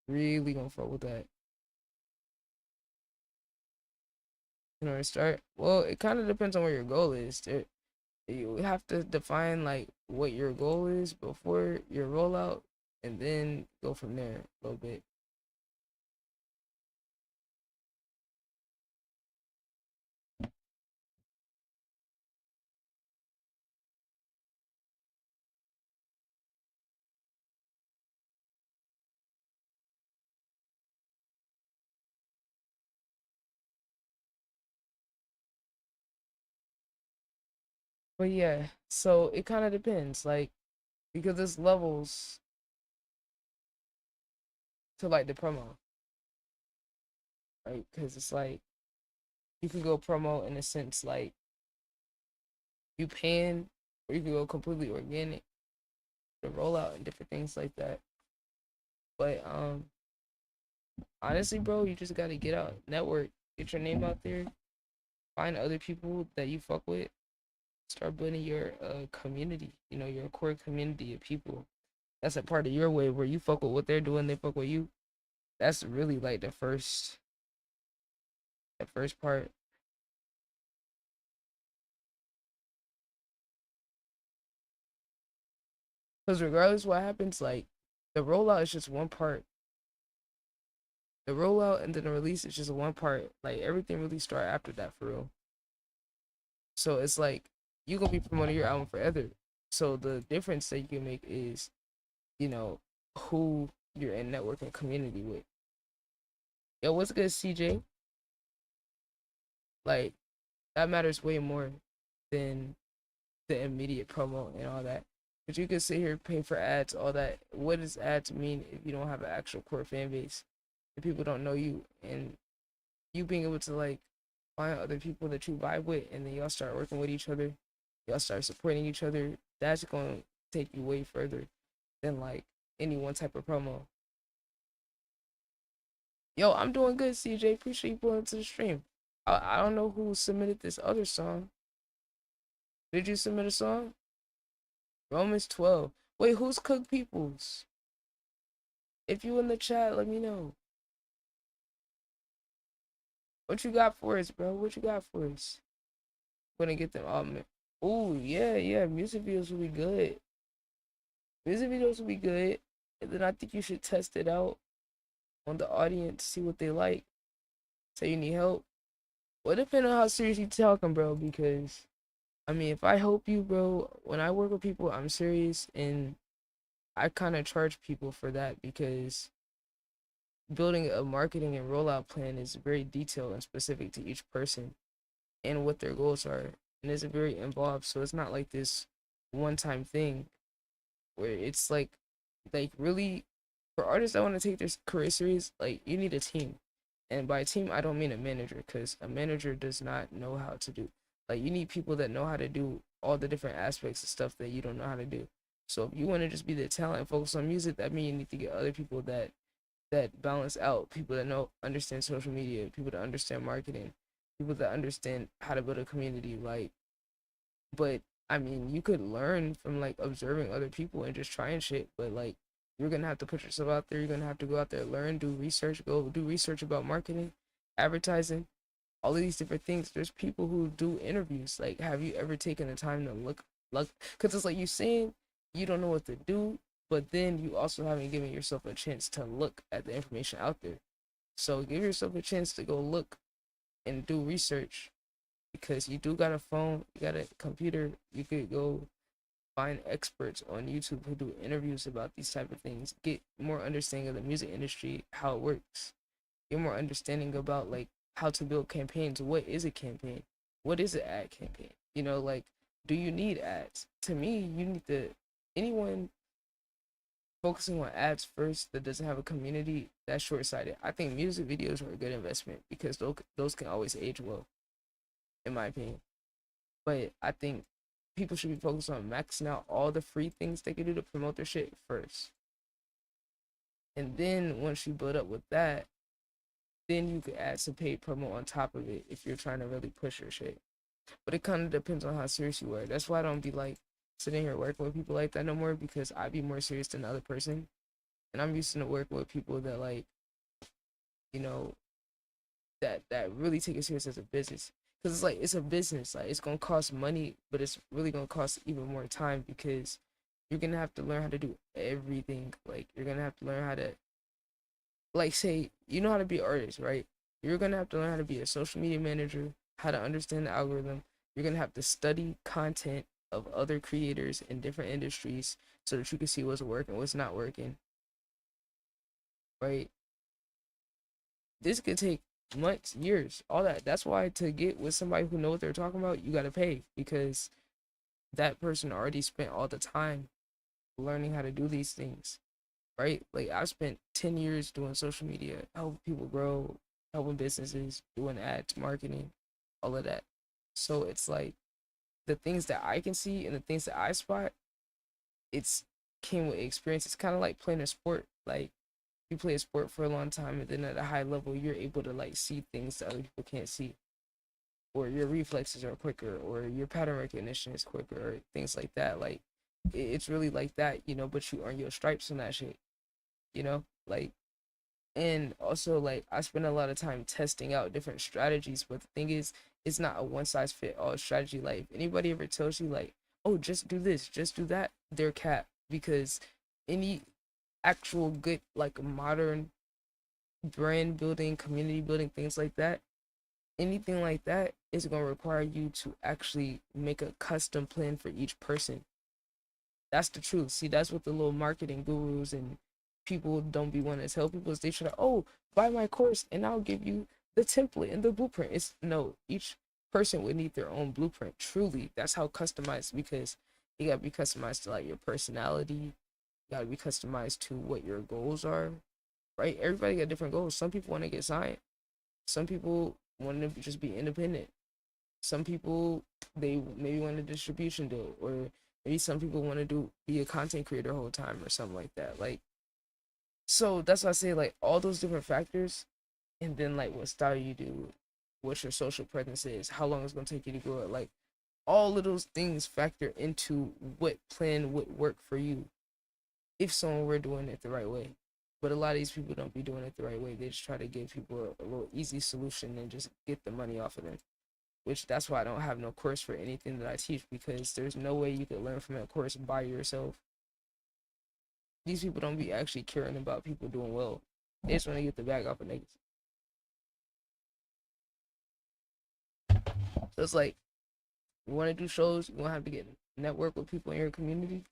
really gonna fuck with that. You know where to start? Well, it kind of depends on what your goal is. You have to define like what your goal is before your rollout, and then go from there a little bit. But yeah, so it kind of depends, like, because there's levels to like the promo, right? Because it's like you can go promo in a sense like you paying, or you can go completely organic, the rollout and different things like that. But honestly, bro, you just gotta get out, network, get your name out there, find other people that you fuck with, start building your community. You know, your core community of people. That's a part of your way where you fuck with what they're doing, they fuck with you. That's really like the first part. Because regardless what happens, like the rollout is just one part. The rollout and then the release is just one part. Like everything really start after that for real. So it's like you gonna be promoting your album forever. So the difference that you can make is, you know, who you're in networking community with. Yo, what's good, CJ? Like that matters way more than the immediate promo and all that. But you can sit here, pay for ads, all that. What does ads mean if you don't have an actual core fan base? If people don't know you, and you being able to like find other people that you vibe with, and then y'all start working with each other, y'all start supporting each other, that's going to take you way further than like any one type of promo. Yo, I'm doing good, CJ. Appreciate you pulling into the stream. I don't know who submitted this other song. Did you submit a song? Romans 12. Wait, who's Cook Peoples? If you in the chat, let me know. What you got for us, bro? What you got for us? Gonna get them all. Oh yeah. Music videos will be good. Music videos will be good. And then I think you should test it out on the audience, see what they like. Say you need help. Well, depending on how serious you talking, bro. Because I mean, if I help you, bro, when I work with people, I'm serious, and I kind of charge people for that because building a marketing and rollout plan is very detailed and specific to each person and what their goals are, and it's very involved. So it's not like this one-time thing where it's like really for artists that want to take their career serious, like you need a team. And by team, I don't mean a manager, because a manager does not know how to do. Like you need people that know how to do all the different aspects of stuff that you don't know how to do. So if you want to just be the talent and focus on music, that means you need to get other people that balance out, people that understand social media, people that understand marketing, people that understand how to build a community. Like, but I mean, you could learn from like observing other people and just trying shit, but like you're gonna have to put yourself out there. You're gonna have to go out there, learn, do research, go do research about marketing, advertising, all of these different things. There's people who do interviews. Like, have you ever taken the time to look? Because it's like you saying you don't know what to do, but then you also haven't given yourself a chance to look at the information out there. So give yourself a chance to go look and do research, because you do got a phone, you got a computer, you could go find experts on YouTube who do interviews about these type of things, get more understanding of the music industry, how it works, get more understanding about like how to build campaigns. What is a campaign? What is an ad campaign? You know, like, do you need ads? To me, you need anyone focusing on ads first that doesn't have a community, that's short-sighted. I think music videos are a good investment because those can always age well, in my opinion. But I think people should be focused on maxing out all the free things they can do to promote their shit first. And then once you build up with that, then you could add some paid promo on top of it if you're trying to really push your shit. But it kind of depends on how serious you are. That's why I don't be like sitting here working with people like that no more, because I be more serious than the other person. And I'm used to working with people that like, you know, that really take it serious as a business. Because it's like, it's a business. Like, it's going to cost money, but it's really going to cost even more time, because you're going to have to learn how to do everything. Like, you're going to have to learn how to, like, say, you know how to be an artist, right? You're going to have to learn how to be a social media manager, how to understand the algorithm. You're going to have to study content of other creators in different industries so that you can see what's working, what's not working, right? This could take months, years, all that. That's why to get with somebody who knows what they're talking about, you got to pay, because that person already spent all the time learning how to do these things, right? Like, I've spent 10 years doing social media, helping people grow, helping businesses, doing ads, marketing, all of that. So it's like the things that I can see and the things that I spot, it's came with experience. It's kind of like playing a sport. Like, you play a sport for a long time, and then at a high level, you're able to like see things that other people can't see. or your reflexes are quicker, or your pattern recognition is quicker, or things like that. Like it's really like that, you know, but you earn your stripes on that shit, you know, like. And also, like, I spend a lot of time testing out different strategies, but the thing is, it's not a one size fit all strategy. Like, if anybody ever tells you like, oh, just do this, just do that, they're cap, because any actual good, like, modern brand building, community building, things like that, anything like that is going to require you to actually make a custom plan for each person. That's the truth. See, that's what the little marketing gurus and people don't be wanting to tell people, is they try to, oh, buy my course and I'll give you the template and the blueprint. It's no, each person would need their own blueprint. Truly, that's how customized, because you gotta be customized to like your personality, you gotta be customized to what your goals are, right? Everybody got different goals. Some people want to get signed, some people want to just be independent, some people they maybe want a distribution deal, or maybe some people want to be a content creator the whole time or something like that. Like, so that's why I say, like, all those different factors, and then like what style you do, what your social presence is, how long it's gonna take you to grow it, like all of those things factor into what plan would work for you if someone were doing it the right way. But a lot of these people don't be doing it the right way. They just try to give people a little easy solution and just get the money off of them. Which that's why I don't have no course for anything that I teach, because there's no way you could learn from a course by yourself. These people don't be actually caring about people doing well. They just want to get the bag off of niggas. So it's like, you want to do shows, you want to have to get network with people in your community.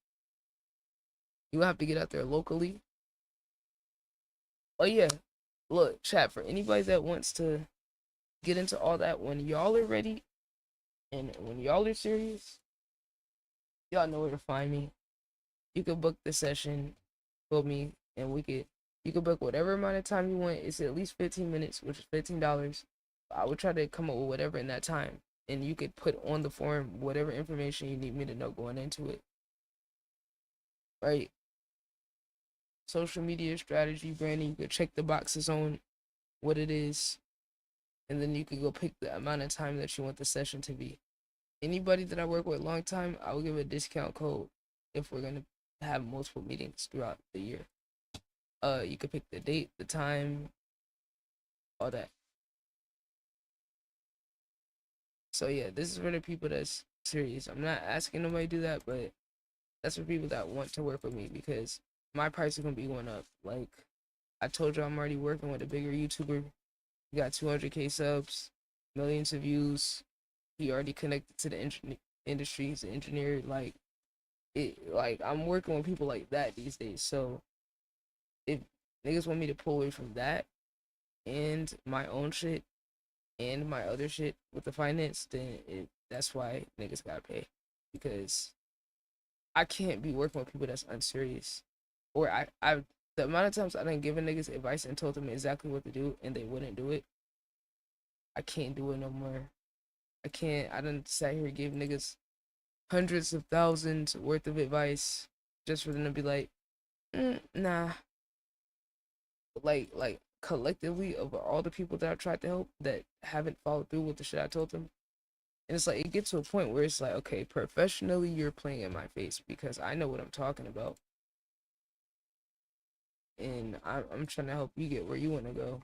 You have to get out there locally. Oh yeah, look, chat, for anybody that wants to get into all that, when y'all are ready and when y'all are serious, y'all know where to find me. You could book the session for me, and you could book whatever amount of time you want. It's at least 15 minutes, which is $15. I would try to come up with whatever in that time, and you could put on the form whatever information you need me to know going into it. Right? Social media strategy, branding, you could check the boxes on what it is, and then you could go pick the amount of time that you want the session to be. Anybody that I work with long time, I will give a discount code if we're gonna have multiple meetings throughout the year. You could pick the date, the time, all that. So yeah, this is for the people that's serious. I'm not asking nobody to do that, but that's for people that want to work with me, because my price is gonna be going up. Like I told you, I'm already working with a bigger YouTuber. He got 200K subs, millions of views. He already connected to the industry. He's an engineer. Like I'm working with people like that these days. So if niggas want me to pull away from that and my own shit and my other shit with the finance, then that's why niggas gotta pay, because I can't be working with people that's unserious. Or the amount of times I done given niggas advice and told them exactly what to do and they wouldn't do it, I can't do it no more. I done sat here and give niggas hundreds of thousands worth of advice just for them to be like, nah. Like collectively, of all the people that I've tried to help that haven't followed through with the shit I told them, and it's like, it gets to a point where it's like, okay, professionally you're playing in my face because I know what I'm talking about, and I'm trying to help you get where you want to go.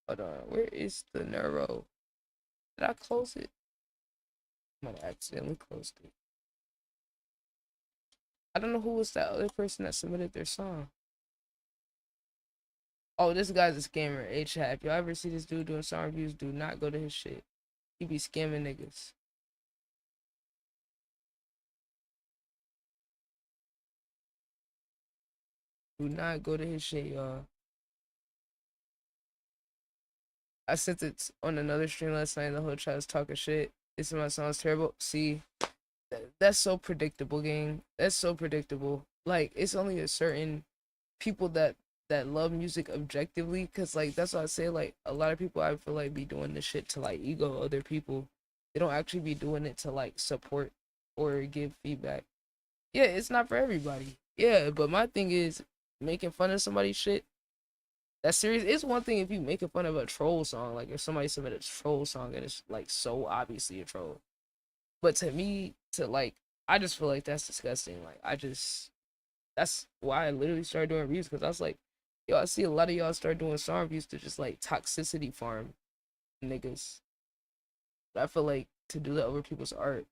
But where is the neuro? Did I close it? I might have accidentally closed it. I don't know who was that other person that submitted their song. Oh, this guy's a scammer. H-Hat. If y'all ever see this dude doing song reviews, do not go to his shit. He be scamming niggas. Do not go to his shit, y'all. I sent it on another stream last night and the whole chat was talking shit. This is my song's terrible. See, that's so predictable, gang. That's so predictable. Like, it's only a certain people that love music objectively, because like that's why I say, like, a lot of people I feel like be doing this shit to like ego other people. They don't actually be doing it to like support or give feedback. Yeah, it's not for everybody. Yeah, but my thing is, making fun of somebody's shit That's serious. It's one thing if you making fun of a troll song, like if somebody submitted a troll song and it's like so obviously a troll. But to me, I just feel like that's disgusting. Like that's why I literally started doing reviews, because I was like, yo, I see a lot of y'all start doing song reviews to just like toxicity farm niggas. But I feel like to do that over people's art.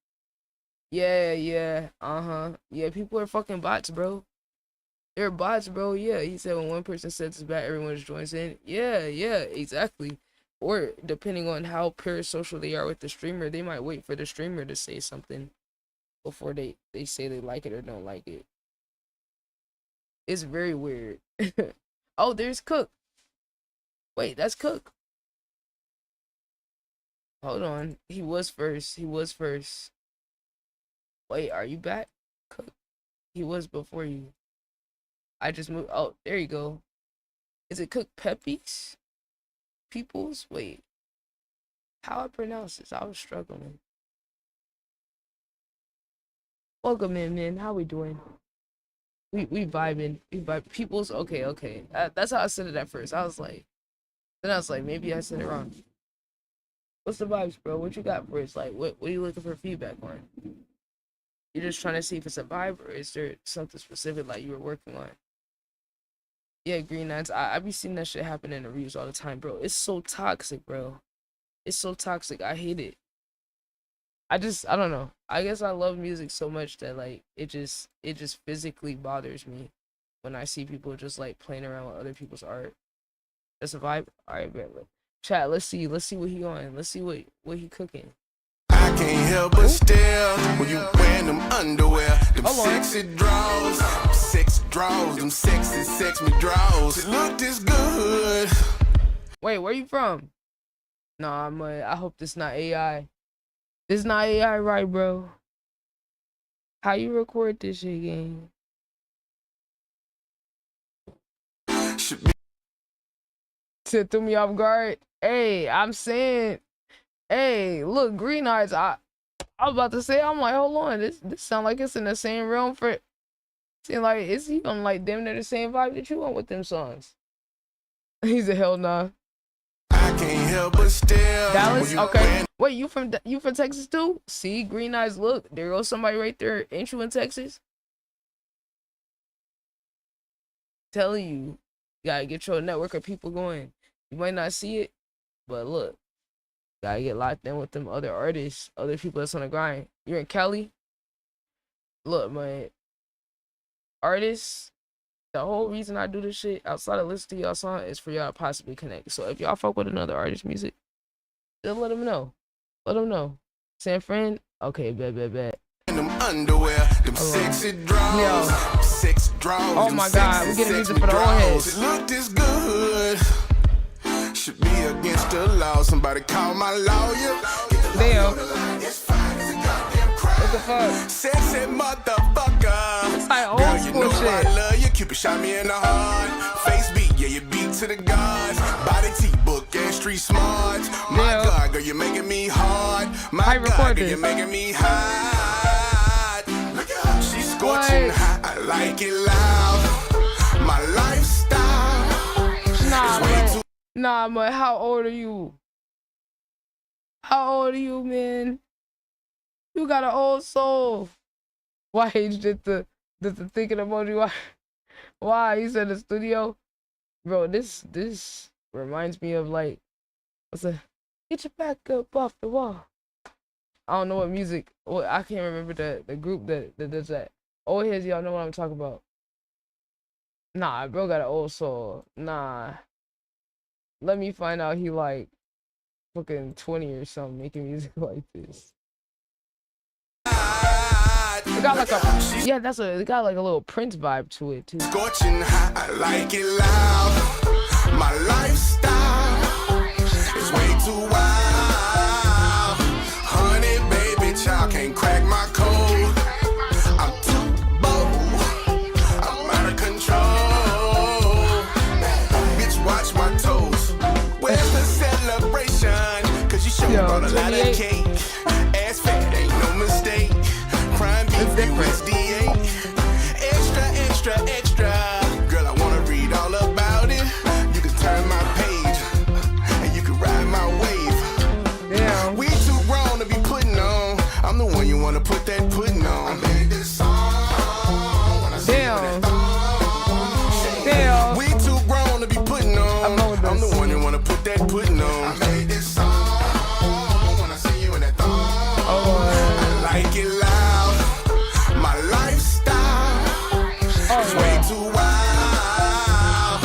Yeah, yeah, yeah. People are fucking bots, bro. They're bots, bro. Yeah, he said when one person says it's bad, everyone just joins in. Yeah, exactly. Or depending on how parasocial they are with the streamer, they might wait for the streamer to say something before they say they like it or don't like it. It's very weird. Oh, there's Cook. Wait, that's Cook. Hold on. He was first. Wait, are you back? Cook. He was before you. I just moved. Oh, there you go. Is it Cook Peppies? Peoples? Wait. How I pronounce this? I was struggling. Welcome in, man. How we doing? We vibing. We vibe. Peoples? Okay. That's how I said it at first. Then I was like, maybe I said it wrong. What's the vibes, bro? What you got for us? Like, what are you looking for feedback on? You're just trying to see if it's a vibe, or is there something specific like you were working on? Yeah, Green Knights. I be seeing that shit happen in the reviews all the time, bro. It's so toxic, bro. It's so toxic. I hate it. I don't know. I guess I love music so much that like it just physically bothers me when I see people just like playing around with other people's art. That's a vibe. All right, bet. Chat. Let's see what he on. Let's see what he cooking. I can't help but stare when you wearing them underwear. Them sexy draws, them sexy sex me draws. It look this good. Wait, where you from? Nah, I hope this not AI. This not AI, right, bro? How you record this shit, gang? It threw me off guard. Hey, I'm saying, hey, look, Green Eyes. I was about to say, I'm like, hold on, this sound like it's in the same realm for. Seem like is he on like damn near the same vibe that you on with them songs? He's a hell nah. I can't help but stare. Dallas, okay. Wait, you from Texas too? See, Green Eyes. Look, there goes somebody right there. Ain't you in Texas? Telling you, gotta get your network of people going. You might not see it, but look, gotta get locked in with them other artists, other people that's on the grind. You're in Cali. Look, man, artists. The whole reason I do this shit outside of listening to y'all song is for y'all to possibly connect. So if y'all fuck with another artist's music, just let them know. Let them know. San Fran? Okay, bet. Them underwear, them sexy draws, sex draws. Oh my God, we getting music for the old heads. It look this good. Should be against the law. Somebody call my lawyer. Damn. What the fuck? Sexy motherfucker. It's like old girl, school you know shit. I love you. Cupid shot me in the heart. Face beat, yeah, you beat to the gods. Body T-book and street smart. My God, girl, you're making me hard. My God, girl, you're making me hot. Look at her, she's scorching hot. I like it loud. My lifestyle. Nah, man, how old are you? How old are you, man? You got an old soul. Why he did the thinking emoji? Why he said the studio? Bro, this reminds me of like, get your back up off the wall. I don't know what music. Well, I can't remember the group that does that. Old heads, y'all know what I'm talking about. Nah, bro got an old soul. Nah. Let me find out he like fucking 20 or something making music like this. It got like it got like a little Prince vibe to it too. Scorching hot, I like it loud. My lifestyle is way too wild. Honey, baby, child can't crack my code. I'm too bold. I'm out of control. Bitch, watch my toes. Where's the celebration? Cause you sure brought a lot of cake. Ass fat, ain't no mistake. Prime beef, USDA. Extra. Girl, I wanna read all about it. You can I'm the one you wanna put that pudding on. I made this song when I see you in that thong. Damn. We too grown to be putting on. I'm the one you wanna put that pudding on. I made this song when I see you in that thong. I like it loud. My lifestyle is way too wild.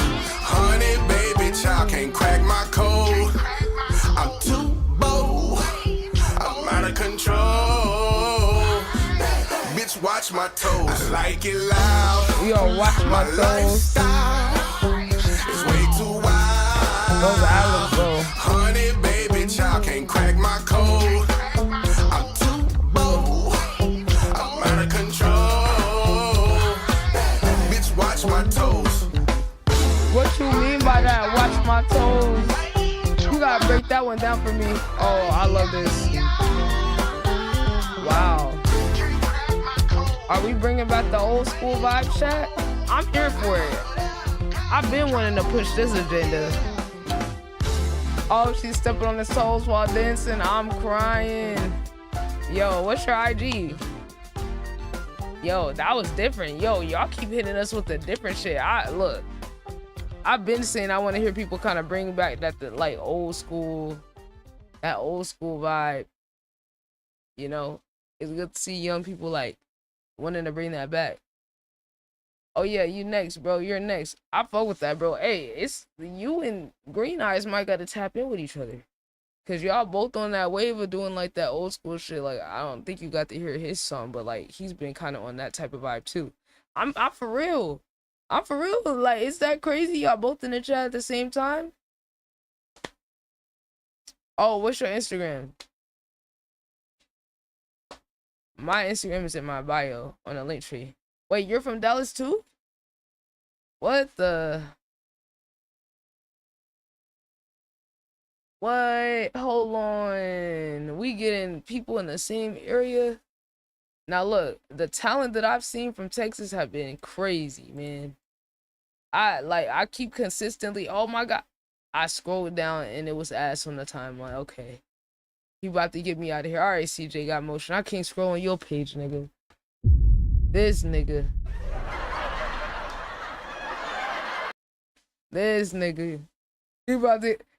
Honey, baby, child can't crack my code. I'm too bold. I'm out of control. Bitch, watch my toes. I like it loud. Yo, watch my toes. Lifestyle is way too wild. Those islands, bro. Honey, baby, child can't crack my code. I'm too bold. I'm out of control. Bitch, watch my toes. What you mean by that? Watch my toes. You gotta break that one down for me. Oh, I love this. Wow. Are we bringing back the old school vibe, chat? I'm here for it. I've been wanting to push this agenda. Oh, she's stepping on his toes while dancing. I'm crying. Yo, what's your IG? Yo, that was different. Yo, y'all keep hitting us with the different shit. Look, I've been saying I want to hear people kind of bring back that like old school vibe. You know, it's good to see young people like wanting to bring that back. Oh yeah, you next, bro. You're next. I fuck with that, bro. Hey, it's you and Green Eyes might gotta tap in with each other. Cause y'all both on that wave of doing like that old school shit. Like, I don't think you got to hear his song, but like he's been kind of on that type of vibe too. I'm for real. I'm for real. Like, is that crazy? Y'all both in the chat at the same time? Oh, what's your Instagram? My Instagram is in my bio on the link tree. Wait, you're from Dallas too? What the? What? Hold on. We getting people in the same area? Now look, the talent that I've seen from Texas have been crazy, man. I keep consistently, oh my God. I scrolled down and it was ass on the timeline. Okay. He about to get me out of here. All right, CJ got motion. I can't scroll on your page, nigga. This nigga. This nigga.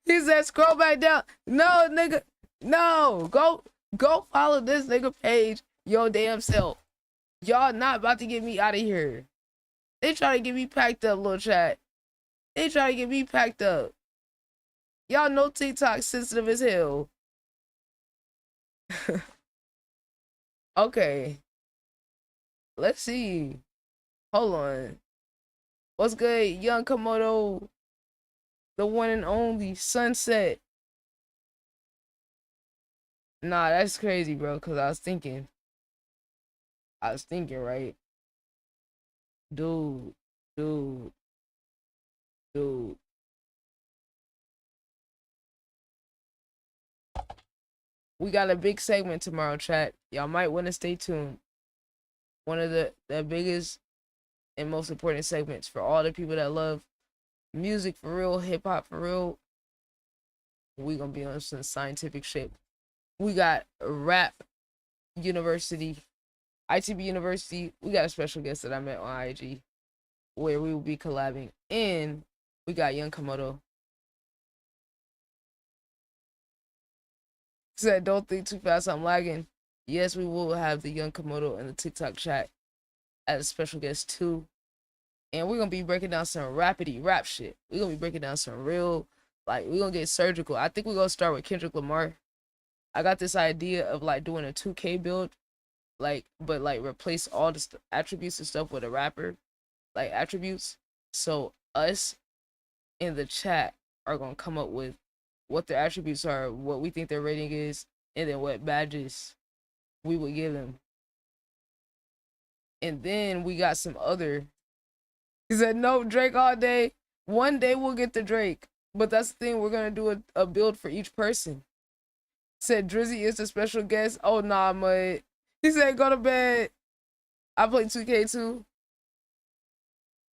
He said scroll back down. No, nigga. No. Go follow this nigga page your damn self. Y'all not about to get me out of here. They try to get me packed up, little chat. They try to get me packed up. Y'all know TikTok sensitive as hell. Okay. Let's see. Hold on. What's good, young Komodo? The one and only Sunset. Nah, that's crazy, bro. Cause I was thinking, right? Dude. We got a big segment tomorrow, chat. Y'all might want to stay tuned. One of the biggest and most important segments for all the people that love music for real, hip hop for real. We gonna be on some scientific shit. We got Rap University, ITB University. We got a special guest that I met on IG where we will be collabing. And we got Young Komodo. Said, don't think too fast, I'm lagging. Yes, we will have the Young Komodo in the TikTok chat as a special guest too. And we're gonna be breaking down some rapidy rap shit. We're gonna be breaking down some real, like, we're gonna get surgical. I think we're gonna start with Kendrick Lamar. I got this idea of like doing a 2K build, like, but like replace all the attributes and stuff with a rapper, like attributes. So us in the chat are gonna come up with what their attributes are, what we think their rating is, and then what badges we would give them. And then we got some other. He said, no, Drake all day. One day we'll get to Drake. But that's the thing, we're going to do a build for each person. Said, Drizzy is the special guest. Oh, nah, mate. He said, go to bed. I play 2K too.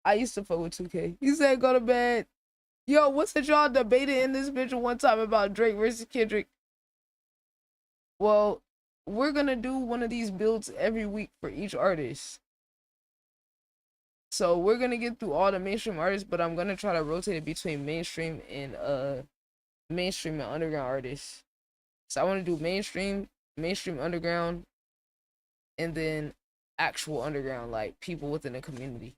I used to fuck with 2K. He said, go to bed. Yo, what's it y'all debated in this bitch one time about Drake versus Kendrick? Well, we're gonna do one of these builds every week for each artist. So we're gonna get through all the mainstream artists, but I'm gonna try to rotate it between mainstream and underground artists. So I want to do mainstream underground, and then actual underground, like people within the community.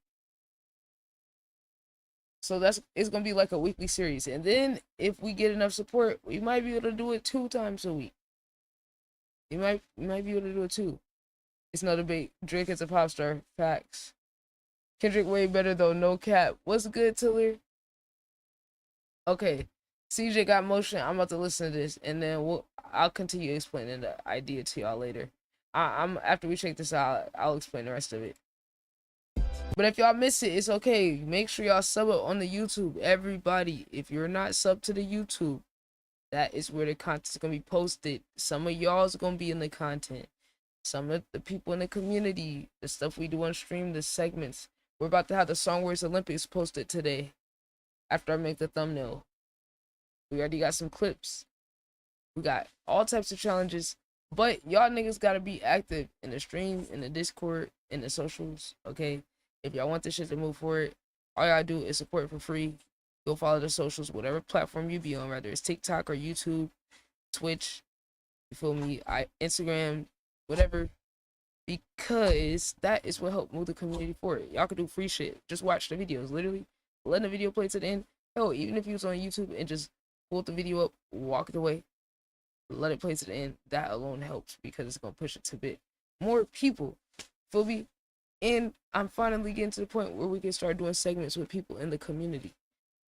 So it's gonna be like a weekly series, and then if we get enough support, we might be able to do it 2 times a week. You might be able to do it 2. It's no debate. Drake is a pop star. Facts. Kendrick way better though, no cap. What's good, Tiller? Okay, CJ got motion. I'm about to listen to this, and then I'll continue explaining the idea to y'all later. I'm after we check this out, I'll explain the rest of it. But if y'all miss it, it's okay. Make sure y'all sub up on the YouTube. Everybody, if you're not sub to the YouTube, that is where the content's gonna be posted. Some of y'all's gonna be in the content. Some of the people in the community, the stuff we do on stream, the segments. We're about to have the Song Wars Olympics posted today after I make the thumbnail. We already got some clips. We got all types of challenges. But y'all niggas gotta be active in the stream, in the Discord, in the socials, okay? If y'all want this shit to move forward, all y'all do is support it for free. Go follow the socials, whatever platform you be on, whether it's TikTok or YouTube, Twitch, you feel me, Instagram, whatever. Because that is what helped move the community forward. Y'all can do free shit. Just watch the videos. Literally, letting the video play to the end. Hell, even if you was on YouTube and just pulled the video up, walk it away, let it play to the end. That alone helps because it's gonna push it to a bit more people. Feel me? And I'm finally getting to the point where we can start doing segments with people in the community.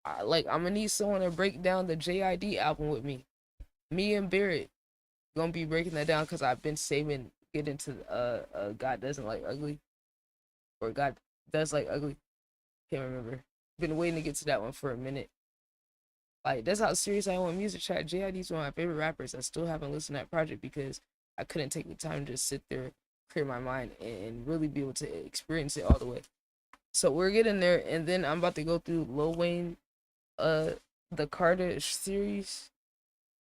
I'm gonna need someone to break down the JID album with me. Me and Barrett gonna be breaking that down because I've been saving. Get into God Doesn't Like Ugly, or God Does Like Ugly. Can't remember. Been waiting to get to that one for a minute. Like, that's how serious I am with music chat. JID's one of my favorite rappers. I still haven't listened to that project because I couldn't take the time to just sit there, clear my mind, and really be able to experience it all the way. So we're getting there, and then I'm about to go through Lil Wayne, the Carter series,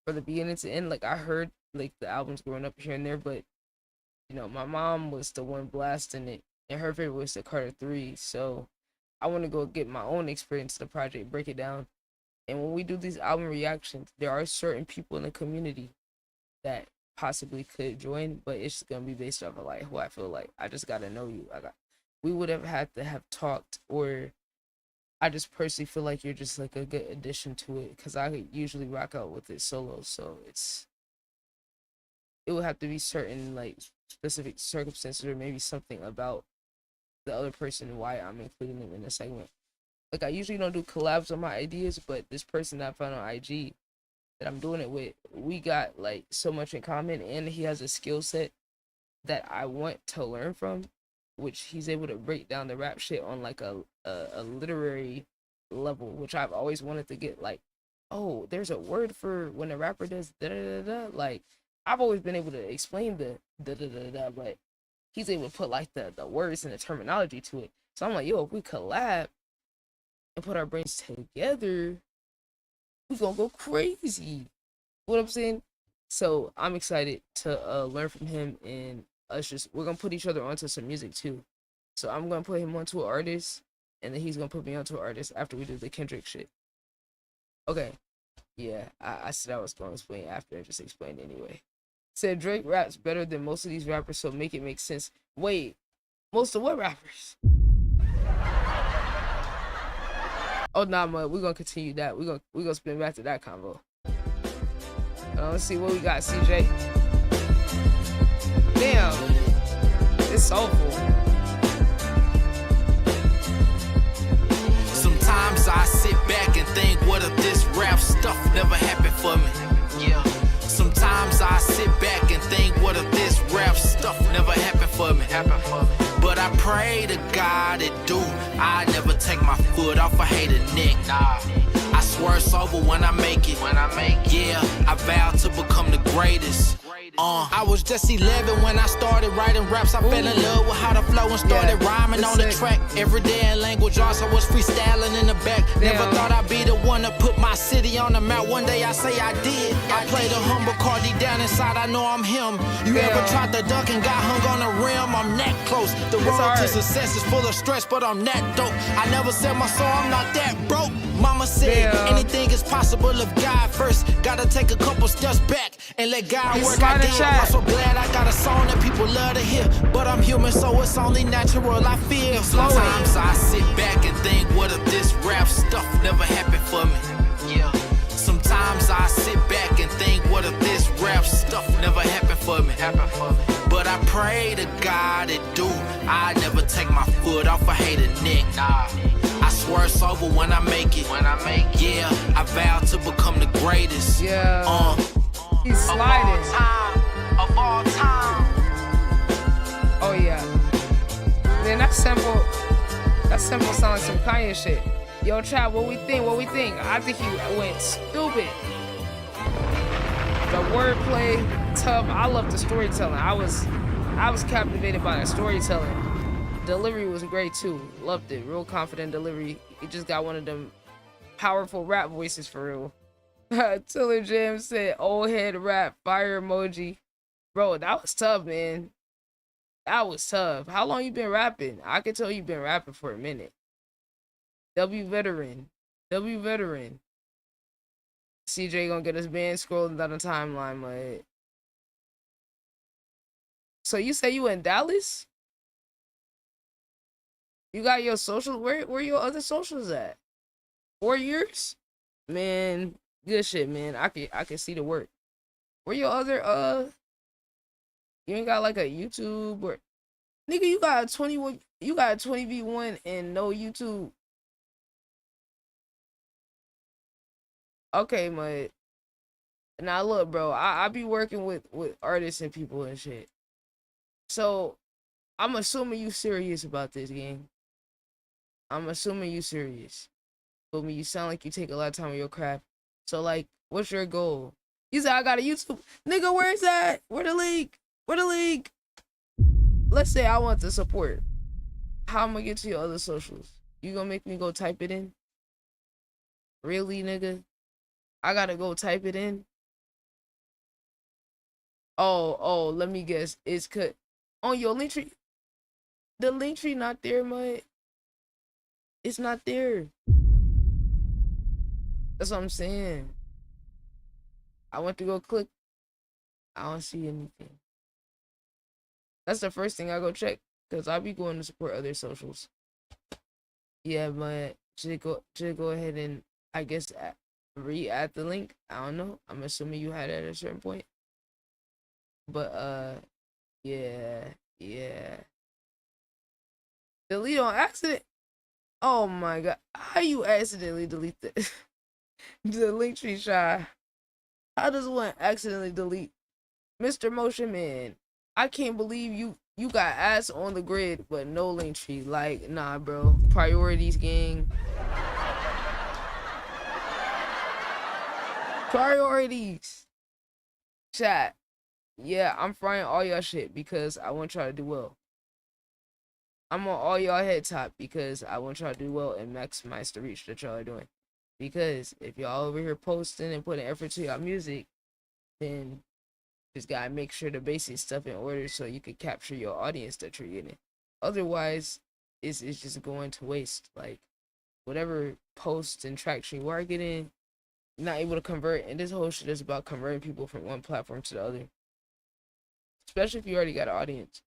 from the beginning to end. Like, I heard like the albums growing up here and there, but you know, my mom was the one blasting it, and her favorite was the Carter 3. So I want to go get my own experience of the project, break it down. And when we do these album reactions, there are certain people in the community that possibly could join, but it's going to be based off of like who I feel like. I just got to know you. We would have had to have talked, or I just personally feel like you're just like a good addition to it, because I usually rock out with it solo. So it would have to be certain like specific circumstances, or maybe something about the other person why I'm including them in the segment. Like, I usually don't do collabs on my ideas, but this person that I found on IG that I'm doing it with, we got like so much in common, and he has a skill set that I want to learn from, which he's able to break down the rap shit on like a literary level, which I've always wanted to get. Like, oh, there's a word for when a rapper does da da da da. Like, I've always been able to explain the da da da da, but he's able to put like the words and the terminology to it. So I'm like, yo, if we collab and put our brains together, we gonna go crazy. What I'm saying? So I'm excited to learn from him, and we're gonna put each other onto some music too. So I'm gonna put him onto an artist, and then he's gonna put me onto an artist after we do the Kendrick shit. Okay. Yeah, I said I was gonna explain after I just explained anyway. Said Drake raps better than most of these rappers, so make it make sense. Wait, most of what rappers? Oh nah, mud. We're gonna continue that. We're gonna spin back to that convo. Let's see what we got, CJ. Damn, it's soulful. Sometimes I sit back and think, what if this rap stuff never happened for me? Yeah. Sometimes I sit back and think, what if this rap stuff never happened for me? But I pray to God it do. I never take my foot off a hater neck. Nah. I swear it's over when I make it. Yeah, I vow to become the greatest. I was just 11 when I started writing raps. I fell in love with how the flow and started rhyming on the track. Every day in language arts, I was freestyling in the back. Never thought I'd be the one to put my city on the map. One day I say I did. I played a humble card deep down inside. I know I'm him. You ever tried to duck and got hung on the rim? I'm that close. The road to success is full of stress, but I'm that dope. I never said my soul, I'm not that broke. Mama said anything is possible if God first. Gotta take a couple steps back and let God work. I did. I'm so glad I got a song that people love to hear. But I'm human, so it's only natural. I feel. Sometimes I sit back and think, what if this rap stuff never happened for me? Yeah. Sometimes I sit back and think, what if this rap stuff never happened for me? But I pray to God it do. I never take my foot off a hater neck. Nah. I swear it's over when I make it. Yeah, I vow to become the greatest. Yeah. He's sliding. Of all time. Oh yeah. Man, that sample sounds like some Kanye shit. Yo, chat, what we think? I think he went stupid. The wordplay, tough. I love the storytelling. I was captivated by the storytelling. Delivery was great too. Loved it. Real confident delivery. He just got one of them powerful rap voices for real. Tiller Jam said, old head rap, fire emoji. Bro, that was tough, man. That was tough. How long you been rapping? I can tell you've been rapping for a minute. W veteran. CJ gonna get his band scrolling down the timeline, mate. So you say you in Dallas? You got your social, where your other socials at? 4 years? Man, good shit, man. I can see the work. Where your other you ain't got like a YouTube or nigga, you got a 20v1 and no YouTube. Okay, man. Now look, bro, I be working with artists and people and shit. So I'm assuming you serious about this, gang. I'm assuming you serious. But you sound like you take a lot of time on your craft. So like, what's your goal? You said I got a YouTube. Nigga, where is that? Where the link? Let's say I want the support. How am I gonna get to your other socials? You gonna make me go type it in? Really, nigga? I gotta go type it in? Oh, let me guess. It's cut on your link tree. The link tree not there, mate. It's not there. That's what I'm saying. I went to go click. I don't see anything. That's the first thing I go check, because I be going to support other socials. Yeah, but should go ahead and, I guess, re-add the link. I don't know. I'm assuming you had it at a certain point. But, yeah. Delete on accident? Oh my god. How you accidentally delete the link tree, Shy? How does one accidentally delete? Mr. Motion Man, I can't believe you got ass on the grid, but no link tree. Like, nah, bro. Priorities, gang. Priorities. Chat. Yeah, I'm frying all y'all shit because I want y'all to do well. I'm on all y'all head top because I want y'all to do well and maximize the reach that y'all are doing. Because if y'all over here posting and putting effort to y'all music, then just gotta make sure the basic stuff in order so you can capture your audience that you're getting. Otherwise, it's just going to waste. Like, whatever posts and traction you are getting, you're not able to convert. And this whole shit is about converting people from one platform to the other. Especially if you already got an audience.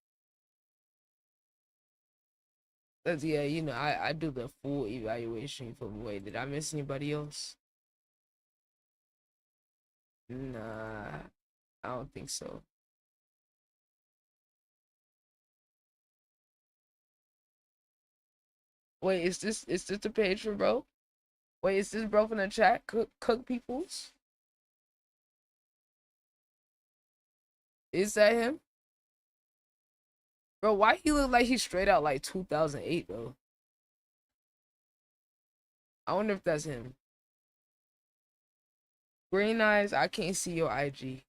That's, yeah, you know, I do the full evaluation for the way. Did I miss anybody else? Nah, I don't think so. Wait, is this the page for bro? Wait, is this bro from the chat? Cook peoples? Is that him? Bro, why he look like he's straight out like 2008, bro? I wonder if that's him. Green eyes, I can't see your IG.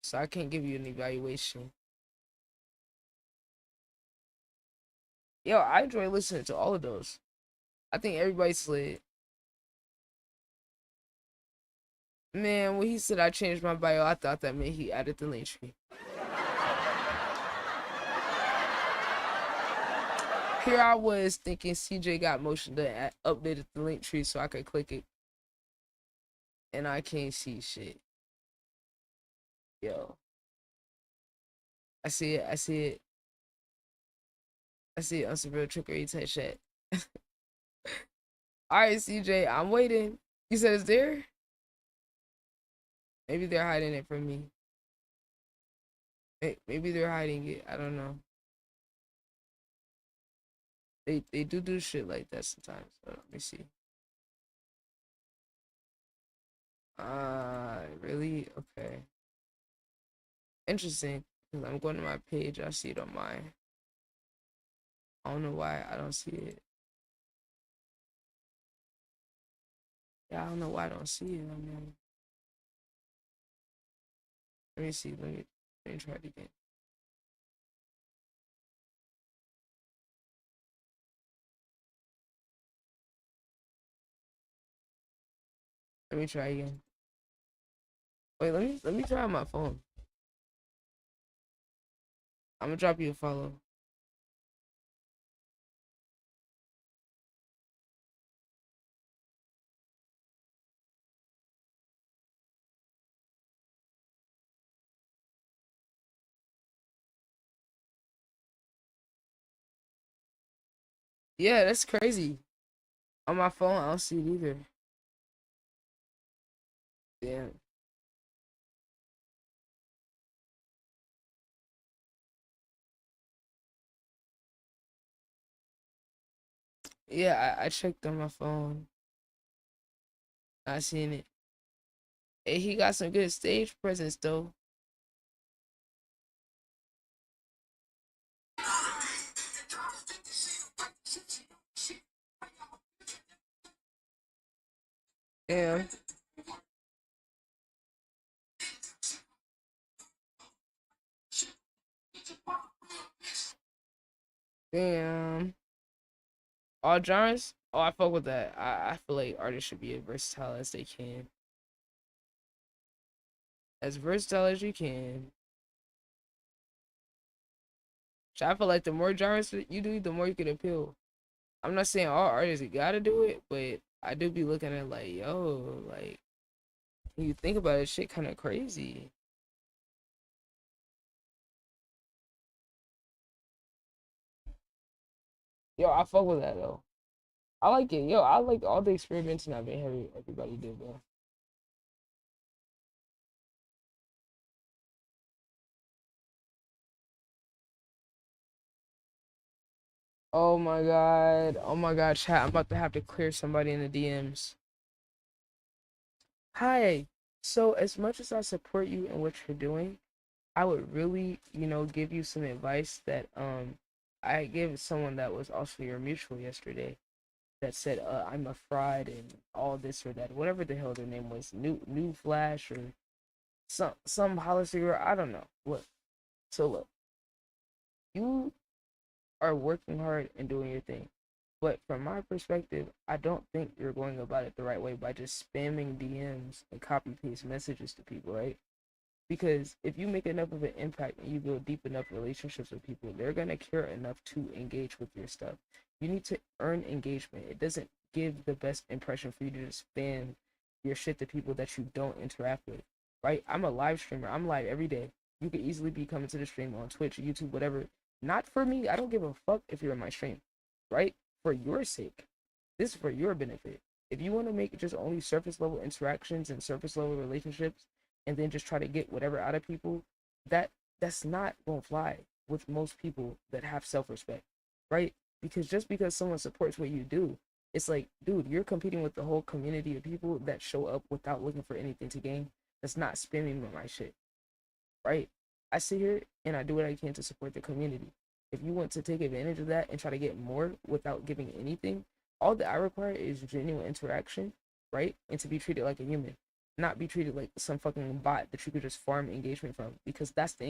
so I can't give you an evaluation. Yo, I enjoy listening to all of those. I think everybody slid. Man, when he said I changed my bio, I thought that meant he added the link tree. Here I was thinking CJ got motion to update the link tree so I could click it. And I can't see shit. Yo. I see it, I see it. I see it on some real trickery type shit. Alright, CJ, I'm waiting. You said it's there? Maybe they're hiding it from me. Maybe they're hiding it. I don't know. They do shit like that sometimes. So let me see. Really? Okay. Interesting. Because I'm going to my page. I see it on mine. I don't know why I don't see it. Yeah, I don't know why I don't see it on there. Let me see. Let me try it again. Let me try again. Wait, let me try on my phone. I'm gonna drop you a follow. Yeah, that's crazy. On my phone, I don't see it either. Damn. Yeah, I checked on my phone. I seen it. Hey, he got some good stage presence though. Damn. Damn. All genres? Oh, I fuck with that. I feel like artists should be as versatile as they can. As versatile as you can. So I feel like the more genres that you do, the more you can appeal. I'm not saying all artists gotta do it, but I do be looking at like, yo, like, when you think about it, shit kind of crazy. Yo, I fuck with that though. I like it. Yo, I like all the experimenting I've been hearing everybody did, bro. Oh my god. Oh my god, chat. I'm about to have to clear somebody in the DMs. Hi. So as much as I support you in what you're doing, I would really, give you some advice that I gave someone that was also your mutual yesterday that said I'm a fraud and all this or that, whatever the hell their name was, new Flash or some policy, or I don't know. Look. So look, you are working hard and doing your thing. But from my perspective, I don't think you're going about it the right way by just spamming DMs and copy paste messages to people, right? Because if you make enough of an impact and you build deep enough relationships with people, they're gonna care enough to engage with your stuff. You need to earn engagement. It doesn't give the best impression for you to just spam your shit to people that you don't interact with, right? I'm a live streamer. I'm live every day. You could easily be coming to the stream on Twitch, YouTube, whatever. Not for me. I don't give a fuck if you're in my stream, right? For your sake. This is for your benefit. If you want to make just only surface level interactions and surface level relationships and then just try to get whatever out of people, that's not gonna fly with most people that have self-respect, right? Because just because someone supports what you do, it's like, dude, you're competing with the whole community of people that show up without looking for anything to gain. That's not spamming with my shit, right? I sit here and I do what I can to support the community. If you want to take advantage of that and try to get more without giving anything, all that I require is genuine interaction, right? And to be treated like a human. not be treated like some fucking bot that you could just farm engagement from, because that's the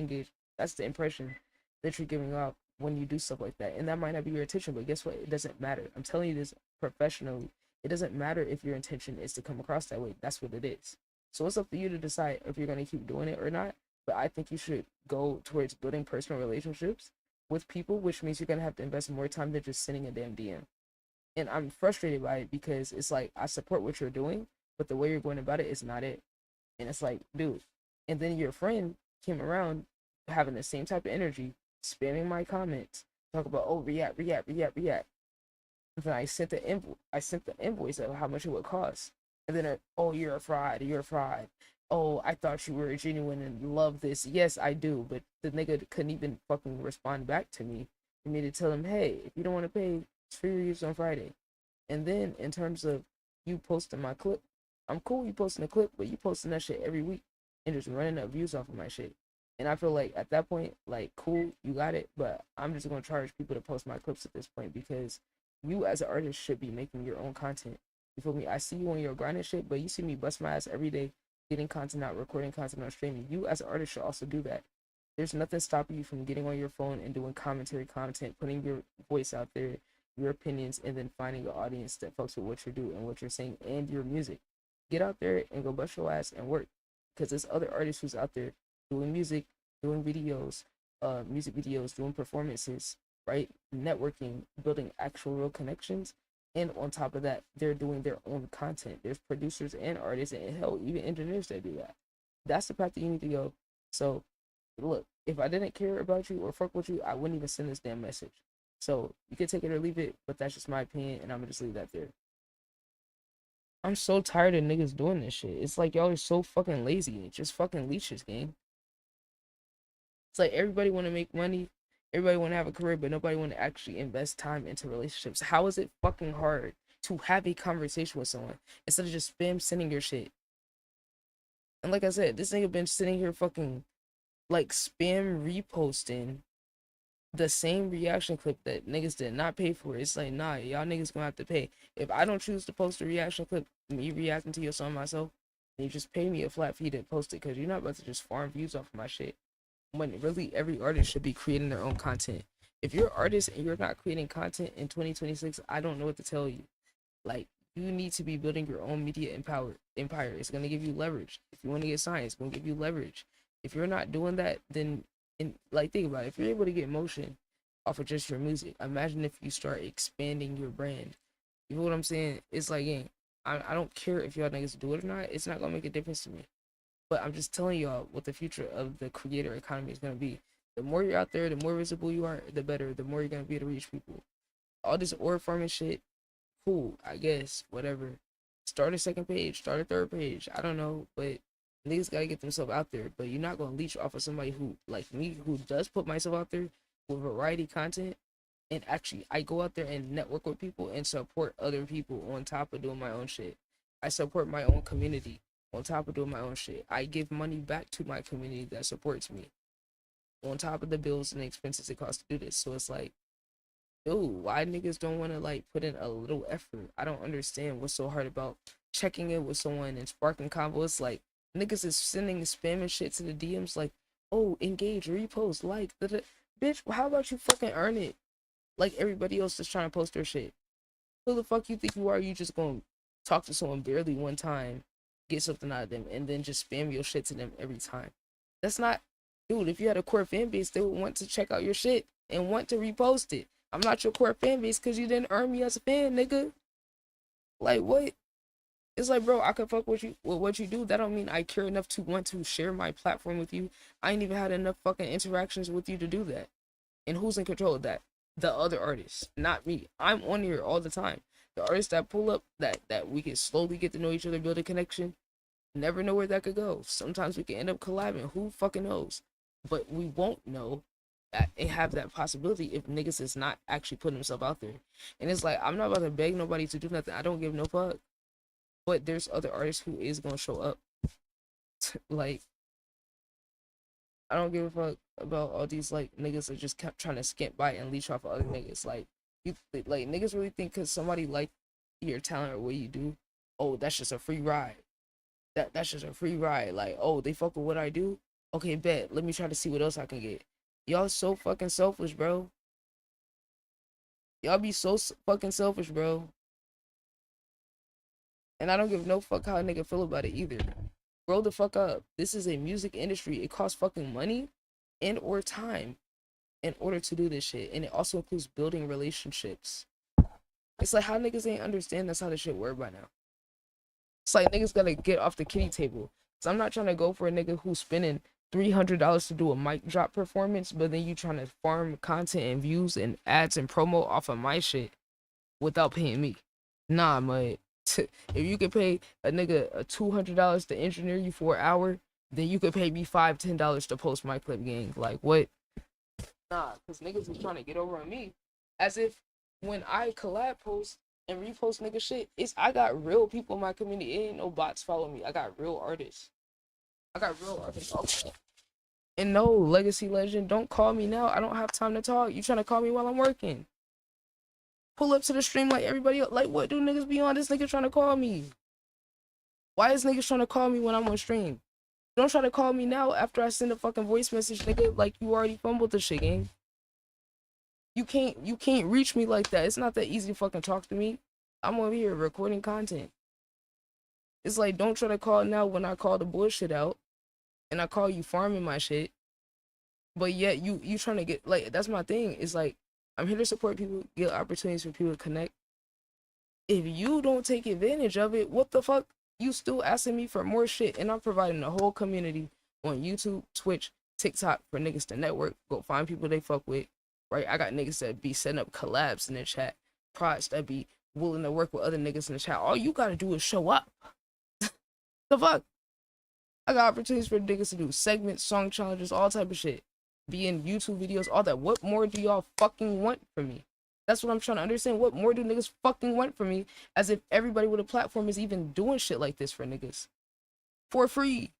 impression that you're giving off when you do stuff like that. And that might not be your intention, but guess what? It doesn't matter. I'm telling you this professionally. It doesn't matter if your intention is to come across that way. That's what it is. So it's up to you to decide if you're going to keep doing it or not. But I think you should go towards building personal relationships with people, which means you're going to have to invest more time than just sending a damn DM. And I'm frustrated by it because it's like, I support what you're doing, but the way you're going about it is not it. And it's like, dude. And then your friend came around having the same type of energy, spamming my comments, talk about, oh, react. And then I sent the invoice of how much it would cost. And then, oh, you're a fraud. Oh, I thought you were genuine and love this. Yes, I do. But the nigga couldn't even fucking respond back to me for me to tell him, hey, if you don't want to pay, it's free use on Friday. And then in terms of you posting my clip, I'm cool you posting a clip, but you posting that shit every week and just running up views off of my shit. And I feel like at that point, like, cool, you got it, but I'm just gonna charge people to post my clips at this point, because you as an artist should be making your own content. You feel me? I see you on your grind and shit, but you see me bust my ass every day, getting content out, recording content on streaming. You as an artist should also do that. There's nothing stopping you from getting on your phone and doing commentary content, putting your voice out there, your opinions, and then finding an audience that fucks with what you do and what you're saying and your music. Get out there and go bust your ass and work, because there's other artists who's out there doing music, doing videos, music videos, doing performances, right? Networking, building actual real connections. And on top of that, they're doing their own content. There's producers and artists and hell, even engineers that do that. That's the path that you need to go. So look, if I didn't care about you or fuck with you, I wouldn't even send this damn message. So you can take it or leave it, but that's just my opinion, and I'm gonna just leave that there. I'm so tired of niggas doing this shit. It's like y'all are so fucking lazy. Just fucking leeches, gang. It's like everybody want to make money, everybody want to have a career, but nobody want to actually invest time into relationships. How is it fucking hard to have a conversation with someone instead of just spam sending your shit? And like I said, this nigga been sitting here fucking like spam reposting the same reaction clip that niggas did not pay for. It's like, nah, y'all niggas gonna have to pay. If I don't choose to post a reaction clip, me reacting to your song myself, then you just pay me a flat fee to post it, because you're not about to just farm views off of my shit. When really every artist should be creating their own content. If you're an artist and you're not creating content in 2026, I don't know what to tell you. Like, you need to be building your own media empire. It's gonna give you leverage. If you want to get signed, it's gonna give you leverage. If you're not doing that, then like, think about it. If you're able to get motion off of just your music, imagine if you start expanding your brand. You know what I'm saying? It's like, yeah, I don't care if y'all niggas do it or not. It's not gonna make a difference to me. But I'm just telling y'all what the future of the creator economy is gonna be. The more you're out there, the more visible you are, the better. The more you're gonna be able to reach people. All this org farming shit, cool, I guess, whatever. Start a second page, start a third page. I don't know, but niggas gotta get themselves out there. But you're not gonna leech off of somebody who, like me, who does put myself out there with variety content. And actually, I go out there and network with people and support other people on top of doing my own shit. I support my own community on top of doing my own shit. I give money back to my community that supports me on top of the bills and the expenses it costs to do this. So it's like, dude, why niggas don't want to like put in a little effort? I don't understand what's so hard about checking in with someone and sparking convos. Like, niggas is sending spamming shit to the DMs like, oh, engage, repost, like, bitch, how about you fucking earn it? Like everybody else is trying to post their shit. Who the fuck you think you are? You just gonna talk to someone barely one time, get something out of them, and then just spam your shit to them every time. That's not, dude, if you had a core fan base, they would want to check out your shit and want to repost it. I'm not your core fan base because you didn't earn me as a fan, nigga. Like, what? It's like, bro, I could fuck with you with what you do. That don't mean I care enough to want to share my platform with you. I ain't even had enough fucking interactions with you to do that. And who's in control of that? The other artists, not me. I'm on here all the time. The artists that pull up, that we can slowly get to know each other, build a connection. Never know where that could go. Sometimes we can end up collabing. Who fucking knows? But we won't know that and have that possibility if niggas is not actually putting himself out there. And it's like, I'm not about to beg nobody to do nothing. I don't give no fuck. But there's other artists who is gonna show up. Like, I don't give a fuck about all these like niggas that just kept trying to skimp by and leech off of other niggas. Like, you like niggas really think because somebody like your talent or what you do, oh, that's just a free ride. that's just a free ride. Like, oh, they fuck with what I do. Okay, bet. Let me try to see what else I can get. Y'all so fucking selfish, bro. Y'all be so fucking selfish, bro. And I don't give no fuck how a nigga feel about it either. Grow the fuck up. This is a music industry. It costs fucking money and or time in order to do this shit. And it also includes building relationships. It's like how niggas ain't understand that's how this shit work by now. It's like niggas gotta get off the kitty table. So I'm not trying to go for a nigga who's spending $300 to do a mic drop performance, but then you trying to farm content and views and ads and promo off of my shit without paying me. Nah, man. If you could pay a nigga $200 to engineer you for an hour, then you could pay me $5-10 to post my clip, gang. Like what? Nah, cause niggas is trying to get over on me, as if when I collab post and repost nigga shit, I got real people in my community. It ain't no bots follow me. I got real artists. Okay. And no, legacy legend, don't call me now. I don't have time to talk. You trying to call me while I'm working? Pull up to the stream like everybody else. Like, what do niggas be on? This nigga trying to call me. Why is niggas trying to call me when I'm on stream? Don't try to call me now after I send a fucking voice message, nigga. Like, you already fumbled the shit, gang. You can't reach me like that. It's not that easy to fucking talk to me. I'm over here recording content. It's like, don't try to call now when I call the bullshit out. And I call you farming my shit. But yet, you trying to get, like, that's my thing. It's like, I'm here to support people, get opportunities for people to connect. If you don't take advantage of it, what the fuck? You still asking me for more shit, and I'm providing a whole community on YouTube, Twitch, TikTok for niggas to network, go find people they fuck with, right? I got niggas that be setting up collabs in the chat, prods that be willing to work with other niggas in the chat. All you gotta do is show up. The fuck? I got opportunities for niggas to do segments, song challenges, all type of shit. Be in YouTube videos, all that. What more do y'all fucking want from me? That's what I'm trying to understand. What more do niggas fucking want from me? As if everybody with a platform is even doing shit like this for niggas. For free.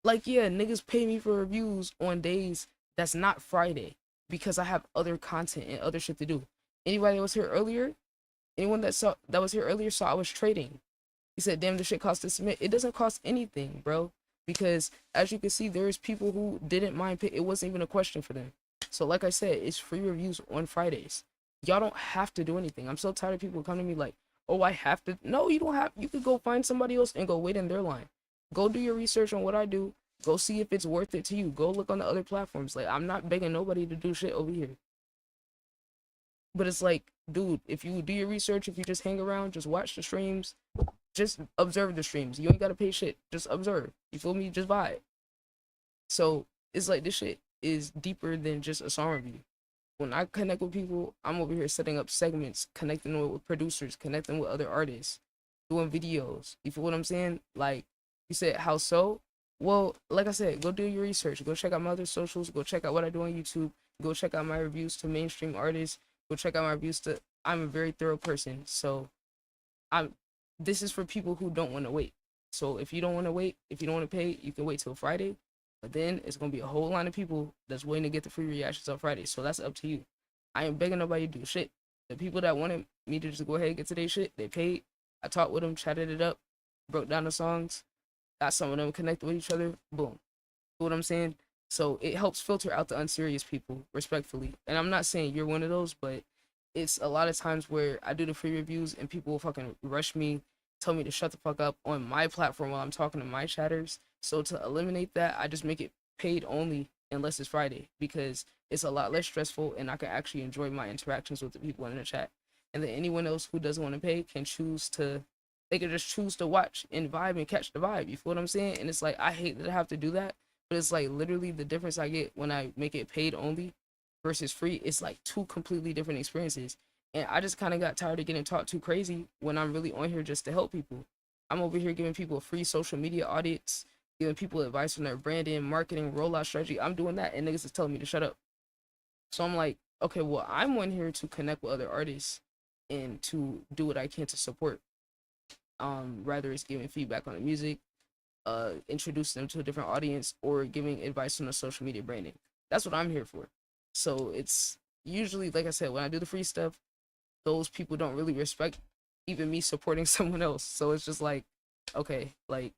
Like, yeah, niggas pay me for reviews on days that's not Friday. Because I have other content and other shit to do. Anybody that was here earlier? Anyone that was here earlier saw I was trading. He said, damn, this shit costs to submit. It doesn't cost anything, bro. Because as you can see, there's people who didn't mind pay. It wasn't even a question for them. So like I said, it's free reviews on Fridays. Y'all don't have to do anything. I'm so tired of people coming to me like, oh, I have to. No, you don't have. You could go find somebody else and go wait in their line. Go do your research on what I do. Go see if it's worth it to you. Go look on the other platforms. Like, I'm not begging nobody to do shit over here. But it's like, dude, if you do your research, if you just hang around, just watch the streams, just observe the streams. You ain't gotta pay shit. Just observe. You feel me? Just vibe. So it's like this shit is deeper than just a song review. When I connect with people, I'm over here setting up segments, connecting with producers, connecting with other artists, doing videos. You feel what I'm saying? Like you said, how so? Well, like I said, go do your research. Go check out my other socials. Go check out what I do on YouTube. Go check out my reviews to mainstream artists. Go check out my reviews to. I'm a very thorough person, so this is for people who don't want to wait. So if you don't want to wait, if you don't want to pay, you can wait till Friday. But then it's going to be a whole line of people that's waiting to get the free reactions on Friday. So that's up to you. I ain't begging nobody to do shit. The people that wanted me to just go ahead and get to their shit, they paid. I talked with them, chatted it up, broke down the songs, got some of them connected with each other. Boom. You know what I'm saying? So it helps filter out the unserious people, respectfully. And I'm not saying you're one of those, but it's a lot of times where I do the free reviews and people will fucking rush me, tell me to shut the fuck up on my platform while I'm talking to my chatters. So to eliminate that, I just make it paid only unless it's Friday, because it's a lot less stressful and I can actually enjoy my interactions with the people in the chat. And then anyone else who doesn't want to pay can they can just choose to watch and vibe and catch the vibe. You feel what I'm saying? And it's like, I hate that I have to do that, but it's like literally the difference I get when I make it paid only versus free. It's like two completely different experiences. And I just kind of got tired of getting talked too crazy when I'm really on here just to help people. I'm over here giving people free social media audits, giving people advice on their branding, marketing, rollout strategy. I'm doing that and niggas is telling me to shut up. So I'm like, okay, well, I'm on here to connect with other artists and to do what I can to support. Rather it's giving feedback on the music, introducing them to a different audience, or giving advice on the social media branding. That's what I'm here for. So it's usually, like I said, when I do the free stuff, those people don't really respect even me supporting someone else. So it's just like, okay, like,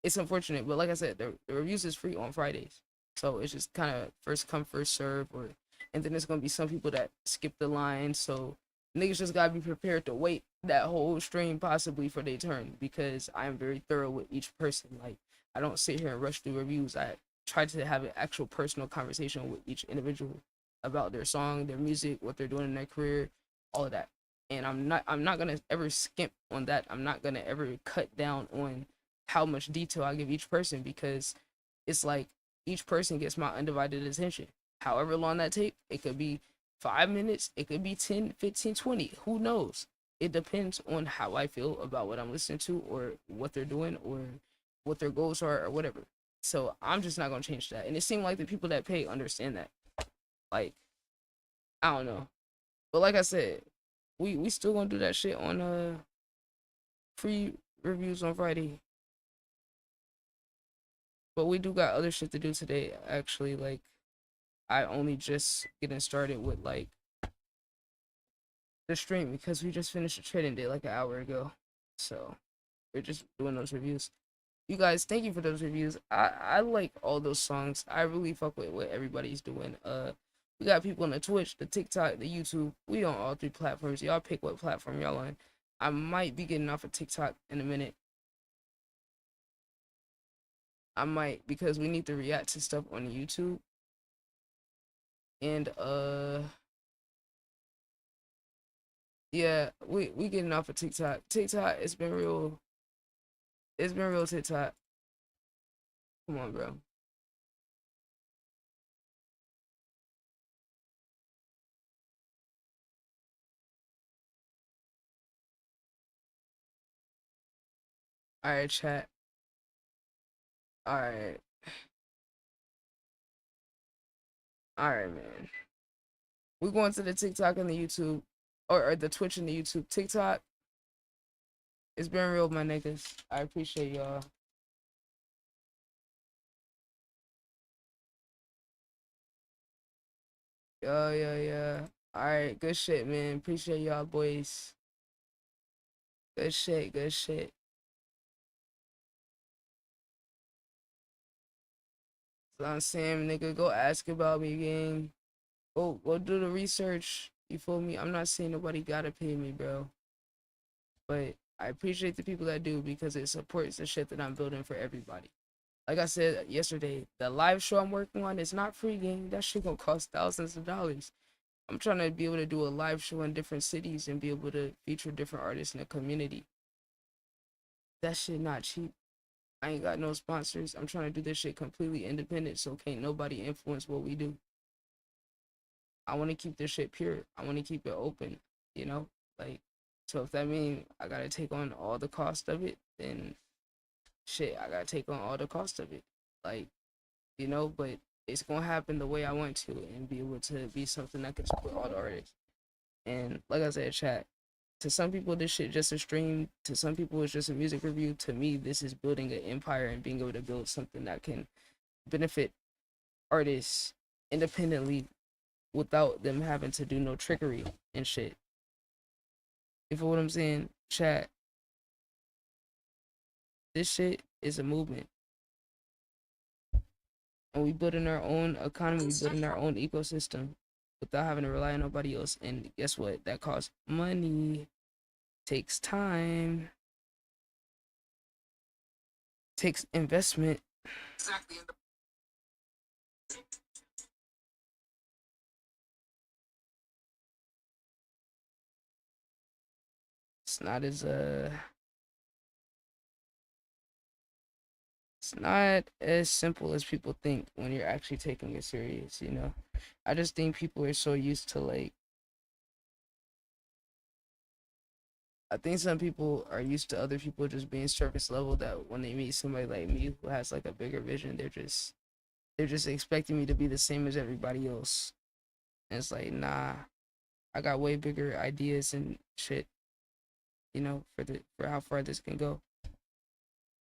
it's unfortunate, but like I said, the reviews is free on Fridays, so it's just kind of first come first serve, or and then there's gonna be some people that skip the line, so niggas just gotta be prepared to wait that whole stream possibly for their turn, because I am very thorough with each person. Like, I don't sit here and rush through reviews. I try to have an actual personal conversation with each individual about their song, their music, what they're doing in their career, all of that. And I'm not gonna ever skimp on that. I'm not gonna ever cut down on how much detail I give each person, because it's like each person gets my undivided attention. However long that take, it could be 5 minutes, it could be 10, 15, 20, who knows? It depends on how I feel about what I'm listening to, or what they're doing, or what their goals are, or whatever. So I'm just not gonna change that. And it seemed like the people that pay understand that. Like, I don't know. But like I said, we still gonna do that shit on free reviews on Friday. But we do got other shit to do today, actually. Like, I only just getting started with like the stream, because we just finished a trading day like an hour ago. So we're just doing those reviews. You guys, thank you for those reviews. I like all those songs. I really fuck with what everybody's doing. We got people on the Twitch, the TikTok, the YouTube. We on all 3 platforms. Y'all pick what platform y'all on. I might be getting off of TikTok in a minute. I might, because we need to react to stuff on YouTube. And yeah, we getting off of TikTok. TikTok, it's been real TikTok. Come on, bro. Alright, chat. Alright. Alright, man. We're going to the TikTok and the YouTube, or the Twitch and the YouTube. TikTok, it's been real, my niggas. I appreciate y'all. Yeah. Alright, good shit, man. Appreciate y'all, boys. Good shit. So I'm saying, nigga, go ask about me, gang. Go do the research. You feel me? I'm not saying nobody gotta pay me, bro. But I appreciate the people that do, because it supports the shit that I'm building for everybody. Like I said yesterday, the live show I'm working on is not free, gang. That shit gonna cost thousands of dollars. I'm trying to be able to do a live show in different cities and be able to feature different artists in the community. That shit not cheap. I ain't got no sponsors. I'm trying to do this shit completely independent, so can't nobody influence what we do. I want to keep this shit pure. I want to keep it open, you know? Like, so if that means I gotta take on all the cost of it, then shit, I gotta take on all the cost of it. Like, you know, but it's gonna happen the way I want to, and be able to be something that can support all the artists. And like I said, chat, to some people this shit just a stream, to some people it's just a music review. To me, this is building an empire and being able to build something that can benefit artists independently without them having to do no trickery and shit. You feel what I'm saying? Chat, this shit is a movement. And we building our own economy, we building our own ecosystem without having to rely on nobody else. And guess what? That costs money, takes time, takes investment. Exactly. It's not as it's not as simple as people think when you're actually taking it serious, you know? I just think people are so used to, like, I think some people are used to other people just being surface level, that when they meet somebody like me who has like a bigger vision, they're just expecting me to be the same as everybody else. And it's like, nah, I got way bigger ideas and shit, you know, for how far this can go.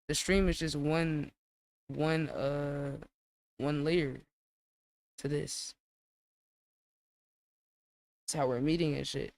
The stream is just one layer to this. It's how we're meeting and shit.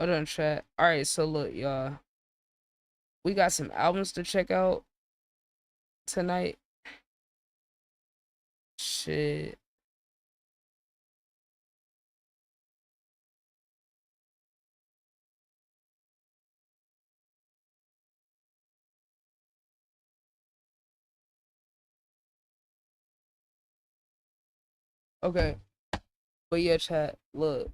Hold on, chat. All right, so look, y'all. We got some albums to check out tonight. Shit. Okay. But yeah, chat, look.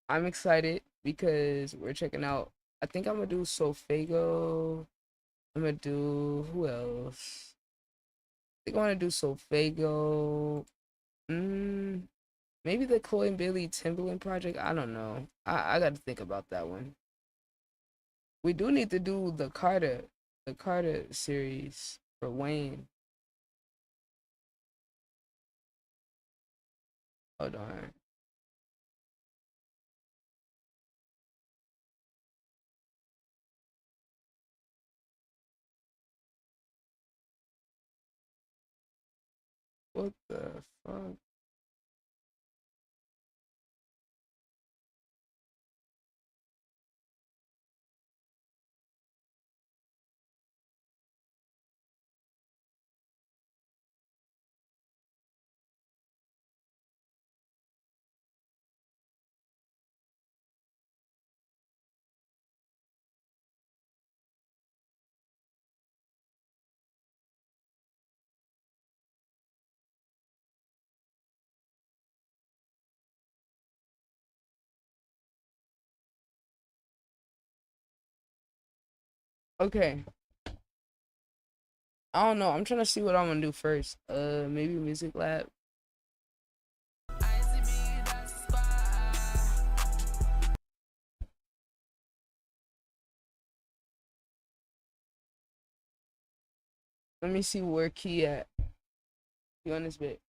I'm excited because we're checking out. I think I'm gonna do Solfago. I'm gonna do who else? I think I wanna do Solfago. Maybe the Chloe and Bailey Timberland project. I don't know. I gotta think about that one. We do need to do the Carter series for Wayne. Hold on. What the fuck? Okay. I don't know. I'm trying to see what I'm gonna do first. Maybe Music Lab. Let me see where Key at. You on this bit?